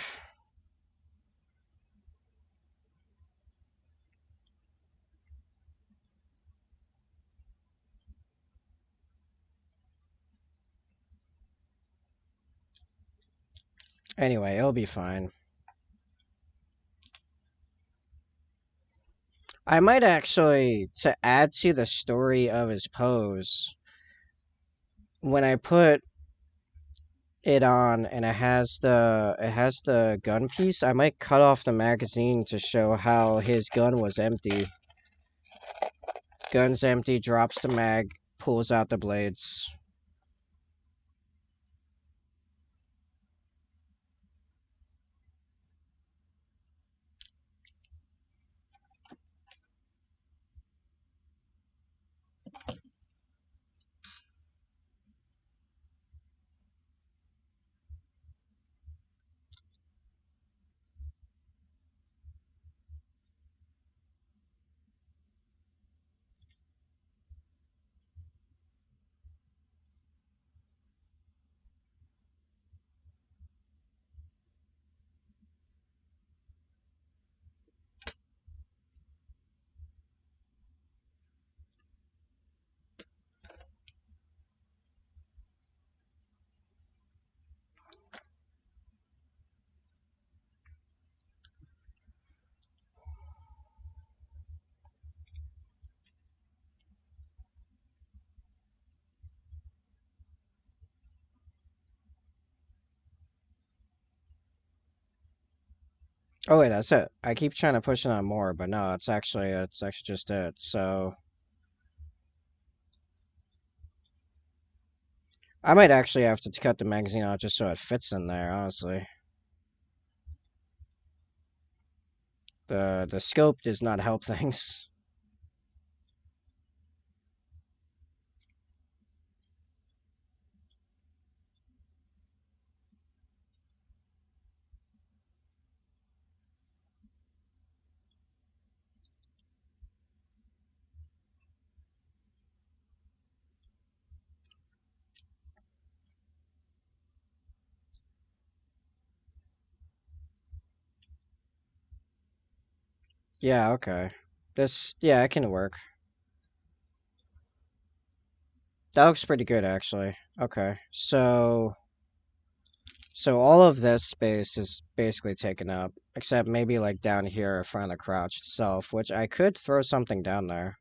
Anyway, it'll be fine. I might actually, to add to the story of his pose, when I put it on and it has the gun piece, I might cut off the magazine to show how his gun was empty. Gun's empty, drops the mag, pulls out the blades. Oh wait, that's it. I keep trying to push it on more, but no, it's actually just it. So I might actually have to cut the magazine out just so it fits in there, honestly. The scope does not help things. Yeah, okay. Yeah, it can work. That looks pretty good, actually. Okay, so all of this space is basically taken up, except maybe like down here in front of the crouch itself, which I could throw something down there.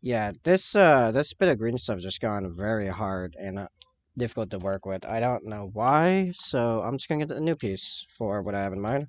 Yeah, this bit of green stuff just gone very hard and difficult to work with. I don't know why, so I'm just gonna get a new piece for what I have in mind.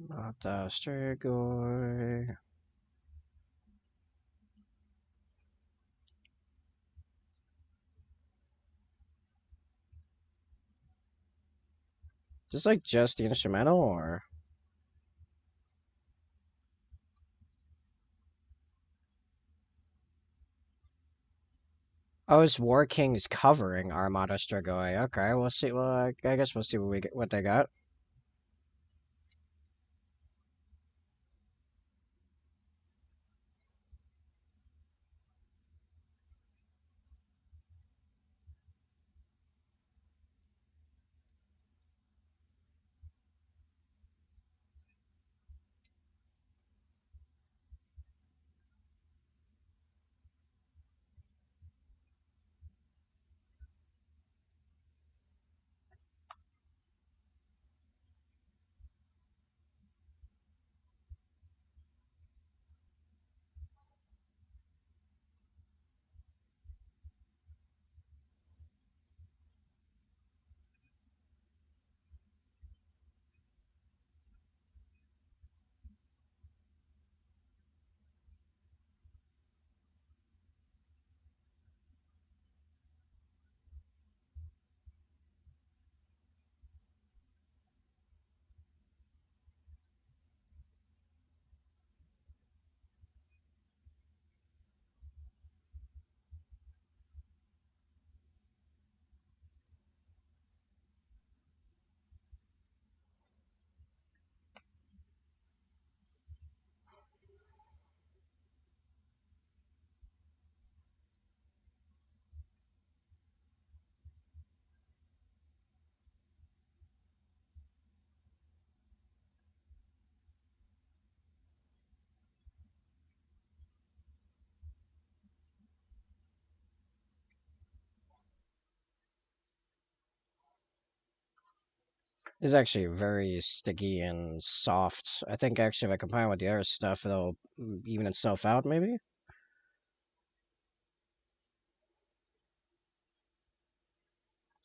Mata Strigoi. Just like just the instrumental, or oh, it's War Kings covering Armada Strigoi. Okay, we'll see. Well, I guess we'll see what we get, what they got. It's actually very sticky and soft. I think actually if I combine it with the other stuff, it'll even itself out, maybe?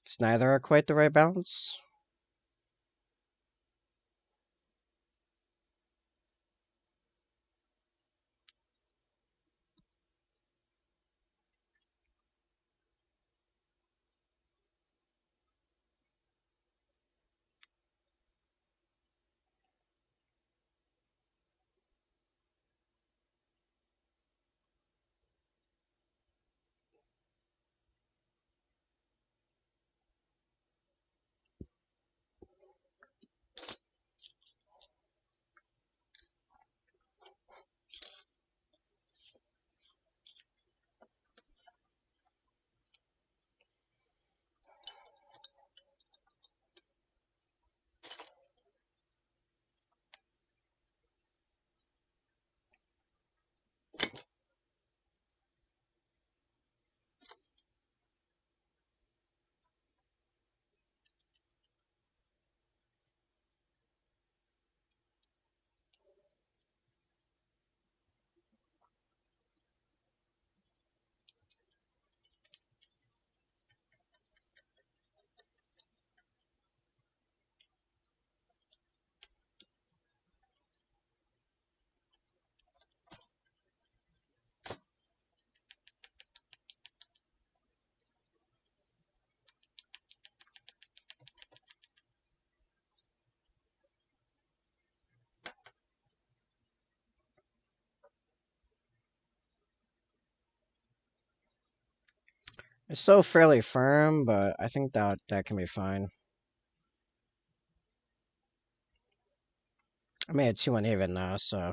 Because neither are quite the right balance. It's still fairly firm, but I think that can be fine. I made it 2 uneven now, so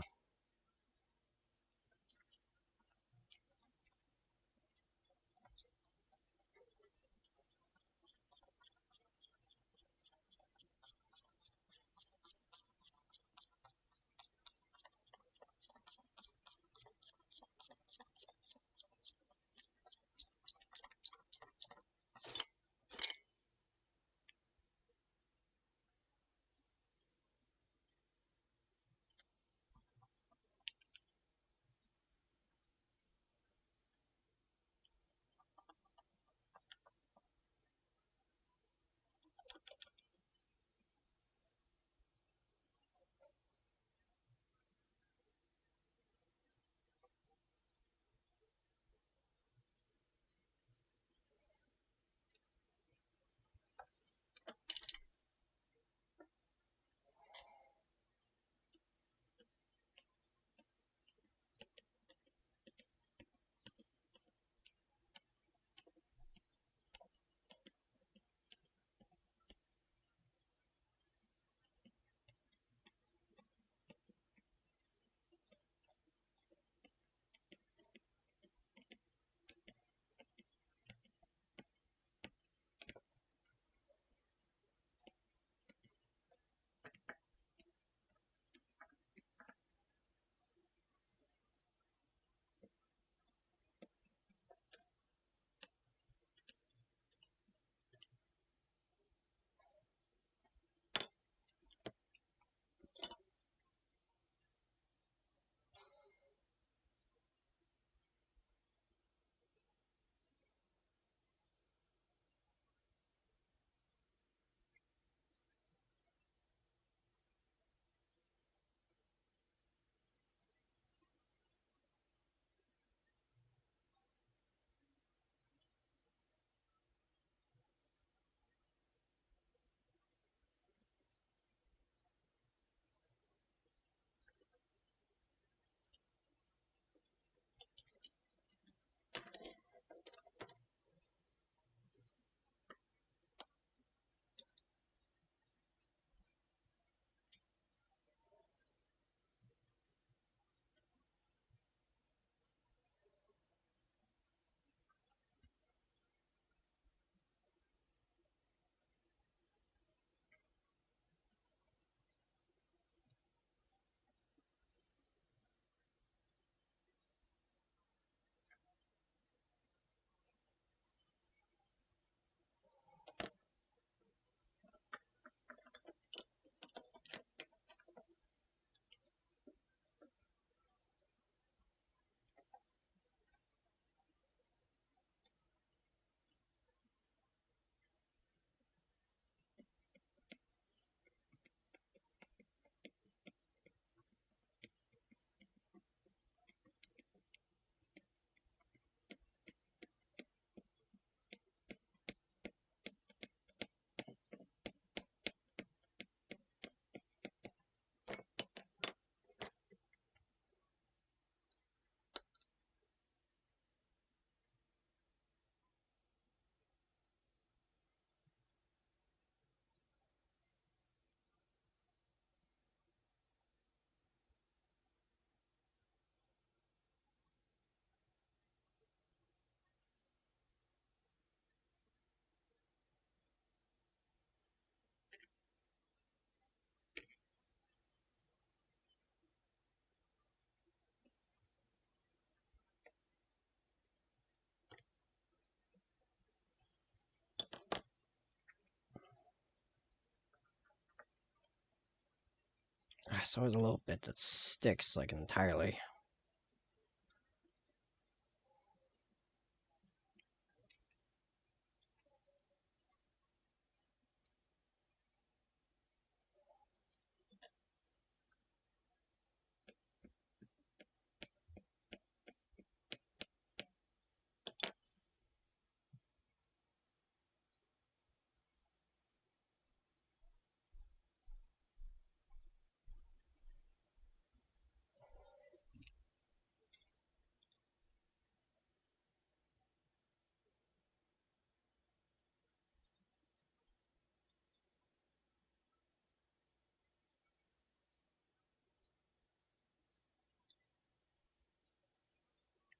There's always a little bit that sticks like entirely.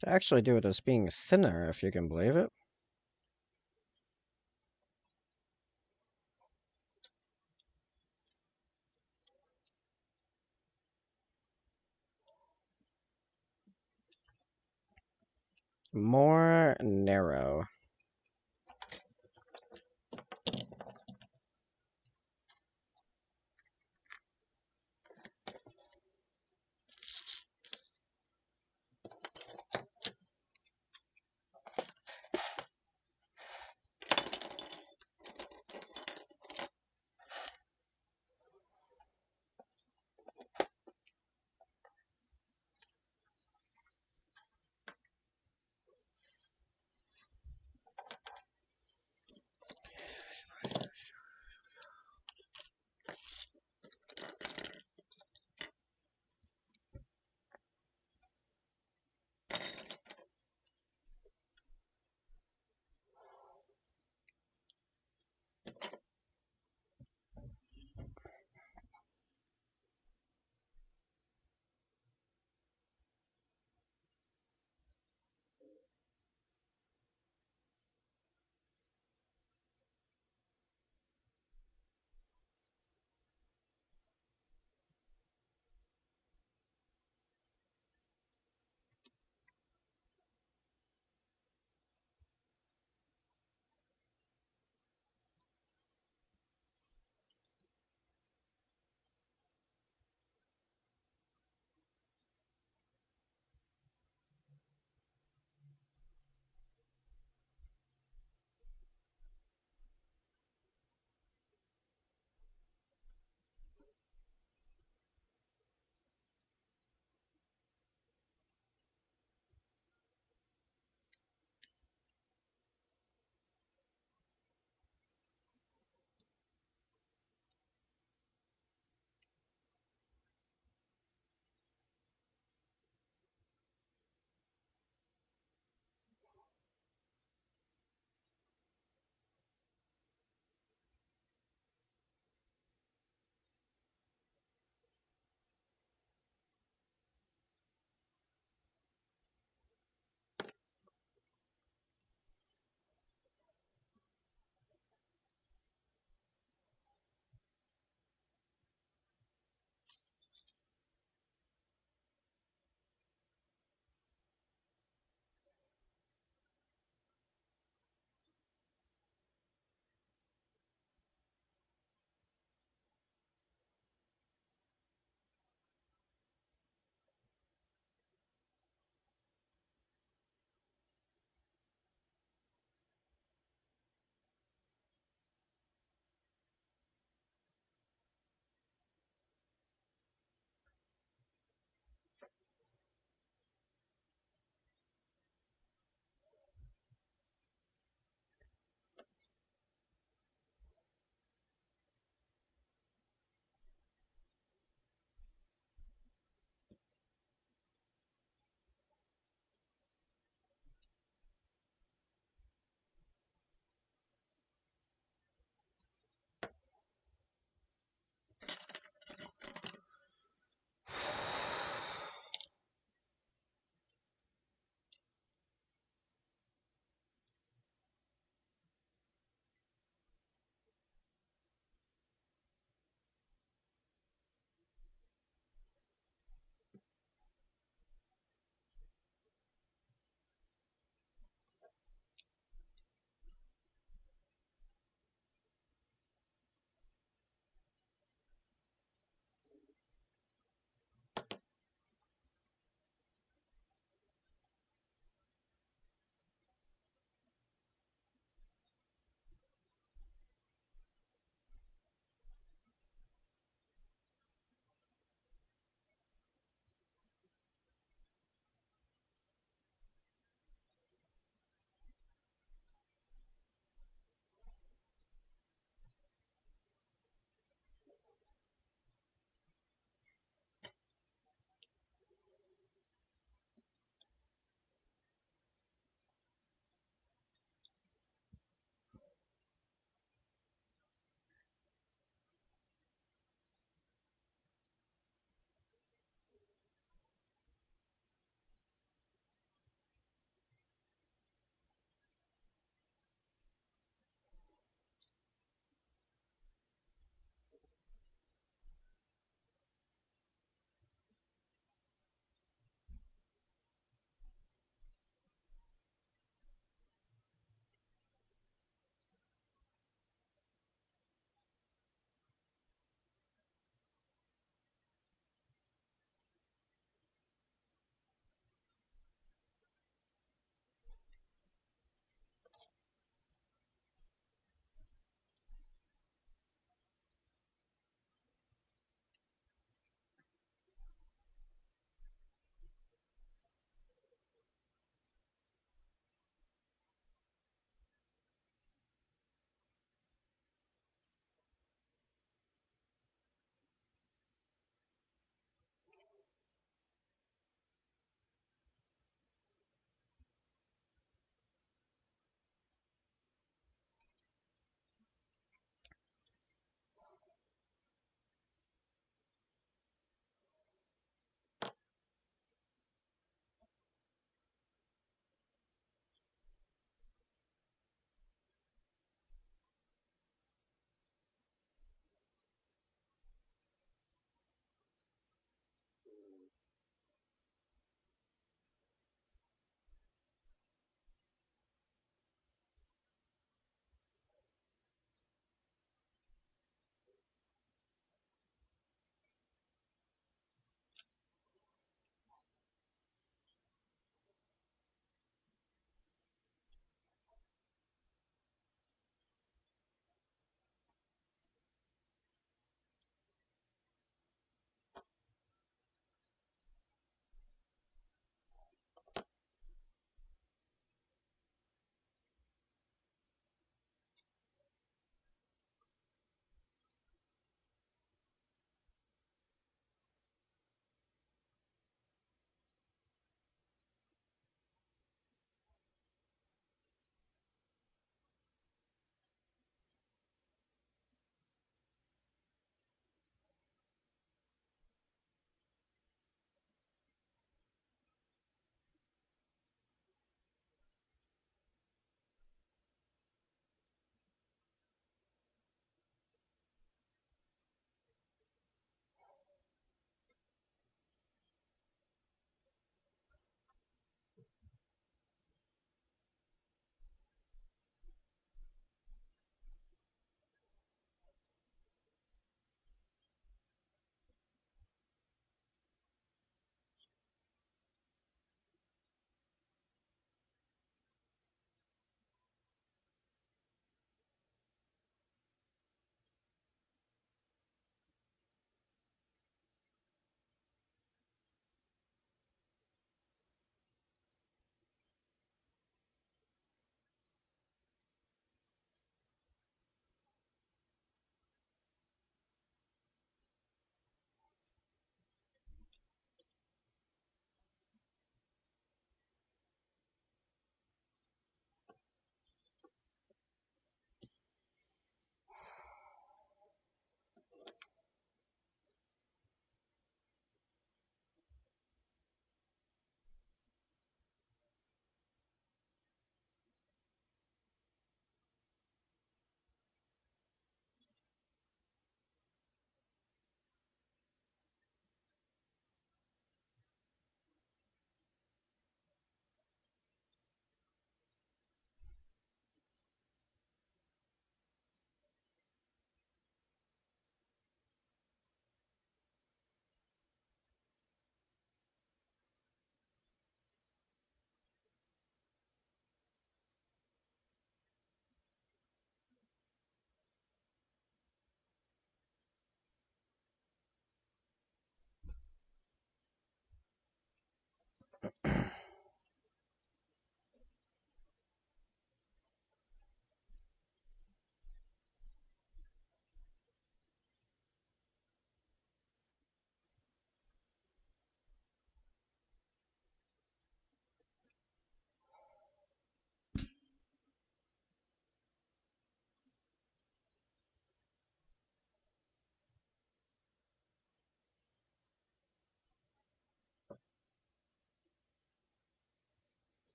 To actually do it as being thinner, if you can believe it. More narrow.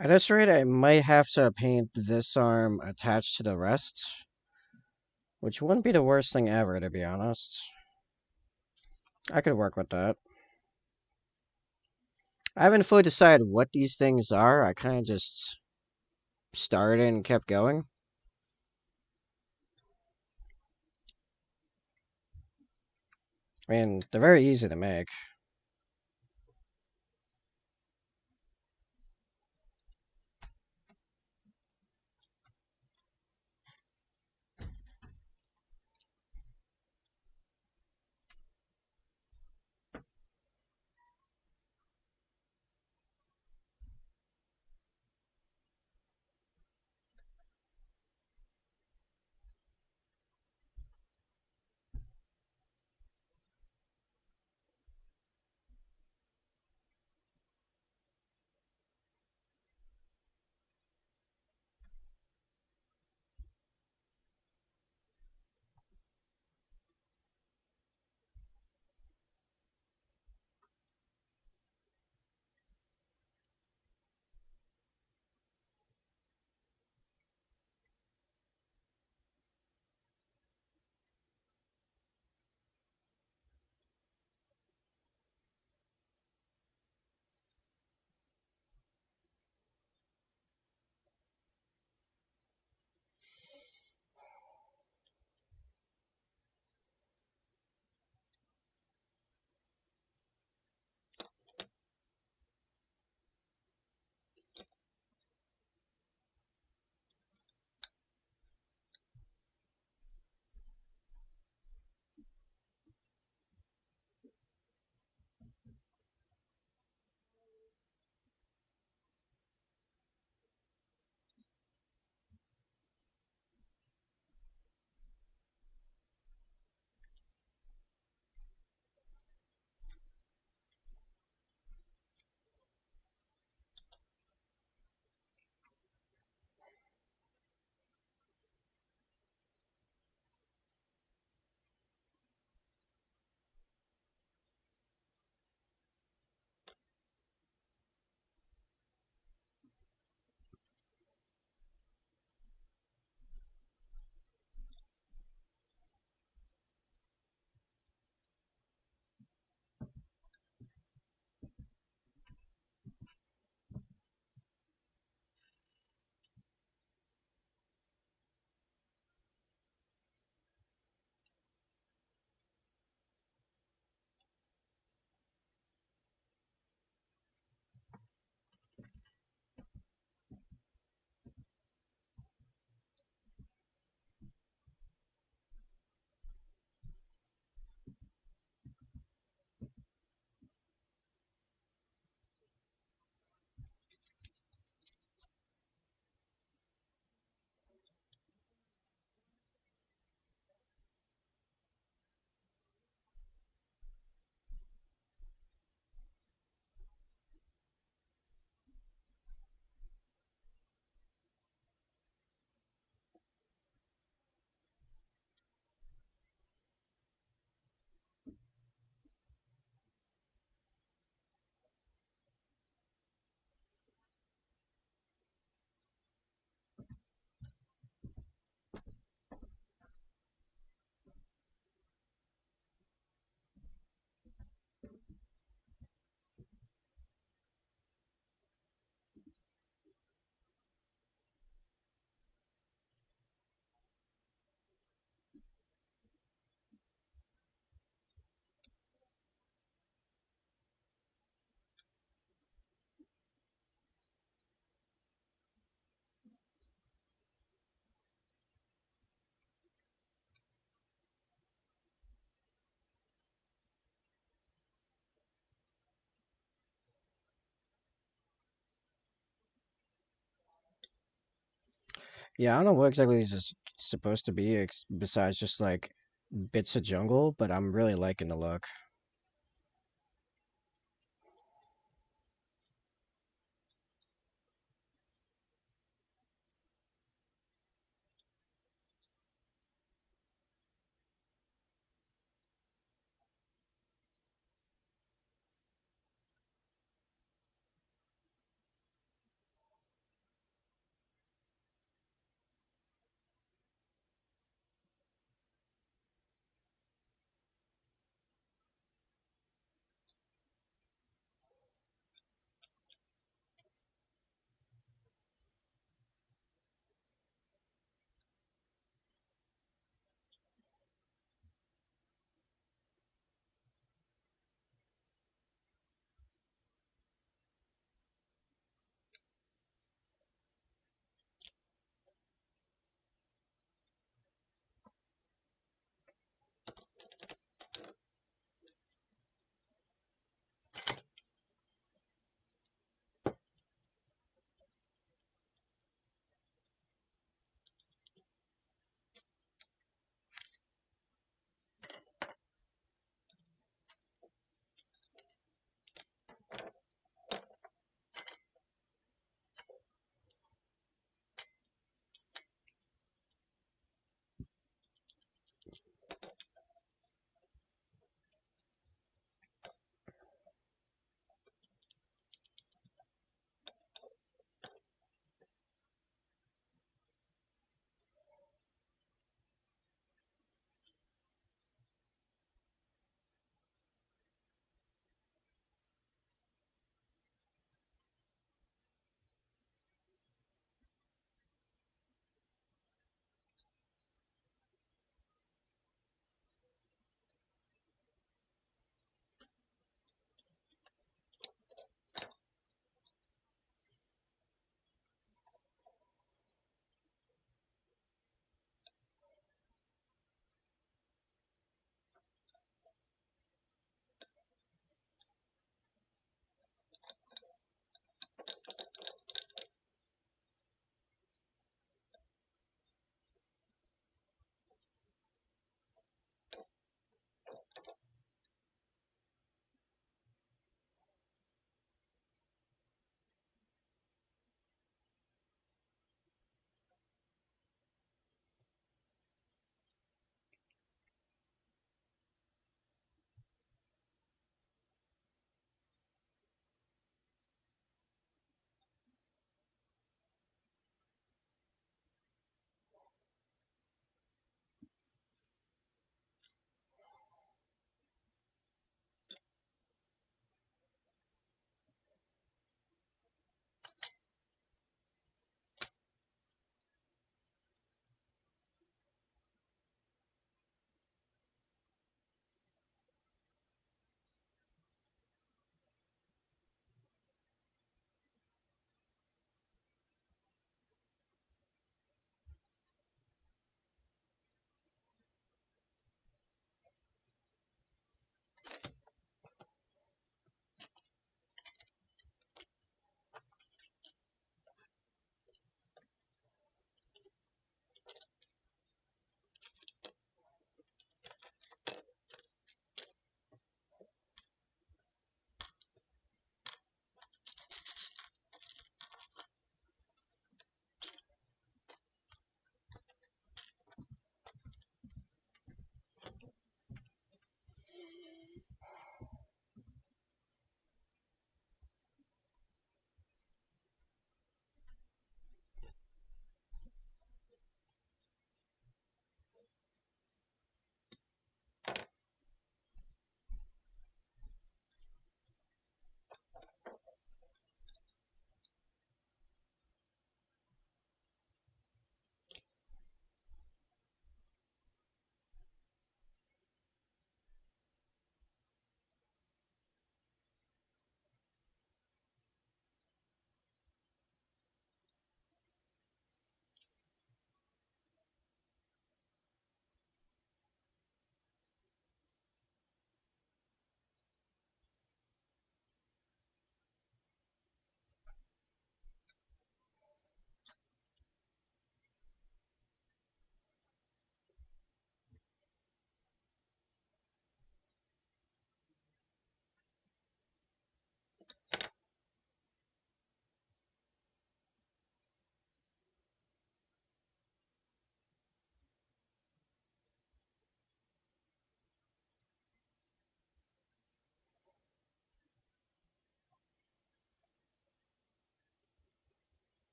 At this rate, I might have to paint this arm attached to the rest, which wouldn't be the worst thing ever, to be honest. I could work with that. I haven't fully decided what these things are. I kind of just started and kept going. I mean, they're very easy to make. Yeah, I don't know what exactly this is supposed to be, besides just like bits of jungle, but I'm really liking the look.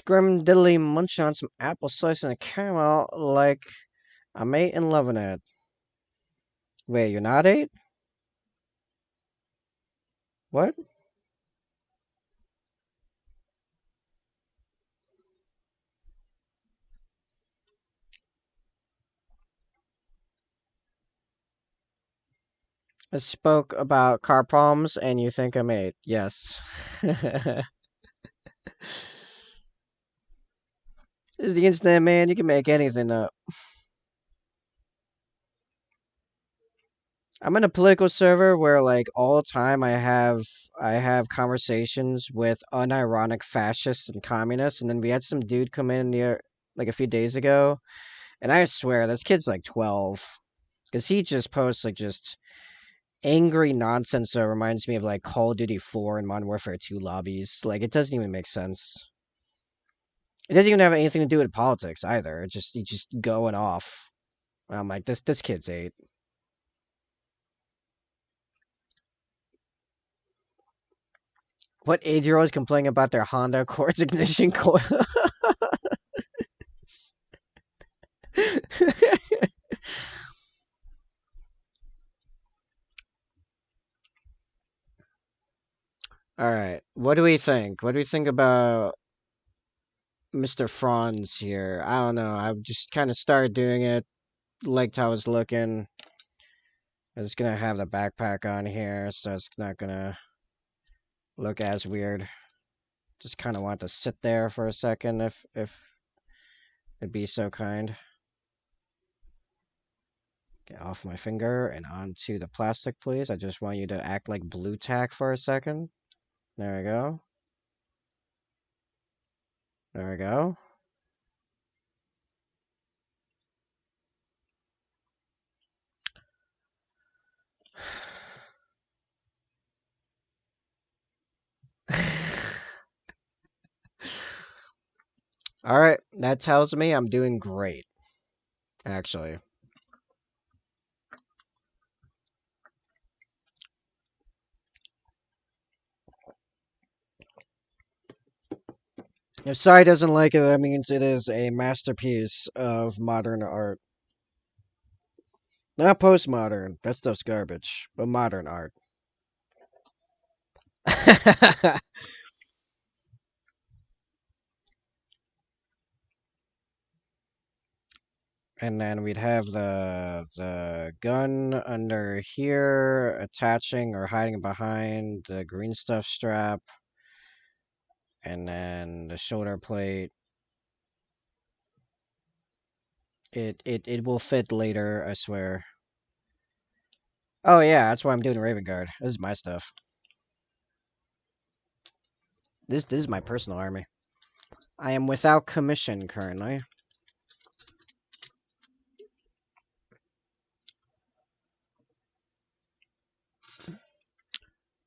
scrimdiddly munch on some apple slice and a caramel like I'm 8 and loving it. Wait, you're not 8? What? I spoke about car problems and you think I'm 8. Yes. This is the internet, man. You can make anything up. I'm in a political server where like all the time I have conversations with unironic fascists and communists, and then we had some dude come in there like a few days ago, and I swear this kid's like 12, because he just posts like just angry nonsense that reminds me of like Call of Duty 4 and Modern Warfare 2 lobbies. Like it doesn't even make sense. It doesn't even have anything to do with politics either. He's just going off. I'm like this kid's 8. What 8-year-olds complaining about their Honda Accord's ignition coil? All right. What do we think? What do we think about Mr. Franz here? I don't know. I just kind of started doing it. Liked how I was looking. It's gonna have the backpack on here, so it's not gonna look as weird. Just kind of want to sit there for a second, if it'd be so kind. Get off my finger and onto the plastic, please. I just want you to act like blue tack for a second. There we go. There we go. Alright, that tells me I'm doing great, actually. If Sai doesn't like it, that means it is a masterpiece of modern art. Not postmodern, that stuff's garbage, but modern art. And then we'd have the gun under here, attaching or hiding behind the green stuff strap, and then the shoulder plate. It will fit later, I swear. Oh yeah, that's why I'm doing Raven Guard. This is my stuff. This is my personal army. I am without commission currently.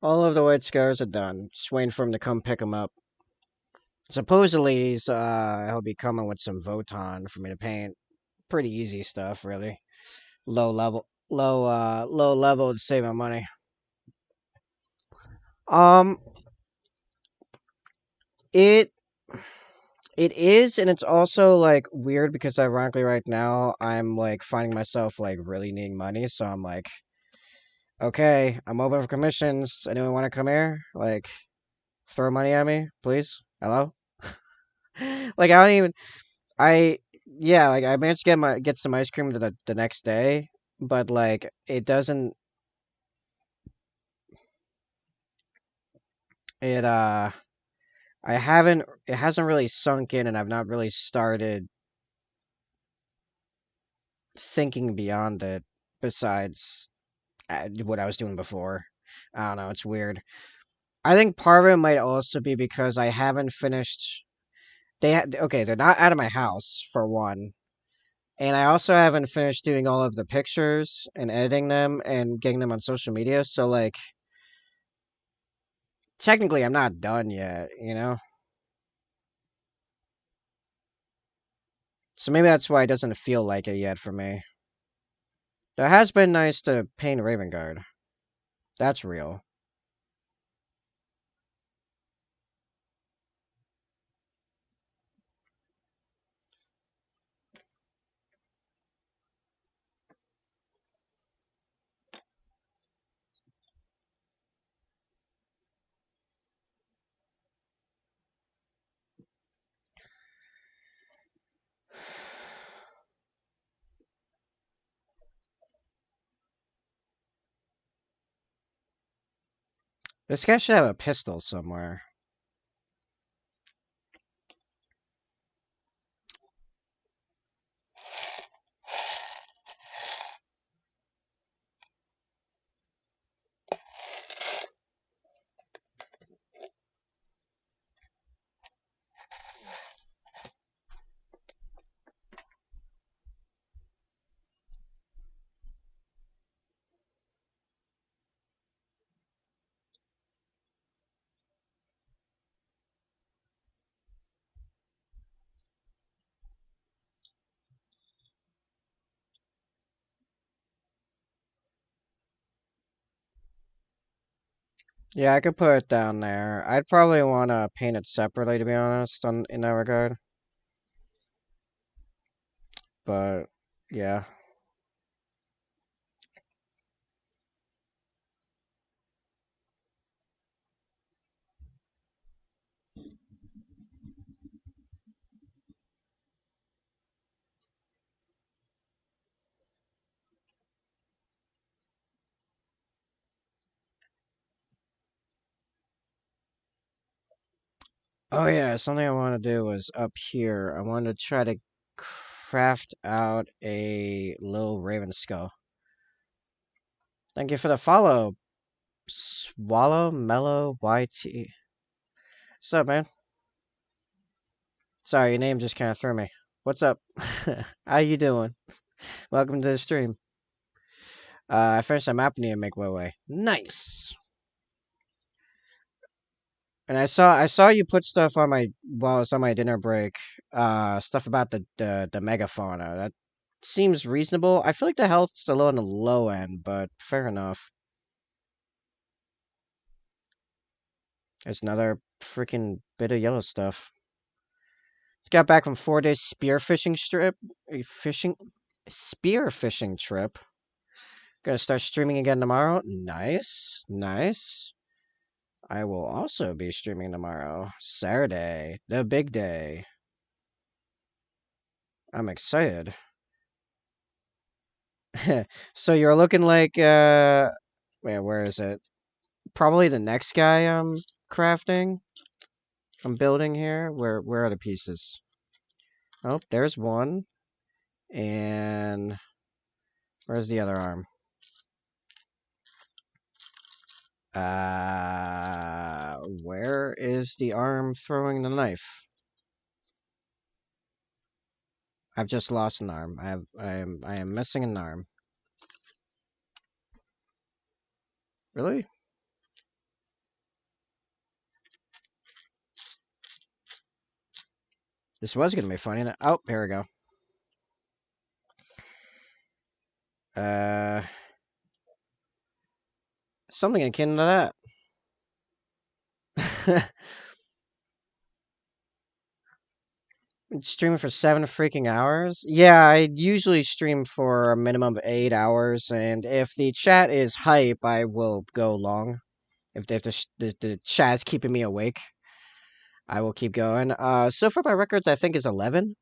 All of the white scars are done. Just waiting for him to come pick them up. Supposedly, he'll be coming with some Voton for me to paint. Pretty easy stuff, really. Low level to save my money. Um, it it is, and it's also like weird because ironically, right now I'm like finding myself like really needing money, so I'm like, okay, I'm open for commissions. Anyone want to come here? Like, throw money at me, please. Hello. Like I don't even. I yeah, like I managed to get some ice cream the next day, but like it doesn't it it hasn't really sunk in, and I've not really started thinking beyond it besides what I was doing before. I don't know, it's weird. I think part of it might also be because I haven't finished okay, they're not out of my house for one. And I also haven't finished doing all of the pictures and editing them and getting them on social media, so like technically I'm not done yet, you know? So maybe that's why it doesn't feel like it yet for me. It has been nice to paint Raven Guard. That's real. This guy should have a pistol somewhere. Yeah, I could put it down there. I'd probably want to paint it separately, to be honest, in that regard. But, yeah. Oh yeah, something I want to do was up here. I want to try to craft out a little raven skull. Thank you for the follow, Swallow Mellow YT. What's up, man? Sorry, your name just kind of threw me. What's up? How you doing? Welcome to the stream. I finished a map I need to make my way. Nice. And I saw you put stuff on my while I was on my dinner break. Stuff about the megafauna. That seems reasonable. I feel like the health's a little on the low end, but fair enough. There's another freaking bit of yellow stuff. Just got back from 4 days spearfishing trip. Fishing spearfishing trip. Gonna start streaming again tomorrow. Nice, nice. I will also be streaming tomorrow, Saturday, the big day. I'm excited. So you're looking like wait, where is it? Probably the next guy I'm crafting. I'm building here. Where are the pieces? Oh, there's one. And where's the other arm? Where is the arm throwing the knife? I've just lost an arm. I am missing an arm. Really? This was gonna be funny. Oh, here we go. Something akin to that. Streaming for 7 freaking hours? Yeah, I usually stream for a minimum of 8 hours, and if the chat is hype, I will go long. If the chat is keeping me awake, I will keep going. So far my records I think is 11.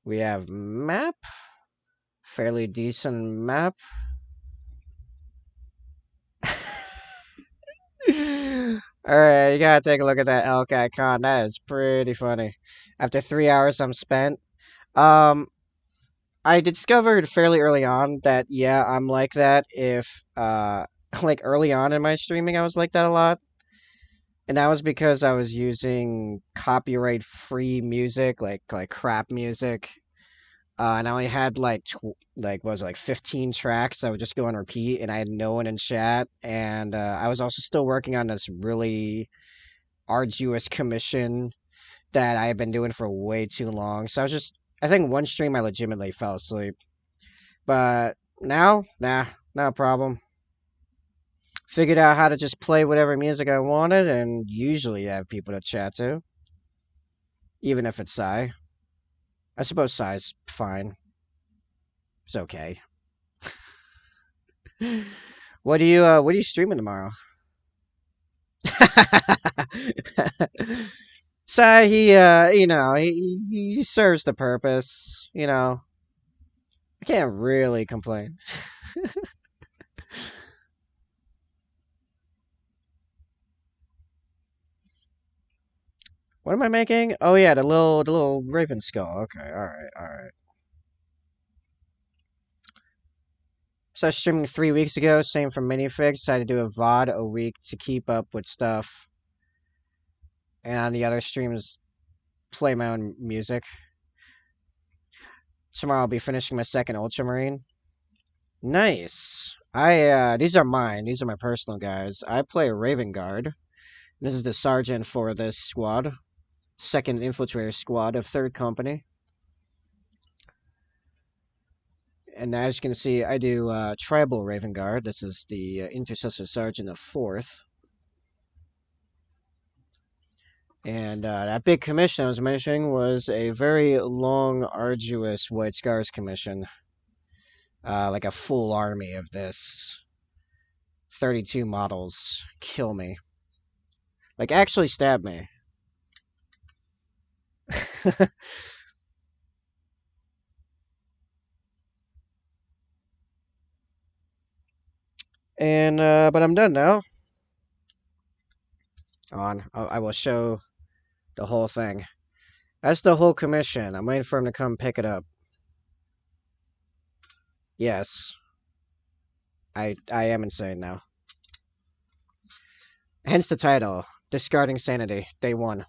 We have map, fairly decent map. Alright, you gotta take a look at that elk icon. That is pretty funny. After 3 hours I'm spent. I discovered fairly early on that, yeah, I'm like that if, like early on in my streaming, I was like that a lot. And that was because I was using copyright-free music, like crap music. And I only had what was it, like 15 tracks. I would just go on repeat, and I had no one in chat. And I was also still working on this really arduous commission that I had been doing for way too long. So I think one stream I legitimately fell asleep. But now, nah, not a problem. Figured out how to just play whatever music I wanted, and usually have people to chat to. Even if it's Psy. I suppose Psy's fine. It's okay. What are you streaming tomorrow? Psy, he serves the purpose, I can't really complain. What am I making? Oh yeah, the little raven skull. Okay, alright. So I was streaming 3 weeks ago, same for minifigs. Decided to do a VOD a week to keep up with stuff. And on the other streams, play my own music. Tomorrow I'll be finishing my second Ultramarine. Nice. These are mine. These are my personal guys. I play a Raven Guard. This is the sergeant for this squad. Second infiltrator squad of 3rd Company. And as you can see, I do Tribal Raven Guard. This is the Intercessor Sergeant of 4th. And that big commission I was mentioning was a very long, arduous White Scars commission. Like a full army of this. 32 models. Kill me. Like, actually stab me. And, but I'm done now. I will show the whole thing. That's the whole commission. I'm waiting for him to come pick it up. Yes. I am insane now. Hence the title. Discarding Sanity. Day 1.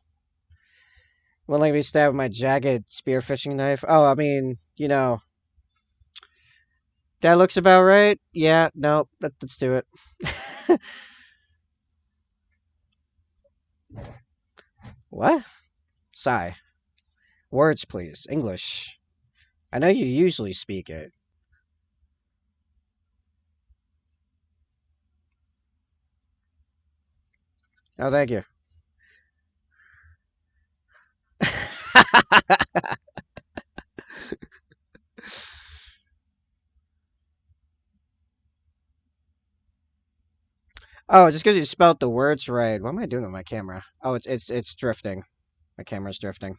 Won't let me stab with my jagged spearfishing knife. Oh, I mean, you know. That looks about right. Yeah, no, let's do it. What? Sigh. Words, please. English. I know you usually speak it. Oh, thank you. Oh, just because you spelled the words right. What am I doing with my camera? Oh, it's drifting. My camera's drifting.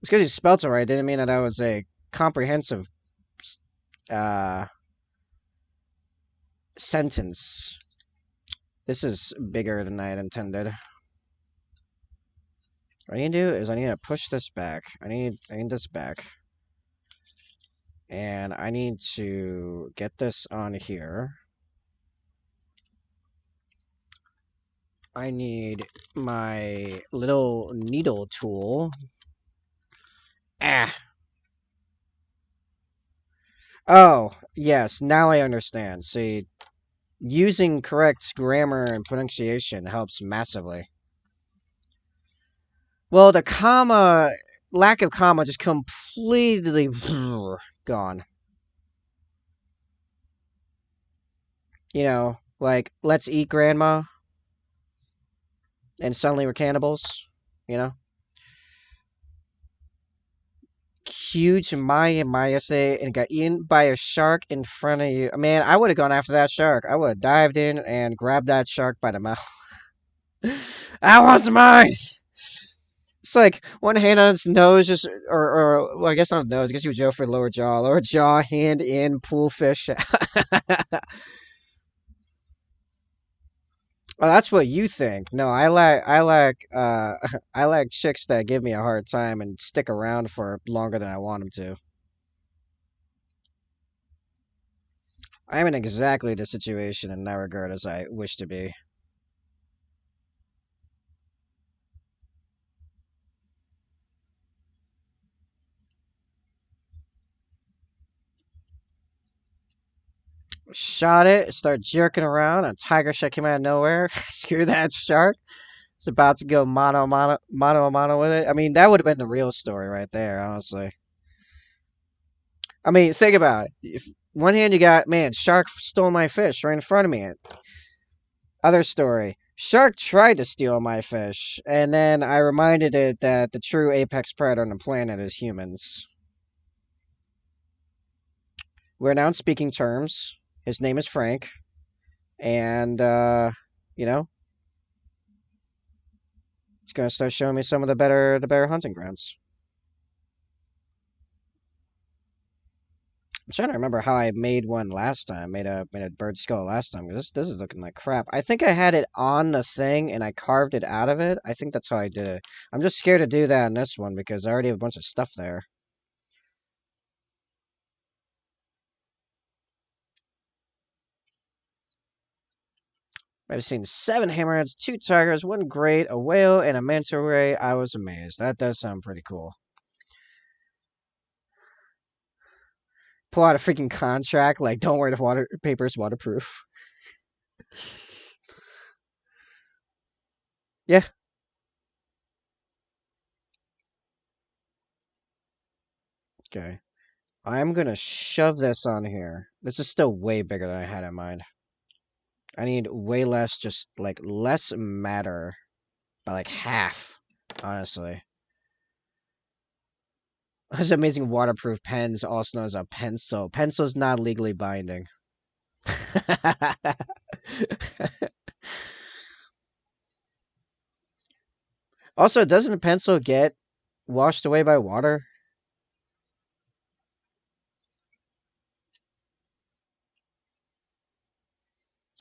Just because you spelled it right didn't mean that that was a comprehensive uh sentence. This is bigger than I had intended. What I need to do is I need to push this back. I need this back. And I need to get this on here. I need my little needle tool. Ah. Oh, yes, now I understand. See, using correct grammar and pronunciation helps massively. Well, the comma, lack of comma just completely gone. You know, like, let's eat grandma, and suddenly we're cannibals, you know? Huge Maya say and got eaten by a shark in front of you. Man, I would have gone after that shark. I would have dived in and grabbed that shark by the mouth. That was mine! It's like one hand on its nose, just well, I guess not nose. I guess you would go for lower jaw, hand in, pull fish. Well, that's what you think. No, I like chicks that give me a hard time and stick around for longer than I want them to. I'm in exactly the situation in that regard as I wish to be. Shot it, start jerking around, a tiger shark came out of nowhere. Screw that shark. It's about to go mano with it. I mean, that would have been the real story right there, honestly. I mean, think about it. If one hand you got, man, shark stole my fish right in front of me. Other story. Shark tried to steal my fish, and then I reminded it that the true apex predator on the planet is humans. We're now on speaking terms. His name is Frank, and you know, it's gonna start showing me some of the better hunting grounds. I'm trying to remember how I made one last time. Made a bird skull last time. This is looking like crap. I think I had it on the thing and I carved it out of it. I think that's how I did it. I'm just scared to do that in this one because I already have a bunch of stuff there. I've seen 7 hammerheads, 2 tigers, 1 great, a whale, and a manta ray. I was amazed. That does sound pretty cool. Pull out a freaking contract, like, don't worry, the paper's waterproof. Yeah. Okay. I'm gonna shove this on here. This is still way bigger than I had in mind. I need way less, just, like, less matter. By, like, half, honestly. Those amazing waterproof pens, also known as a pencil. Pencil's not legally binding. Also, doesn't the pencil get washed away by water?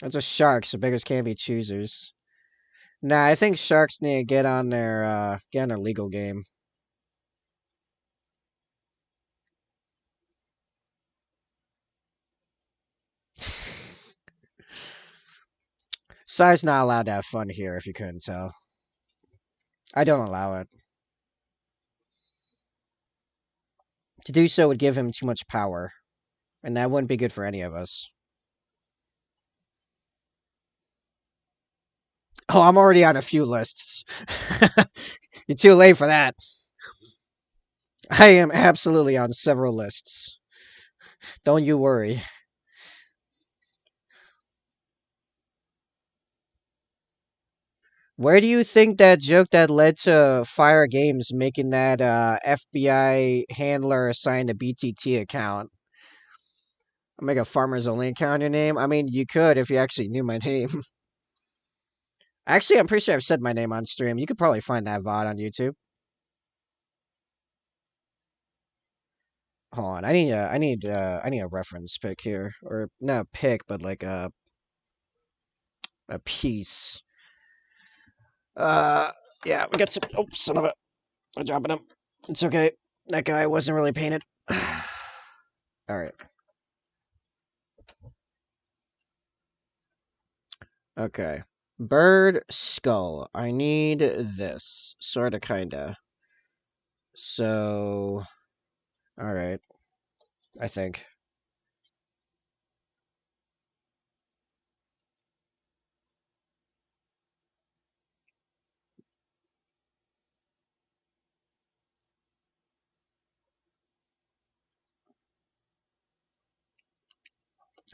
It's a shark, so beggars can't be choosers. Nah, I think sharks need to get on their legal game. Sai's not allowed to have fun here, if you couldn't tell. I don't allow it. To do so would give him too much power, and that wouldn't be good for any of us. Oh, I'm already on a few lists. You're too late for that. I am absolutely on several lists. Don't you worry. Where do you think that joke that led to Fire Games making that FBI handler assigned a BTT account? Make a farmers only account your name? I mean, you could if you actually knew my name. Actually, I'm pretty sure I've said my name on stream. You could probably find that VOD on YouTube. Hold on, I need a reference pick here, or not a pick, but like a piece. Uh, yeah, we got some. Oh, son of a! I'm dropping him. It's okay. That guy wasn't really painted. All right. Okay. Bird skull. I need this. Sorta, kinda. So, alright. I think.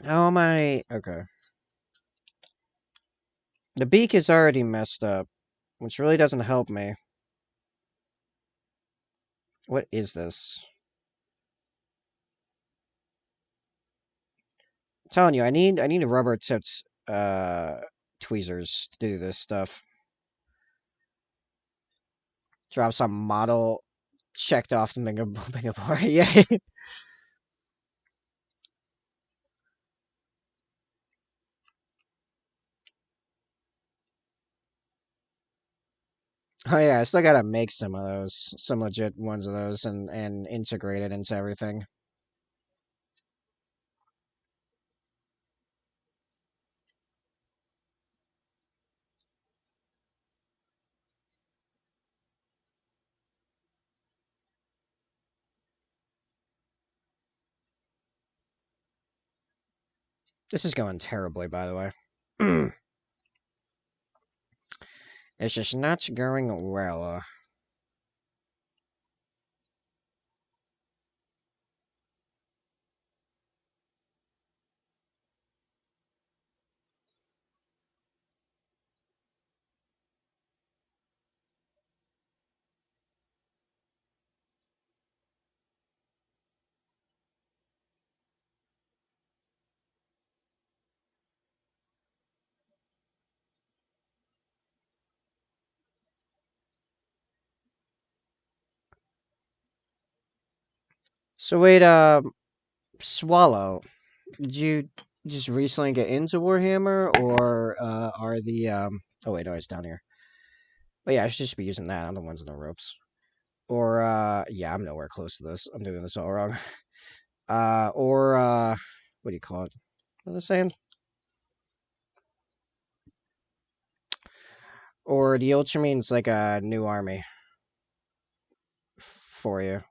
How am I? Okay. The beak is already messed up, which really doesn't help me. What is this? I'm telling you, I need a rubber tipped tweezers to do this stuff. Drop some model checked off the Mingapore. Yeah. Oh yeah, I still gotta make some of those, some legit ones of those, and integrate it into everything. This is going terribly, by the way. It's just not going well. So wait, Swallow, did you just recently get into Warhammer, or are the Oh wait, no, it's down here. But yeah, I should just be using that. I'm the ones in the ropes. Or yeah, I'm nowhere close to this. I'm doing this all wrong. Or what do you call it? What was I saying? Or the Ultramarines like a new army for you.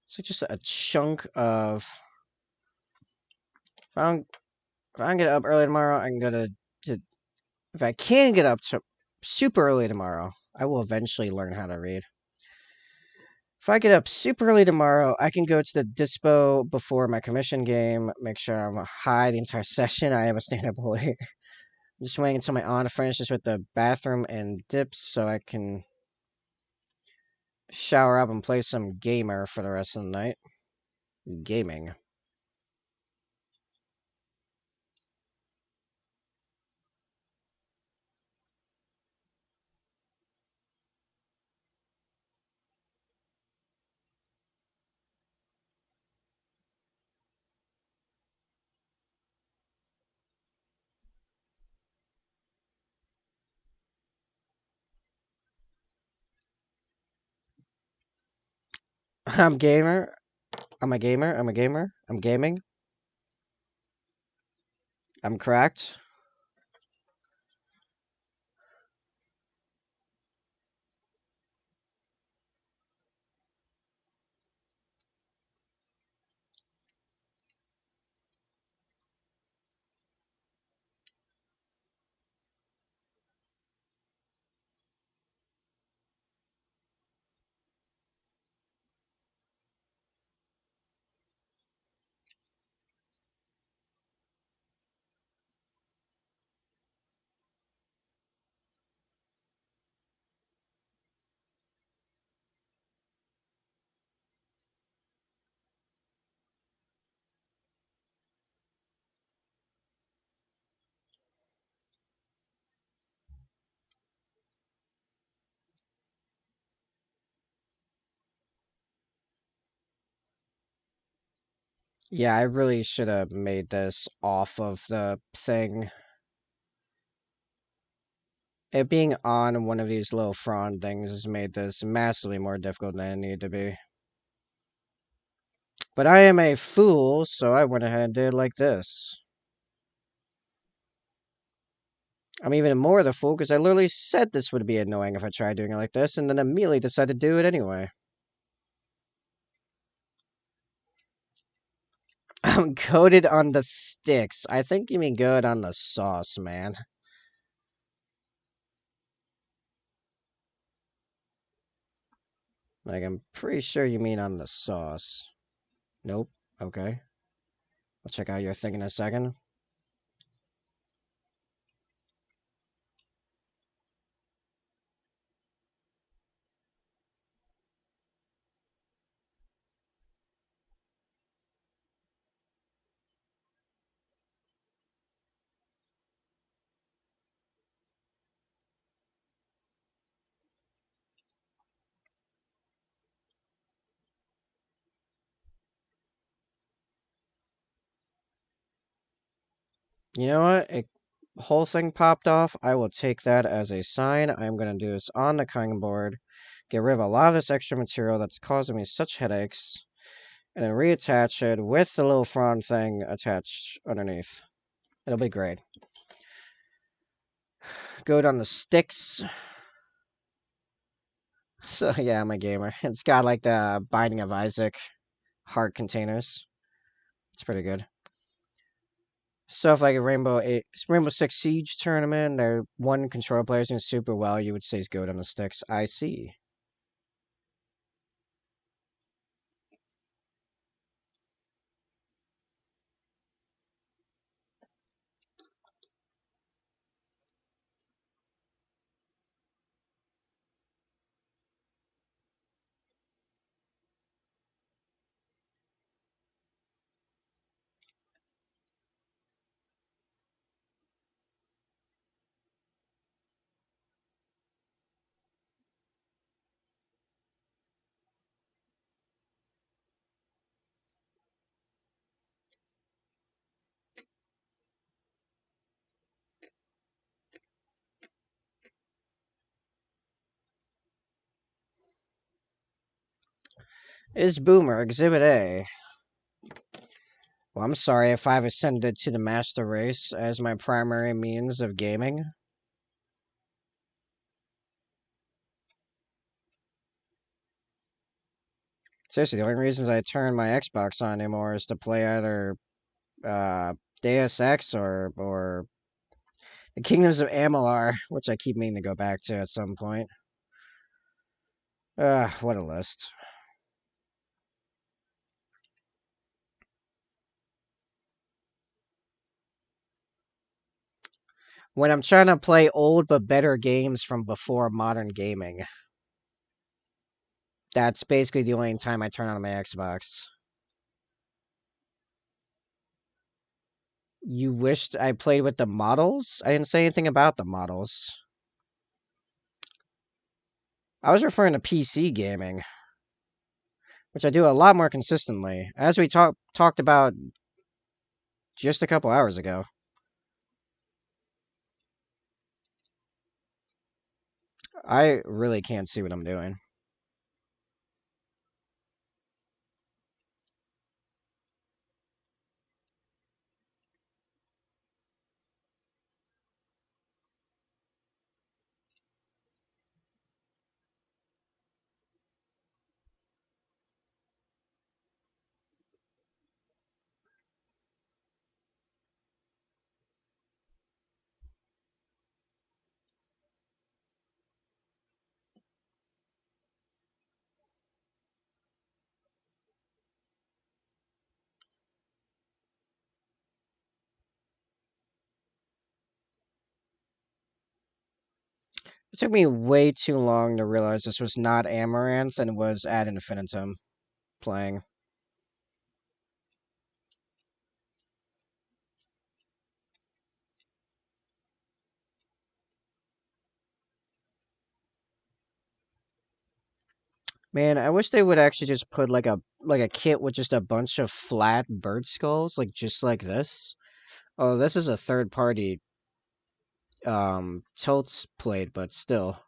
So just a chunk of. If I don't, if I don't get up early tomorrow, I can go to. If I can get up to super early tomorrow, I will eventually learn how to read. If I get up super early tomorrow, I can go to the dispo before my commission game, make sure I'm high the entire session. I have a stand-up holy. I'm just waiting until my aunt finishes with the bathroom and dips so I can shower up and play some gamer for the rest of the night. Gaming. I'm gamer. I'm a gamer. I'm a gamer. I'm gaming. I'm cracked. Yeah, I really should have made this off of the thing. It being on one of these little frond things has made this massively more difficult than it needed to be. But I am a fool, so I went ahead and did it like this. I'm even more the fool because I literally said this would be annoying if I tried doing it like this, and then immediately decided to do it anyway. I'm coated on the sticks. I think you mean good on the sauce, man. Like, I'm pretty sure you mean on the sauce. Nope. Okay. I'll check out your thing in a second. You know what? A whole thing popped off. I will take that as a sign. I'm going to do this on the cutting board. Get rid of a lot of this extra material that's causing me such headaches. And then reattach it with the little frond thing attached underneath. It'll be great. Go down the sticks. So yeah, I'm a gamer. It's got like the Binding of Isaac heart containers. It's pretty good. Stuff like a Rainbow Six Siege tournament, or one control player's doing super well, you would say is good on the sticks. I see. Is Boomer Exhibit A? Well, I'm sorry if I've ascended to the master race as my primary means of gaming. Seriously, the only reasons I turn my Xbox on anymore is to play either uh, Deus Ex or the Kingdoms of Amalur, which I keep meaning to go back to at some point. What a list. When I'm trying to play old but better games from before modern gaming, that's basically the only time I turn on my Xbox. You wished I played with the models? I didn't say anything about the models. I was referring to PC gaming, which I do a lot more consistently, as we talked about just a couple hours ago. I really can't see what I'm doing. It took me way too long to realize this was not Amaranth and was Ad Infinitum playing. Man, I wish they would actually just put like a kit with just a bunch of flat bird skulls, like just like this. Oh, this is a third party tilts plate, but still.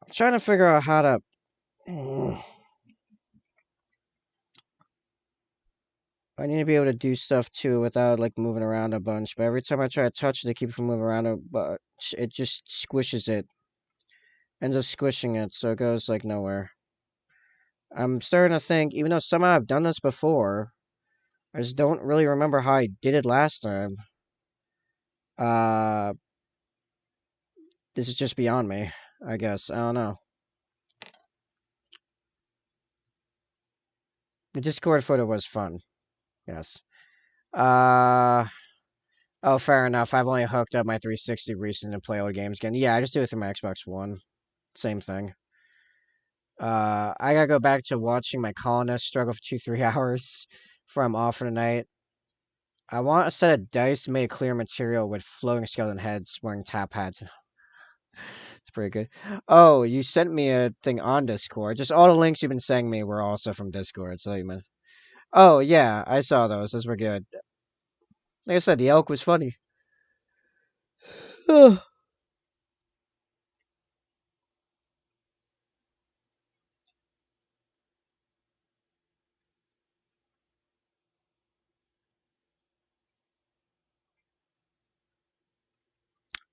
I'm trying to figure out how to. I need to be able to do stuff too without like moving around a bunch. But every time I try to touch it, to keep it from moving around a bunch. It just squishes it. Ends up squishing it, so it goes like nowhere. I'm starting to think, even though somehow I've done this before, I just don't really remember how I did it last time. Uh, this is just beyond me, I guess. I don't know. The Discord photo was fun. Yes. Uh, oh, fair enough. I've only hooked up my 360 recently to play old games again. Yeah, I just do it through my Xbox One. Same thing. I gotta go back to watching my colonists struggle for 2-3 hours before I'm off for the night. I want a set of dice made of clear material with floating skeleton heads wearing top hats to pretty good. Oh, you sent me a thing on Discord. Just all the links you've been sending me were also from Discord. So you meant. Oh yeah, I saw those. Those were good. Like I said, the elk was funny. You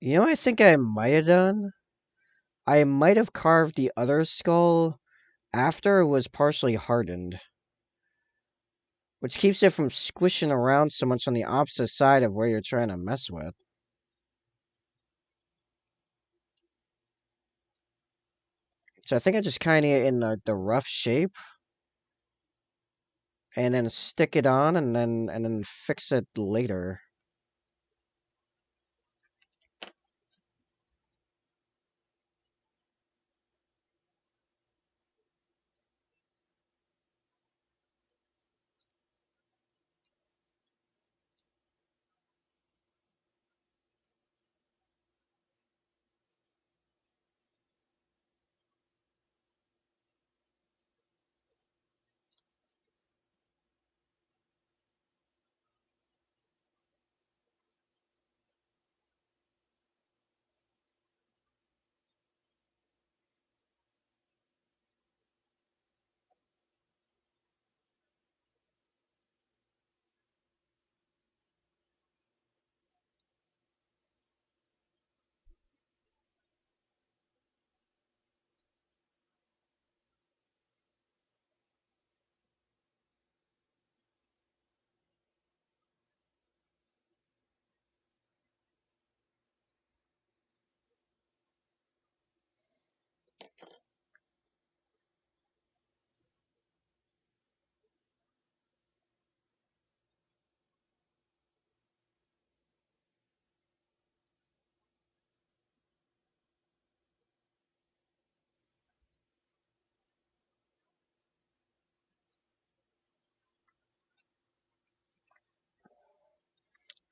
know, I think I might have done. I might have carved the other skull after it was partially hardened, which keeps it from squishing around so much on the opposite side of where you're trying to mess with. So I think I just kind of in the rough shape, and then stick it on, and then fix it later.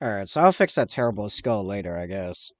All right, so I'll fix that terrible skull later, I guess.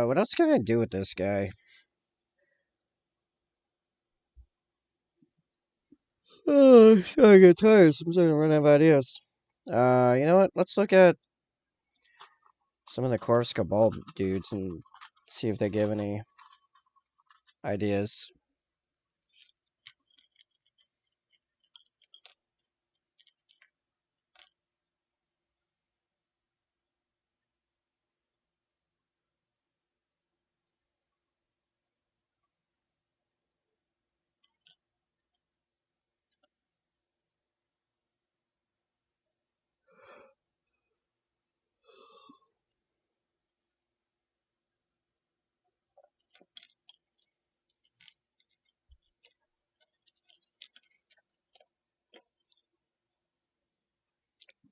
What else can I do with this guy? Oh, I get tired. Sometimes I run out of ideas. You know what? Let's look at some of the Corvus Cabal dudes and see if they give any ideas.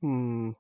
Hmm.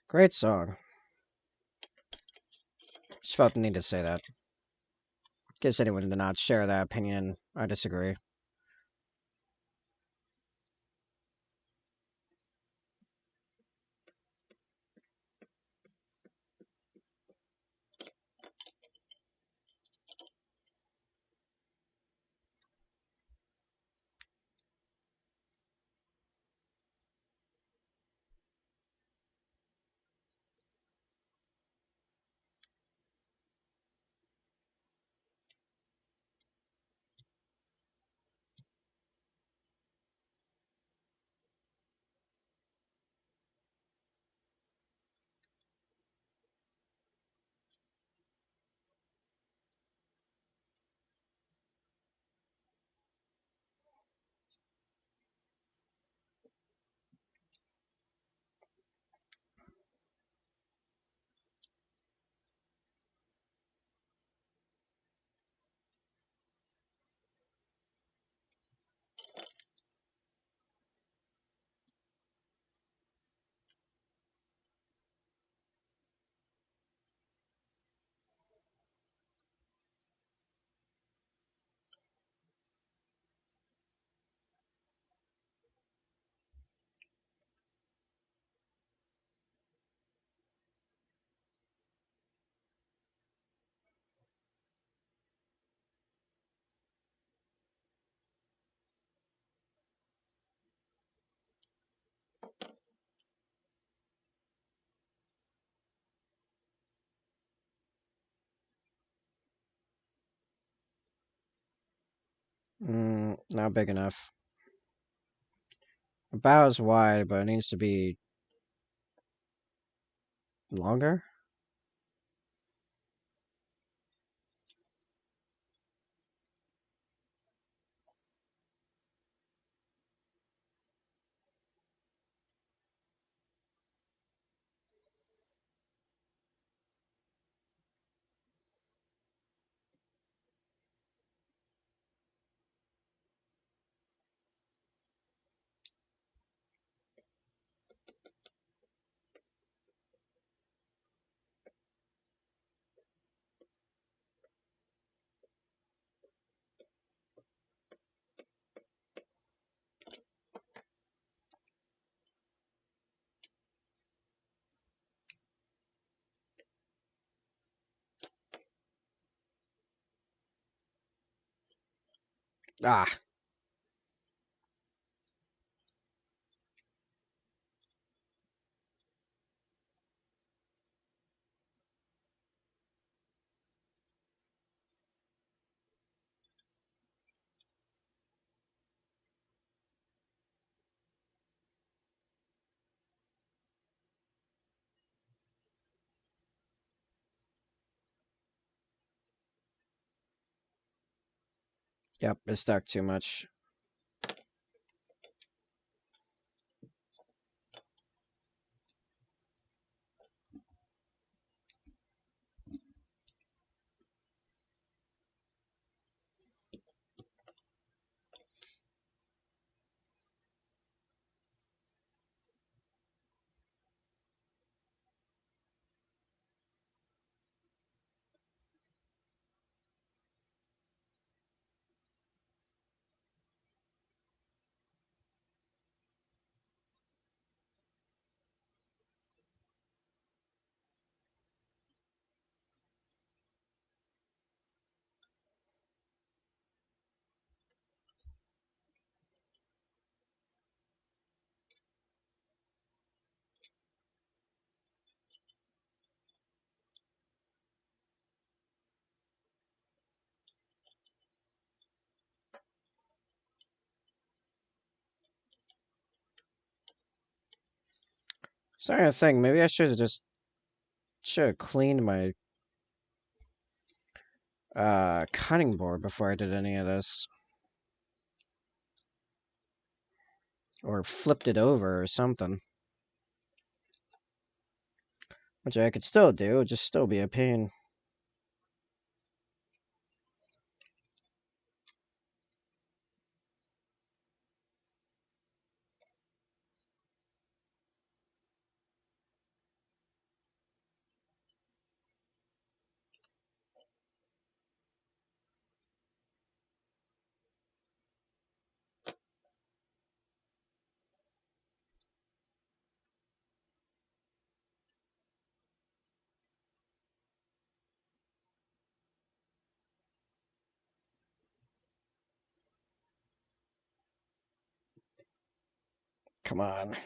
Great song. Just felt the need to say that. In case anyone did not share that opinion, I disagree. Not big enough. About as wide, but it needs to be longer. Ah, yep, it stuck too much. Starting to think, maybe I should have cleaned my cutting board before I did any of this, or flipped it over or something. Which I could still do, it'd just still be a pain. Come on.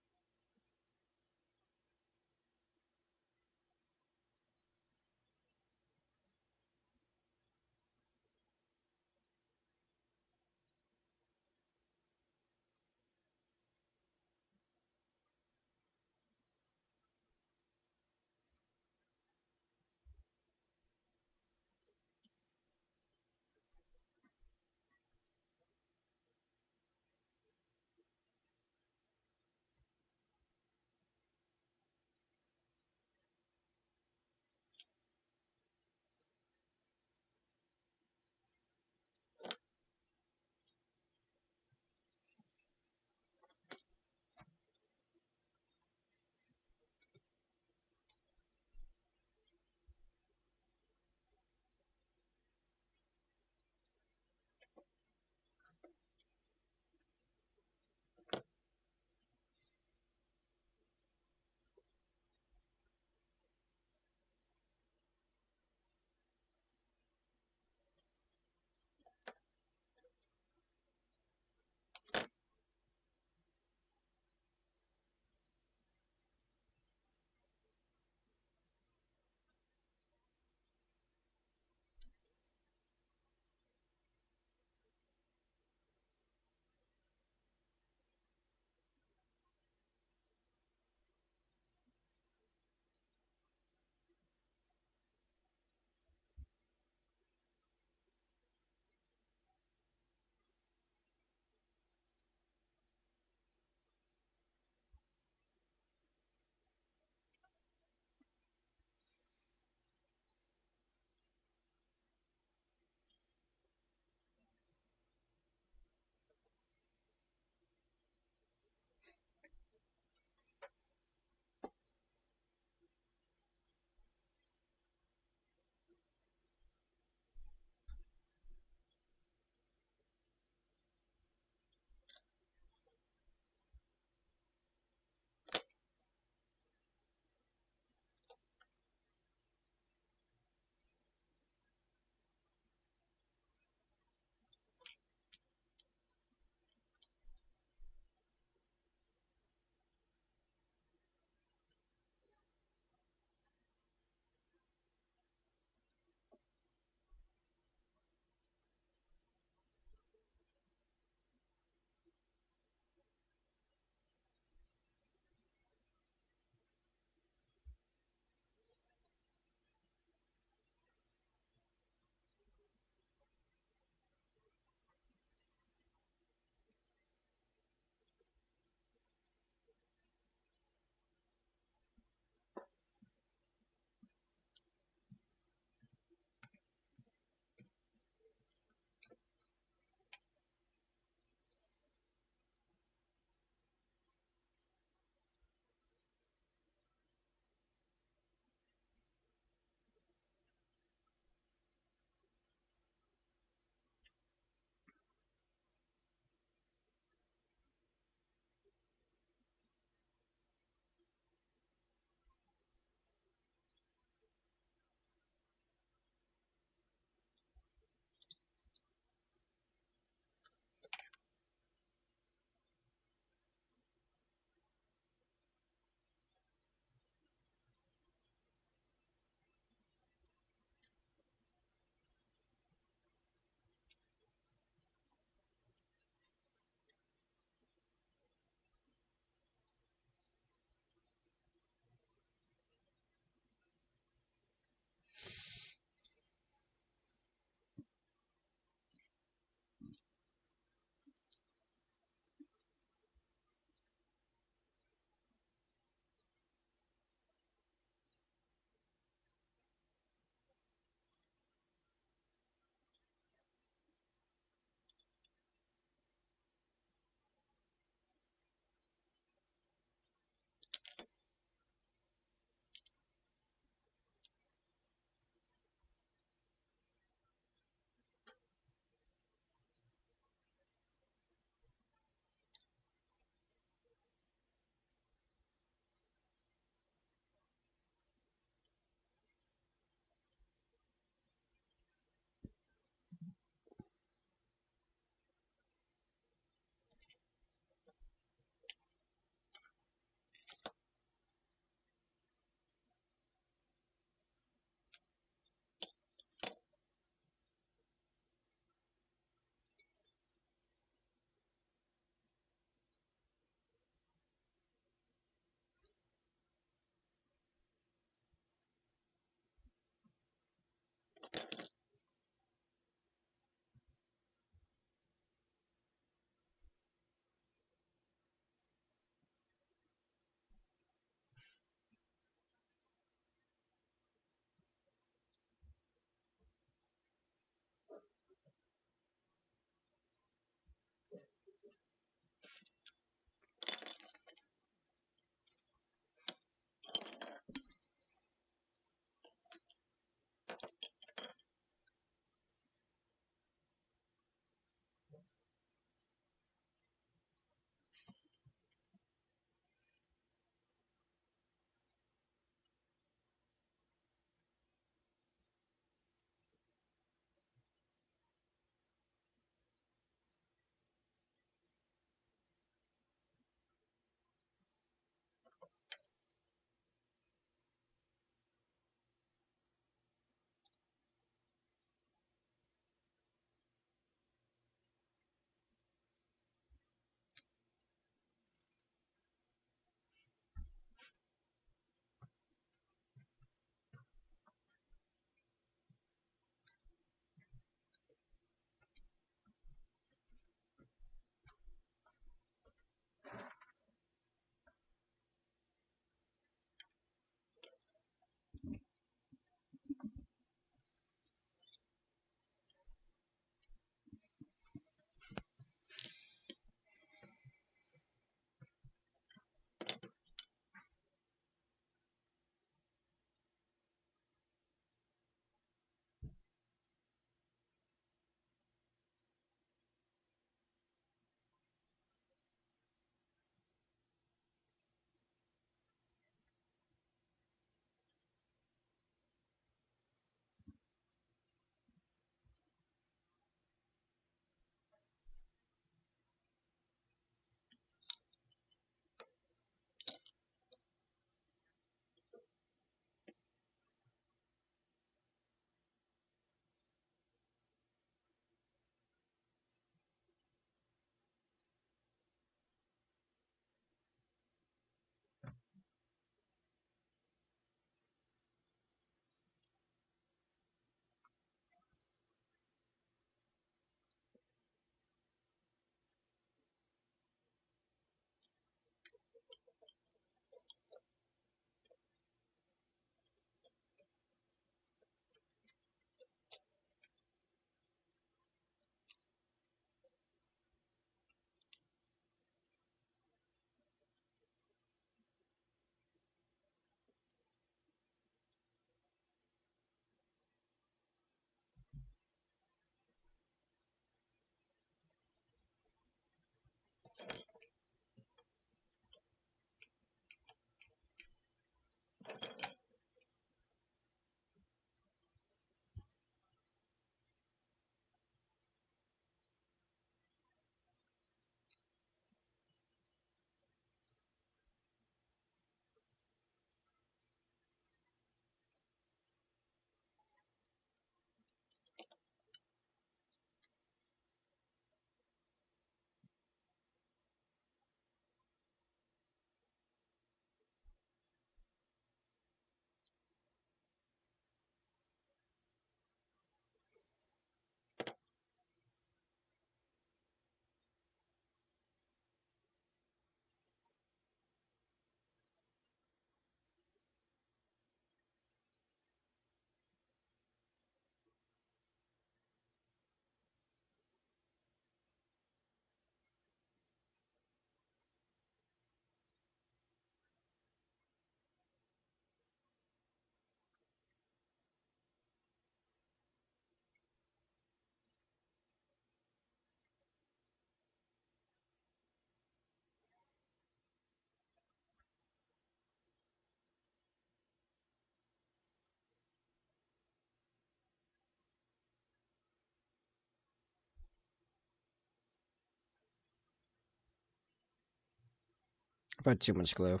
Put too much glue.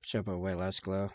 Should put way less glue.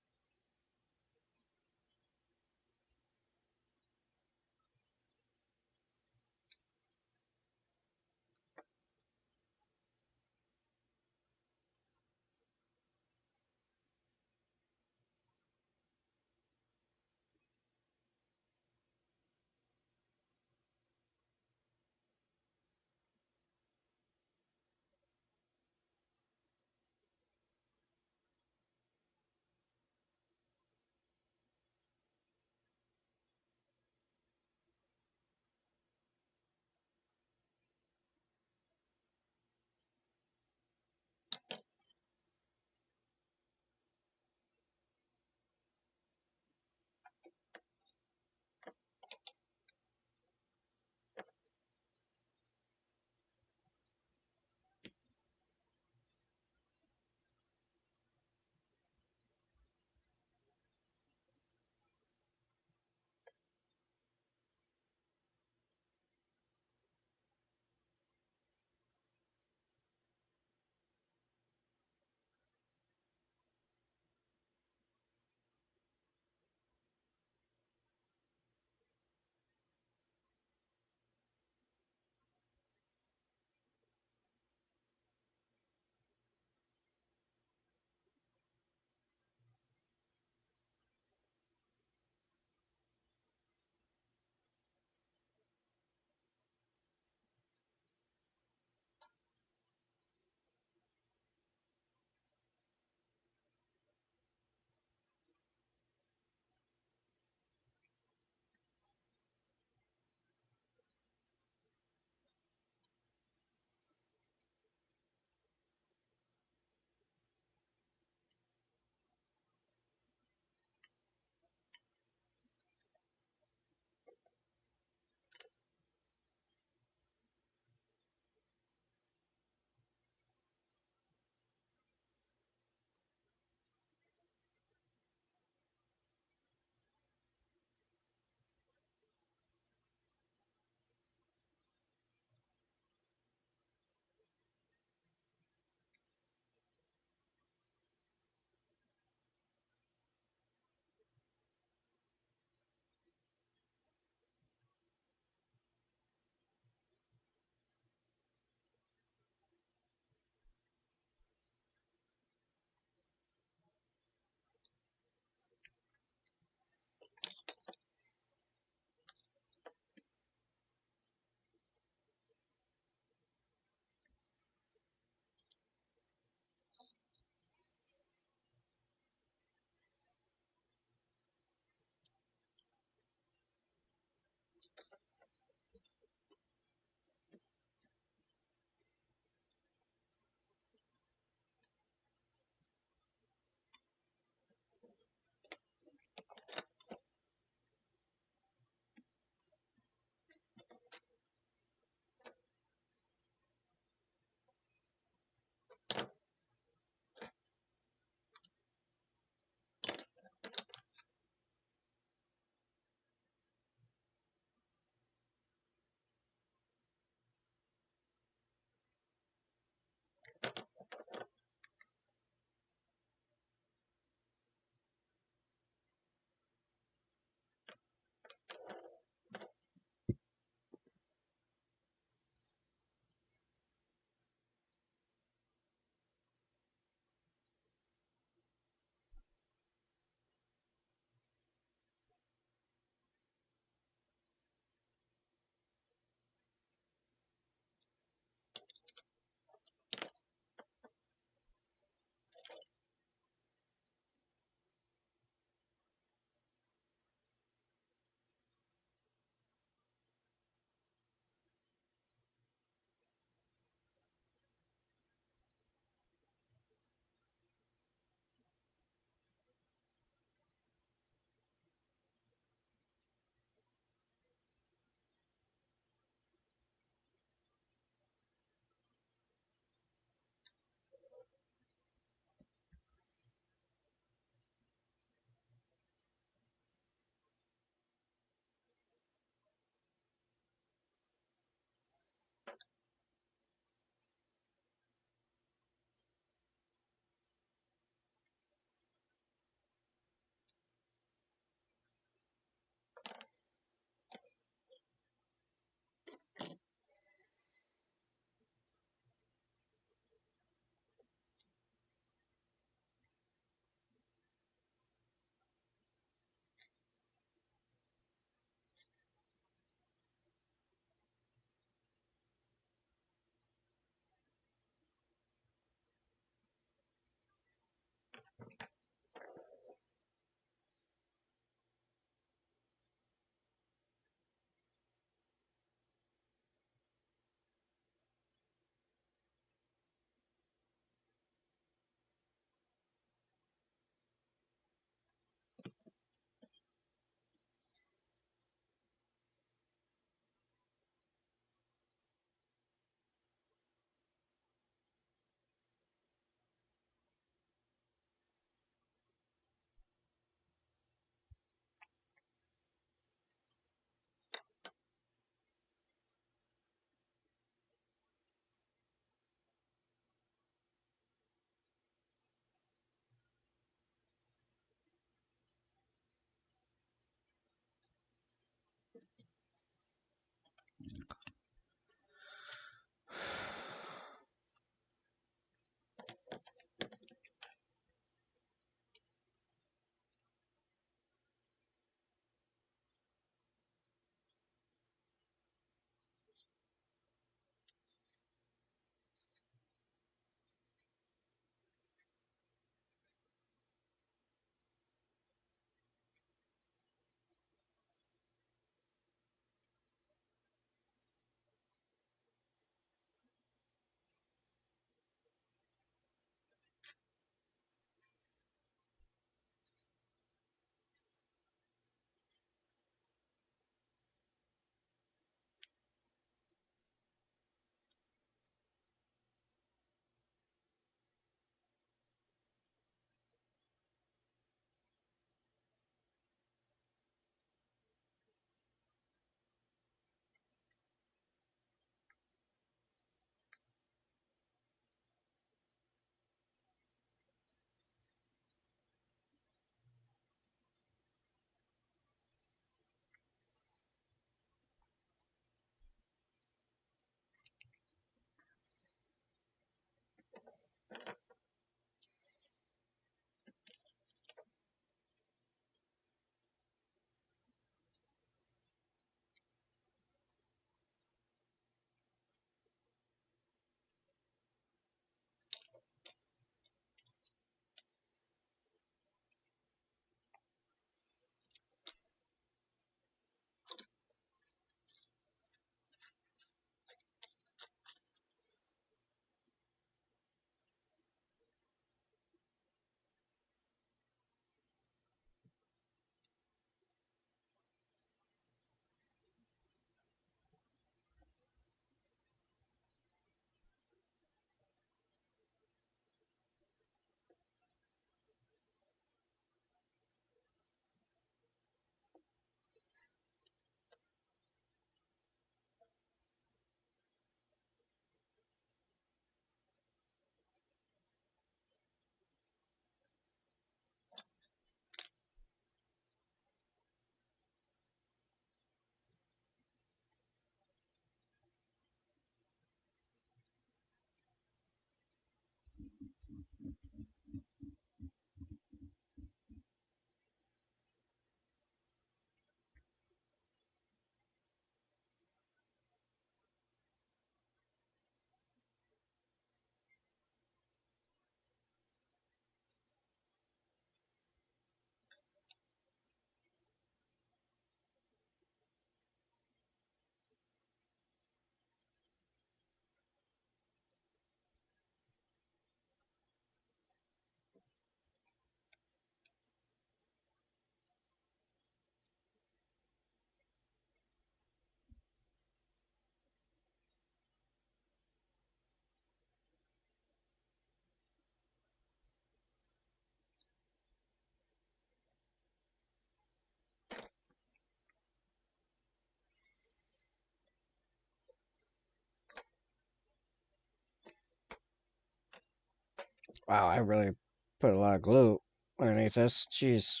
Wow, I really put a lot of glue underneath this. Jeez.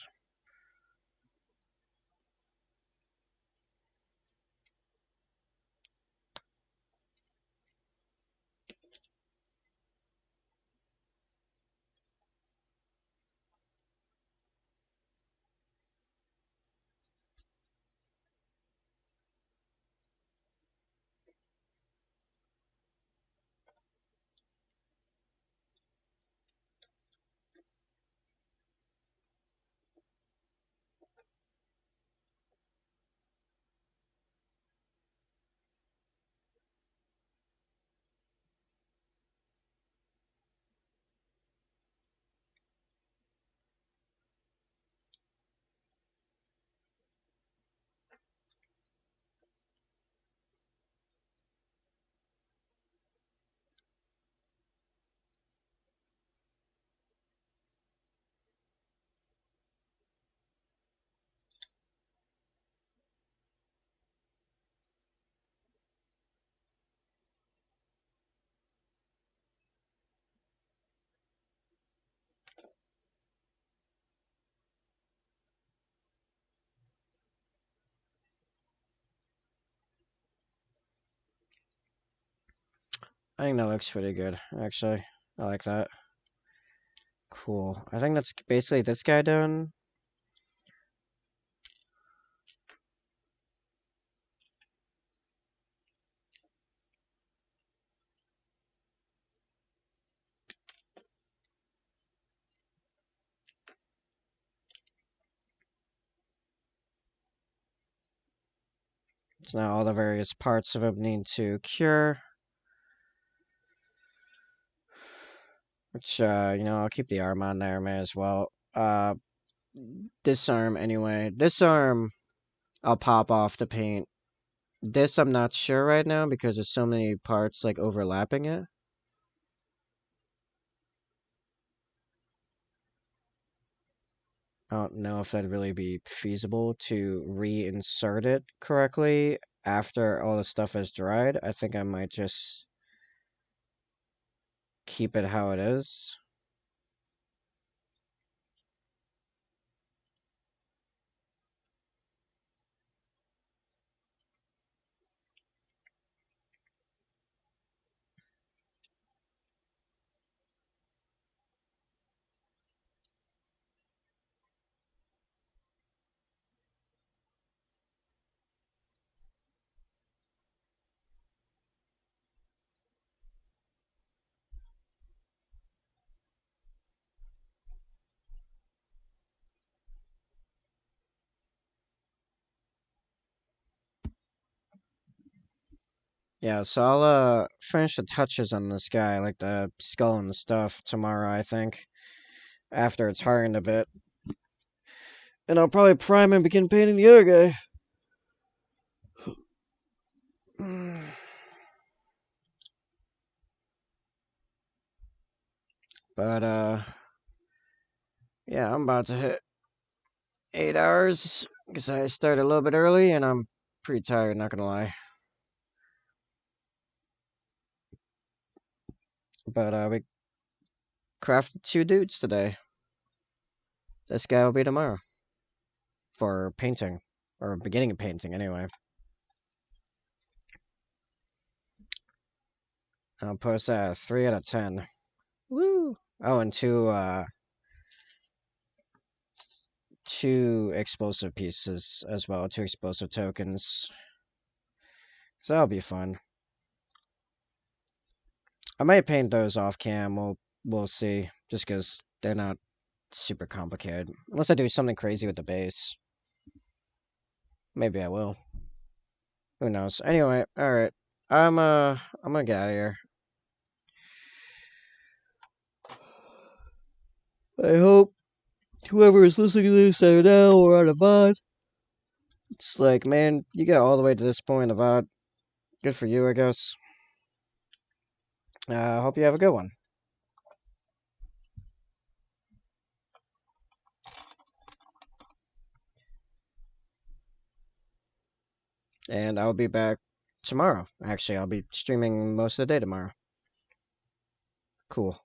I think that looks pretty good, actually. I like that. Cool. I think that's basically this guy done. So now all the various parts of him need to cure. Which, I'll keep the arm on there, may as well. This arm, anyway. This arm, I'll pop off the paint. This, I'm not sure right now because there's so many parts, like, overlapping it. I don't know if that'd really be feasible to reinsert it correctly after all the stuff has dried. I think I might just keep it how it is. Yeah, so I'll finish the touches on this guy, like the skull and stuff, tomorrow, I think, after it's hardened a bit. And I'll probably prime and begin painting the other guy. But, yeah, I'm about to hit 8 hours, because I started a little bit early, and I'm pretty tired, not gonna lie. But, we crafted 2 dudes today. This guy will be tomorrow. For painting. Or beginning of painting, anyway. I'll post that 3 out of 10. Woo! Oh, and two explosive pieces as well, two explosive tokens. So that'll be fun. I might paint those off cam. We'll see. Just because they're not super complicated. Unless I do something crazy with the base. Maybe I will. Who knows? Anyway, alright. I'm gonna get out of here. I hope whoever is listening to this either now or on a VOD. It's like, man, you got all the way to this point of VOD. Good for you, I guess. I hope you have a good one. And I'll be back tomorrow. Actually, I'll be streaming most of the day tomorrow. Cool.